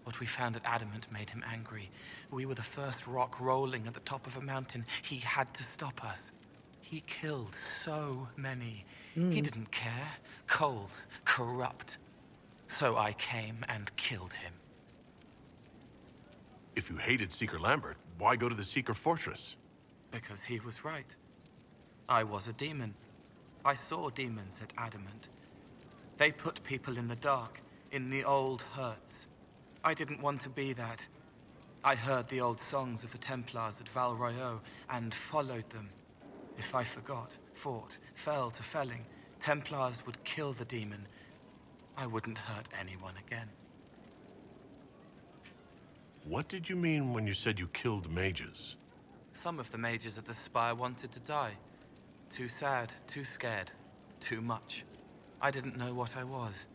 What we found at Adamant made him angry. We were the first rock rolling at the top of a mountain. He had to stop us. He killed so many. He didn't care. Cold, corrupt. So I came and killed him. If you hated Seeker Lambert, why go to the Seeker Fortress? Because he was right. I was a demon. I saw demons at Adamant. They put people in the dark, in the old hurts. I didn't want to be that. I heard the old songs of the Templars at Val Royeaux and followed them. If I forgot, fought, fell to felling, Templars would kill the demon, I wouldn't hurt anyone again. What did you mean when you said you killed mages? Some of the mages at the Spire wanted to die. Too sad, too scared, too much. I didn't know what I was.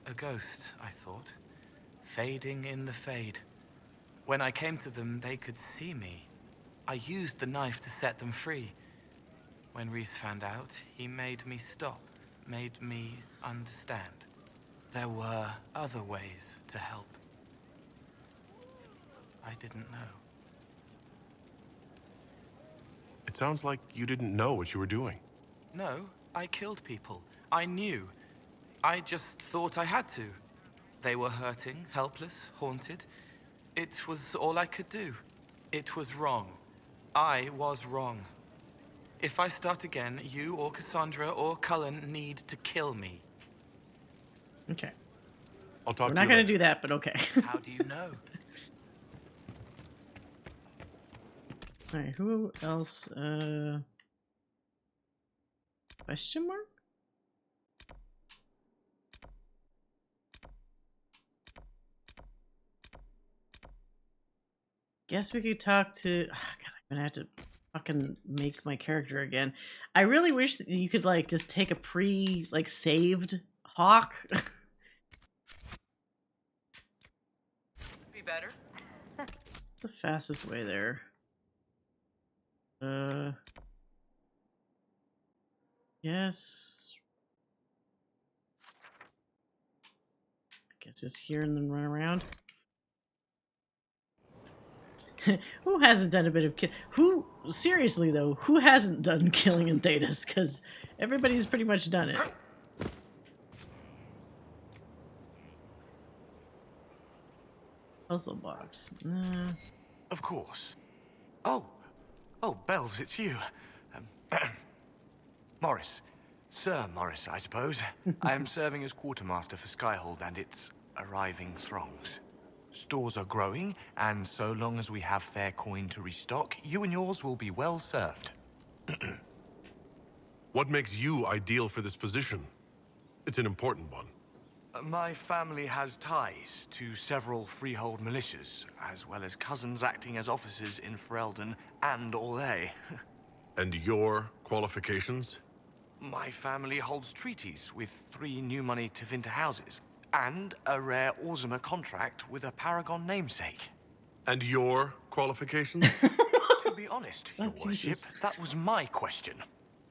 A ghost, I thought. Fading in the fade. When I came to them, they could see me. I used the knife to set them free. When Rhys found out, he made me stop, made me understand. There were other ways to help. I didn't know. It sounds like you didn't know what you were doing. No, I killed people. I knew. I just thought I had to. They were hurting, helpless, haunted. It was all I could do. It was wrong. I was wrong. If I start again, you or Cassandra or Cullen need to kill me. Okay. I'll talk We're to not you going later. to do that, but okay. How do you know? Alright, who else? Question mark? Guess we could talk to... Oh, God, I'm gonna have to fucking make my character again. I really wish that you could, like, just take a saved Hawk. Be better. The fastest way there. Yes. I guess it's here and then run around. Who hasn't done a bit of seriously though, who hasn't done killing in Thedas? Because everybody's pretty much done it. Puzzle box. Of course. Oh, Bells, it's you. Morris. Sir Morris, I suppose. I am serving as quartermaster for Skyhold and its arriving throngs. Stores are growing, and so long as we have fair coin to restock, you and yours will be well served. What makes you ideal for this position? It's an important one. My family has ties to several freehold militias, as well as cousins acting as officers in Ferelden and Orlais. And your qualifications? My family holds treaties with 3 new money Tevinter houses, and a rare Orzuma contract with a Paragon namesake. And your qualifications? To be honest, your worship, that was my question.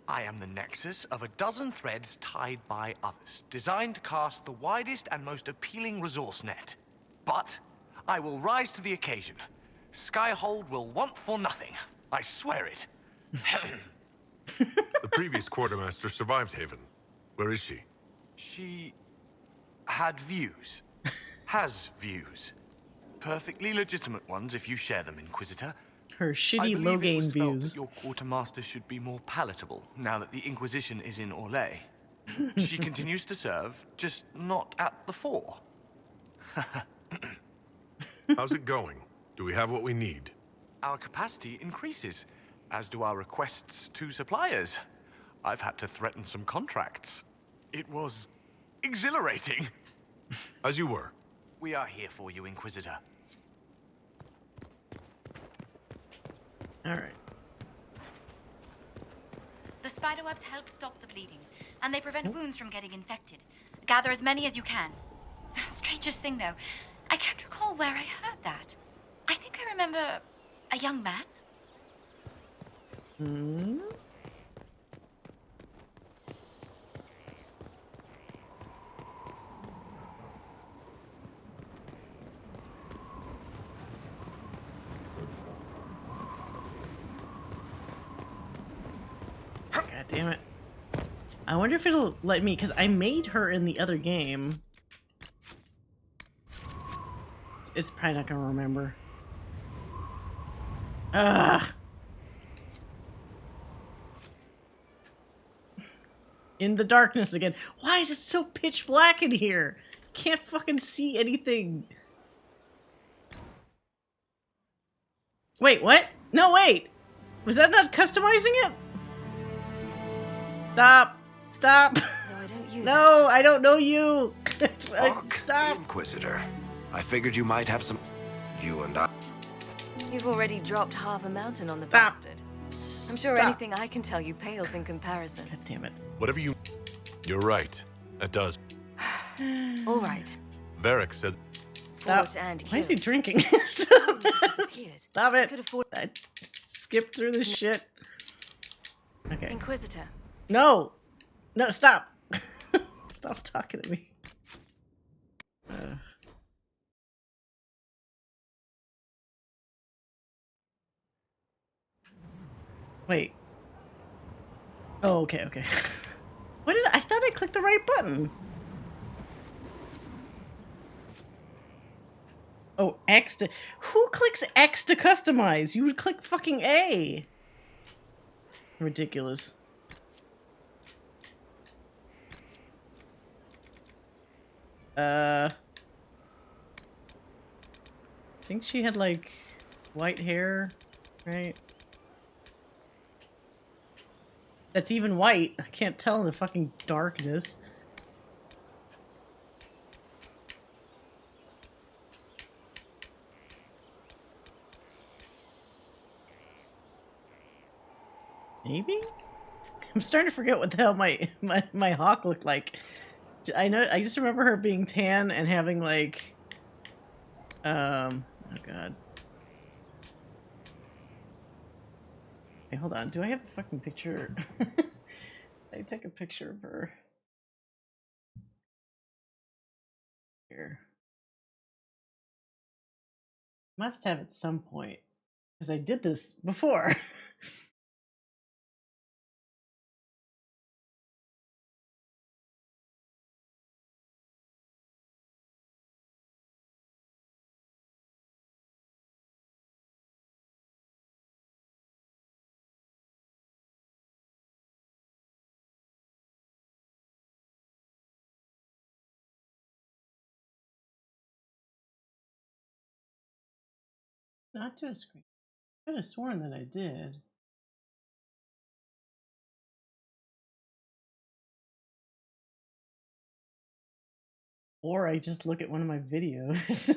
I am the nexus of a dozen threads tied by others, designed to cast the widest and most appealing resource net. But I will rise to the occasion. Skyhold will want for nothing. I swear it. The previous quartermaster survived Haven. Where is she? She had views. Has views. Perfectly legitimate ones if you share them, Inquisitor. Her shitty Loghain views. That your quartermaster should be more palatable now that the Inquisition is in Orlais. She continues to serve, just not at the fore. How's it going? Do we have what we need? Our capacity increases, as do our requests to suppliers. I've had to threaten some contracts. It was exhilarating. As you were. We are here for you, Inquisitor. Alright. The spiderwebs help stop the bleeding, and they prevent wounds from getting infected. Gather as many as you can. The strangest thing, though, I can't recall where I heard that. I think I remember a young man. Hmm? God damn it. I wonder if it'll let me, because I made her in the other game. It's probably not going to remember. Ugh. In the darkness again. Why is it so pitch black in here? Can't fucking see anything. Wait, what? No, wait. Was that not customizing it? Stop. Stop. Though I don't use No, I don't know you. Stop. Inquisitor. I figured you might have some... You and I... You've already dropped half a mountain on the bastard. I'm sure anything I can tell you pales in comparison. God damn it. Whatever you... You're right. That does. All right. Varric said... Stop. And Why is he drinking? Stop it. I skipped through this shit. Okay. Inquisitor. No. No, stop. Stop talking to me. Wait. Oh, okay, okay. What did I thought I clicked the right button. Oh, X to... Who clicks X to customize? You would click fucking A. Ridiculous. I think she had, like, white hair, right? That's even white. I can't tell in the fucking darkness. Maybe? I'm starting to forget what the hell my hawk looked like. I know. I just remember her being tan and having like, oh god. Hey, hold on. Do I have a fucking picture? I take a picture of her. Here. Must have at some point, because I did this before. Not to a screen. I could have sworn that I did. Or I just look at one of my videos. It's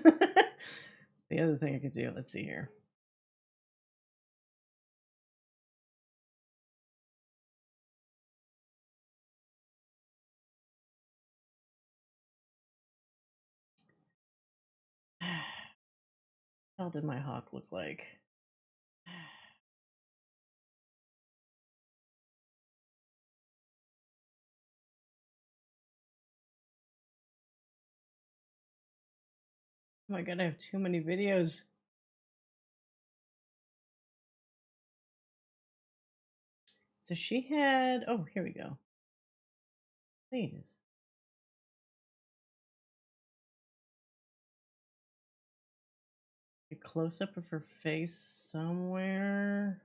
the other thing I could do. Let's see here. How did my hawk look like? Oh my god, I have too many videos. So she had, oh, here we go. Please. A close-up of her face somewhere.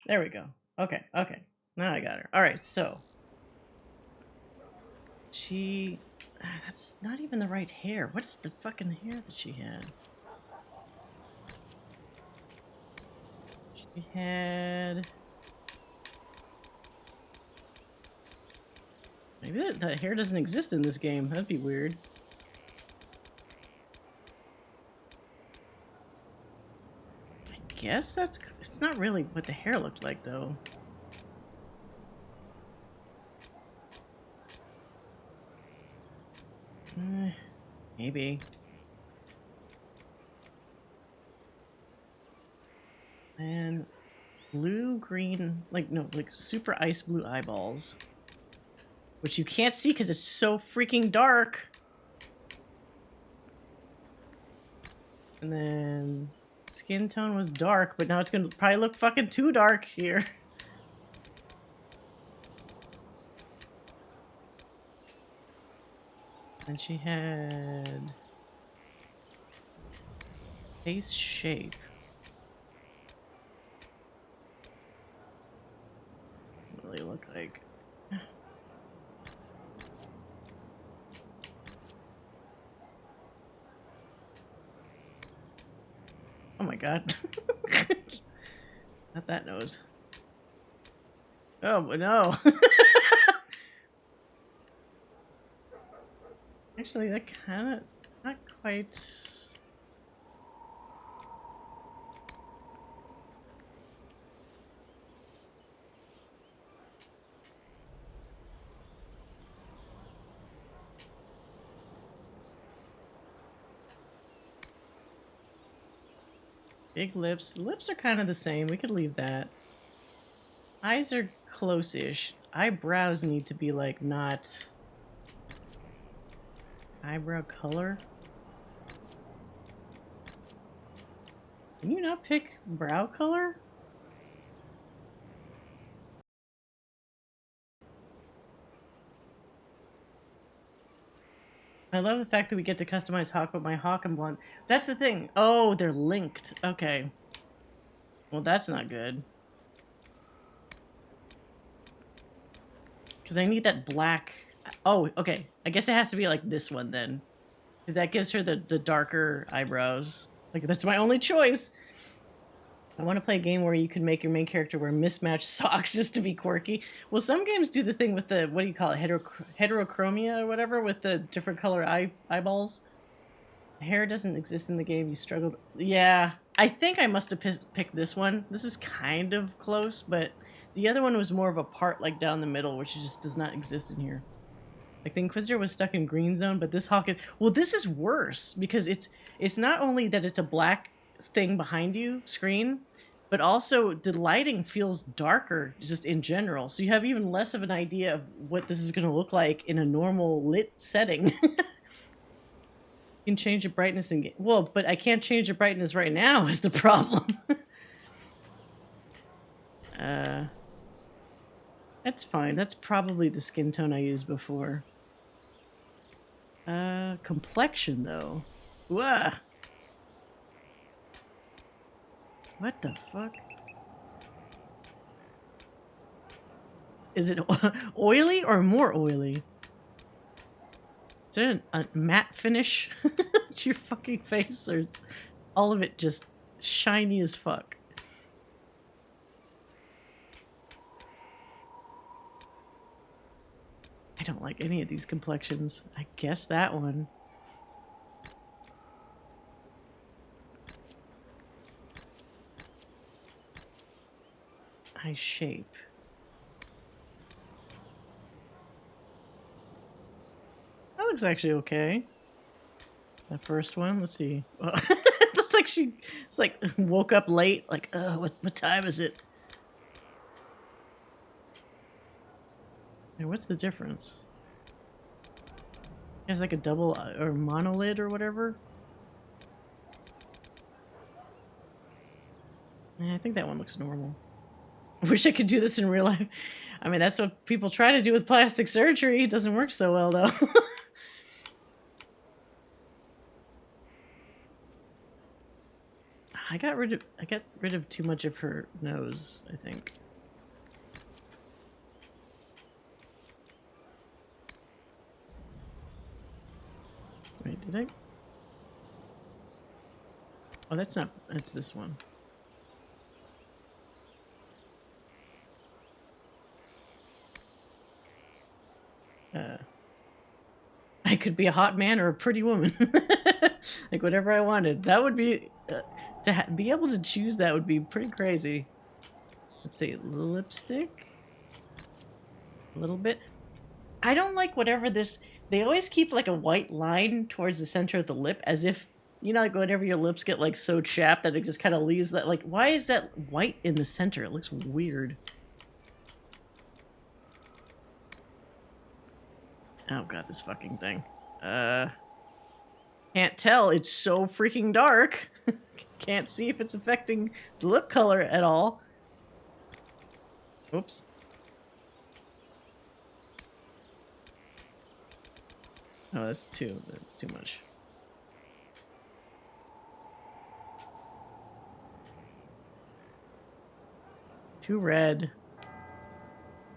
There we go. Okay, okay. Now I got her. All right, so. She, that's not even the right hair. What is the fucking hair that she had? She had... Maybe that hair doesn't exist in this game. That'd be weird. I guess that's... It's not really what the hair looked like, though. Maybe. And blue, green, like, no, like super ice blue eyeballs. Which you can't see because it's so freaking dark. And then skin tone was dark, but now it's gonna probably look fucking too dark here. And she had face shape. Doesn't really look like. Oh my god. Not that nose. Oh, no. Actually, that kind of... Not quite... Big lips. The lips are kind of the same. We could leave that. Eyes are close-ish. Eyebrows need to be, like, not... Eyebrow color? Can you not pick brow color? I love the fact that we get to customize Hawk, but my Hawk and Blonde... That's the thing. Oh, they're linked. Okay. Well, that's not good. Because I need that black... Oh, okay. I guess it has to be like this one then. Because that gives her the darker eyebrows. Like, that's my only choice. I want to play a game where you can make your main character wear mismatched socks just to be quirky. Well, some games do the thing with the, what do you call it, heterochromia or whatever, with the different color eyeballs. Hair doesn't exist in the game, you struggled. Yeah, I think I must have picked this one. This is kind of close, but the other one was more of a part like down the middle, which just does not exist in here. Like the Inquisitor was stuck in green zone, but this Hawk is... Well, this is worse because it's not only that it's a black thing behind you screen, but also the lighting feels darker just in general, so you have even less of an idea of what this is going to look like in a normal lit setting. You can change the brightness and well, but I can't change the brightness right now is the problem. That's fine. That's probably the skin tone I used before. Complexion though. Whoa. What the fuck? Is it oily or more oily? Is there a matte finish to your fucking face, or is all of it just shiny as fuck? I don't like any of these complexions. I guess that one. Eye shape. That looks actually okay. That first one, let's see. Looks like it's like woke up late. Like, what time is it? Hey, what's the difference? It has like a double or monolid or whatever. Yeah, I think that one looks normal. I wish I could do this in real life. I mean, that's what people try to do with plastic surgery. It doesn't work so well, though. I got rid of too much of her nose, I think. Wait, did I? Oh, that's not, that's this one. I could be a hot man or a pretty woman. Like whatever I wanted. That would be, to be able to choose that would be pretty crazy. Let's see, lipstick. A little bit. I don't like whatever this, they always keep like a white line towards the center of the lip as if, you know, like whenever your lips get like so chapped that it just kind of leaves that, like, why is that white in the center? It looks weird. Oh god, this fucking thing. Can't tell. It's so freaking dark. Can't see if it's affecting the lip color at all. Oops. Oh, that's too much. Too red.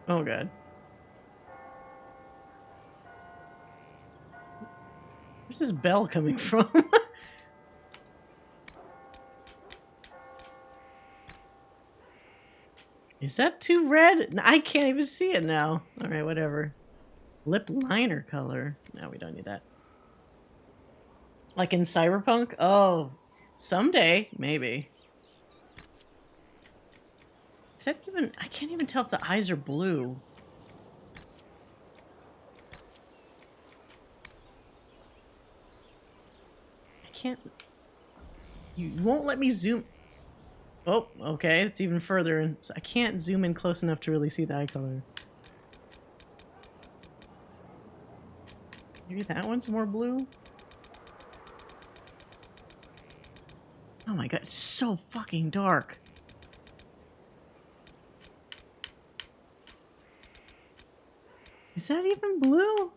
Oh god. Where's this bell coming from? Is that too red? I can't even see it now. All right, whatever. Lip liner color. No, we don't need that. Like in Cyberpunk? Oh, someday, maybe. Is that even... I can't even tell if the eyes are blue. I can't... You won't let me zoom... Oh, okay, it's even further in. So I can't zoom in close enough to really see the eye color. Maybe that one's more blue? Oh my god, it's so fucking dark. Is that even blue?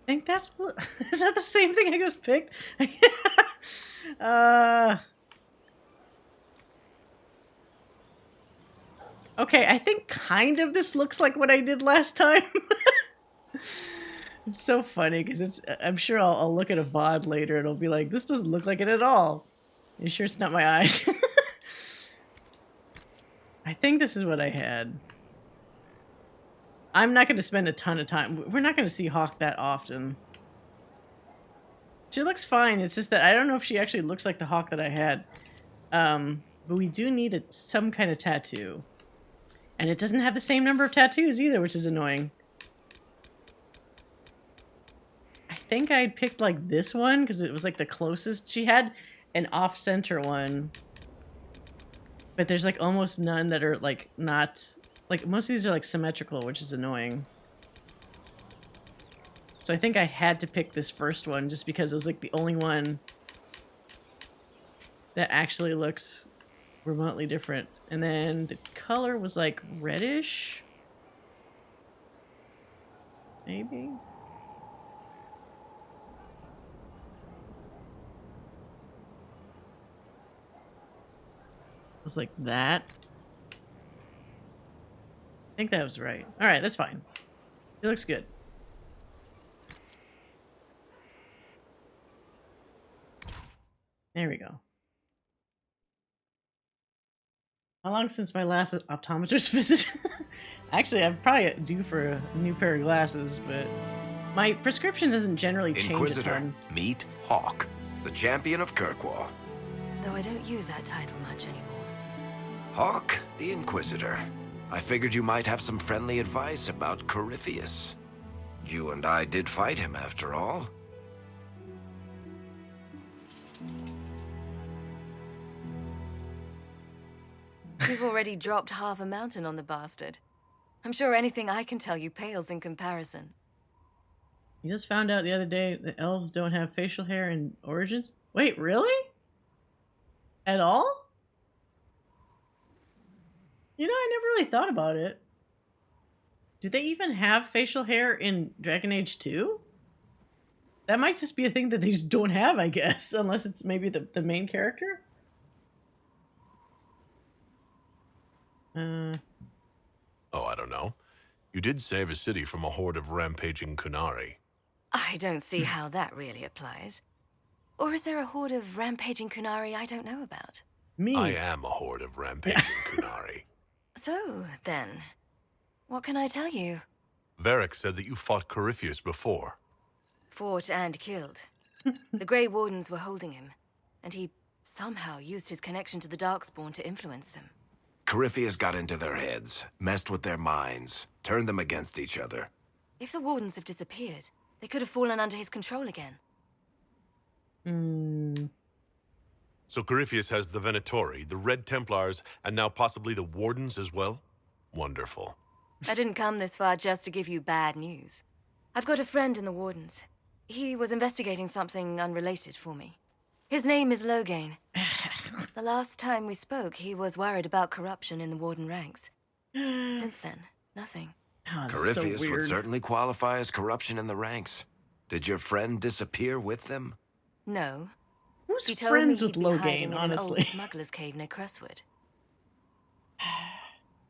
I think that's blue. Is that the same thing I just picked? Okay, I think kind of this looks like what I did last time. It's so funny because it's. I'm sure I'll look at a VOD later and it'll be like, this doesn't look like it at all. You sure it's not my eyes? I think this is what I had. I'm not going to spend a ton of time. We're not going to see Hawk that often. She looks fine. It's just that I don't know if she actually looks like the Hawk that I had. But we do need some kind of tattoo. And it doesn't have the same number of tattoos either, which is annoying. I think I picked like this one because it was like the closest. She had an off-center one. But there's like almost none that are like not... Like most of these are like symmetrical, which is annoying. So I think I had to pick this first one just because it was like the only one that actually looks remotely different. And then the color was like reddish. Maybe. It was like that. I think that was right. All right, that's fine. It looks good. There we go. How long since my last optometrist visit? Actually, I'm probably due for a new pair of glasses, but my prescription doesn't generally change a Inquisitor, ton. meet Hawk, the champion of Kirkwall. Though I don't use that title much anymore. Hawk, the Inquisitor. I figured you might have some friendly advice about Corypheus. You and I did fight him, after all. You've already dropped half a mountain on the bastard. I'm sure anything I can tell you pales in comparison. You just found out the other day that elves don't have facial hair in Origins? Wait, really? At all? You know, I never really thought about it. Do they even have facial hair in Dragon Age 2? That might just be a thing that they just don't have, I guess. Unless it's maybe the main character? Oh, I don't know. You did save a city from a horde of rampaging Qunari. I don't see how that really applies. Or is there a horde of rampaging Qunari I don't know about? Me. I am a horde of rampaging Qunari. So, then, what can I tell you? Varric said that you fought Corypheus before. Fought and killed. The Grey Wardens were holding him, and he somehow used his connection to the Darkspawn to influence them. Corypheus got into their heads, messed with their minds, turned them against each other. If the Wardens have disappeared, they could have fallen under his control again. So Corypheus has the Venatori, the Red Templars, and now possibly the Wardens as well? Wonderful. I didn't come this far just to give you bad news. I've got a friend in the Wardens. He was investigating something unrelated for me. His name is Loghain. The last time we spoke, he was worried about corruption in the Warden ranks. Since then, nothing. Corypheus would certainly qualify as corruption in the ranks. Did your friend disappear with them? No. Who's He told friends me with he'd be hiding Loghain, in an honestly? old smuggler's cave near Crestwood.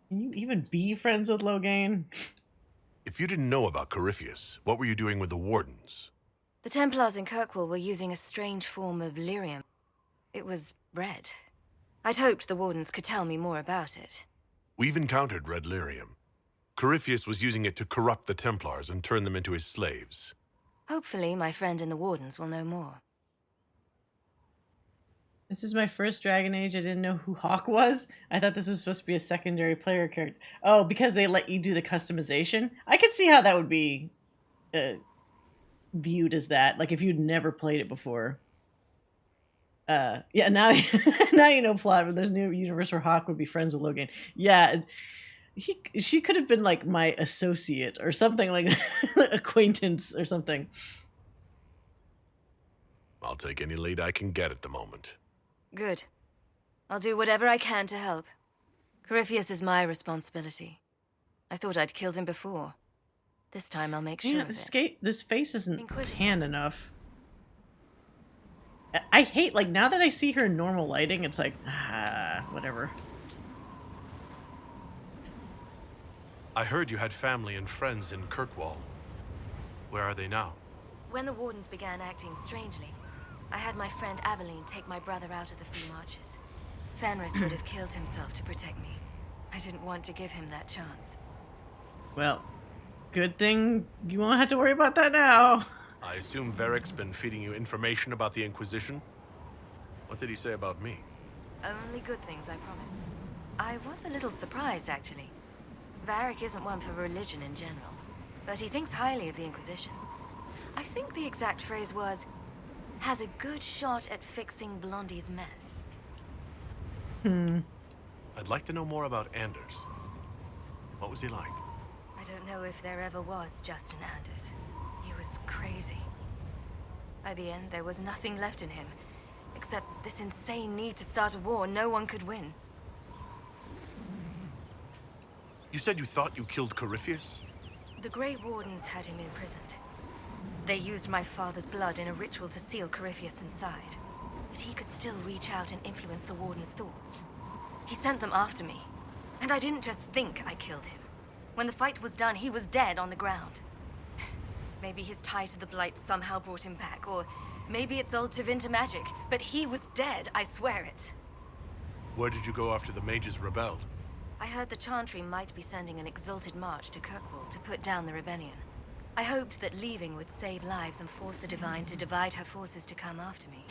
Can you even be friends with Loghain? If you didn't know about Corypheus, what were you doing with the Wardens? The Templars in Kirkwall were using a strange form of lyrium. It was red. I'd hoped the Wardens could tell me more about it. We've encountered red lyrium. Corypheus was using it to corrupt the Templars and turn them into his slaves. Hopefully, my friend in the Wardens will know more. This is my first Dragon Age. I didn't know who Hawk was. I thought this was supposed to be a secondary player character. Oh, because they let you do the customization? I could see how that would be viewed as that. Like if you'd never played it before. Yeah, now now you know plot. But there's a new universe where Hawk would be friends with Loghain. Yeah, she could have been like my associate or something, like acquaintance or something. I'll take any lead I can get at the moment. Good. I'll do whatever I can to help. Corypheus is my responsibility. I thought I'd killed him before. This time I'll make sure of it. This face isn't tan enough. I hate, like, now that I see her in normal lighting, it's like, whatever. I heard you had family and friends in Kirkwall. Where are they now? When the Wardens began acting strangely, I had my friend Aveline take my brother out of the Free Marches. Fenris would have killed himself to protect me. I didn't want to give him that chance. Well, good thing you won't have to worry about that now. I assume Varric's been feeding you information about the Inquisition? What did he say about me? Only good things, I promise. I was a little surprised, actually. Varric isn't one for religion in general, but he thinks highly of the Inquisition. I think the exact phrase was, has a good shot at fixing Blondie's mess. I'd like to know more about Anders. What was he like? I don't know if there ever was just an Anders. He was crazy. By the end, there was nothing left in him, except this insane need to start a war no one could win. You said you thought you killed Corypheus? The Grey Wardens had him imprisoned. They used my father's blood in a ritual to seal Corypheus inside. But he could still reach out and influence the Warden's thoughts. He sent them after me. And I didn't just think I killed him. When the fight was done, he was dead on the ground. Maybe his tie to the Blight somehow brought him back, or maybe it's old Tevinter magic, but he was dead, I swear it. Where did you go after the mages rebelled? I heard the Chantry might be sending an exalted march to Kirkwall to put down the rebellion. I hoped that leaving would save lives and force the Divine to divide her forces to come after me.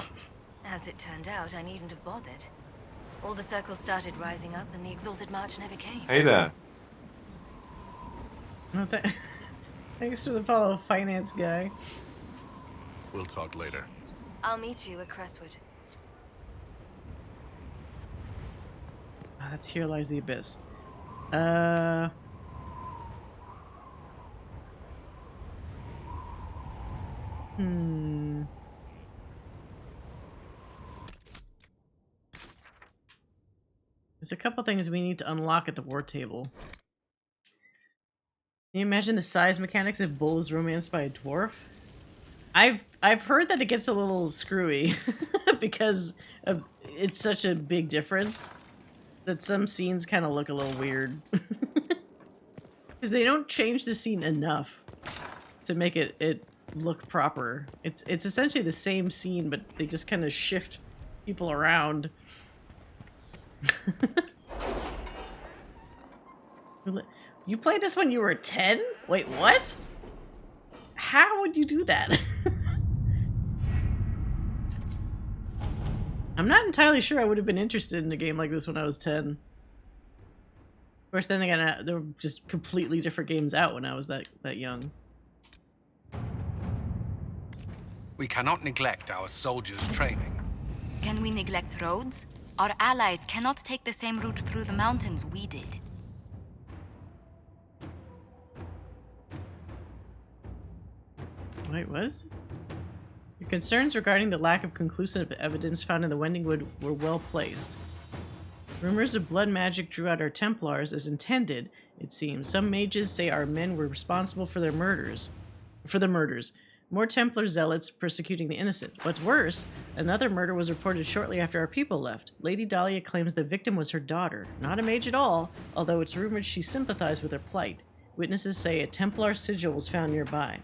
As it turned out, I needn't have bothered. All the circles started rising up, and the exalted march never came. Hey there. Oh, thanks for the follow, finance guy. We'll talk later. I'll meet you at Crestwood. That's Here Lies the Abyss. There's a couple things we need to unlock at the war table. Can you imagine the size mechanics if Bull was romanced by a dwarf? I've heard that it gets a little screwy because it's such a big difference that some scenes kind of look a little weird. Because they don't change the scene enough to make it look proper. It's essentially the same scene, but they just kind of shift people around. You played this when you were 10? Wait, what? How would you do that? I'm not entirely sure I would have been interested in a game like this when I was 10. Of course, then again, there were just completely different games out when I was that young. We cannot neglect our soldiers' training. Can we neglect roads? Our allies cannot take the same route through the mountains we did. Wait, what? Your concerns regarding the lack of conclusive evidence found in the Wendingwood were well placed. Rumors of blood magic drew out our Templars as intended, it seems. Some mages say our men were responsible for the murders. More Templar zealots persecuting the innocent. What's worse, another murder was reported shortly after our people left. Lady Dahlia claims the victim was her daughter. Not a mage at all, although it's rumored she sympathized with her plight. Witnesses say a Templar sigil was found nearby.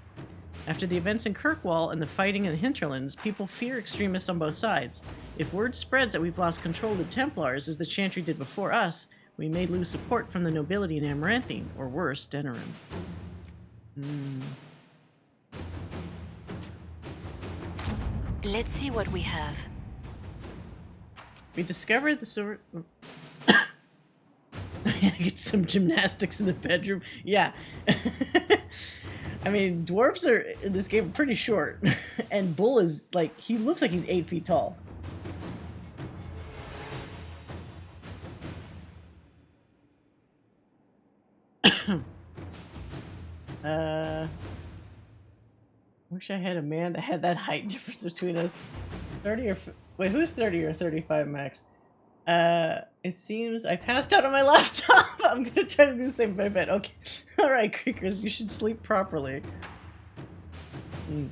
After the events in Kirkwall and the fighting in the hinterlands, people fear extremists on both sides. If word spreads that we've lost control of the Templars, as the Chantry did before us, we may lose support from the nobility in Amaranthine, or worse, Denerim. Let's see what we have. We discovered the sword... Get some gymnastics in the bedroom. Yeah. I mean, dwarves are, in this game, pretty short. And Bull is, like, he looks like he's 8 feet tall. Wish I had a man that had that height difference between us. 30 or... Wait, who's 30 or 35 max? It seems I passed out on my laptop. I'm gonna try to do the same by bed. Okay. Alright, Creakers, you should sleep properly. We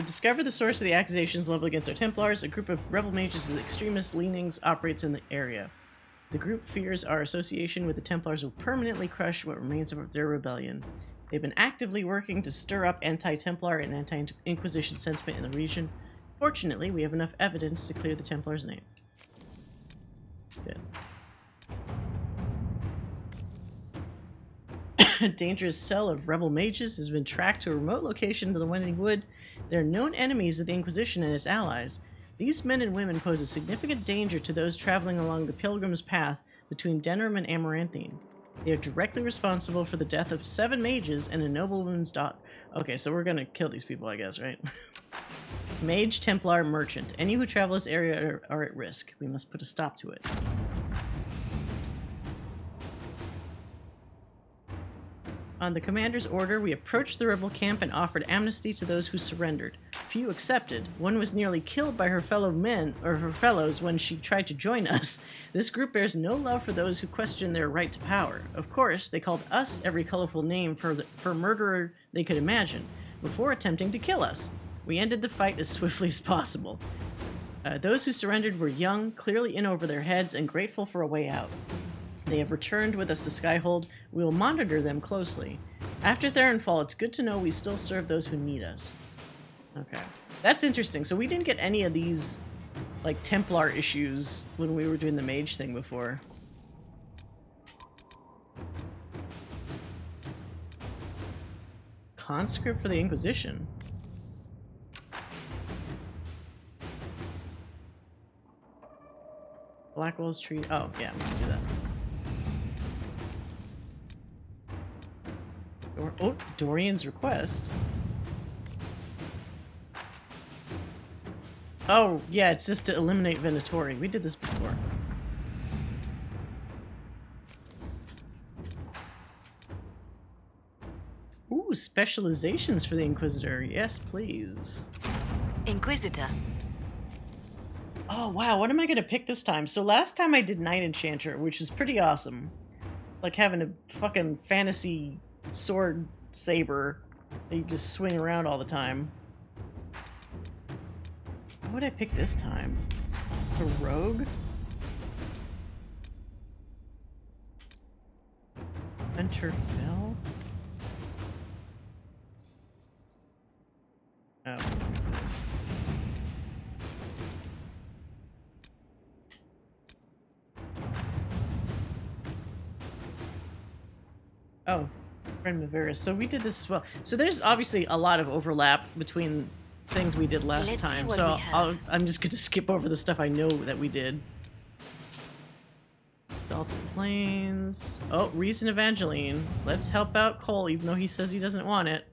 discovered the source of the accusations leveled against our Templars. A group of rebel mages with extremist leanings operates in the area. The group fears our association with the Templars will permanently crush what remains of their rebellion. They've been actively working to stir up anti-Templar and anti-Inquisition sentiment in the region. Fortunately, we have enough evidence to clear the Templars' name. Good. A dangerous cell of rebel mages has been tracked to a remote location to the Wending Wood. They are known enemies of the Inquisition and its allies. These men and women pose a significant danger to those traveling along the Pilgrim's Path between Denerim and Amaranthine. They are directly responsible for the death of 7 mages and a noblewoman's daughter. Okay, so we're gonna kill these people, I guess, right? Mage, Templar, Merchant. Any who travel this area are at risk. We must put a stop to it. On the commander's order, we approached the rebel camp and offered amnesty to those who surrendered. Few accepted. One was nearly killed by her fellows when she tried to join us. This group bears no love for those who question their right to power. Of course, they called us every colorful name for murderer they could imagine, before attempting to kill us. We ended the fight as swiftly as possible. Those who surrendered were young, clearly in over their heads, and grateful for a way out. They have returned with us to Skyhold. We will monitor them closely. After Theronfall, it's good to know we still serve those who need us. Okay. That's interesting. So we didn't get any of these, like, Templar issues when we were doing the mage thing before. Conscript for the Inquisition. Blackwell's tree. Oh, yeah, we can do that. Oh, Dorian's request. Oh, yeah, it's just to eliminate Venatori. We did this before. Ooh, specializations for the Inquisitor. Yes, please. Inquisitor. Oh, wow, what am I going to pick this time? So last time I did Knight Enchanter, which was pretty awesome. Like having a fucking fantasy sword saber that you just swing around all the time. What would I pick this time? A rogue? Hunter Fell? Oh, this. Oh. Friend Maveris. So we did this as well. So there's obviously a lot of overlap between things we did last time. So I'm just going to skip over the stuff I know that we did. Exalted Plains. Oh, Reason Evangeline. Let's help out Cole, even though he says he doesn't want it.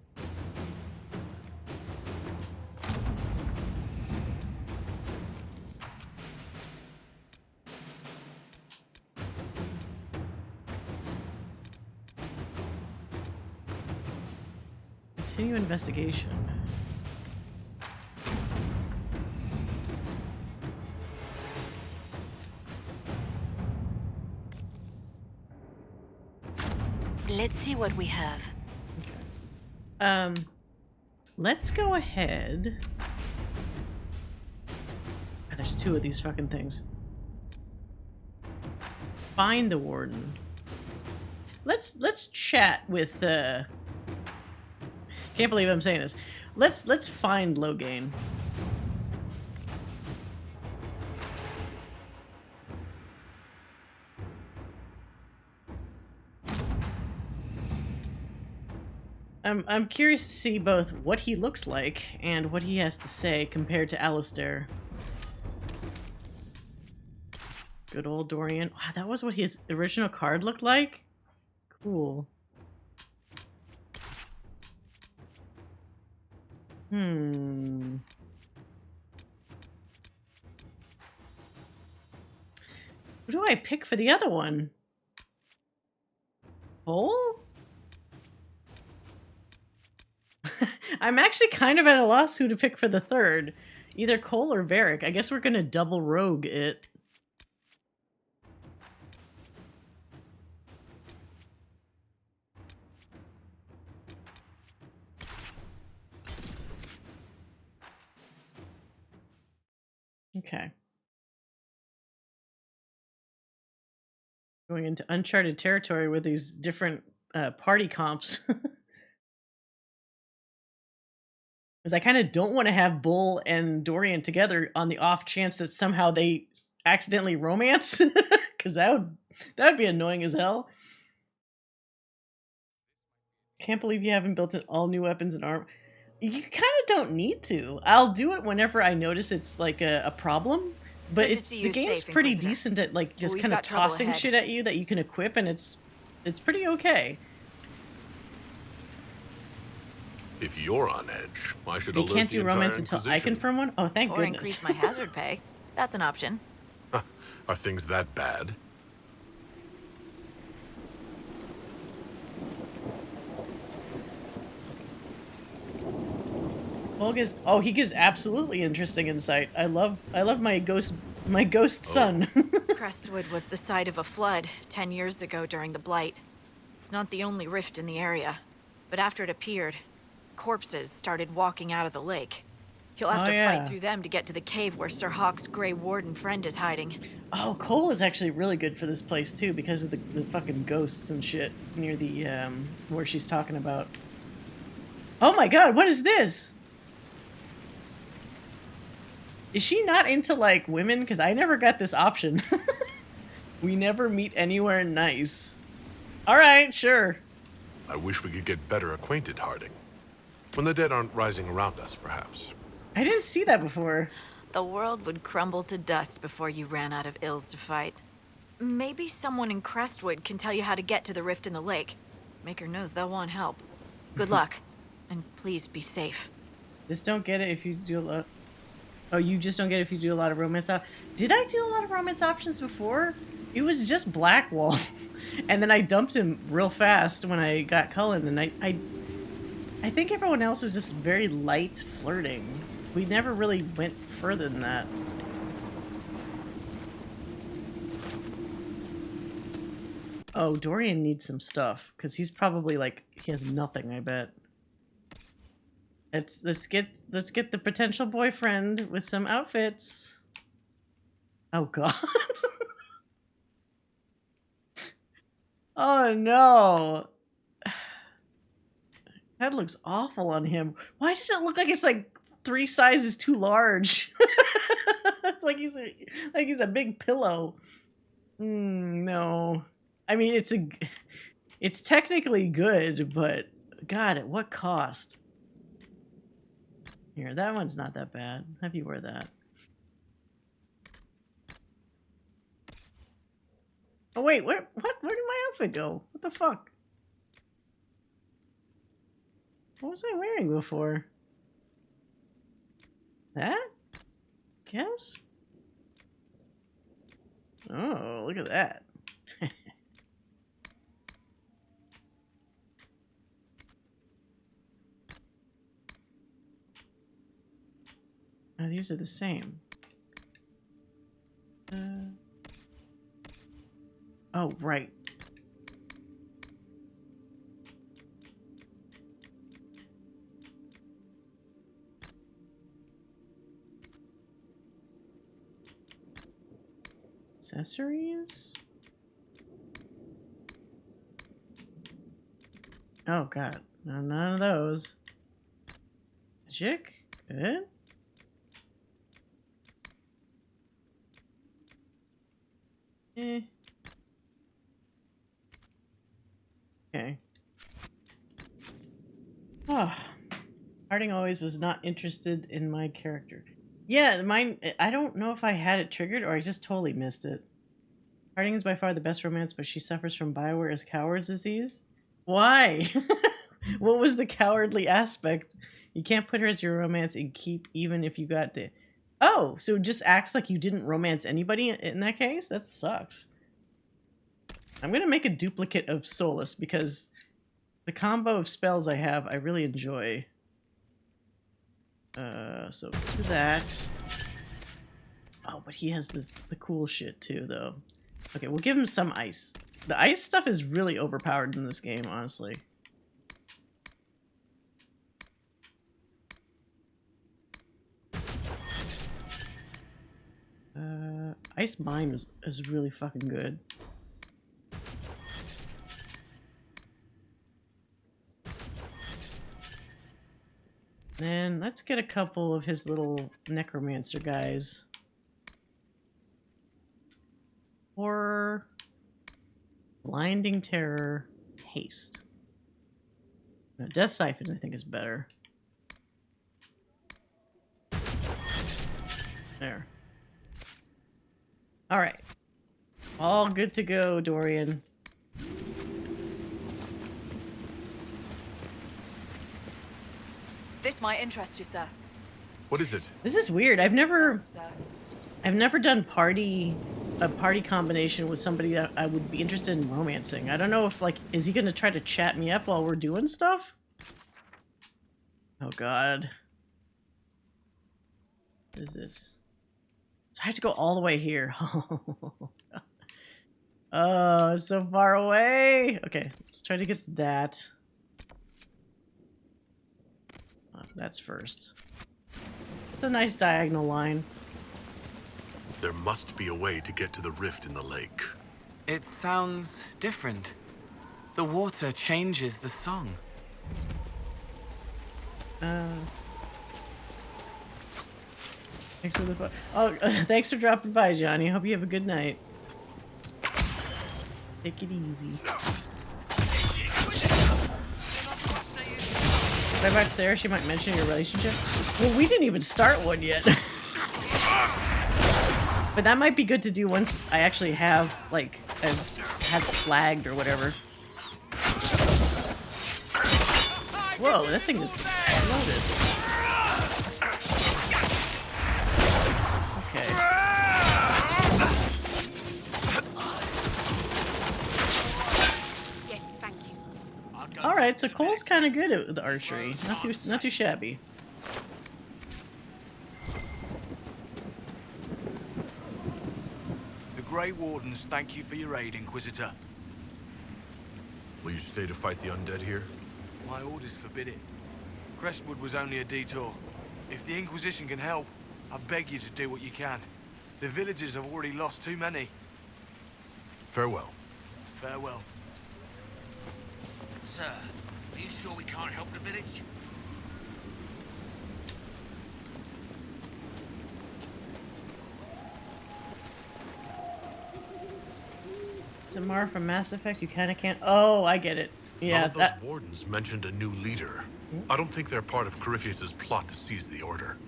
Continue investigation. Let's see what we have. Okay. Let's go ahead. Oh, there's 2 of these fucking things. Find the warden. Let's chat with Can't believe I'm saying this. Let's find Loghain. I'm curious to see both what he looks like and what he has to say compared to Alistair. Good old Dorian. Wow, that was what his original card looked like? Cool. Who do I pick for the other one? Cole? I'm actually kind of at a loss who to pick for the third. Either Cole or Varric. I guess we're gonna double rogue it. Okay. Going into uncharted territory with these different party comps. Because I kind of don't want to have Bull and Dorian together on the off chance that somehow they accidentally romance. Because that would be annoying as hell. Can't believe you haven't built all new weapons and armor. You kind of don't need to. I'll do it whenever I notice it's like a problem. But the game's pretty decent at like just kind of tossing shit at you that you can equip, and it's pretty okay. If you're on edge, I should They alert can't the do romance entire until I Inquisition. confirm one? Oh, thank Or goodness. increase my hazard pay. That's an option. Are things that bad? He gives absolutely interesting insight. I love my ghost son. Crestwood was the site of a flood 10 years ago during the Blight. It's not the only rift in the area, but after it appeared, corpses started walking out of the lake. You'll have to fight through them to get to the cave where Sir Hawk's Grey Warden friend is hiding. Oh, Cole is actually really good for this place too because of the fucking ghosts and shit near the where she's talking about. Oh my god, what is this? Is she not into, like, women? Because I never got this option. We never meet anywhere nice. Alright, sure. I wish we could get better acquainted, Harding. When the dead aren't rising around us, perhaps. I didn't see that before. The world would crumble to dust before you ran out of ills to fight. Maybe someone in Crestwood can tell you how to get to the rift in the lake. Maker knows they'll want help. Good luck. And please be safe. Just don't get it if you do a lot... Oh, you just don't get it if you do a lot of romance options. Did I do a lot of romance options before? It was just Blackwall. And then I dumped him real fast when I got Cullen. And I think everyone else was just very light flirting. We never really went further than that. Oh, Dorian needs some stuff. Because he's probably like... He has nothing, I bet. Let's get the potential boyfriend with some outfits. Oh god. Oh no. That looks awful on him. Why does it look like it's like 3 sizes too large? It's like he's a big pillow. No. I mean it's technically good, but god, at what cost? Here, that one's not that bad. Have you wear that. Oh wait, where did my outfit go? What the fuck? What was I wearing before? That? Guess? Oh, look at that. Oh, these are the same. Oh, right. Accessories? Oh, God. No, none of those. magic. Good. Okay. Harding always was not interested in my character. Yeah, mine, I don't know if I had it triggered or I just totally missed it. Harding is by far the best romance, but she suffers from Bioware's coward's disease. Why? What was the cowardly aspect? You can't put her as your romance and keep even if you got the... Oh, so it just acts like you didn't romance anybody in that case? That sucks. I'm going to make a duplicate of Solus because the combo of spells I have, I really enjoy. So do that. Oh, but he has the cool shit too, though. Okay, we'll give him some ice. The ice stuff is really overpowered in this game, honestly. Ice Mine is really fucking good. Then let's get a couple of his little necromancer guys. Or Blinding Terror, Haste. No, Death Siphon I think is better. There. Alright. All good to go, Dorian. This might interest you, sir. What is it? This is weird. I've never done a party combination with somebody that I would be interested in romancing. I don't know if, like, is he gonna try to chat me up while we're doing stuff? Oh god. What is this? So I have to go all the way here. Oh, it's so far away. Okay, let's try to get that. Oh, that's first. It's a nice diagonal line. There must be a way to get to the rift in the lake. It sounds different. The water changes the song. Thanks for the thanks for dropping by, Johnny. Hope you have a good night. Take it easy. What about Sarah? She might mention your relationship. Well, we didn't even start one yet. But that might be good to do once I actually have, like, I've had flagged or whatever. Whoa, that thing just exploded. Okay. Yes, thank you. All right, so Cole's kind of good at the archery. Not too shabby. The Grey Wardens thank you for your aid, Inquisitor. Will you stay to fight the undead here? My orders forbid it. Crestwood was only a detour. If the Inquisition can help, I beg you to do what you can. The villagers have already lost too many. Farewell. Farewell. Sir, are you sure we can't help the village? Samara from Mass Effect, you kind of can't. Oh, I get it. Yeah, None of those wardens mentioned a new leader. I don't think they're part of Corypheus's plot to seize the order.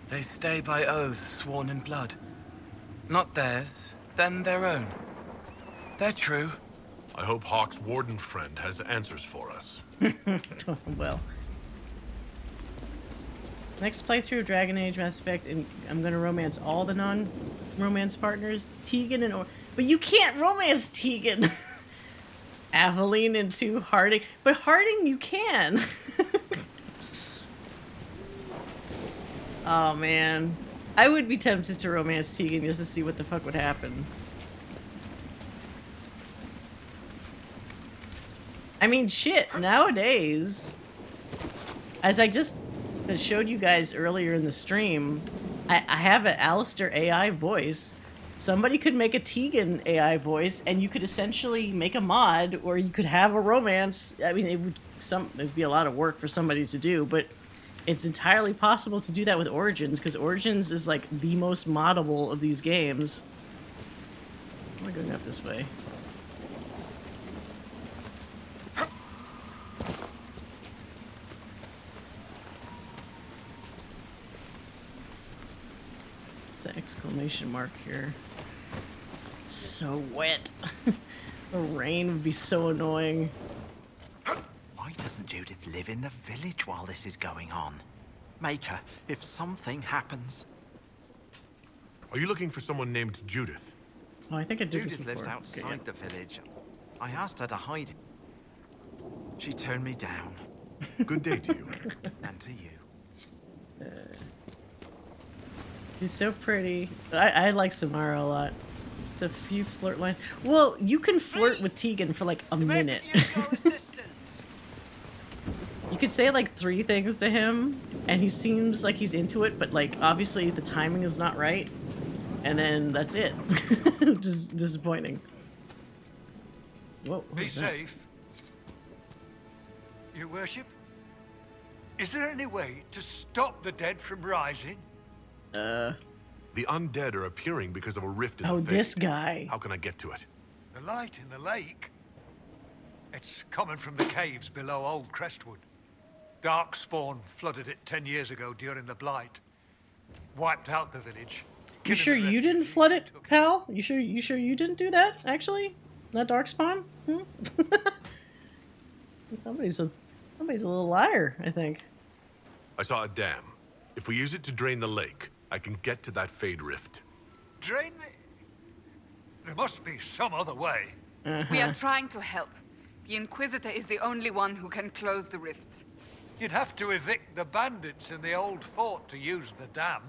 They stay by oaths sworn in blood. Not theirs, then their own. They're true. I hope Hawk's warden friend has answers for us. Well. Next playthrough of Dragon Age Mass Effect, and I'm gonna romance all the non-romance partners. Tegan and but you can't romance Tegan. Aveline into Harding, but Harding you can. Oh man, I would be tempted to romance Tegan just to see what the fuck would happen. I mean, shit, nowadays, as I just showed you guys earlier in the stream, I have an Alistair AI voice. Somebody could make a Tegan AI voice, and you could essentially make a mod, or you could have a romance. I mean, it'd be a lot of work for somebody to do, but it's entirely possible to do that with Origins, because Origins is like the most moddable of these games. Am I going up this way? It's an exclamation mark here. It's so wet. The rain would be so annoying. Why doesn't Judith live in the village while this is going on? Make her, if something happens. Are you looking for someone named Judith? Oh, I think I did this Judith before. lives outside Okay, yeah. the village. I asked her to hide. She turned me down. Good day to you. And to you. She's so pretty. I like Samara a lot. It's a few flirt lines. Well, you can flirt with Tegan for like a minute. You could say like 3 things to him, and he seems like he's into it, but like obviously the timing is not right. And then that's it. Just disappointing. Whoa. Be safe. Your worship? Is there any way to stop the dead from rising? The undead are appearing because of a rift in the Oh, faith. this guy. How can I get to it? The light in the lake? It's coming from the caves below Old Crestwood. Darkspawn flooded it 10 years ago during the Blight. Wiped out the village. You sure you didn't flood it, pal? You sure you didn't do that, actually? Not Darkspawn? Hmm? Somebody's a little liar, I think. I saw a dam. If we use it to drain the lake, I can get to that Fade Rift. Drain the... There must be some other way. We are trying to help. The Inquisitor is the only one who can close the rifts. You'd have to evict the bandits in the old fort to use the dam.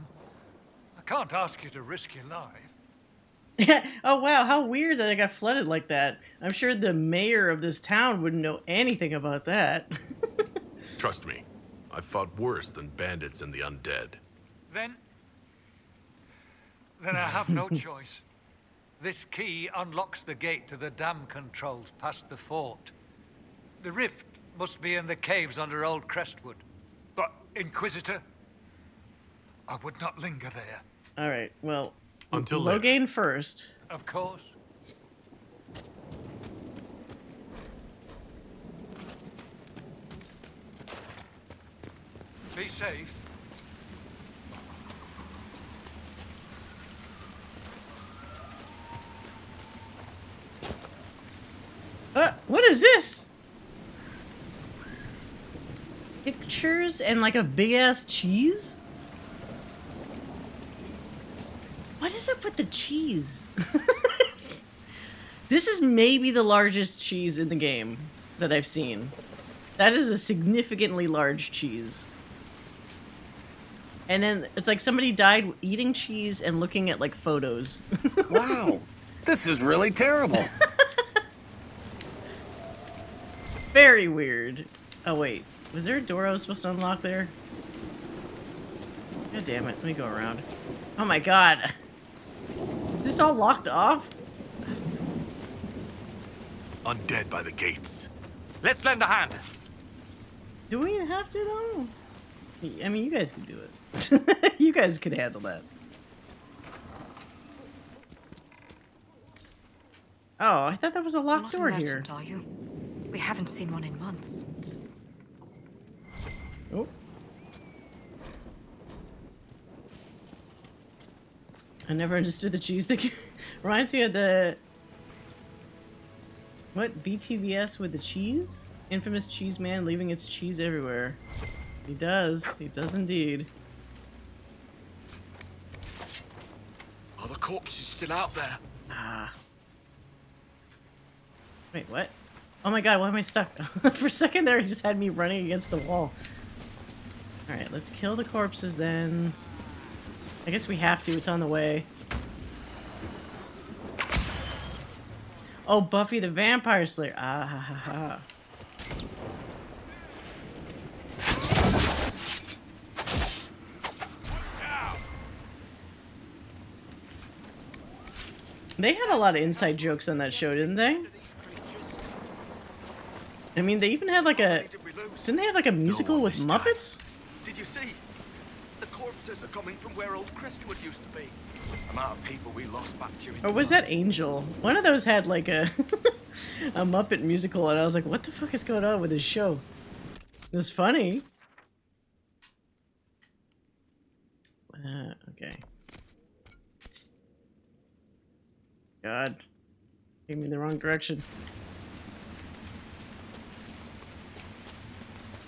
I can't ask you to risk your life. Oh wow, how weird that it got flooded like that. I'm sure the mayor of this town wouldn't know anything about that. Trust me, I've fought worse than bandits and the undead. Then I have no choice. This key unlocks the gate to the dam controls past the fort. The rift must be in the caves under Old Crestwood. But, Inquisitor, I would not linger there. Alright, well, until Loghain first. Of course. Be safe. What is this? Pictures and like a big ass cheese? What is up with the cheese? This is maybe the largest cheese in the game that I've seen. That is a significantly large cheese. And then it's like somebody died eating cheese and looking at like photos. Wow, this is really terrible. Very weird. Oh wait, was there a door I was supposed to unlock there? God damn it, let me go around. Oh my god. Is this all locked off? Undead by the gates. Let's lend a hand. Do we have to though? I mean, you guys can do it. You guys can handle that. Oh, I thought that was a locked door here. Are you? We haven't seen one in months. Oh. I never understood the cheese thing. Reminds me of the... What? BTVS with the cheese? Infamous cheese man leaving its cheese everywhere. He does. He does indeed. Are the corpses still out there? Ah. Wait, what? Oh my god, why am I stuck? For a second there, it just had me running against the wall. Alright, let's kill the corpses then. I guess we have to, it's on the way. Oh, Buffy the Vampire Slayer. Ah ha ha ha. They had a lot of inside jokes on that show, didn't they? I mean, they even had like a... Didn't they have like a musical with Muppets? Did you see? The corpses are coming from where old Crestwood used to be. Amount of people we lost back during. Or was that Angel? One of those had like a a Muppet musical, and I was like, what the fuck is going on with this show? It was funny. Okay. God. Gave me the wrong direction.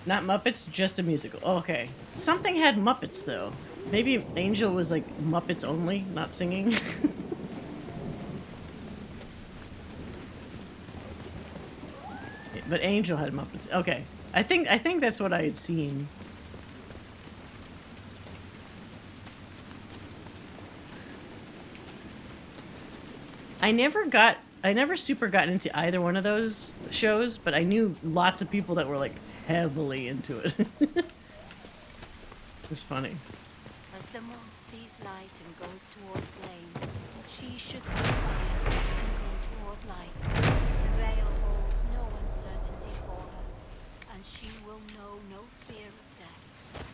Not Muppets, just a musical. Oh, okay. Something had Muppets, though. Maybe Angel was like Muppets only, not singing. But Angel had Muppets. Okay. I think that's what I had seen. I never super got into either one of those shows, but I knew lots of people that were like heavily into it. It's funny. As the moon sees light and goes toward flame, she should see fire and go toward light. The veil holds no uncertainty for her, and she will know no fear of death.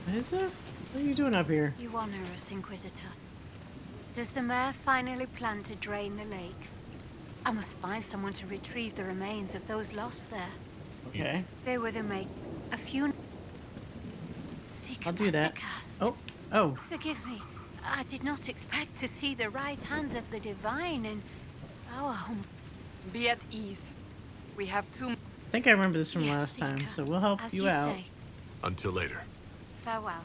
What is this? What are you doing up here? You honor us, Inquisitor. Does the mayor finally plan to drain the lake? I must find someone to retrieve the remains of those lost there. Okay. They were the a few. I'll do that. Oh. Forgive me. I did not expect to see the right hand of the divine in our home. Be at ease. We have two. I think I remember this from last time, so we'll help you out. Say. Until later. Farewell.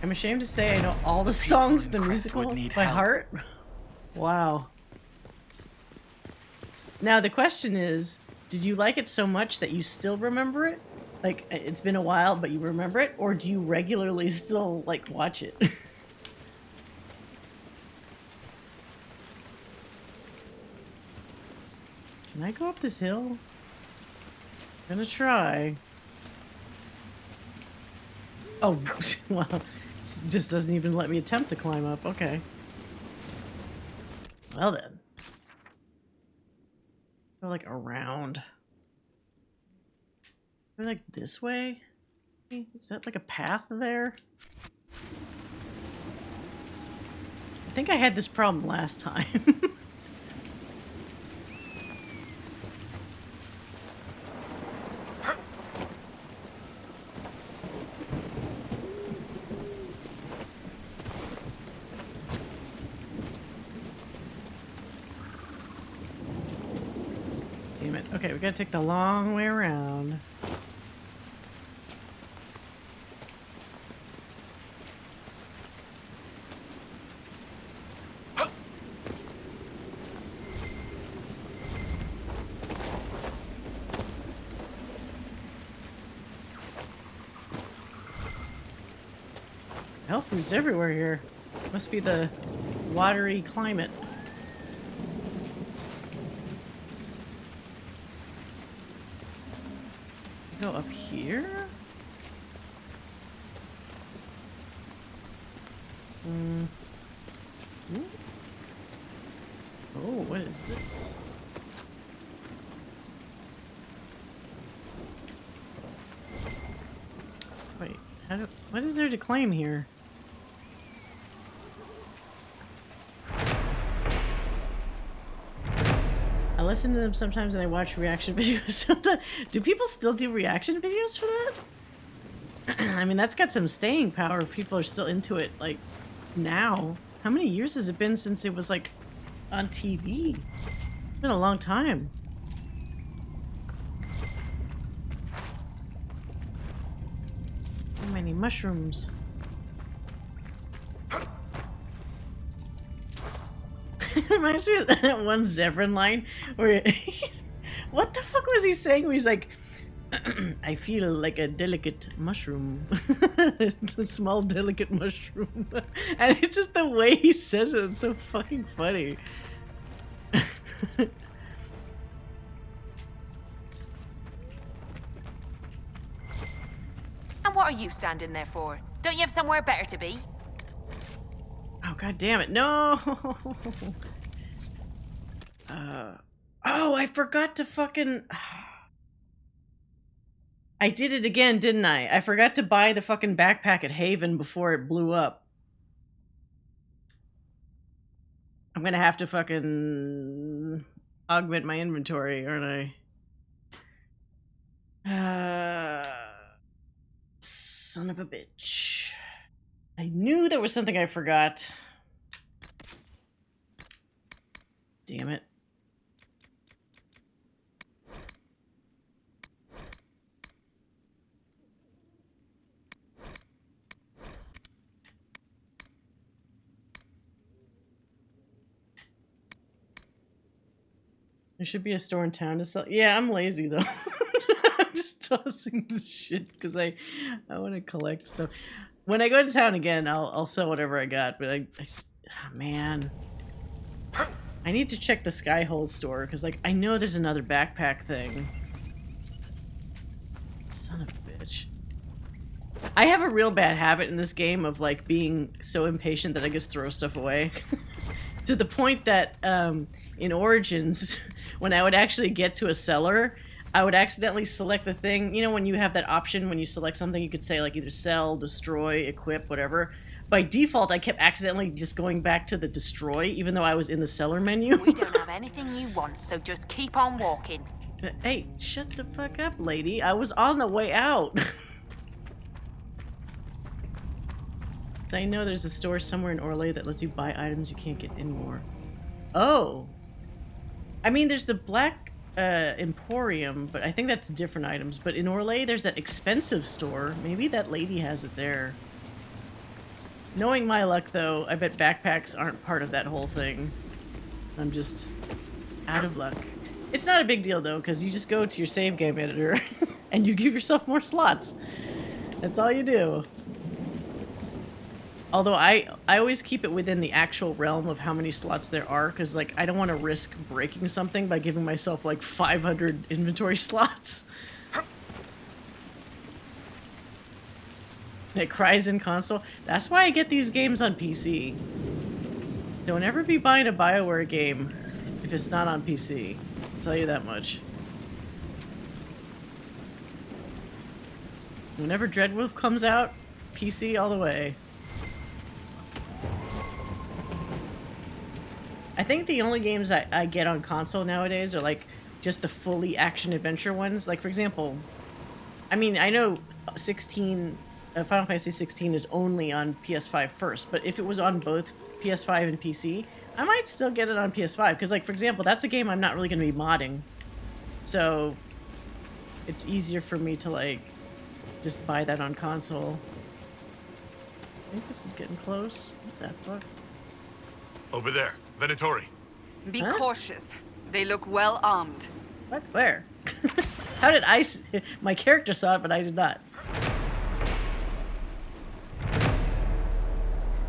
I'm ashamed to say I know all the songs in the musical by heart. Wow. Now the question is, did you like it so much that you still remember it? Like, it's been a while, but you remember it? Or do you regularly still, like, watch it? Can I go up this hill? I'm gonna try. Oh, wow. This just doesn't even let me attempt to climb up. Okay. Well then. Go like around. Go like this way? Is that like a path there? I think I had this problem last time. Damn it. Okay, we gotta take the long way around. Health foods everywhere here. Must be the watery climate. Go up here? Ooh. Oh, what is this? Wait, what is there to claim here? I listen to them sometimes and I watch reaction videos sometimes. Do people still do reaction videos for that? I mean, that's got some staying power if people are still into it, like, now. How many years has it been since it was, like, on TV? It's been a long time. So many mushrooms. Reminds me of that one Zebrin line where what the fuck was he saying? Where he's like, I feel like a delicate mushroom. It's a small delicate mushroom. And it's just the way he says it. It's so fucking funny. And what are you standing there for? Don't you have somewhere better to be? Oh, god damn it. No. Oh, I forgot to fucking... I did it again, didn't I? I forgot to buy the fucking backpack at Haven before it blew up. I'm gonna have to fucking augment my inventory, aren't I? Son of a bitch. I knew there was something I forgot. Damn it. There should be a store in town to sell. Yeah, I'm lazy though. I'm just tossing this shit because I want to collect stuff. When I go to town again, I'll sell whatever I got. But oh, man, I need to check the Skyhold store because like I know there's another backpack thing. Son of a bitch. I have a real bad habit in this game of like being so impatient that I just throw stuff away. To the point that in Origins, when I would actually get to a cellar, I would accidentally select the thing. You know, when you have that option, when you select something, you could say like either sell, destroy, equip, whatever. By default, I kept accidentally just going back to the destroy, even though I was in the seller menu. We don't have anything you want, so just keep on walking. Hey, shut the fuck up, lady. I was on the way out. So I know there's a store somewhere in Orlais that lets you buy items you can't get anymore. Oh. I mean, there's the Black Emporium, but I think that's different items. But in Orlais, there's that expensive store. Maybe that lady has it there. Knowing my luck, though, I bet backpacks aren't part of that whole thing. I'm just out of luck. It's not a big deal, though, because you just go to your save game editor and you give yourself more slots. That's all you do. Although I always keep it within the actual realm of how many slots there are, because like I don't want to risk breaking something by giving myself like 500 inventory slots. It cries in console. That's why I get these games on PC. Don't ever be buying a BioWare game if it's not on PC. I'll tell you that much. Whenever Dreadwolf comes out, PC all the way. I think the only games I get on console nowadays are like just the fully action adventure ones. Like for example, I mean I know Final Fantasy 16 is only on PS5 first, but if it was on both PS5 and PC, I might still get it on PS5 because like for example, that's a game I'm not really going to be modding, so it's easier for me to like just buy that on console. I think this is getting close. What the fuck? Over there. Venatori. Be cautious. They look well armed. What? Where? How did my character saw it, but I did not.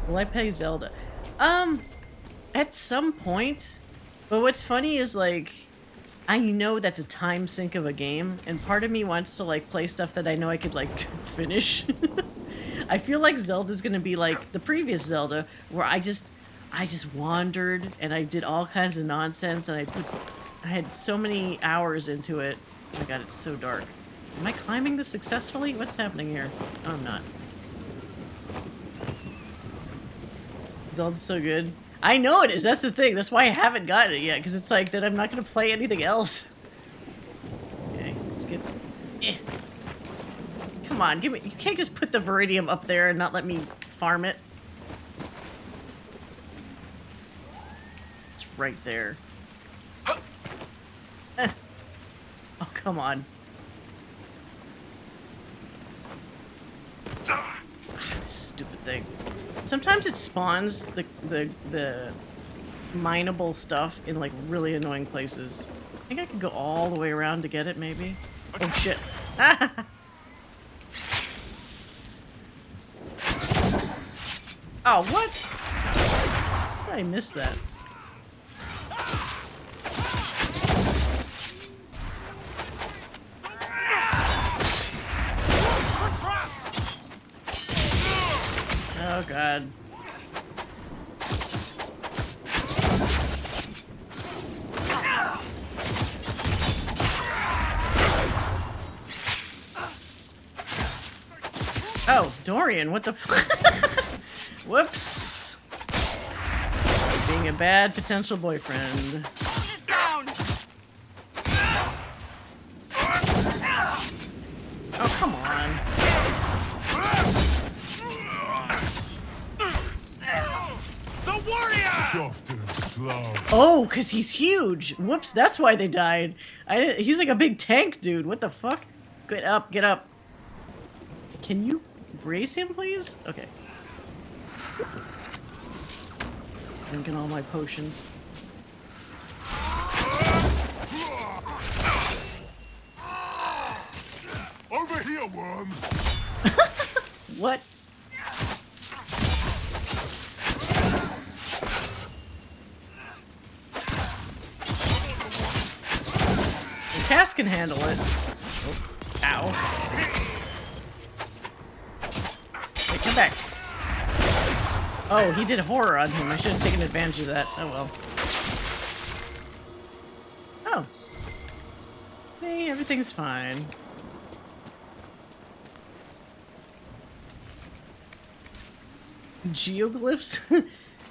Will I play Zelda? At some point. But what's funny is like, I know that's a time sink of a game, and part of me wants to like play stuff that I know I could like finish. I feel like Zelda's gonna be like the previous Zelda, where I just wandered and I did all kinds of nonsense and I had so many hours into it. Oh my god, it's so dark. Am I climbing this successfully? What's happening here? Oh, I'm not. Zelda's so good. I know it is. That's the thing. That's why I haven't gotten it yet, because it's like that I'm not going to play anything else. Okay, let's get... Come on, give me... You can't just put the Viridium up there and not let me farm it. Right there. Oh, come on. This stupid thing. Sometimes it spawns the mineable stuff in like really annoying places. I think I could go all the way around to get it, maybe. Oh shit. Oh, what? How did I miss that? Oh god. Oh, Dorian, what the Whoops. Being a bad potential boyfriend. Down. Oh, come on. The warrior! Soft and slow. Oh, because he's huge. Whoops, that's why they died. He's like a big tank dude. What the fuck? Get up, get up. Can you brace him, please? Okay. Drinking all my potions. Over here, worm. What? The Cass can handle it. Oh. Ow. Hey, come back. Oh, he did horror on him. I should have taken advantage of that. Oh well. Oh. Hey, everything's fine. Geoglyphs?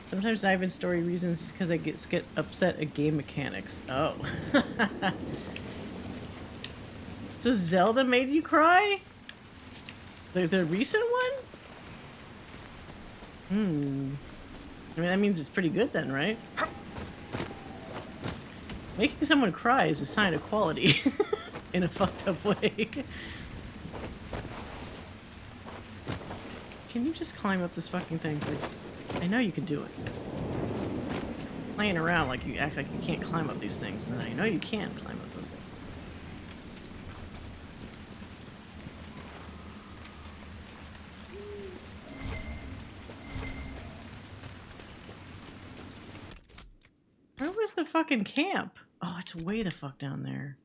Sometimes I have in story reasons because I get upset at game mechanics. Oh. So Zelda made you cry? The recent one? I mean, that means it's pretty good then, right? Making someone cry is a sign of quality. In a fucked up way. Can you just climb up this fucking thing, please? I know you can do it. Playing around like you act like you can't climb up these things, and then I know you can climb up those things. Where was the fucking camp? Oh, it's way the fuck down there.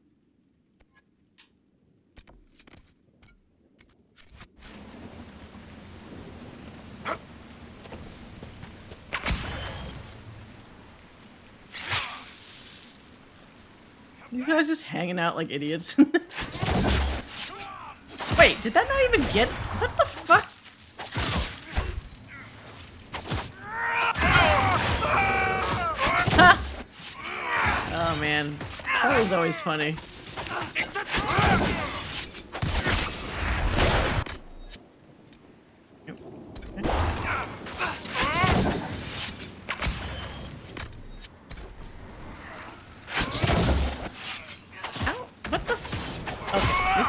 These guys just hanging out like idiots. Wait, did that not even get... What the fuck? Ha! Oh man, that was always funny.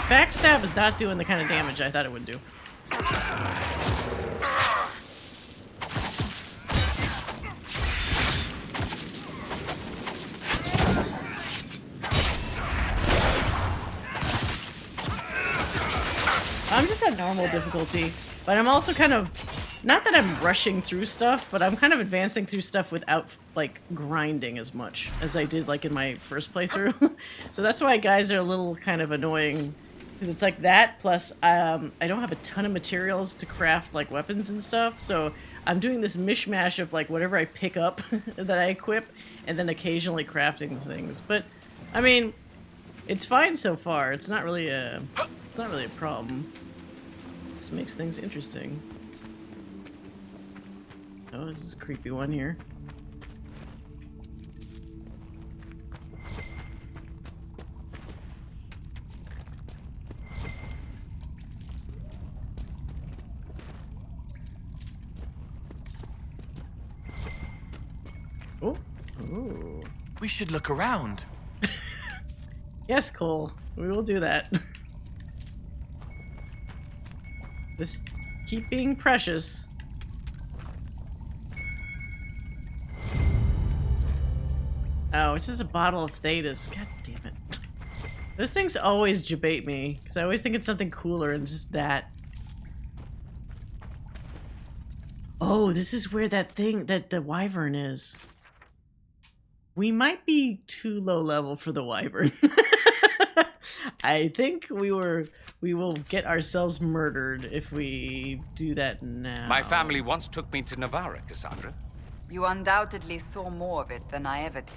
Backstab is not doing the kind of damage I thought it would do. I'm just at normal difficulty, but I'm also kind of, not that I'm rushing through stuff, but I'm kind of advancing through stuff without like grinding as much as I did like in my first playthrough. So that's why guys are a little kind of annoying. Because it's like that, plus I don't have a ton of materials to craft like weapons and stuff, so I'm doing this mishmash of like whatever I pick up that I equip, and then occasionally crafting things. But I mean, it's fine so far. It's not really a problem. It just makes things interesting. Oh, this is a creepy one here. Oh. Ooh. We should look around. Yes, Cole. We will do that. Just keep being precious. Oh, it's just a bottle of Thetis. God damn it. Those things always debate me, because I always think it's something cooler and just that. Oh, this is where that thing, that the wyvern is. We might be too low level for the wyvern. I think we will get ourselves murdered if we do that now. My family once took me to Navarra, Cassandra. You undoubtedly saw more of it than I ever did.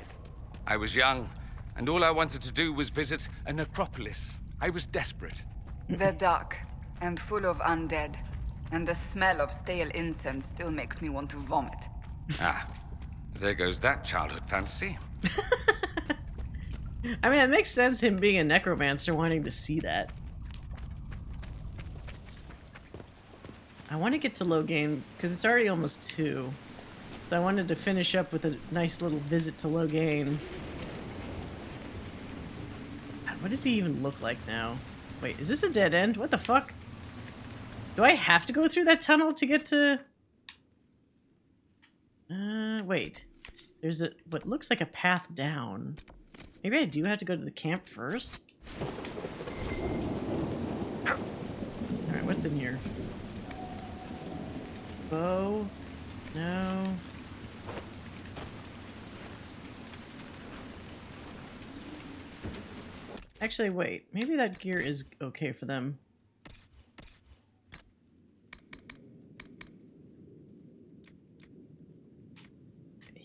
I was young, and all I wanted to do was visit a necropolis. I was desperate. They're dark and full of undead. And the smell of stale incense still makes me want to vomit. Ah, there goes that childhood fantasy. I mean, it makes sense him being a necromancer wanting to see that. I want to get to Loghain because it's already almost 2. So I wanted to finish up with a nice little visit to Loghain. God, what does he even look like now? Wait, is this a dead end? What the fuck? Do I have to go through that tunnel to get to... wait. There's a what looks like a path down. Maybe I do have to go to the camp first? Alright, what's in here? Bow? No. Actually, wait. Maybe that gear is okay for them.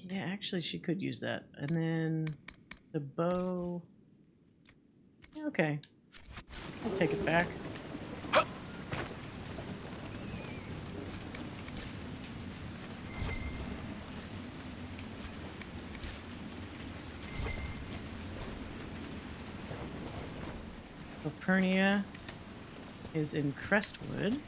Yeah, actually, she could use that. And then the bow. Okay. I'll take it back. Calpurnia is in Crestwood.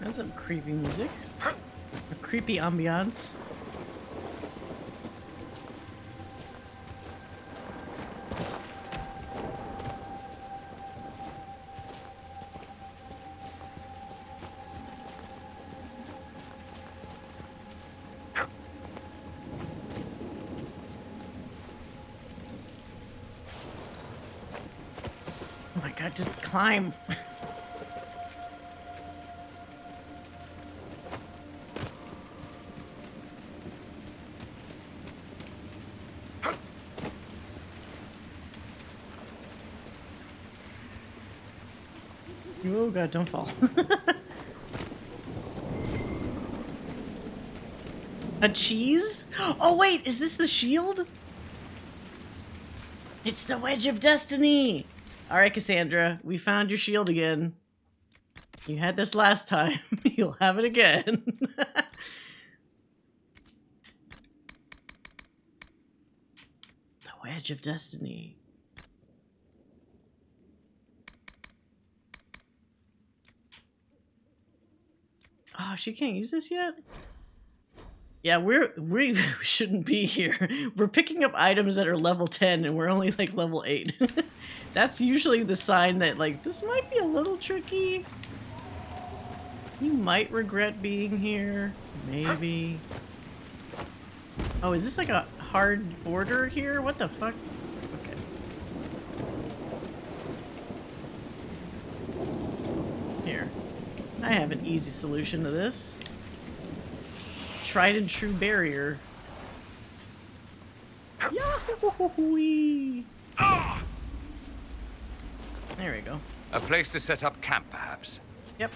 That's some creepy music. A creepy ambiance. Oh my god, just climb. Oh god, don't fall. A cheese? Oh wait, is this the shield? It's the Wedge of Destiny! Alright, Cassandra, we found your shield again. You had this last time. You'll have it again. The Wedge of Destiny. Oh, she can't use this yet? Yeah, we shouldn't be here. We're picking up items that are level 10 and we're only like level 8. That's usually the sign that like this might be a little tricky. You might regret being here. Maybe. Oh, is this like a hard border here? What the fuck? Okay. Here. I have an easy solution to this. Tried and true barrier. Yahoo! There we go. A place to set up camp, perhaps? Yep.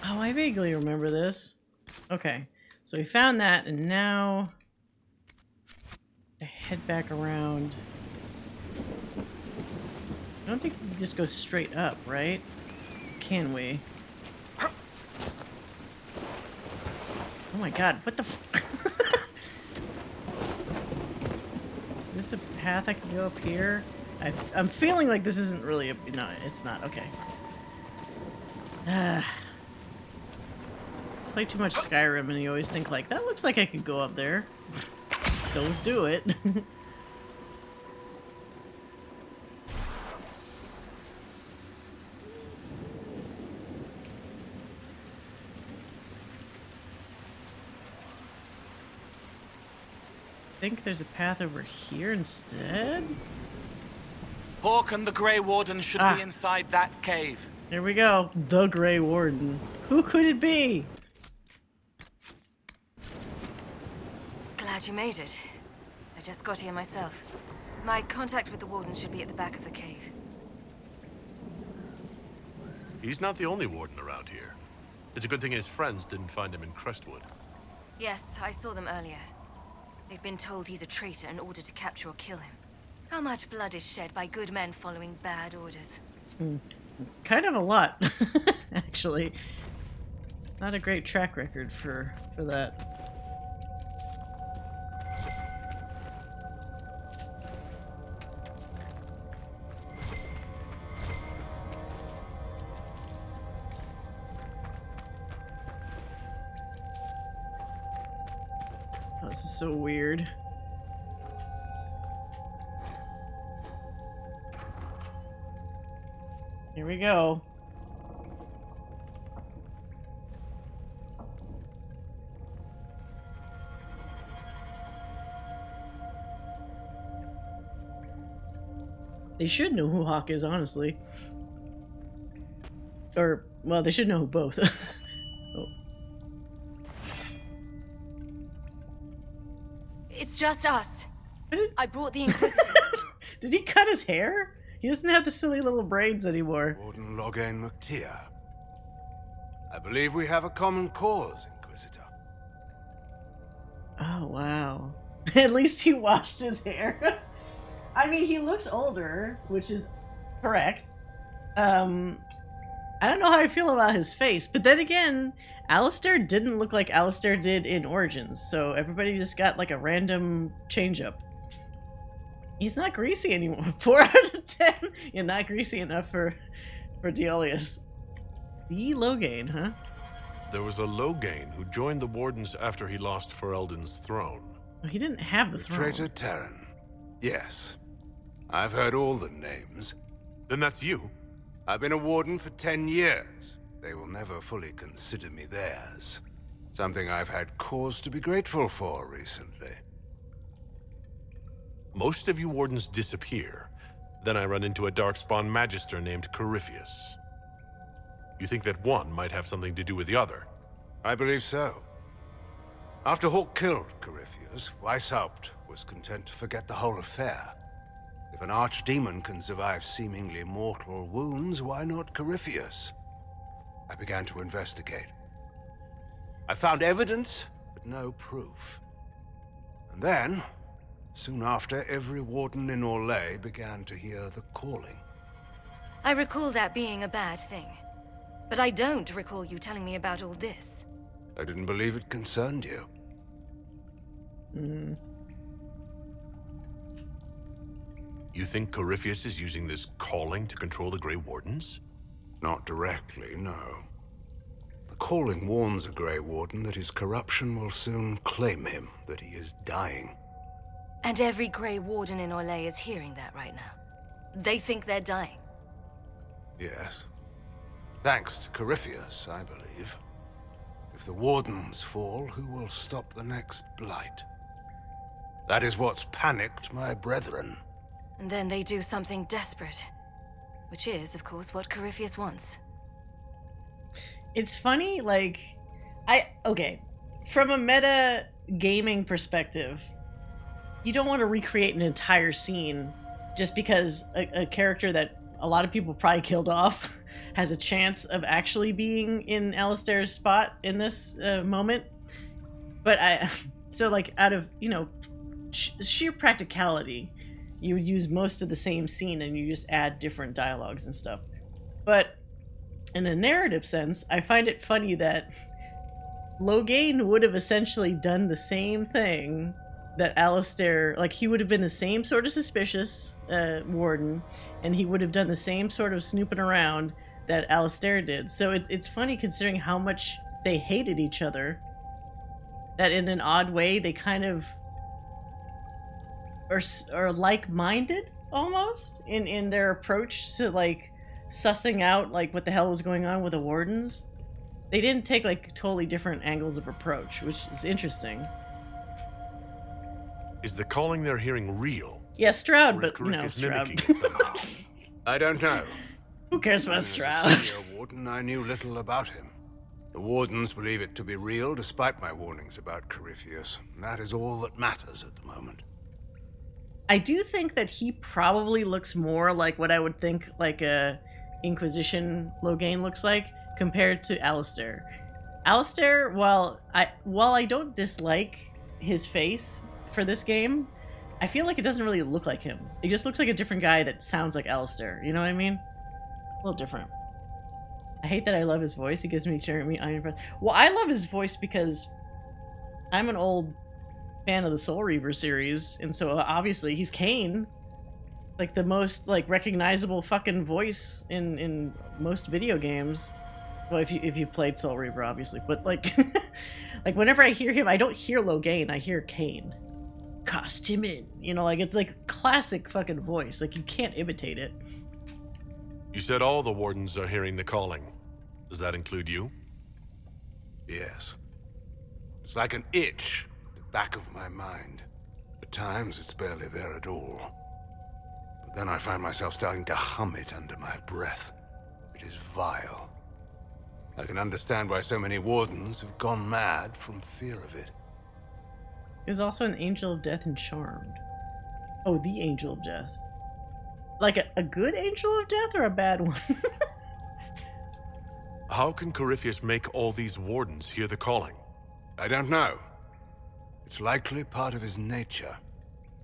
Oh, I vaguely remember this. Okay, so we found that, and now I head back around. I don't think we can just go straight up, right? Can we? Oh my god, what the f- Is this a path I can go up here? I'm feeling like this isn't really a... No, it's not. Okay. Play too much Skyrim and you always think like, that looks like I could go up there. Don't do it. I think there's a path over here instead. Hawk and the Grey Warden should be inside that cave. There we go. The Grey Warden. Who could it be? Glad you made it. I just got here myself. My contact with the Warden should be at the back of the cave. He's not the only Warden around here. It's a good thing his friends didn't find him in Crestwood. Yes, I saw them earlier. They've been told he's a traitor in order to capture or kill him. How much blood is shed by good men following bad orders? Kind of a lot, actually. Not a great track record for that. Oh, this is so weird. Here we go. They should know who Hawk is, honestly. Or, well, they should know who both. Oh. It's just us. I brought the Inquisitor. Did he cut his hair? He doesn't have the silly little braids anymore. Warden Loghain McTeer. I believe we have a common cause, Inquisitor. Oh, wow. At least he washed his hair. I mean, he looks older, which is correct. I don't know how I feel about his face, but then again, Alistair didn't look like Alistair did in Origins, so everybody just got like a random change-up. He's not greasy anymore. 4 out of 10. You're not greasy enough for Diolius. The Loghain, huh? There was a Loghain who joined the Wardens after he lost Ferelden's throne. Oh, he didn't have the throne. Traitor Terran. Yes. I've heard all the names. Then that's you? I've been a warden for 10 years. They will never fully consider me theirs. Something I've had cause to be grateful for recently. Most of you Wardens disappear. Then I run into a Darkspawn Magister named Corypheus. You think that one might have something to do with the other? I believe so. After Hawk killed Corypheus, Weishaupt was content to forget the whole affair. If an archdemon can survive seemingly mortal wounds, why not Corypheus? I began to investigate. I found evidence, but no proof. And then, soon after, every warden in Orlais began to hear the calling. I recall that being a bad thing. But I don't recall you telling me about all this. I didn't believe it concerned you. You think Corypheus is using this calling to control the Grey Wardens? Not directly, no. The calling warns a Grey Warden that his corruption will soon claim him, that he is dying. And every Grey Warden in Orlais is hearing that right now. They think they're dying. Yes. Thanks to Corypheus, I believe. If the Wardens fall, who will stop the next blight? That is what's panicked my brethren. And then they do something desperate. Which is, of course, what Corypheus wants. It's funny, like... Okay. From a meta gaming perspective, you don't want to recreate an entire scene just because a character that a lot of people probably killed off has a chance of actually being in Alistair's spot in this moment. But so like out of, you know, sheer practicality, you would use most of the same scene and you just add different dialogues and stuff. But in a narrative sense, I find it funny that Loghain would have essentially done the same thing that Alistair, like he would have been the same sort of suspicious warden, and he would have done the same sort of snooping around that Alistair did. So it's funny considering how much they hated each other, that in an odd way they kind of or like-minded almost in their approach to like sussing out like what the hell was going on with the wardens. They didn't take like totally different angles of approach, which is interesting. Is the calling they're hearing real? Yeah, Stroud, Or is but you know, Corypheus Stroud. mimicking it somehow? I don't know. Who cares about As a Stroud? senior warden, I knew little about him. The wardens believe it to be real, despite my warnings about Corypheus. That is all that matters at the moment. I do think that he probably looks more like what I would think like a Inquisition Loghain looks like compared to Alistair. Alistair, while I don't dislike his face for this game, I feel like it doesn't really look like him. It just looks like a different guy that sounds like Alistair. You know what I mean? A little different. I hate that I love his voice. He gives me Jeremy Iron Breath. Well, I love his voice because I'm an old fan of the Soul Reaver series, and so obviously he's Kain, like the most like recognizable fucking voice in most video games. Well, if you played Soul Reaver, obviously, but like like whenever I hear him, I don't hear Loghain, I hear Kain. Cast him in, you know, like it's like classic fucking voice. Like you can't imitate it. You said all the wardens are hearing the calling. Does that include you? Yes. It's like an itch at the back of my mind. At times, it's barely there at all. But then I find myself starting to hum it under my breath. It is vile. I can understand why so many wardens have gone mad from fear of it. There's also an Angel of Death and Charmed. Oh, the Angel of Death. Like a good Angel of Death or a bad one? How can Corypheus make all these wardens hear the calling? I don't know. It's likely part of his nature.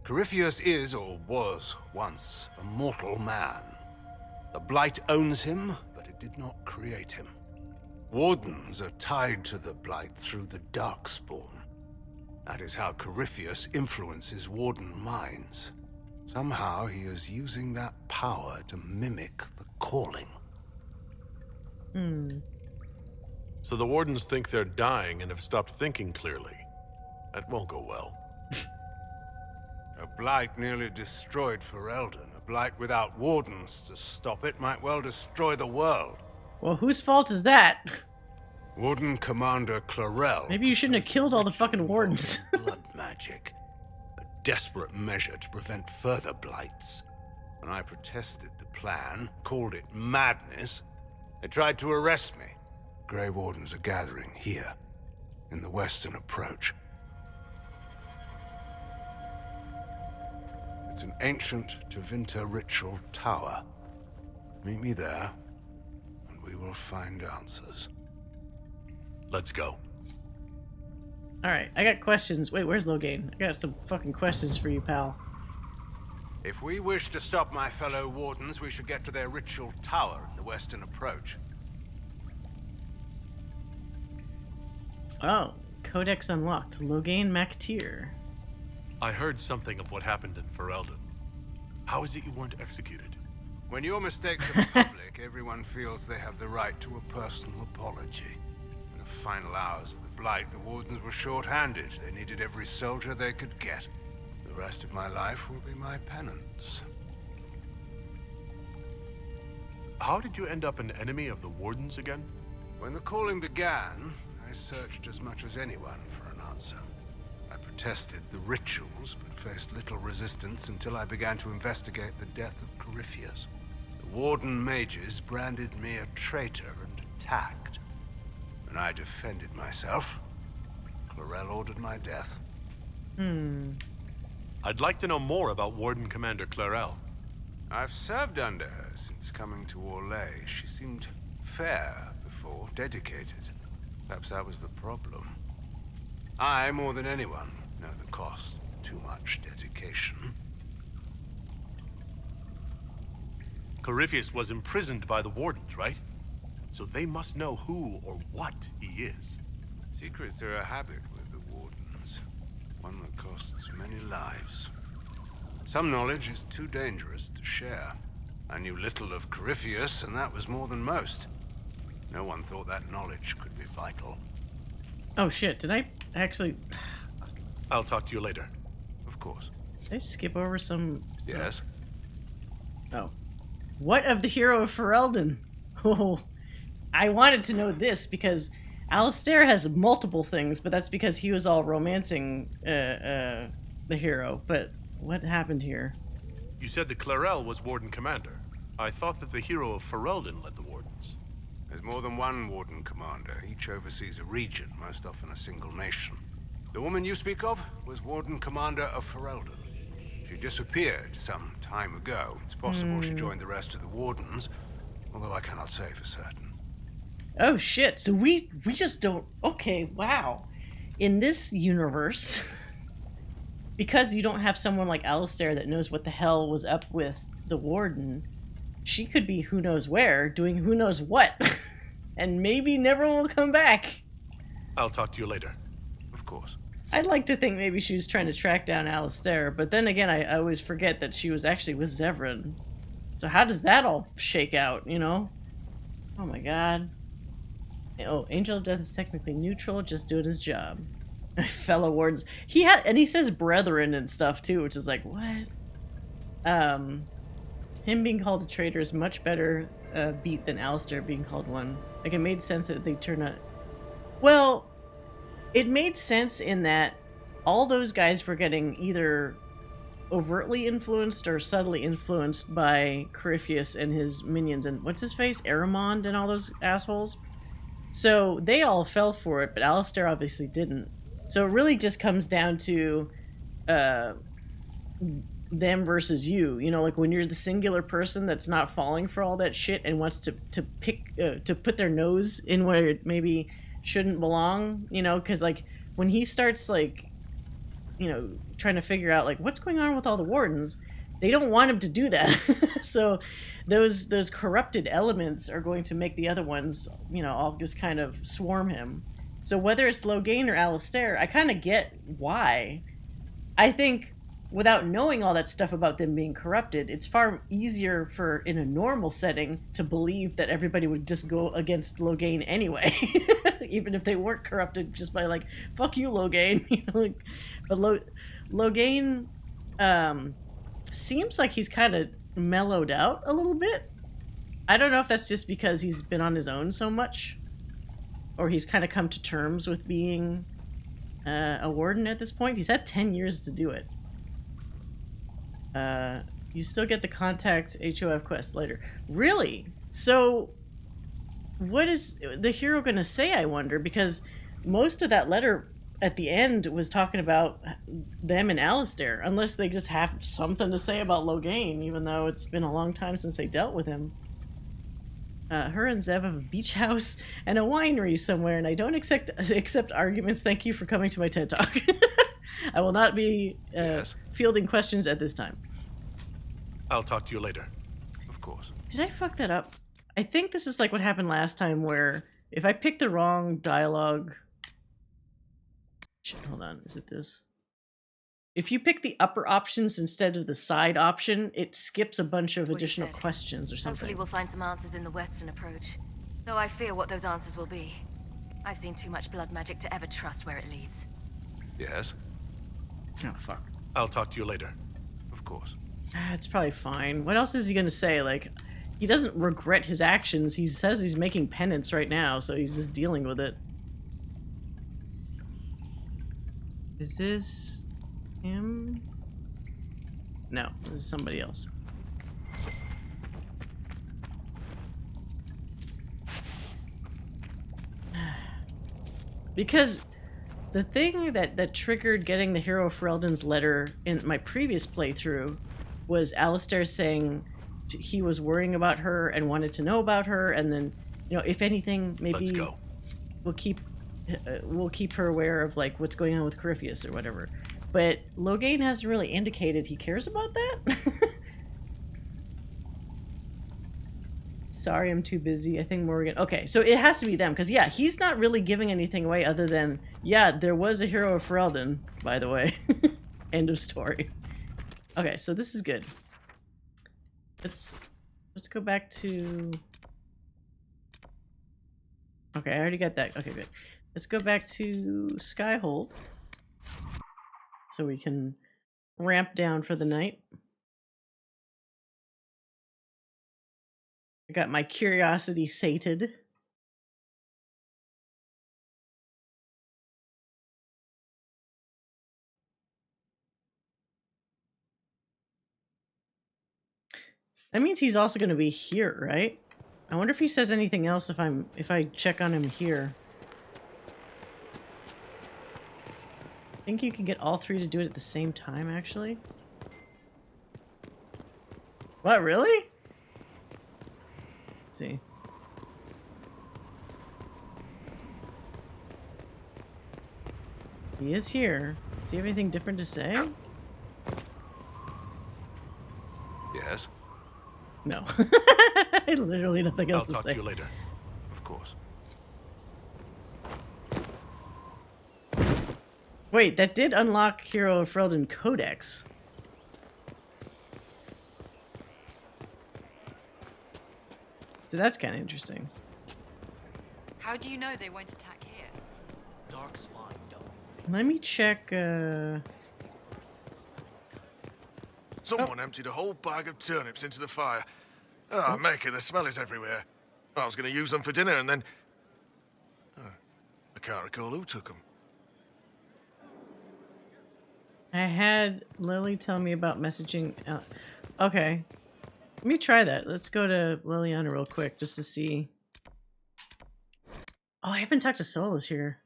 Corypheus is, or was, once a mortal man. The Blight owns him, but it did not create him. Wardens are tied to the Blight through the Darkspawn. That is how Corypheus influences Warden minds. Somehow he is using that power to mimic the calling. So the wardens think they're dying and have stopped thinking clearly. That won't go well. A Blight nearly destroyed Ferelden. A Blight without wardens to stop it might well destroy the world. Well, whose fault is that? Warden Commander Clarel. Maybe you shouldn't have killed all the fucking wardens. Blood magic. A desperate measure to prevent further blights. When I protested the plan, called it madness, they tried to arrest me. Grey Wardens are gathering here, in the western approach. It's an ancient Tevinter ritual tower. Meet me there, and we will find answers. Let's go. Alright, I got questions. Wait, where's Loghain? I got some fucking questions for you, pal. If we wish to stop my fellow wardens, we should get to their ritual tower in the western approach. Oh, Codex unlocked. Loghain Mactier. I heard something of what happened in Ferelden. How is it you weren't executed? When your mistakes are public, everyone feels they have the right to a personal apology. In the final hours of the Blight, the Wardens were short-handed. They needed every soldier they could get. The rest of my life will be my penance. How did you end up an enemy of the Wardens again? When the calling began, I searched as much as anyone for an answer. I protested the rituals, but faced little resistance until I began to investigate the death of Corypheus. The Warden mages branded me a traitor and attacked. When I defended myself, Clarel ordered my death. I'd like to know more about Warden Commander Clarel. I've served under her since coming to Orlais. She seemed fair before, dedicated. Perhaps that was the problem. I, more than anyone, know the cost of too much dedication. Corypheus was imprisoned by the Wardens, right? So they must know who or what he is. Secrets are a habit with the Wardens. One that costs many lives. Some knowledge is too dangerous to share. I knew little of Corypheus, and that was more than most. No one thought that knowledge could be vital. Oh shit, did I actually... I'll talk to you later. Of course. Did I skip over some stuff? Yes. Oh. What of the hero of Ferelden? Oh, I wanted to know this because Alistair has multiple things, but that's because he was all romancing the hero. But what happened here? You said the Clarel was Warden Commander. I thought that the hero of Ferelden led the Wardens. There's more than one Warden Commander. Each oversees a region, most often a single nation. The woman you speak of was Warden Commander of Ferelden. She disappeared some time ago. It's possible she joined the rest of the Wardens, although I cannot say for certain. Oh shit, so we just don't... Okay, wow. In this universe, because you don't have someone like Alistair that knows what the hell was up with the Warden, she could be who knows where, doing who knows what, and maybe never will come back. I'll talk to you later. Of course. I'd like to think maybe she was trying to track down Alistair, but then again, I always forget that she was actually with Zevran. So how does that all shake out, you know? Oh my god. Oh, Angel of Death is technically neutral, just doing his job. Fellow wardens. He says brethren and stuff too, which is like, what? Him being called a traitor is much better beat than Alistair being called one. Like, it made sense that they turn out... Well, it made sense in that all those guys were getting either overtly influenced or subtly influenced by Corypheus and his minions and what's his face? Aramond and all those assholes. So they all fell for it, but Alistair obviously didn't. So it really just comes down to them versus you. You know, like when you're the singular person that's not falling for all that shit and wants to put their nose in where it maybe shouldn't belong, you know, because like when he starts like, you know, trying to figure out like what's going on with all the wardens, they don't want him to do that. So those corrupted elements are going to make the other ones, you know, all just kind of swarm him. So whether it's Loghain or Alistair, I kind of get why. I think without knowing all that stuff about them being corrupted, it's far easier for, in a normal setting, to believe that everybody would just go against Loghain anyway. Even if they weren't corrupted just by like, fuck you, Loghain. You know, like, but Loghain seems like he's kind of mellowed out a little bit. I don't know if that's just because he's been on his own so much, or he's kind of come to terms with being a warden at this point. He's had 10 years to do it. You still get the contact HOF quest later. Really? So what is the hero going to say, I wonder? Because most of that letter at the end was talking about them and Alistair, unless they just have something to say about Loghain, even though it's been a long time since they dealt with him. Her and Zev have a beach house and a winery somewhere, and I don't accept arguments. Thank you for coming to my TED Talk. I will not be fielding questions at this time. I'll talk to you later. Of course. Did I fuck that up? I think this is like what happened last time, where if I pick the wrong dialogue... Shit, hold on. Is it this? If you pick the upper options instead of the side option, it skips a bunch of additional questions or something. Hopefully we'll find some answers in the western approach. Though I fear what those answers will be. I've seen too much blood magic to ever trust where it leads. Yes? Oh, fuck. I'll talk to you later. Of course. It's probably fine. What else is he going to say? Like, he doesn't regret his actions. He says he's making penance right now, so he's just dealing with it. Is this him? No, this is somebody else. Because the thing that triggered getting the hero of Ferelden's letter in my previous playthrough was Alistair saying he was worrying about her and wanted to know about her, and then, you know, if anything, maybe we'll keep her aware of like what's going on with Corypheus or whatever. But Loghain hasn't really indicated he cares about that. Sorry, I'm too busy. I think Morgan... Okay, so it has to be them, because, yeah, he's not really giving anything away other than, yeah, there was a hero of Ferelden, by the way. End of story. Okay, so this is good. Let's go back to... Okay, I already got that. Okay, good. Let's go back to Skyhold. So we can ramp down for the night. I got my curiosity sated. That means he's also going to be here, right? I wonder if he says anything else if I check on him here. I think you can get all three to do it at the same time, actually. What, really? Let's see. He is here. Does he have anything different to say? Yes? No. Literally nothing else to say. I'll talk to you later. Of course. Wait, that did unlock Hero of Freldon Codex. So that's kind of interesting. How do you know they won't attack here? Dark's mind, don't. Let me check, Someone emptied a whole bag of turnips into the fire. Ah, Maker, the smell is everywhere. I was going to use them for dinner and then... I can't recall who took them. I had Lily tell me about messaging. Okay. Let me try that. Let's go to Liliana real quick just to see. Oh, I haven't talked to Solus here.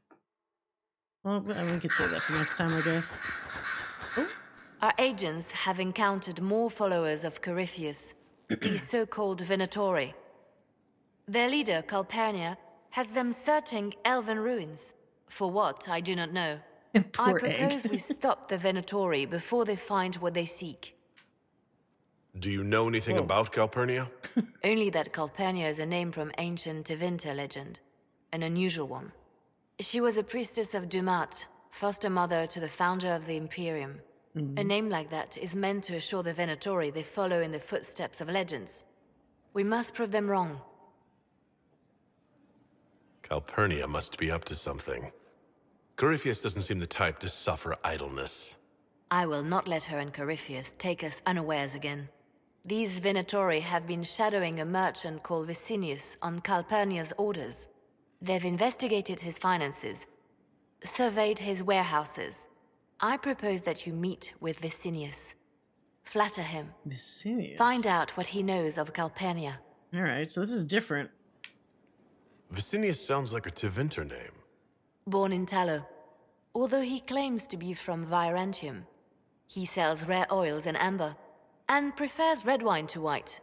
Well, we could save that for next time, I guess. Oh. Our agents have encountered more followers of Corypheus, these so-called Venatori. Their leader, Calpurnia, has them searching elven ruins. For what, I do not know. I propose we stop the Venatori before they find what they seek. Do you know anything about Calpurnia? Only that Calpurnia is a name from ancient Tevinter legend, an unusual one. She was a priestess of Dumat, foster mother to the founder of the Imperium. A name like that is meant to assure the Venatori they follow in the footsteps of legends. We must prove them wrong. Calpurnia must be up to something. Corypheus doesn't seem the type to suffer idleness. I will not let her and Corypheus take us unawares again. These Venatori have been shadowing a merchant called Vicinius on Calpurnia's orders. They've investigated his finances, surveyed his warehouses. I propose that you meet with Vicinius. Flatter him. Vicinius? Find out what he knows of Calpurnia. Alright, so this is different. Vicinius sounds like a Tevinter name. Born in Tallow, although he claims to be from Virantium. He sells rare oils and amber, and prefers red wine to white.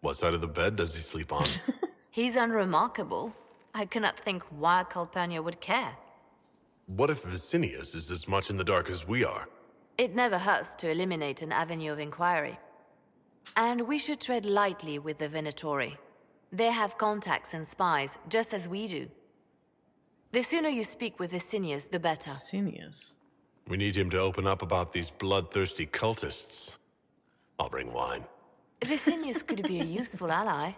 What side of the bed does he sleep on? He's unremarkable. I cannot think why Calpurnia would care. What if Vicinius is as much in the dark as we are? It never hurts to eliminate an avenue of inquiry. And we should tread lightly with the Venatori. They have contacts and spies, just as we do. The sooner you speak with Vicinius, the better. Vicinius? We need him to open up about these bloodthirsty cultists. I'll bring wine. Vicinius could be a useful ally.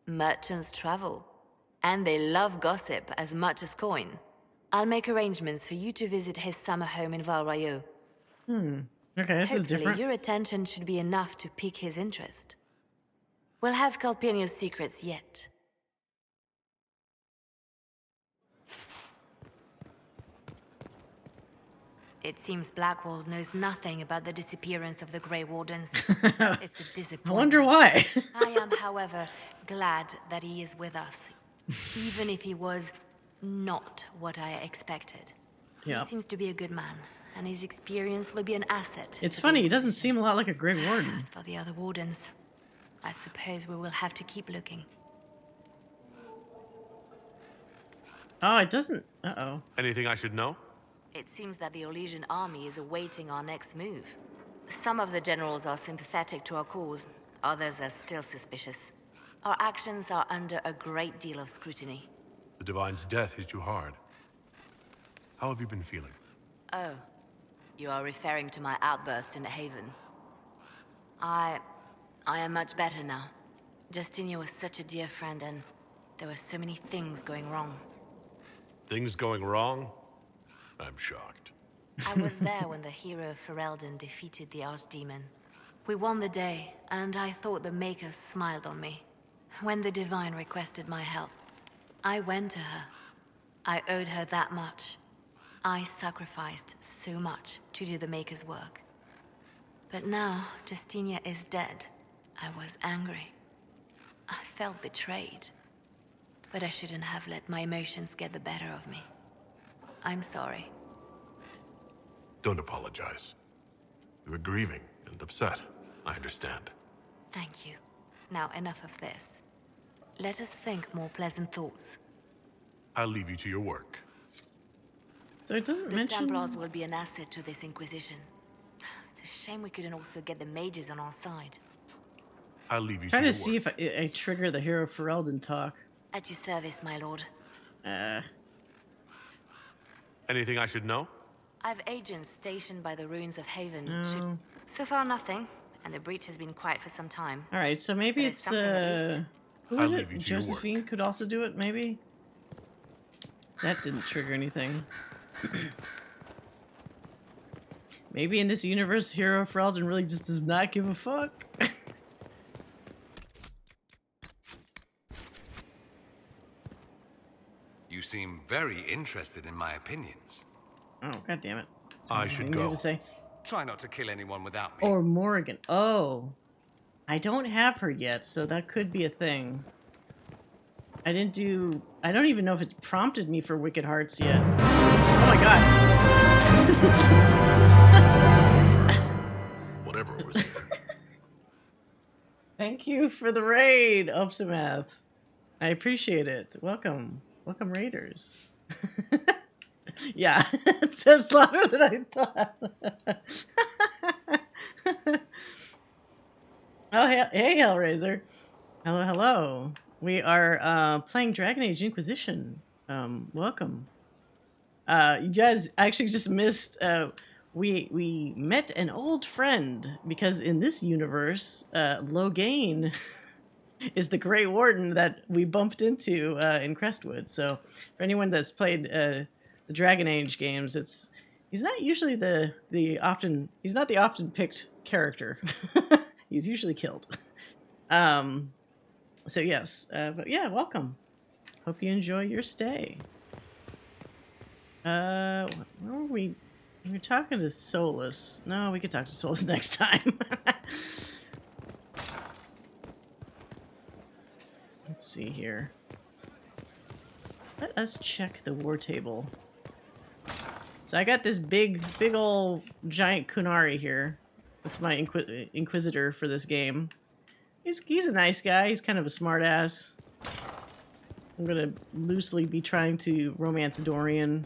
Merchants travel, and they love gossip as much as coin. I'll make arrangements for you to visit his summer home in Val Royeaux. Okay, this is different. Hopefully, your attention should be enough to pique his interest. We'll have Calpurnia's secrets yet. It seems Blackwall knows nothing about the disappearance of the Grey Wardens. It's a disappointment. I wonder why. I am, however, glad that he is with us, even if he was not what I expected. Yeah. He seems to be a good man, and his experience will be an asset. It's funny, he doesn't seem a lot like a Grey Warden. As for the other Wardens, I suppose we will have to keep looking. Oh, it doesn't... Uh-oh. Anything I should know? It seems that the Orlesian army is awaiting our next move. Some of the generals are sympathetic to our cause, others are still suspicious. Our actions are under a great deal of scrutiny. The Divine's death hit you hard. How have you been feeling? Oh, you are referring to my outburst in Haven. I am much better now. Justinia was such a dear friend, and there were so many things going wrong. Things going wrong? I'm shocked. I was there when the hero Ferelden defeated the Archdemon. We won the day, and I thought the Maker smiled on me. When the Divine requested my help, I went to her. I owed her that much. I sacrificed so much to do the Maker's work. But now, Justinia is dead. I was angry. I felt betrayed. But I shouldn't have let my emotions get the better of me. I'm sorry. Don't apologize. You were grieving and upset. I understand. Thank you. Now enough of this. Let us think more pleasant thoughts. I'll leave you to your work. So it doesn't The mention... Templars will be an asset to this Inquisition. It's a shame we couldn't also get the mages on our side. I'll leave you Trying to to your see work. if I trigger the hero Ferelden talk. At your service, my lord. Anything I should know? I've agents stationed by the ruins of Haven. No. So far, nothing. And the breach has been quiet for some time. All right, so maybe But it's something at least. who I'll is leave you it? to your work. Josephine could also do it, maybe. That didn't trigger anything. Maybe in this universe, hero Ferelden really just does not give a fuck. You seem very interested in my opinions. Oh, god damn it. I should Anything go. to say? Try not to kill anyone without me. Or Morrigan. Oh. I don't have her yet, so that could be a thing. I don't even know if it prompted me for Wicked Hearts yet. Oh my god. Whatever it was. Thank you for the raid, Opsimath. I appreciate it. Welcome. Welcome, raiders. Yeah, it says louder than I thought. Oh, hey, Hellraiser. Hello, hello. We are playing Dragon Age Inquisition. Welcome. You guys actually just missed... we met an old friend, because in this universe, Loghain is the Grey Warden that we bumped into in Crestwood. So for anyone that's played the Dragon Age games, he's not usually he's not the often picked character. He's usually killed. So yes, but yeah, welcome. Hope you enjoy your stay. Where were we? We were talking to Solus. No, we could talk to Solus next time. Let's see here. Let us check the war table. So I got this big ol' giant Qunari here. That's my Inquisitor for this game. He's a nice guy. He's kind of a smartass. I'm gonna loosely be trying to romance Dorian.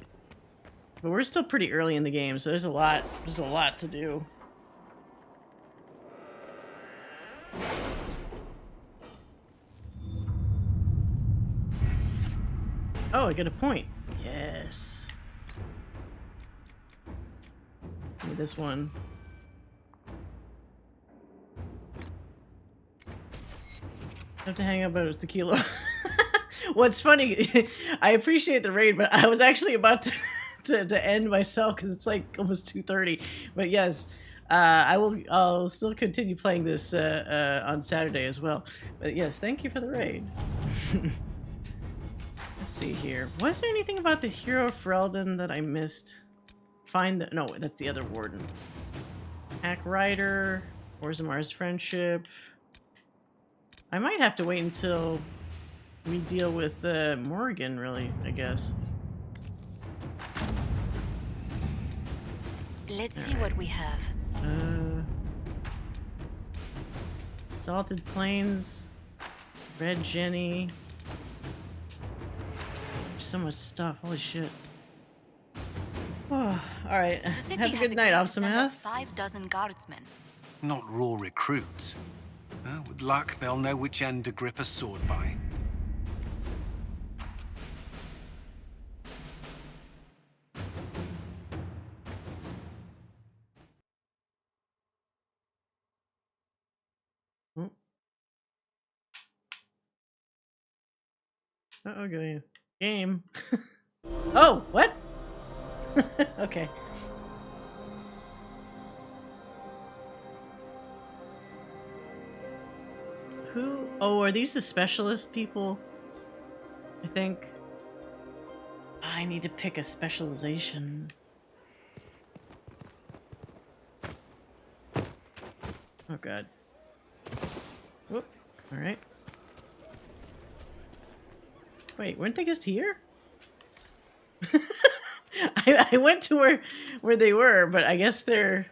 But we're still pretty early in the game, so there's a lot to do. Oh, I get a point. Yes. Give me this one. I have to hang up about a tequila. What's funny, I appreciate the raid, but I was actually about to end myself because it's like almost 2:30. But yes, I'll still continue playing this on Saturday as well. But yes, thank you for the raid. Let's see here. Was there anything about the hero Ferelden that I missed? No, that's the other warden. Hack Rider, Orzamar's friendship. I might have to wait until we deal with Morrigan, really, I guess. Let's see what we have. Salted Plains, Red Jenny. There's so much stuff. Holy shit. Oh, all right. The city Have a has good night, agreed to send us Opsimath. 5 guardsmen. Not raw recruits. With luck, they'll know which end to grip a sword by. Okay. Game. Oh, what? Okay. Who? Oh, are these the specialist people? I think. I need to pick a specialization. Oh god. Whoop. Alright. Wait, weren't they just here? I went to where they were, but I guess they're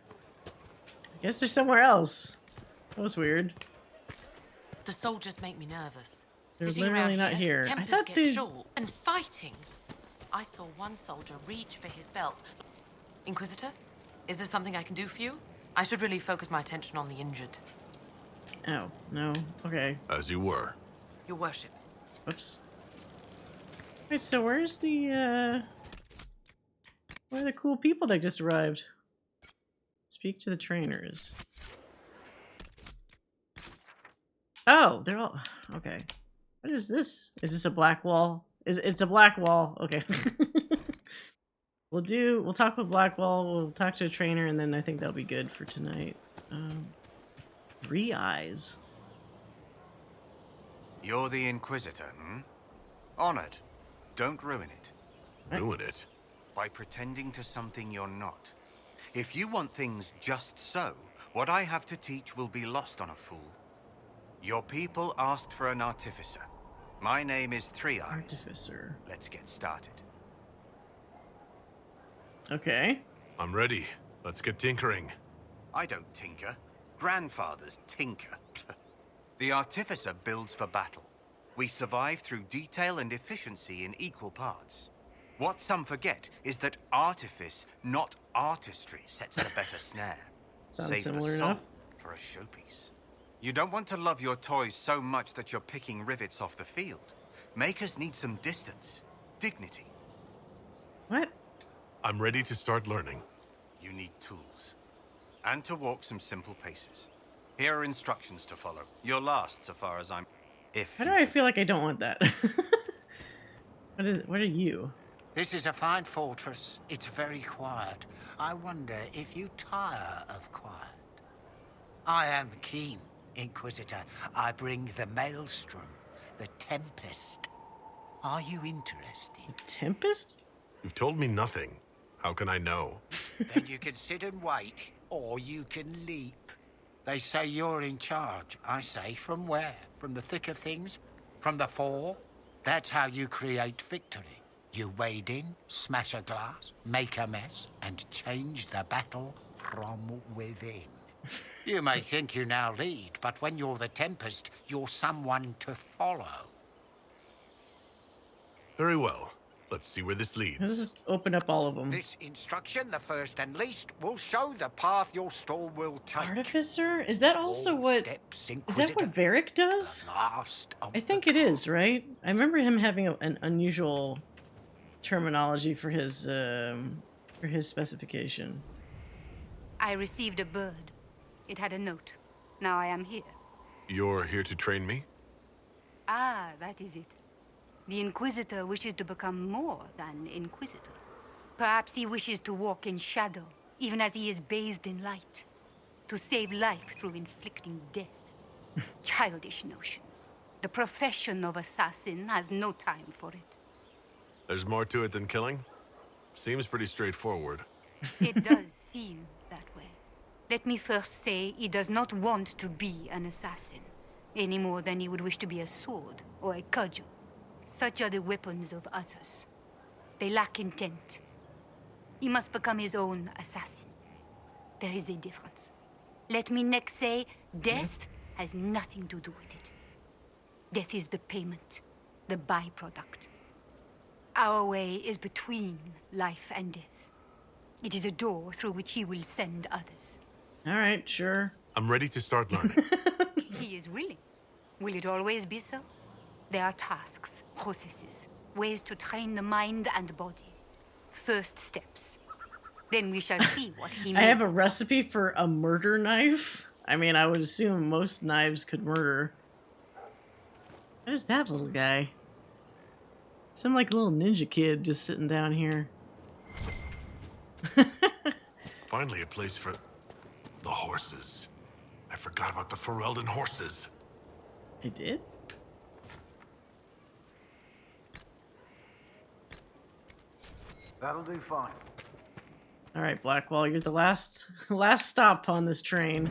somewhere else. That was weird. The soldiers make me nervous. They're Sitting literally around not here. I tempers thought get they... short and fighting. I saw one soldier reach for his belt. Inquisitor, is there something I can do for you? I should really focus my attention on the injured. Oh, no. Okay. As you were. Your worship. Whoops. Wait, so where's the, where are the cool people that just arrived? Speak to the trainers. Oh, they're all... Okay. What is this? Is this a black wall? It's a black wall. Okay. We'll talk with Blackwall, we'll talk to a trainer, and then I think that'll be good for tonight. 3 eyes. You're the Inquisitor, hmm? Honored. Don't ruin it. Ruin it? By pretending to something you're not. If you want things just so, what I have to teach will be lost on a fool. Your people asked for an artificer. My name is Three Eyes. Artificer. Let's get started. Okay. I'm ready. Let's get tinkering. I don't tinker. Grandfathers tinker. The artificer builds for battle. We survive through detail and efficiency in equal parts. What some forget is that artifice, not artistry, sets the better snare. Sounds Save similar the soul enough. for a showpiece. You don't want to love your toys so much that you're picking rivets off the field. Makers need some distance, dignity. What? I'm ready to start learning. You need tools. And to walk some simple paces. Here are instructions to follow. You're last so far as I'm... How do I feel like I don't want that? What are you? This is a fine fortress. It's very quiet. I wonder if you tire of quiet. I am keen, Inquisitor. I bring the Maelstrom, the Tempest. Are you interested? The Tempest? You've told me nothing. How can I know? Then you can sit and wait, or you can leap. They say you're in charge. I say, from where? From the thick of things? From the fore? That's how you create victory. You wade in, smash a glass, make a mess, and change the battle from within. You may think you now lead, but when you're the Tempest, you're someone to follow. Very well. Let's see where this leads. Let's just open up all of them. This instruction, the first and least, will show the path your stall will take. Artificer? Is that also what... Is that what Varric does? I think it is, right? I remember him having an unusual terminology for his specification. I received a bird. It had a note. Now I am here. You're here to train me? Ah, that is it. The Inquisitor wishes to become more than Inquisitor. Perhaps he wishes to walk in shadow, even as he is bathed in light. To save life through inflicting death. Childish notions. The profession of assassin has no time for it. There's more to it than killing? Seems pretty straightforward. It does seem that way. Let me first say he does not want to be an assassin, any more than he would wish to be a sword or a cudgel. Such are the weapons of others. They lack intent. He must become his own assassin. There is a difference. Let me next say, death has nothing to do with it. Death is the payment, the byproduct. Our way is between life and death. It is a door through which he will send others. All right, sure. I'm ready to start learning. He is willing. Will it always be so? There are tasks, processes, ways to train the mind and body. First steps. Then we shall see what he I may... have a recipe for a murder knife. I mean, I would assume most knives could murder. What is that little guy? Some like little ninja kid just sitting down here. Finally a place for the horses. I forgot about the Ferelden horses. I did? That'll do fine. All right, Blackwall, you're the last stop on this train.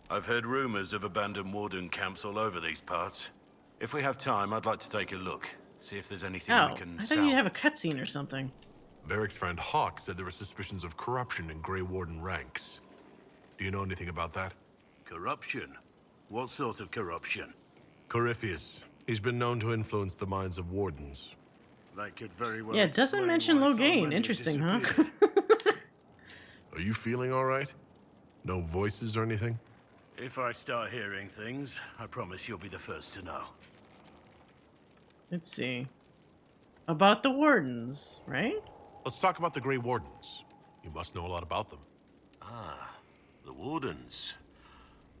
I've heard rumors of abandoned warden camps all over these parts. If we have time, I'd like to take a look. See if there's anything Oh, we can I thought you'd have a cutscene or something. Varric's friend Hawk said there were suspicions of corruption in Grey Warden ranks. Do you know anything about that? Corruption? What sort of corruption? Corypheus. He's been known to influence the minds of wardens. That could very well. Yeah, it doesn't mention Loghain. Interesting, huh? Are you feeling all right? No voices or anything? If I start hearing things, I promise you'll be the first to know. Let's see. About the wardens, right? Let's talk about the Grey Wardens. You must know a lot about them. Ah, the wardens.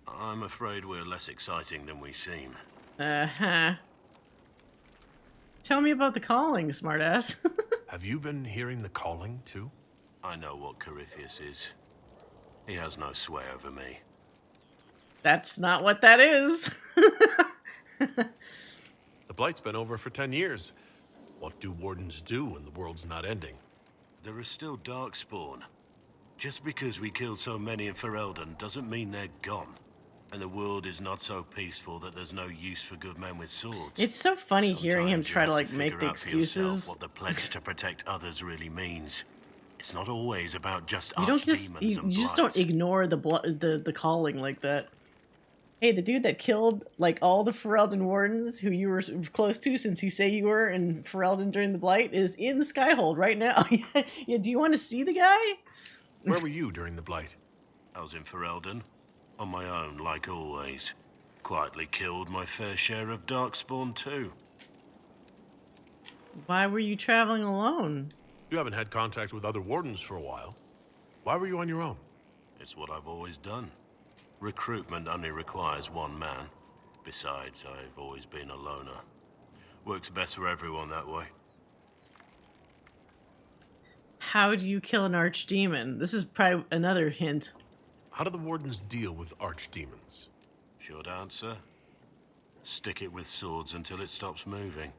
I'm afraid we're less exciting than we seem. Uh-huh. Tell me about the calling, smartass. Have you been hearing the calling, too? I know what Corypheus is. He has no sway over me. That's not what that is. The Blight's been over for 10 years. What do wardens do when the world's not ending? There is still Darkspawn. Just because we killed so many in Ferelden doesn't mean they're gone. And the world is not so peaceful that there's no use for good men with swords. It's so funny hearing him try to like make Figure the out for yourself excuses. what the pledge to protect others really means. It's not always about just You don't just archdemons and you just don't blights. ignore the calling like that. Hey, the dude that killed like all the Ferelden wardens who you were close to, since you say you were in Ferelden during the Blight, is in Skyhold right now. Yeah, do you want to see the guy? Where were you during the Blight? I was in Ferelden, on my own, like always. Quietly killed my fair share of Darkspawn too. Why were you traveling alone? You haven't had contact with other wardens for a while. Why were you on your own? It's what I've always done. Recruitment only requires one man. Besides, I've always been a loner. Works best for everyone that way. How do you kill an archdemon? This is probably another hint. How do the wardens deal with archdemons? Short answer. Stick it with swords until it stops moving.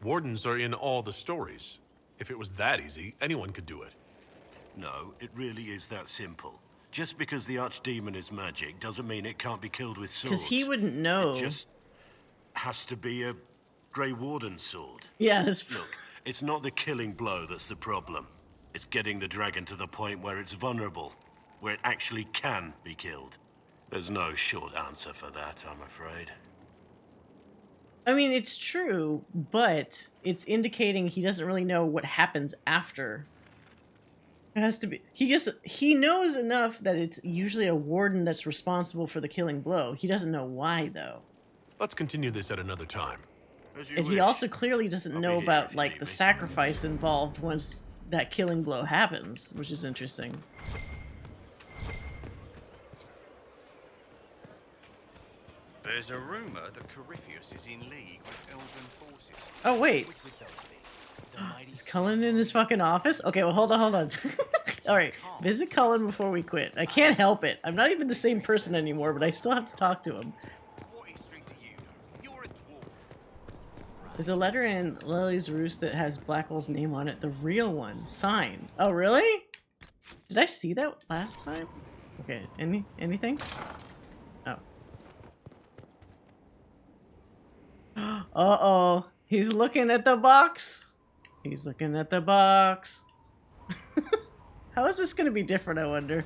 Wardens are in all the stories. If it was that easy, anyone could do it. No, it really is that simple. Just because the archdemon is magic doesn't mean it can't be killed with swords. Because he wouldn't know. It just has to be a Grey Warden sword. Yeah, that's... Look, it's not the killing blow that's the problem. It's getting the dragon to the point where it's vulnerable, where it actually can be killed. There's no short answer for that, I'm afraid. I mean, it's true, but it's indicating he doesn't really know what happens after. It has to be... He knows enough that it's usually a warden that's responsible for the killing blow. He doesn't know why, though. Let's continue this at another time. As he also clearly doesn't know about, like, the sacrifice involved once that killing blow happens, which is interesting. There's a rumor that Corypheus is in league with Elven forces. Oh, wait. Is Cullen in his fucking office? Okay, well, hold on. Alright, visit Cullen before we quit. I can't help it. I'm not even the same person anymore, but I still have to talk to him. There's a letter in Lily's Roost that has Blackwell's name on it. The real one. Signed. Oh, really? Did I see that last time? Okay, anything? Oh. Uh-oh. He's looking at the box. He's looking at the box. How is this going to be different, I wonder?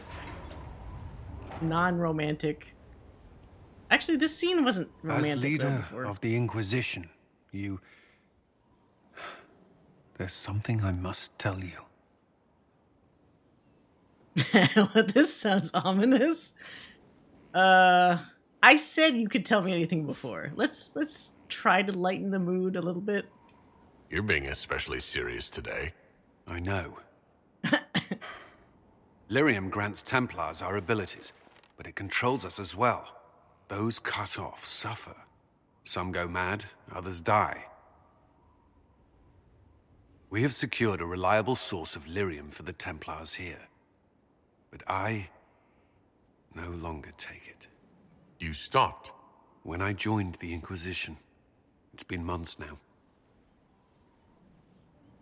Non-romantic. Actually, this scene wasn't romantic. As leader of the Inquisition, there's something I must tell you. This sounds ominous. I said you could tell me anything before. Let's try to lighten the mood a little bit. You're being especially serious today. I know. Lyrium grants Templars our abilities, but it controls us as well. Those cut off suffer. Some go mad, others die. We have secured a reliable source of lyrium for the Templars here. But I no longer take it. You stopped? When I joined the Inquisition. It's been months now.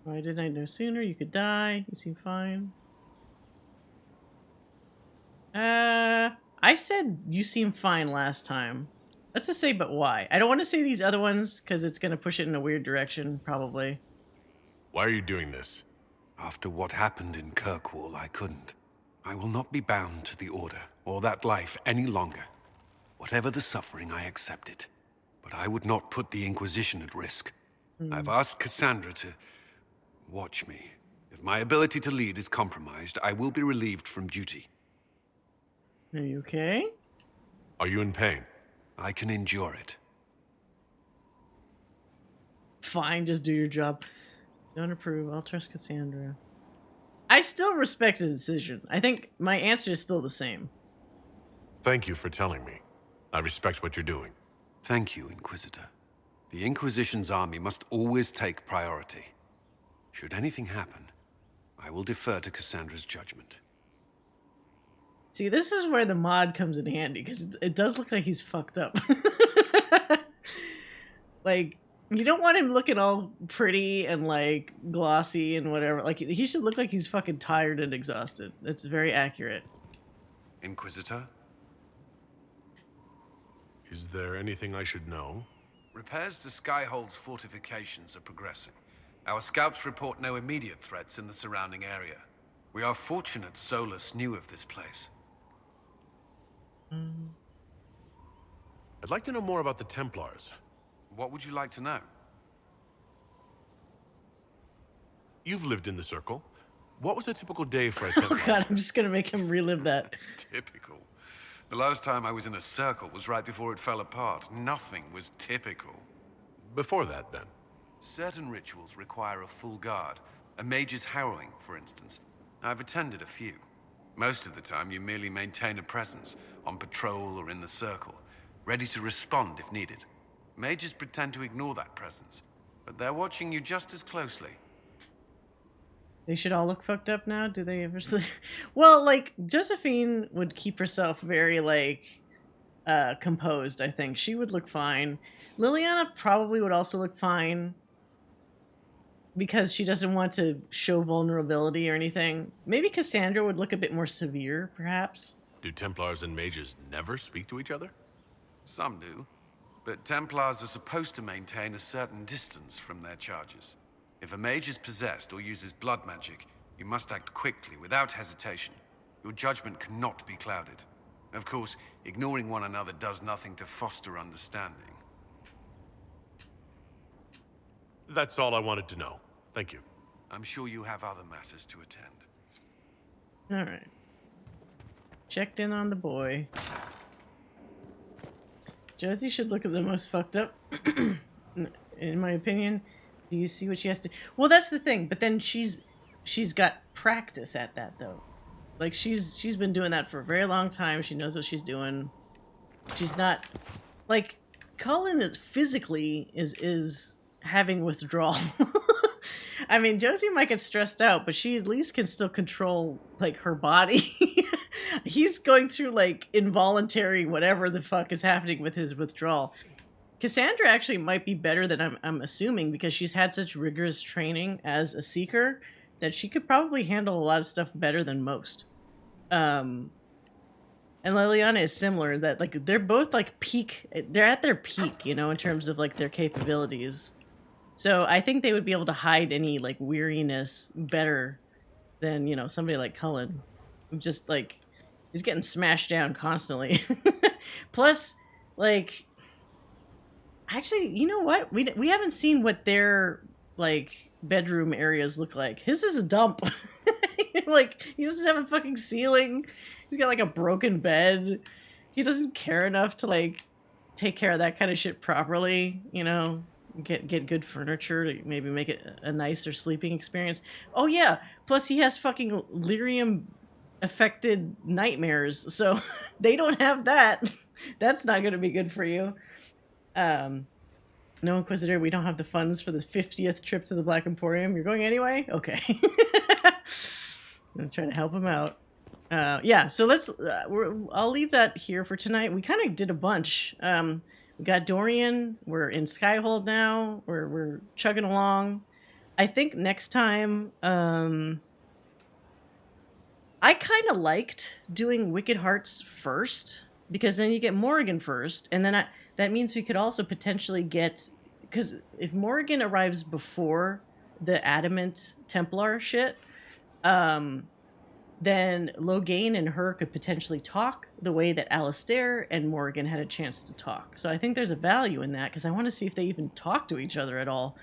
Why didn't I know sooner? You could die. You seem fine. I said you seem fine last time. Let's just say, but why? I don't want to say these other ones because it's going to push it in a weird direction, probably. Why are you doing this? After what happened in Kirkwall, I couldn't. I will not be bound to the Order or that life any longer. Whatever the suffering, I accept it. But I would not put the Inquisition at risk. I've asked Cassandra to watch me. If my ability to lead is compromised, I will be relieved from duty. Are you okay? Are you in pain? I can endure it. Fine, just do your job. Don't approve. I'll trust Cassandra. I still respect his decision. I think my answer is still the same. Thank you for telling me. I respect what you're doing. Thank you, Inquisitor. The Inquisition's army must always take priority. Should anything happen, I will defer to Cassandra's judgment. See, this is where the mod comes in handy, because it does look like he's fucked up. Like, you don't want him looking all pretty and, like, glossy and whatever. Like, he should look like he's fucking tired and exhausted. That's very accurate. Inquisitor? Is there anything I should know? Repairs to Skyhold's fortifications are progressing. Our scouts report no immediate threats in the surrounding area. We are fortunate Solus knew of this place. I'd like to know more about the Templars. What would you like to know? You've lived in the Circle. What was a typical day for a Templar? Oh god, I'm just gonna make him relive that. Typical. The last time I was in a circle was right before it fell apart. Nothing was typical. Before that, then? Certain rituals require a full guard. A mage's harrowing, for instance. I've attended a few. Most of the time, you merely maintain a presence, on patrol or in the circle, ready to respond if needed. Mages pretend to ignore that presence, but they're watching you just as closely. They should all look fucked up now? Do they ever sleep? Well, like, Josephine would keep herself very, like, composed, I think. She would look fine. Liliana probably would also look fine, because she doesn't want to show vulnerability or anything. Maybe Cassandra would look a bit more severe, perhaps. Do Templars and mages never speak to each other? Some do, but Templars are supposed to maintain a certain distance from their charges. If a mage is possessed or uses blood magic, you must act quickly, without hesitation. Your judgment cannot be clouded. Of course, ignoring one another does nothing to foster understanding. That's all I wanted to know. Thank you. I'm sure you have other matters to attend. Alright. Checked in on the boy. Josie should look at the most fucked up, in my opinion. Do you see what she has to... Well, that's the thing, but then she's got practice at that, though. Like, she's been doing that for a very long time. She knows what she's doing. She's not... Like, Cullen is physically is having withdrawal. I mean, Josie might get stressed out, but she at least can still control, like, her body. He's going through, like, involuntary whatever the fuck is happening with his withdrawal. Cassandra actually might be better than I'm assuming, because she's had such rigorous training as a seeker that she could probably handle a lot of stuff better than most. And Liliana is similar, that, like, they're both, like, they're at their peak, you know, in terms of, like, their capabilities. So I think they would be able to hide any, like, weariness better than, you know, somebody like Cullen, who just, like, is getting smashed down constantly. Plus, like, actually, you know what? We haven't seen what their, like, bedroom areas look like. His is a dump. Like, he doesn't have a fucking ceiling. He's got, like, a broken bed. He doesn't care enough to, like, take care of that kind of shit properly, you know? Get good furniture to maybe make it a nicer sleeping experience. Oh yeah, plus he has fucking lyrium affected nightmares, so they don't have that. That's not going to be good for you. No, Inquisitor, we don't have the funds for the 50th trip to the Black Emporium. You're going anyway? Okay. I'm trying to help him out. Yeah, so let's. I'll leave that here for tonight. We kind of did a bunch. We got Dorian. We're in Skyhold now. We're chugging along. I think next time, I kind of liked doing Wicked Hearts first, because then you get Morrigan first, and then that means we could also potentially get, because if Morrigan arrives before the Adamant Templar shit, then Loghain and her could potentially talk the way that Alistair and Morrigan had a chance to talk. So I think there's a value in that, because I want to see if they even talk to each other at all.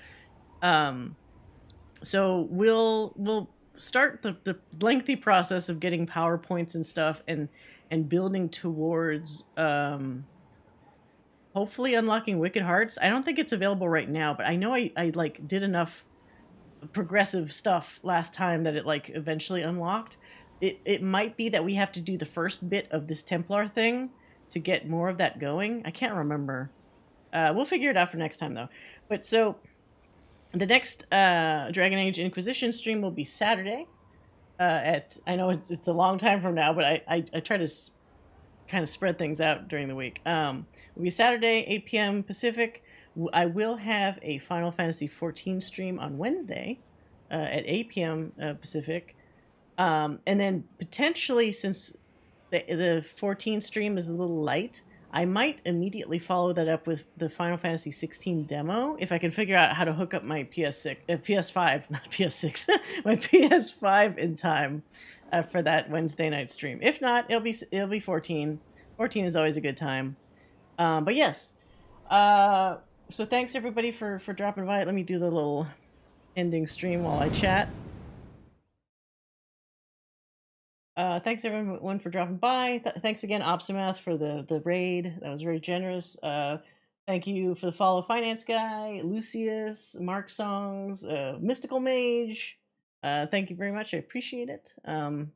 So we'll start the lengthy process of getting PowerPoints and stuff and building towards hopefully unlocking Wicked Hearts. I don't think it's available right now, but I know I like did enough progressive stuff last time that it like eventually unlocked. It might be that we have to do the first bit of this Templar thing to get more of that going. I can't remember. We'll figure it out for next time though. But so the next Dragon Age Inquisition stream will be Saturday. I know it's a long time from now, but I try to kind of spread things out during the week. It'll be Saturday, 8 p.m. Pacific. I will have a Final Fantasy XIV stream on Wednesday at 8 p.m. Pacific. And then potentially, since the 14 stream is a little light, I might immediately follow that up with the Final Fantasy XVI demo if I can figure out how to hook up my PS5, not PS6, my PS5 in time for that Wednesday night stream. If not, it'll be 14. 14 is always a good time. But yes, so thanks everybody for dropping by. Let me do the little ending stream while I chat. Thanks everyone for dropping by. Thanks again, Opsimath, for the raid. That was very generous. Thank you for the follow, Finance Guy, Lucius, Mark Songs, Mystical Mage. Thank you very much. I appreciate it.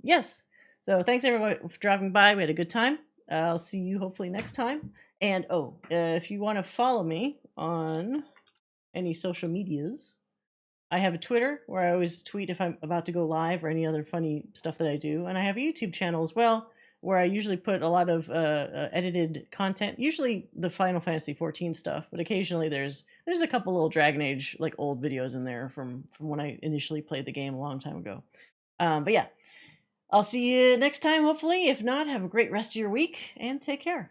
Yes. So thanks everybody for dropping by. We had a good time. I'll see you hopefully next time. And if you want to follow me on any social medias, I have a Twitter where I always tweet if I'm about to go live or any other funny stuff that I do. And I have a YouTube channel as well where I usually put a lot of edited content, usually the Final Fantasy XIV stuff, but occasionally there's a couple little Dragon Age like old videos in there from when I initially played the game a long time ago. But yeah, I'll see you next time hopefully. If not, have a great rest of your week and take care.